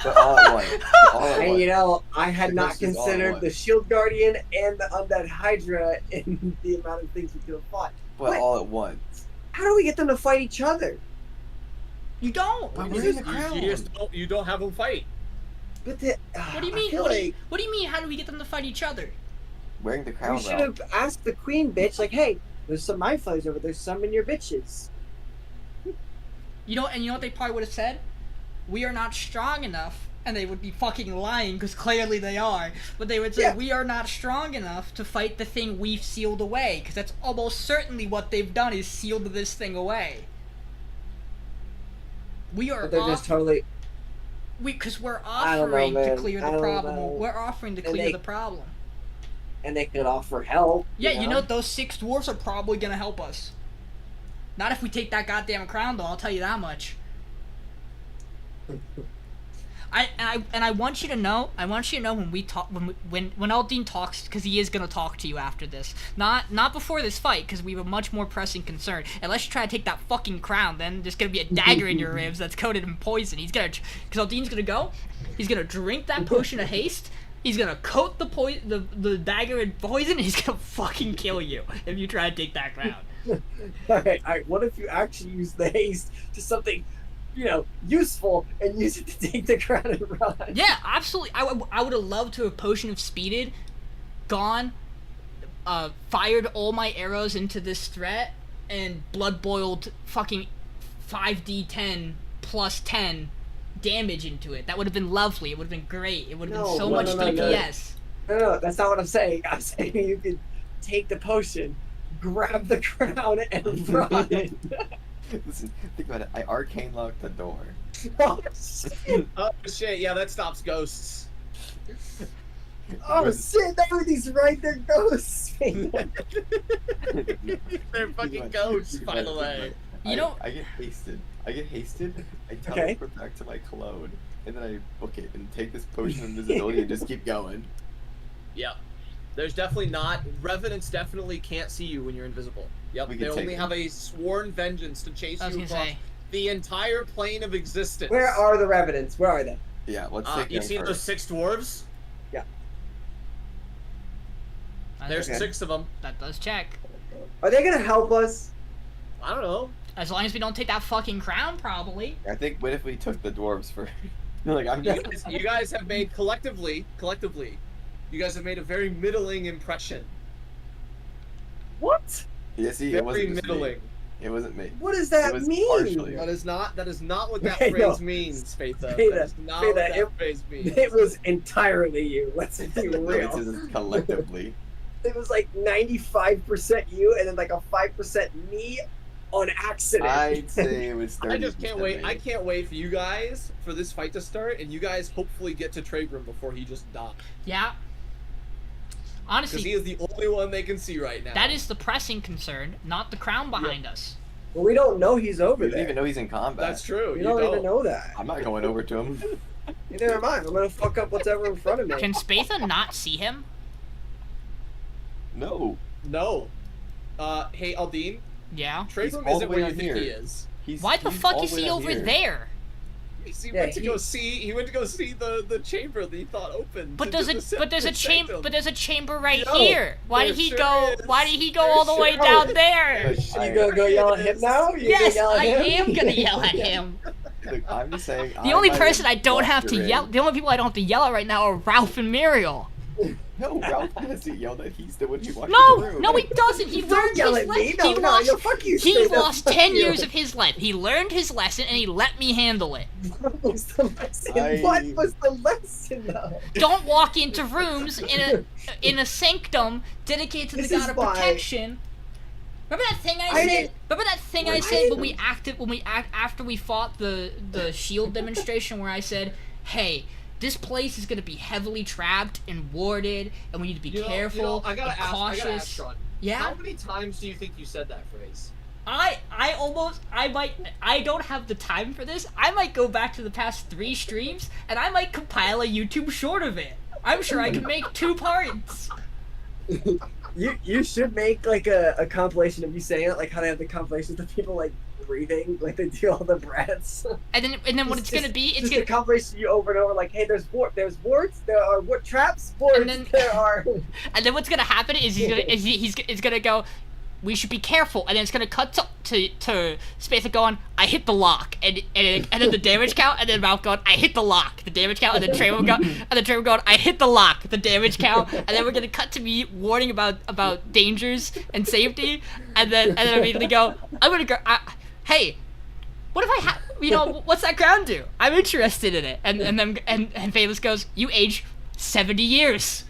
But all at once. All at And once. you know, I had not This is all considered one. the shield guardian and the undead hydra in the amount of things we could have fought. But What? all at once. How do we get them to fight each other? You don't. But You we're in the just- crown. you don't have them fight. But the, What do you I mean? feel like What do you mean? How do we get them to fight each other? Wearing the crown we should around. have asked the queen bitch, like, hey, there's some my flies over there, some in your bitches. You know, and you know what they probably would have said? We are not strong enough, and they would be fucking lying because clearly they are. But they would say Yeah. we are not strong enough to fight the thing we've sealed away, because that's almost certainly what they've done is sealed this thing away. We are But they're just totally. because we're I don't know, offering to man. clear I the don't problem. know. We're offering to And clear they- the problem. And they could offer help. Yeah, you know those 6 dwarfs are probably gonna help us. Not if we take that goddamn crown, though. I'll tell you that much. I want you to know. I want you to know when we talk when Aldiyn talks, because he is gonna talk to you after this. Not before this fight, because we have a much more pressing concern. Unless you try to take that fucking crown, then there's gonna be a dagger in your ribs that's coated in poison. He's gonna, because Aldyn's gonna go. He's gonna drink that potion of haste. He's gonna coat the dagger in poison, and he's gonna fucking kill you if you try to take that crown. Alright, what if you actually use the haste to something, you know, useful and use it to take the crown and run? Yeah, absolutely. I would have loved to have potion of speeded, gone, fired all my arrows into this threat, and blood boiled fucking 5d10 plus 10 damage into it. That would have been lovely. It would have been great. It would have been so much DPS. No, that's not what I'm saying. I'm saying you could take the potion, grab the crown, and run. Listen, think about it. I arcane locked the door. Oh, shit. Oh shit! Yeah, that stops ghosts. Oh, shit, everything's right there, ghosts. They're fucking ghosts, by the way. You know- I get hasted. I Okay. teleport back to my clone, and then I book it and take this potion of invisibility and just keep going. Yep. There's definitely not. Revenants definitely can't see you when you're invisible. Yep. We They can take only them. have a sworn vengeance to chase I was you gonna across say. the entire plane of existence. Where are the revenants? Where are they? Yeah, let's take You them see first. those 6 dwarves? There's Okay. 6 of them. That does check. Are they gonna help us? I don't know. As long as we don't take that fucking crown, probably. I think what if we took the dwarves for? Like I'm You just. guys, you guys have made collectively, you guys have made a very middling impression. What? Yeah, see, it Very wasn't just me. middling. It wasn't me. What does It that was mean? partially- That is not what that Hey, phrase no. means, Spatha. Hey, That is not hey, what that- that phrase means. It was entirely you. Let's be No, real. it's just collectively. It was like 95% you and then like a 5% me on accident. I'd say it was 30%. I just can't wait. me. I can't wait for you guys for this fight to start, and you guys hopefully get to Trebrum before he just dies. Yeah. Because Honestly, he is the only one they can see right now. that is the pressing concern, not the crown behind us. Well, we don't know he's over We don't there. even know he's in combat. That's true. We You don't even know that. I'm not going over to him. Neither am I. I'm gonna fuck up whatever in front of me. Can Spatha not see him? No. No. Hey, Aldiyn. Yeah. Trebrum all isn't the way where you on think he here. is. Why the fuck all is the way he down over here. there? He Yeah, went to go see. He went to go see the chamber that he thought opened. But to there's do a the but there's a sanctum. chamber but there's a chamber right Yo, here. Why did there he sure go? is. Why did he go There all the way sure down is. there? You gonna go yell at him now? You Yes, gonna yell at I him? am gonna yell at him. Look, I'm just saying. The only might person have I don't lost have to your yell, ring. the only people I don't have to yell at right now are Ralph and Miriel. No, Ralph has to yell that he's the one who walked in No, the room. no, he doesn't. He Don't learned yell his at me. lesson. No, He no, lost. no, fuck you, He Spatha, lost fuck 10 you. years of his life. He learned his lesson and he let me handle it. What was the lesson? I- What was the lesson, though? Don't walk into rooms in a sanctum dedicated to the This god is of why- protection. Remember that thing I I said? didn't- Remember that thing I I said when didn't- we after we fought the shield demonstration where I said, "Hey, this place is gonna be heavily trapped and warded, and we need to be careful I gotta and ask. cautious." I gotta ask, Sean. Yeah. How many times do you think you said that phrase? I don't have the time for this. I might go back to the past 3 streams and I might compile a YouTube short of it. I'm sure I can make 2 parts. You should make like a compilation of you saying it, like how they have the compilations of people like breathing, like they do all the breaths. And then what it's gonna be, it's just gonna a compilation of you over and over, like, hey, there's warts, there are traps, warts, And then- there are. and then what's gonna happen is he's gonna go, we should be careful, and then it's gonna cut to Spatha going, I hit the lock, and then the damage count, and then Ralph going, I hit the lock, the damage count, and then Trebrum going, I hit the lock, the damage count, and then we're gonna cut to me warning about dangers and safety, and then immediately go, I'm gonna go, hey, what if I have, what's that ground do? I'm interested in it, and Payneless goes, you age 70 years.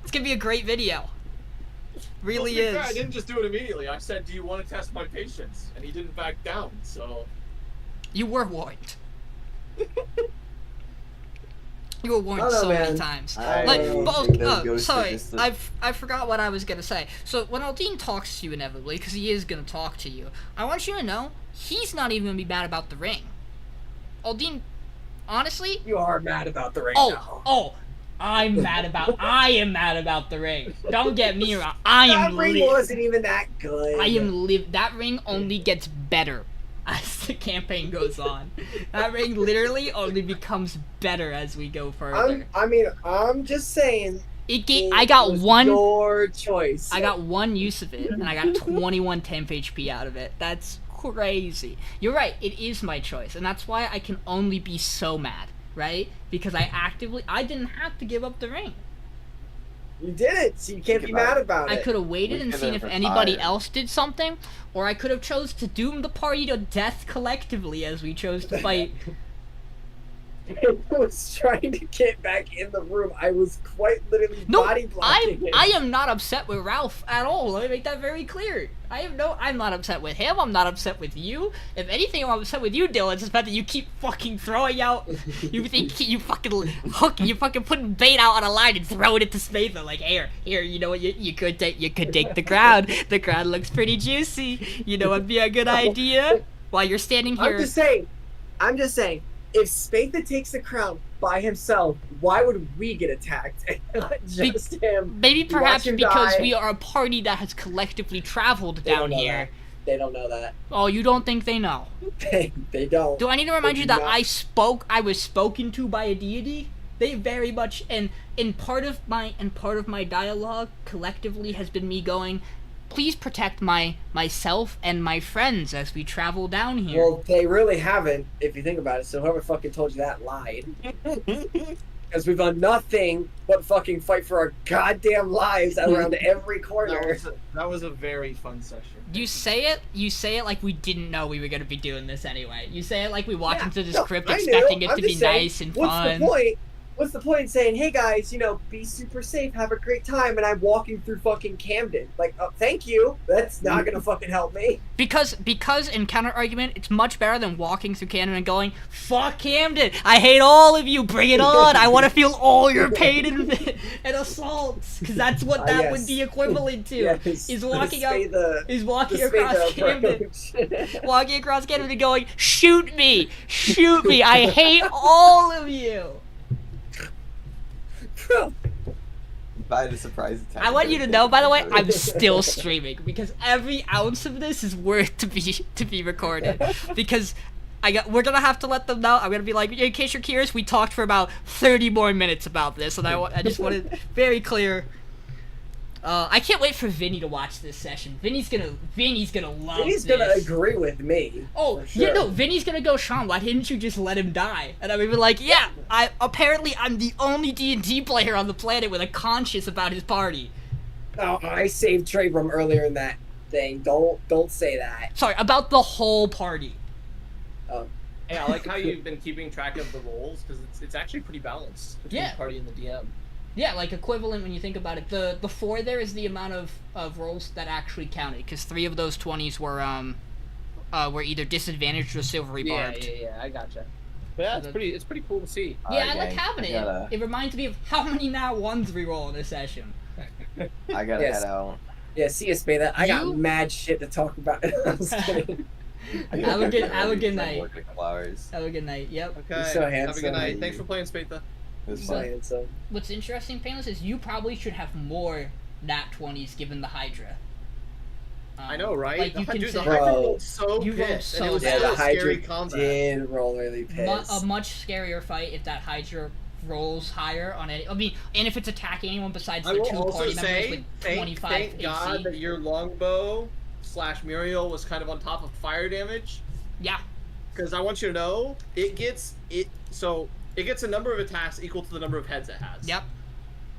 It's gonna be a great video. Really Well, to be is. fair, I didn't just do it immediately. I said, do you want to test my patience? And he didn't back down, so... You were warned. You were warned I don't know, so many man. times. I Like, think but, those ghosts are sorry, just the- I forgot what I was gonna say. So when Aldiyn talks to you inevitably, because he is gonna talk to you, I want you to know he's not even gonna be mad about the ring. Aldiyn, honestly, You are mad about the ring. I am mad about the ring. Don't get me wrong. I That am ring wasn't even that good. That ring only gets better as the campaign goes on. That ring literally only becomes better as we go further. I'm just saying. I got was one. Your choice. I got one use of it, and I got 21 temp HP out of it. That's crazy. You're right. It is my choice, and that's why I can only be so mad, right? Because I didn't have to give up the ring. You did it, so you can't Think be about mad it. about I it. could have waited We and could seen have if anybody retired. else did something, or I could have chose to doom the party to death collectively as we chose to fight. I was trying to get back in the room. I was quite literally No, body blocking him. I am not upset with Ralph at all. Let me make that very clear. I'm not upset with him. I'm not upset with you. If anything, I'm upset with you, Dylan. It's the fact that you keep fucking throwing out. You think you fucking putting bait out on a line and throwing it to Spatha. Like here. You know what? You could take the crowd. The crowd looks pretty juicy. You know what'd be a good idea? While you're standing here. I'm just saying. If Spatha takes the crown by himself, why would we get attacked? Not just him. Maybe Watch perhaps him because die. we are a party that has collectively traveled They don't down know here. that. They don't know that. Oh, you don't think they know? They don't. Do I need to remind They you do that not. I was spoken to by a deity? They very much, and part of my dialogue collectively has been me going, please protect myself and my friends as we travel down here. Well, they really haven't, if you think about it. So whoever fucking told you that lied. Because we've done nothing but fucking fight for our goddamn lives around every corner. That was a very fun session. You say it like we didn't know we were gonna be doing this anyway. You say it like we walked into this crypt I knew. expecting it I'm to be just saying, nice and what's fun. the point? What's the point in saying, hey guys, be super safe, have a great time, and I'm walking through fucking Camden? Like, thank you. That's not gonna fucking help me. Because in counter argument, it's much better than walking through Camden and going, fuck Camden, I hate all of you, bring it on, I want to feel all your pain and assaults, because that's what that would be equivalent to, Yes. is walking The up, Spatha- is walking the across Spatha Camden, approach. walking across Camden and going, shoot me, I hate all of you. Bro, By the surprise attack. I want you to know, by the way, I'm still streaming because every ounce of this is worth to be recorded. Because we're gonna have to let them know. I'm gonna be like, in case you're curious, we talked for about 30 more minutes about this, and I just wanted very clear. I can't wait for Vinny to watch this session. Vinny's gonna love Vinny's this. gonna agree with me. Oh, for sure. yeah, no, Vinny's gonna go, Sean, why didn't you just let him die? And I'm even like, yeah, I'm the only D&D player on the planet with a conscience about his party. Oh, I saved Trebrum earlier in that thing. Don't say that. Sorry, about the whole party. Hey, I like how you've been keeping track of the roles, because it's actually pretty balanced between Yeah. the party and the DM. Yeah, like equivalent when you think about it. The 4 there is the amount of rolls that actually counted, because 3 of those 20s were either disadvantaged or silvery barbed. Yeah, I gotcha. But yeah, it's pretty cool to see. Yeah, I Alright, like gang, having I it. gotta- It reminds me of how many now ones we roll in a session. I gotta Yes. head out. Yeah, see you, Spatha. I got You- mad shit to talk about. I'm just kidding. Have a good I'm night. working a couple hours. Have a good night. Yep. Okay, You're so have a handsome. good night. Thanks for playing, Spatha. It was So- fun. Handsome. What's interesting, Payneless, is you probably should have more nat 20s given the Hydra. I know, right? Like, The you Dude, the consider Bro. Hydra rolled so You rolled pissed, and so it was bad. Yeah, still the a scary Hydra combat. did roll really pissed. a much scarier fight if that Hydra rolls higher on any. I mean, and if it's attacking anyone besides I the will 2 also party members say, with thank 25 thank God AC. that your longbow / Miriel was kind of on top of fire damage, Yeah. because I want you to know it gets a number of attacks equal to the number of heads it has. Yep.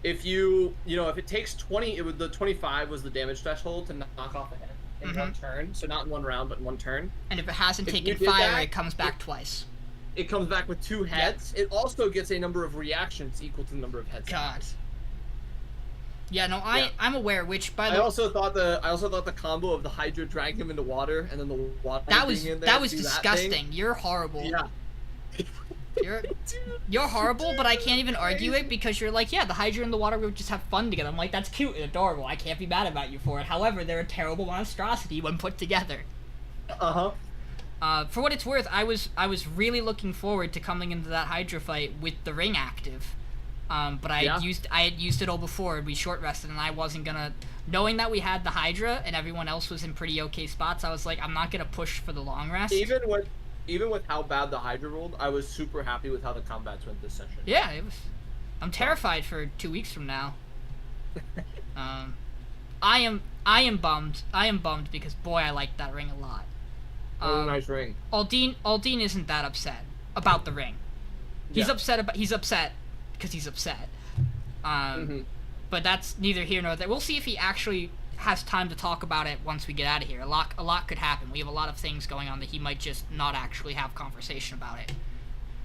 If if it takes 20, the 25 was the damage threshold to knock off a head in one turn, so not in one round but in one turn. And if it hasn't If taken you did fire, that, it comes back twice. It comes back with 2 heads. It also gets a number of reactions equal to the number of heads. it God. has. Yeah, no, Yeah. I'm aware. Which by I the also thought the combo of the Hydra dragging him into water and then the water that was being in there that to was do disgusting. thing. You're horrible. Yeah. You're horrible, but I can't even argue it because you're like, yeah, the Hydra and the water would just have fun together. I'm like, that's cute and adorable. I can't be mad about you for it. However, they're a terrible monstrosity when put together. For what it's worth, I was really looking forward to coming into that Hydra fight with the ring active. But I had used it all before. We short rested, and I wasn't gonna. Knowing that we had the Hydra and everyone else was in pretty okay spots, I was like, I'm not gonna push for the long rest. Even with how bad the Hydra rolled, I was super happy with how the combats went this session. Yeah, it was. I'm terrified for 2 weeks from now. I am bummed. I am bummed because boy, I liked that ring a lot. Nice ring. Aldiyn isn't that upset about the ring. He's Yeah. upset because he's upset. But that's neither here nor there. We'll see if he actually has time to talk about it once we get out of here. A lot could happen. We have a lot of things going on that he might just not actually have conversation about it.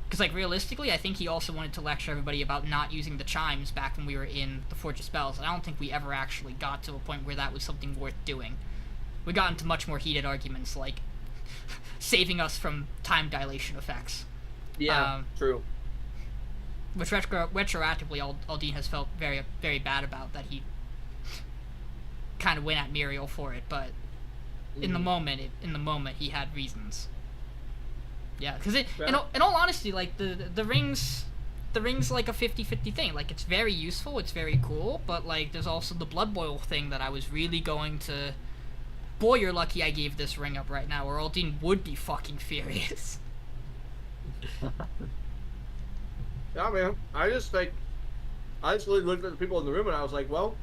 Because, like, realistically, I think he also wanted to lecture everybody about not using the chimes back when we were in the Forge of Spells. And I don't think we ever actually got to a point where that was something worth doing. We got into much more heated arguments, like saving us from time dilation effects. Yeah, true. Which retroactively, Aldiyn has felt very, very bad about that he kind of went at Miriel for it, but in the moment, he had reasons. Yeah, because in all honesty, like the rings like a 50-50 thing. Like, it's very useful, it's very cool, but like there's also the blood boil thing that I was really going to. Boy, you're lucky I gave this ring up right now, or Aldiyn would be fucking furious. Yeah, man. I just really looked at the people in the room and I was like, well,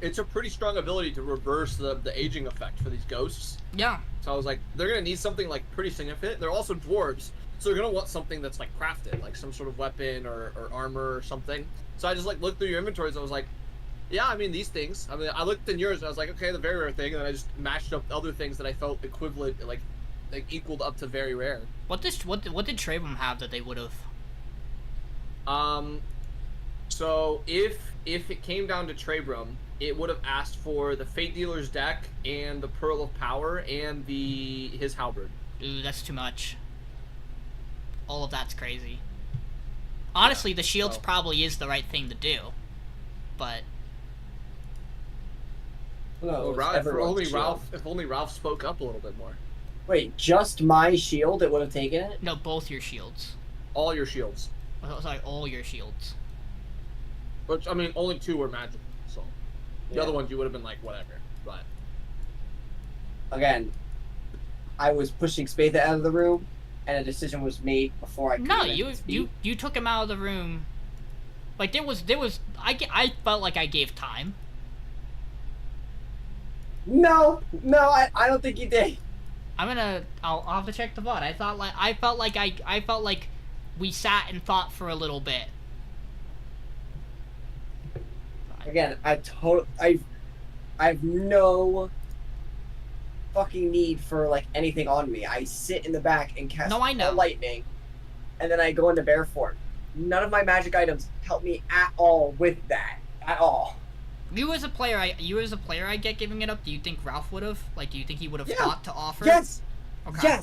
it's a pretty strong ability to reverse the aging effect for these ghosts. Yeah. So I was like, they're gonna need something like pretty significant. They're also dwarves, so they're gonna want something that's like crafted, like some sort of weapon or armor or something. So I just like looked through your inventories. I was like, yeah, I mean these things. I mean, I looked in yours and I was like, okay, the very rare thing, and then I just matched up other things that I felt equivalent, like equaled up to very rare. What did Trebrum have that they would have? So if it came down to Trebrum, it would have asked for the Fate Dealer's deck and the Pearl of Power and his halberd. Ooh, that's too much. All of that's crazy. Honestly, the shields probably is the right thing to do, but No, If only Ralph spoke up a little bit more. Wait, just my shield? It would have taken it? no, both your shields. All your shields. Oh, sorry, all your shields. Which, I mean, only 2 were magical, so the other ones you would have been like, whatever. But Again, I was pushing Spatha out of the room, and a decision was made before I could No, even speak. you took him out of the room. Like there was I felt like I gave time. No, I don't think you did. I'll have to check the VOD. I felt like we sat and thought for a little bit. Again, I've no fucking need for like anything on me. I sit in the back and cast lightning, and then I go into bear form. None of my magic items help me at all with that. At all. You as a player, I get giving it up. Do you think Ralph would have? Like, do you think he would have thought to offer? Yes. Okay.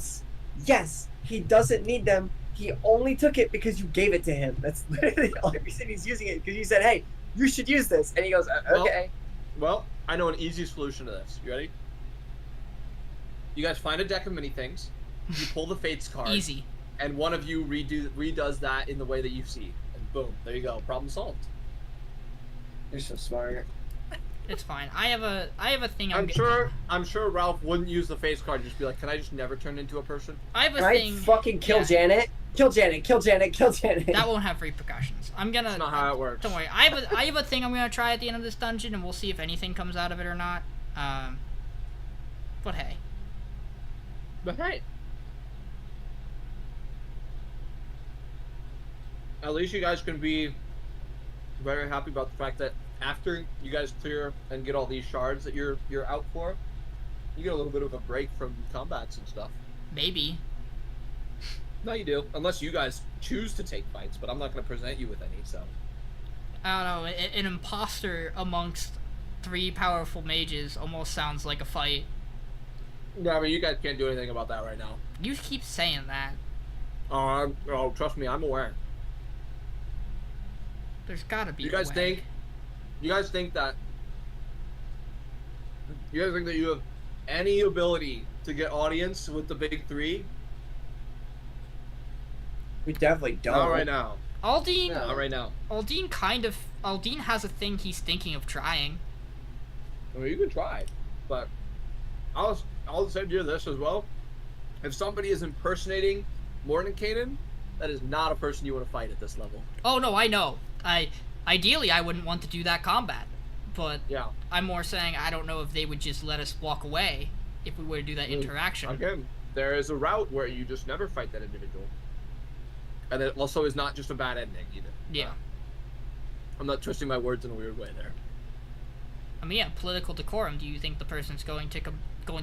Yes. He doesn't need them. He only took it because you gave it to him. That's literally the only reason he's using it. Because you said, "Hey, you should use this," and he goes, "Okay." Well, I know an easy solution to this. You ready? You guys find a deck of many things. You pull the Fates card. Easy. And one of you redoes that in the way that you see, and boom, there you go. Problem solved. You're so smart. It's fine. I have a thing. I'm sure Ralph wouldn't use the face card. Just be like, can I just never turn into a person? I have a Can thing. I fucking kill Janet? Kill Janet. That won't have repercussions. I'm gonna. That's not how it works. Don't worry. I have a thing I'm gonna try at the end of this dungeon, and we'll see if anything comes out of it or not. But hey. At least you guys can be very happy about the fact that after you guys clear and get all these shards that you're out for, you get a little bit of a break from combats and stuff. Maybe. No, you do. Unless you guys choose to take fights, but I'm not going to present you with any, so. I don't know. An imposter amongst 3 powerful mages almost sounds like a fight. Yeah, I mean, you guys can't do anything about that right now. You keep saying that. Oh, trust me, I'm aware. There's gotta be You guys a way. think that you have any ability to get audience with the big 3? We definitely don't. Not right now. Aldiyn, Not right now. Aldiyn has a thing he's thinking of trying. I mean, you can try, but I'll say to you this as well. If somebody is impersonating Mordenkainen, that is not a person you want to fight at this level. Oh no, I know. Ideally I wouldn't want to do that combat, but Yeah. I'm more saying I don't know if they would just let us walk away if we were to do that interaction. Again, there is a route where you just never fight that individual. And it also is not just a bad ending either. Yeah. I'm not twisting my words in a weird way there. I mean, yeah, political decorum. Do you think the person's going to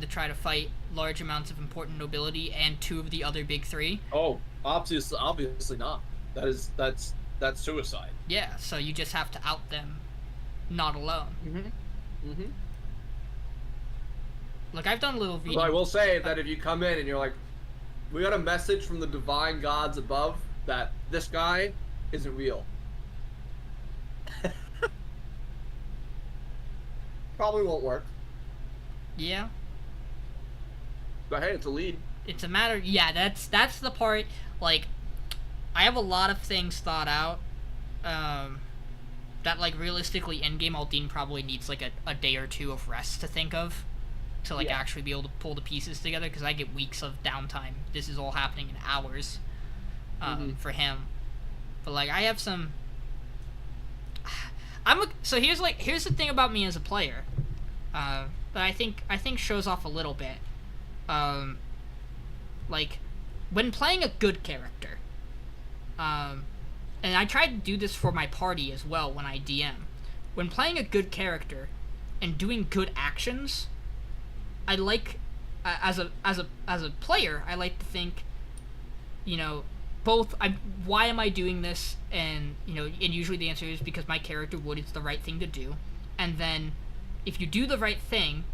try to fight large amounts of important nobility and 2 of the other big 3? Oh, obviously not. That's suicide. Yeah, so you just have to out them, not alone. Mm-hmm. Look, I've done a little reading. So I will say that if you come in and you're like, we got a message from the divine gods above that this guy isn't real. Probably won't work. Yeah. But hey, it's a lead. It's a matter. Yeah, that's the part. Like, I have a lot of things thought out. That like realistically, endgame Aldiyn probably needs like a day or 2 of rest to think of, to like actually be able to pull the pieces together. Because I get weeks of downtime. This is all happening in hours. For him. But like, I have some. So here's the thing about me as a player, that I think shows off a little bit. Like, when playing a good character, and I tried to do this for my party as well when I DM. When playing a good character and doing good actions, I like, as a player, I like to think, both why am I doing this, and and usually the answer is because my character would, it's the right thing to do. And then if you do the right thing,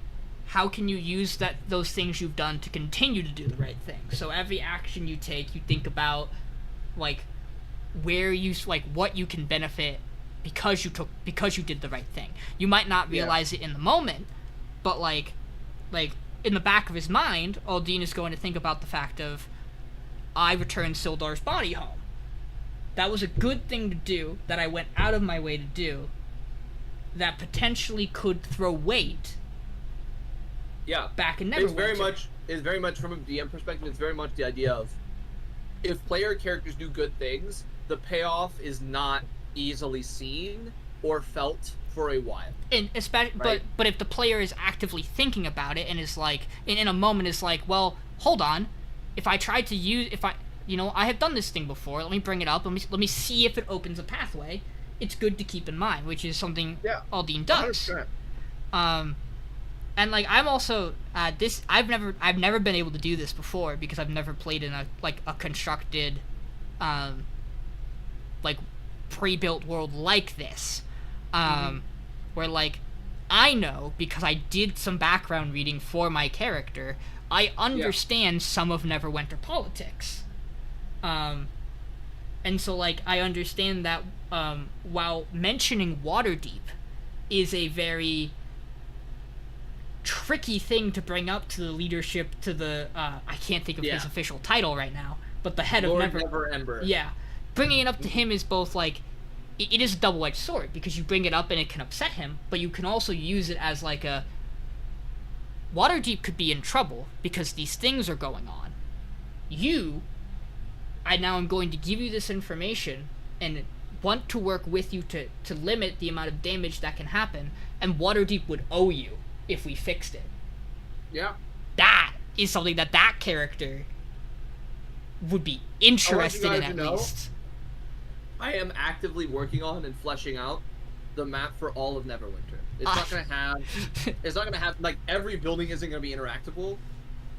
how can you use those things you've done to continue to do the right thing? So every action you take, you think about like where you what you can benefit because you did the right thing. You might not realize it in the moment, but like in the back of his mind, Aldiyn is going to think about the fact of, I returned Sildar's body home. that was a good thing to do, that I went out of my way to do, that potentially could throw weight Yeah. back in Neverwinter. It's very much from a DM perspective, it's very much the idea of if player characters do good things, the payoff is not easily seen or felt for a while. And especially, Right. but if the player is actively thinking about it and is like, in a moment is like, well, hold on, if I tried to use, I have done this thing before, let me bring it up, let me see if it opens a pathway, it's good to keep in mind, which is something Aldiyn does. 100%. And like I'm also I've never been able to do this before because I've never played in a constructed like pre-built world like this. Where like I know because I did some background reading for my character, I understand some of Neverwinter politics. And so like I understand that while mentioning Waterdeep is a very tricky thing to bring up to the leadership, to the I can't think of his official title right now, but the head Lord of Neverember. Yeah, bringing it up to him is both like it is a double-edged sword because you bring it up and it can upset him, but you can also use it as like a Waterdeep could be in trouble because these things are going on. I now am going to give you this information and want to work with you to limit the amount of damage that can happen, and Waterdeep would owe you if we fixed it. Yeah. That is something that character would be interested in at least. I am actively working on and fleshing out the map for all of Neverwinter. It's not gonna have like every building isn't gonna be interactable,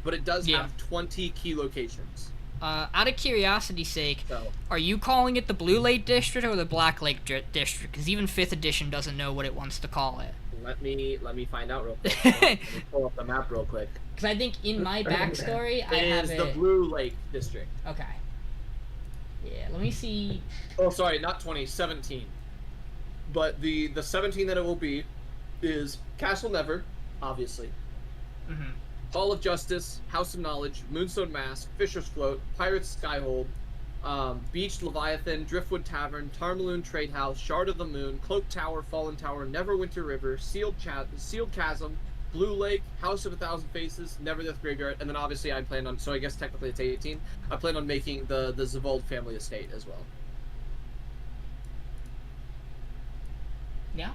but it does have 20 key locations. Out of curiosity's sake, So, are you calling it the Blue Lake District or the Black Lake District? Because even 5th edition doesn't know what it wants to call it. let me find out real quick. Let me pull up the map real quick. Because I think in my backstory, I have It is the Blue Lake District. Okay. Yeah, let me see. Oh, sorry, not 20, 17. But the 17 that it will be is Castle Never, obviously. Mm-hmm. Hall of Justice, House of Knowledge, Moonstone Mask, Fisher's Float, Pirate's Skyhold, Beached Leviathan, Driftwood Tavern, Tarmaloon Trade House, Shard of the Moon, Cloak Tower, Fallen Tower, Neverwinter River, Sealed Chasm, Blue Lake, House of a Thousand Faces, Neverdeath Graveyard, and then obviously I plan on, so I guess technically it's 18, I plan on making the Zavold family estate as well. Yeah.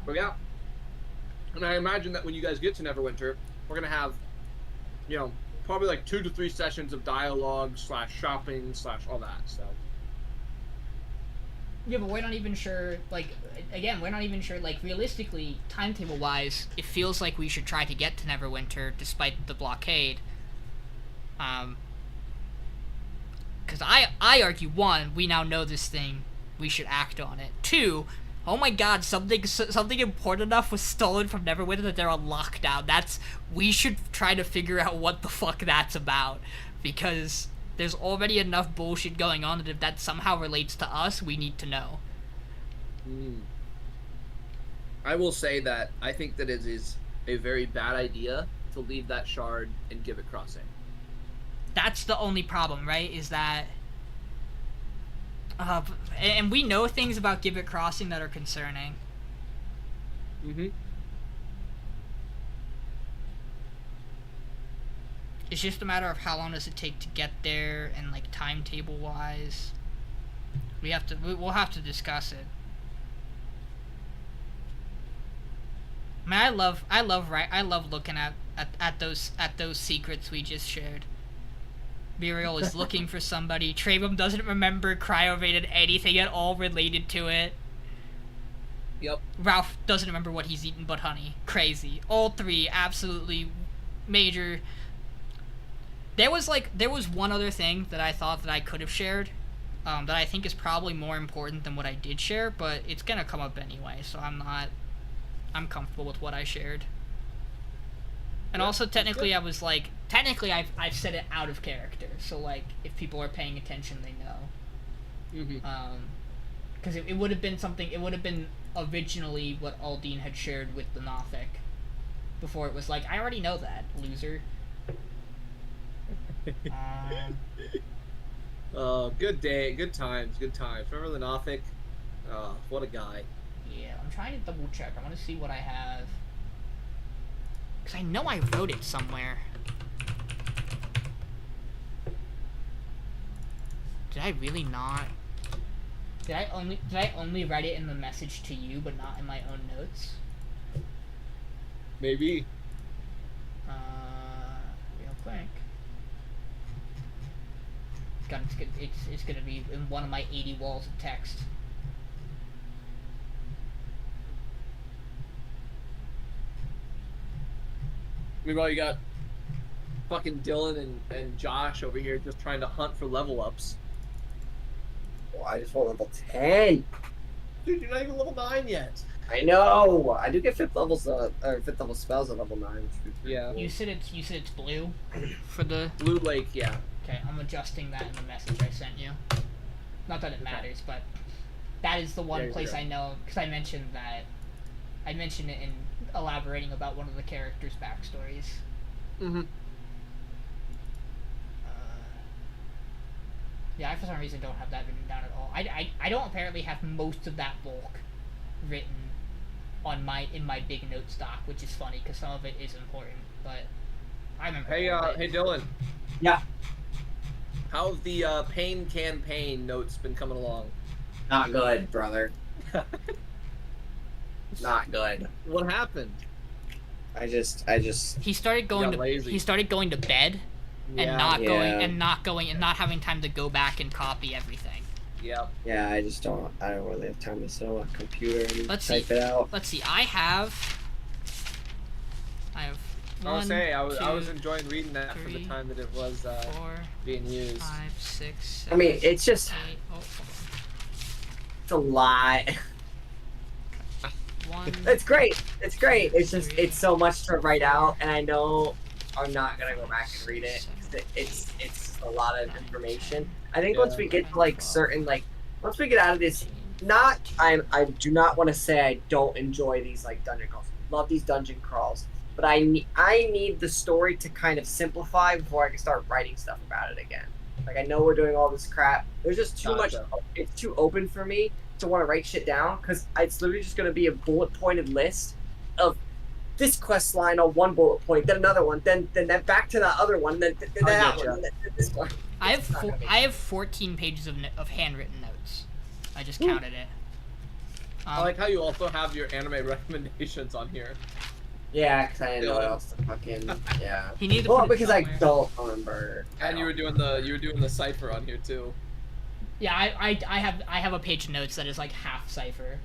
But yeah. And I imagine that when you guys get to Neverwinter, we're going to have, probably like 2 to 3 sessions of dialogue / shopping / all that, so. Yeah, but we're not even sure, realistically, timetable-wise, it feels like we should try to get to Neverwinter despite the blockade. Because I argue, 1, we now know this thing, we should act on it. 2, oh my god, something important enough was stolen from Neverwinter that they're on lockdown. We should try to figure out what the fuck that's about. Because there's already enough bullshit going on that if that somehow relates to us, we need to know. I will say that I think that it is a very bad idea to leave that shard in Gibbet Crossing. That's the only problem, right? Is that... and we know things about Gibbet Crossing that are concerning. Mm-hmm. It's just a matter of how long does it take to get there, and like timetable wise, we'll have to discuss it. I mean, I love looking at those secrets we just shared. Miriel is looking for somebody. Trebrum doesn't remember Cryovated anything at all related to it. Yep. Ralph doesn't remember what he's eaten but honey. Crazy. All 3 absolutely major. There was one other thing that I thought that I could have shared, that I think is probably more important than what I did share, but it's gonna come up anyway, so I'm comfortable with what I shared. And also, technically, I've said it out of character, so, like, if people are paying attention, they know. Mm-hmm. Because it would have been originally what Aldiyn had shared with the Nothic, before it was like, I already know that, loser. Oh, good day, good times, good times. Remember the Nothic? Oh, what a guy. Yeah, I'm trying to double check. I want to see what I have. Because I know I wrote it somewhere. Did I really not? Did I only write it in the message to you, but not in my own notes? Maybe. Real quick. God, it's gonna be in one of my 80 walls of text. Meanwhile, you got fucking Dylan and Josh over here just trying to hunt for level ups. Well, I just want level 10. Dude, you're not even level 9 yet. I know. I do get 5th level spells at level 9. Which would be pretty Yeah. cool. You said it's blue for the. Blue Lake, yeah. Okay, I'm adjusting that in the message I sent you. Not that it matters, but that is the one Yeah, place yeah. I know because I mentioned that. I mentioned it in elaborating about one of the characters' backstories. Mm-hmm. Yeah, I for some reason don't have that written down at all. I don't apparently have most of that bulk written in my big note stock, which is funny because some of it is important. But I remember. Hey Dylan. Yeah. How's the pain campaign notes been coming along? Not good, brother. Not good. What happened? I just. He started going got to lazy. he started going to bed and not going and not having time to go back and copy everything. Yep. Yeah, I don't really have time to sit on a computer and Let's type see. it out. Let's see. I have I one, was saying, I was two, enjoying reading that for the 3, time that it was 4, being used. 5, 6, I 7, mean, it's just 8, oh, hold it's a lot. on. 1. It's great. It's great. It's just 3, it's so much to write out, and I know I'm not gonna go back and read it. It's a lot of information. I think once we get to like certain once we get out of this, I do not want to say I don't enjoy these like dungeon crawls. Love these dungeon crawls, but I need the story to kind of simplify before I can start writing stuff about it again. Like I know we're doing all this crap. There's just too much. It's too open for me to want to write shit down because it's literally just gonna be a bullet pointed list of this quest line on one bullet point, then another one, then that back to that other one, then that one, then this one. I have 14 pages of handwritten notes. I just counted it. I like how you also have your anime recommendations on here. Yeah, because I didn't know what else to fucking yeah. He needed to Well, put it because I somewhere. don't remember. And you were doing the cipher on here too. Yeah, I have a page of notes that is like half cipher.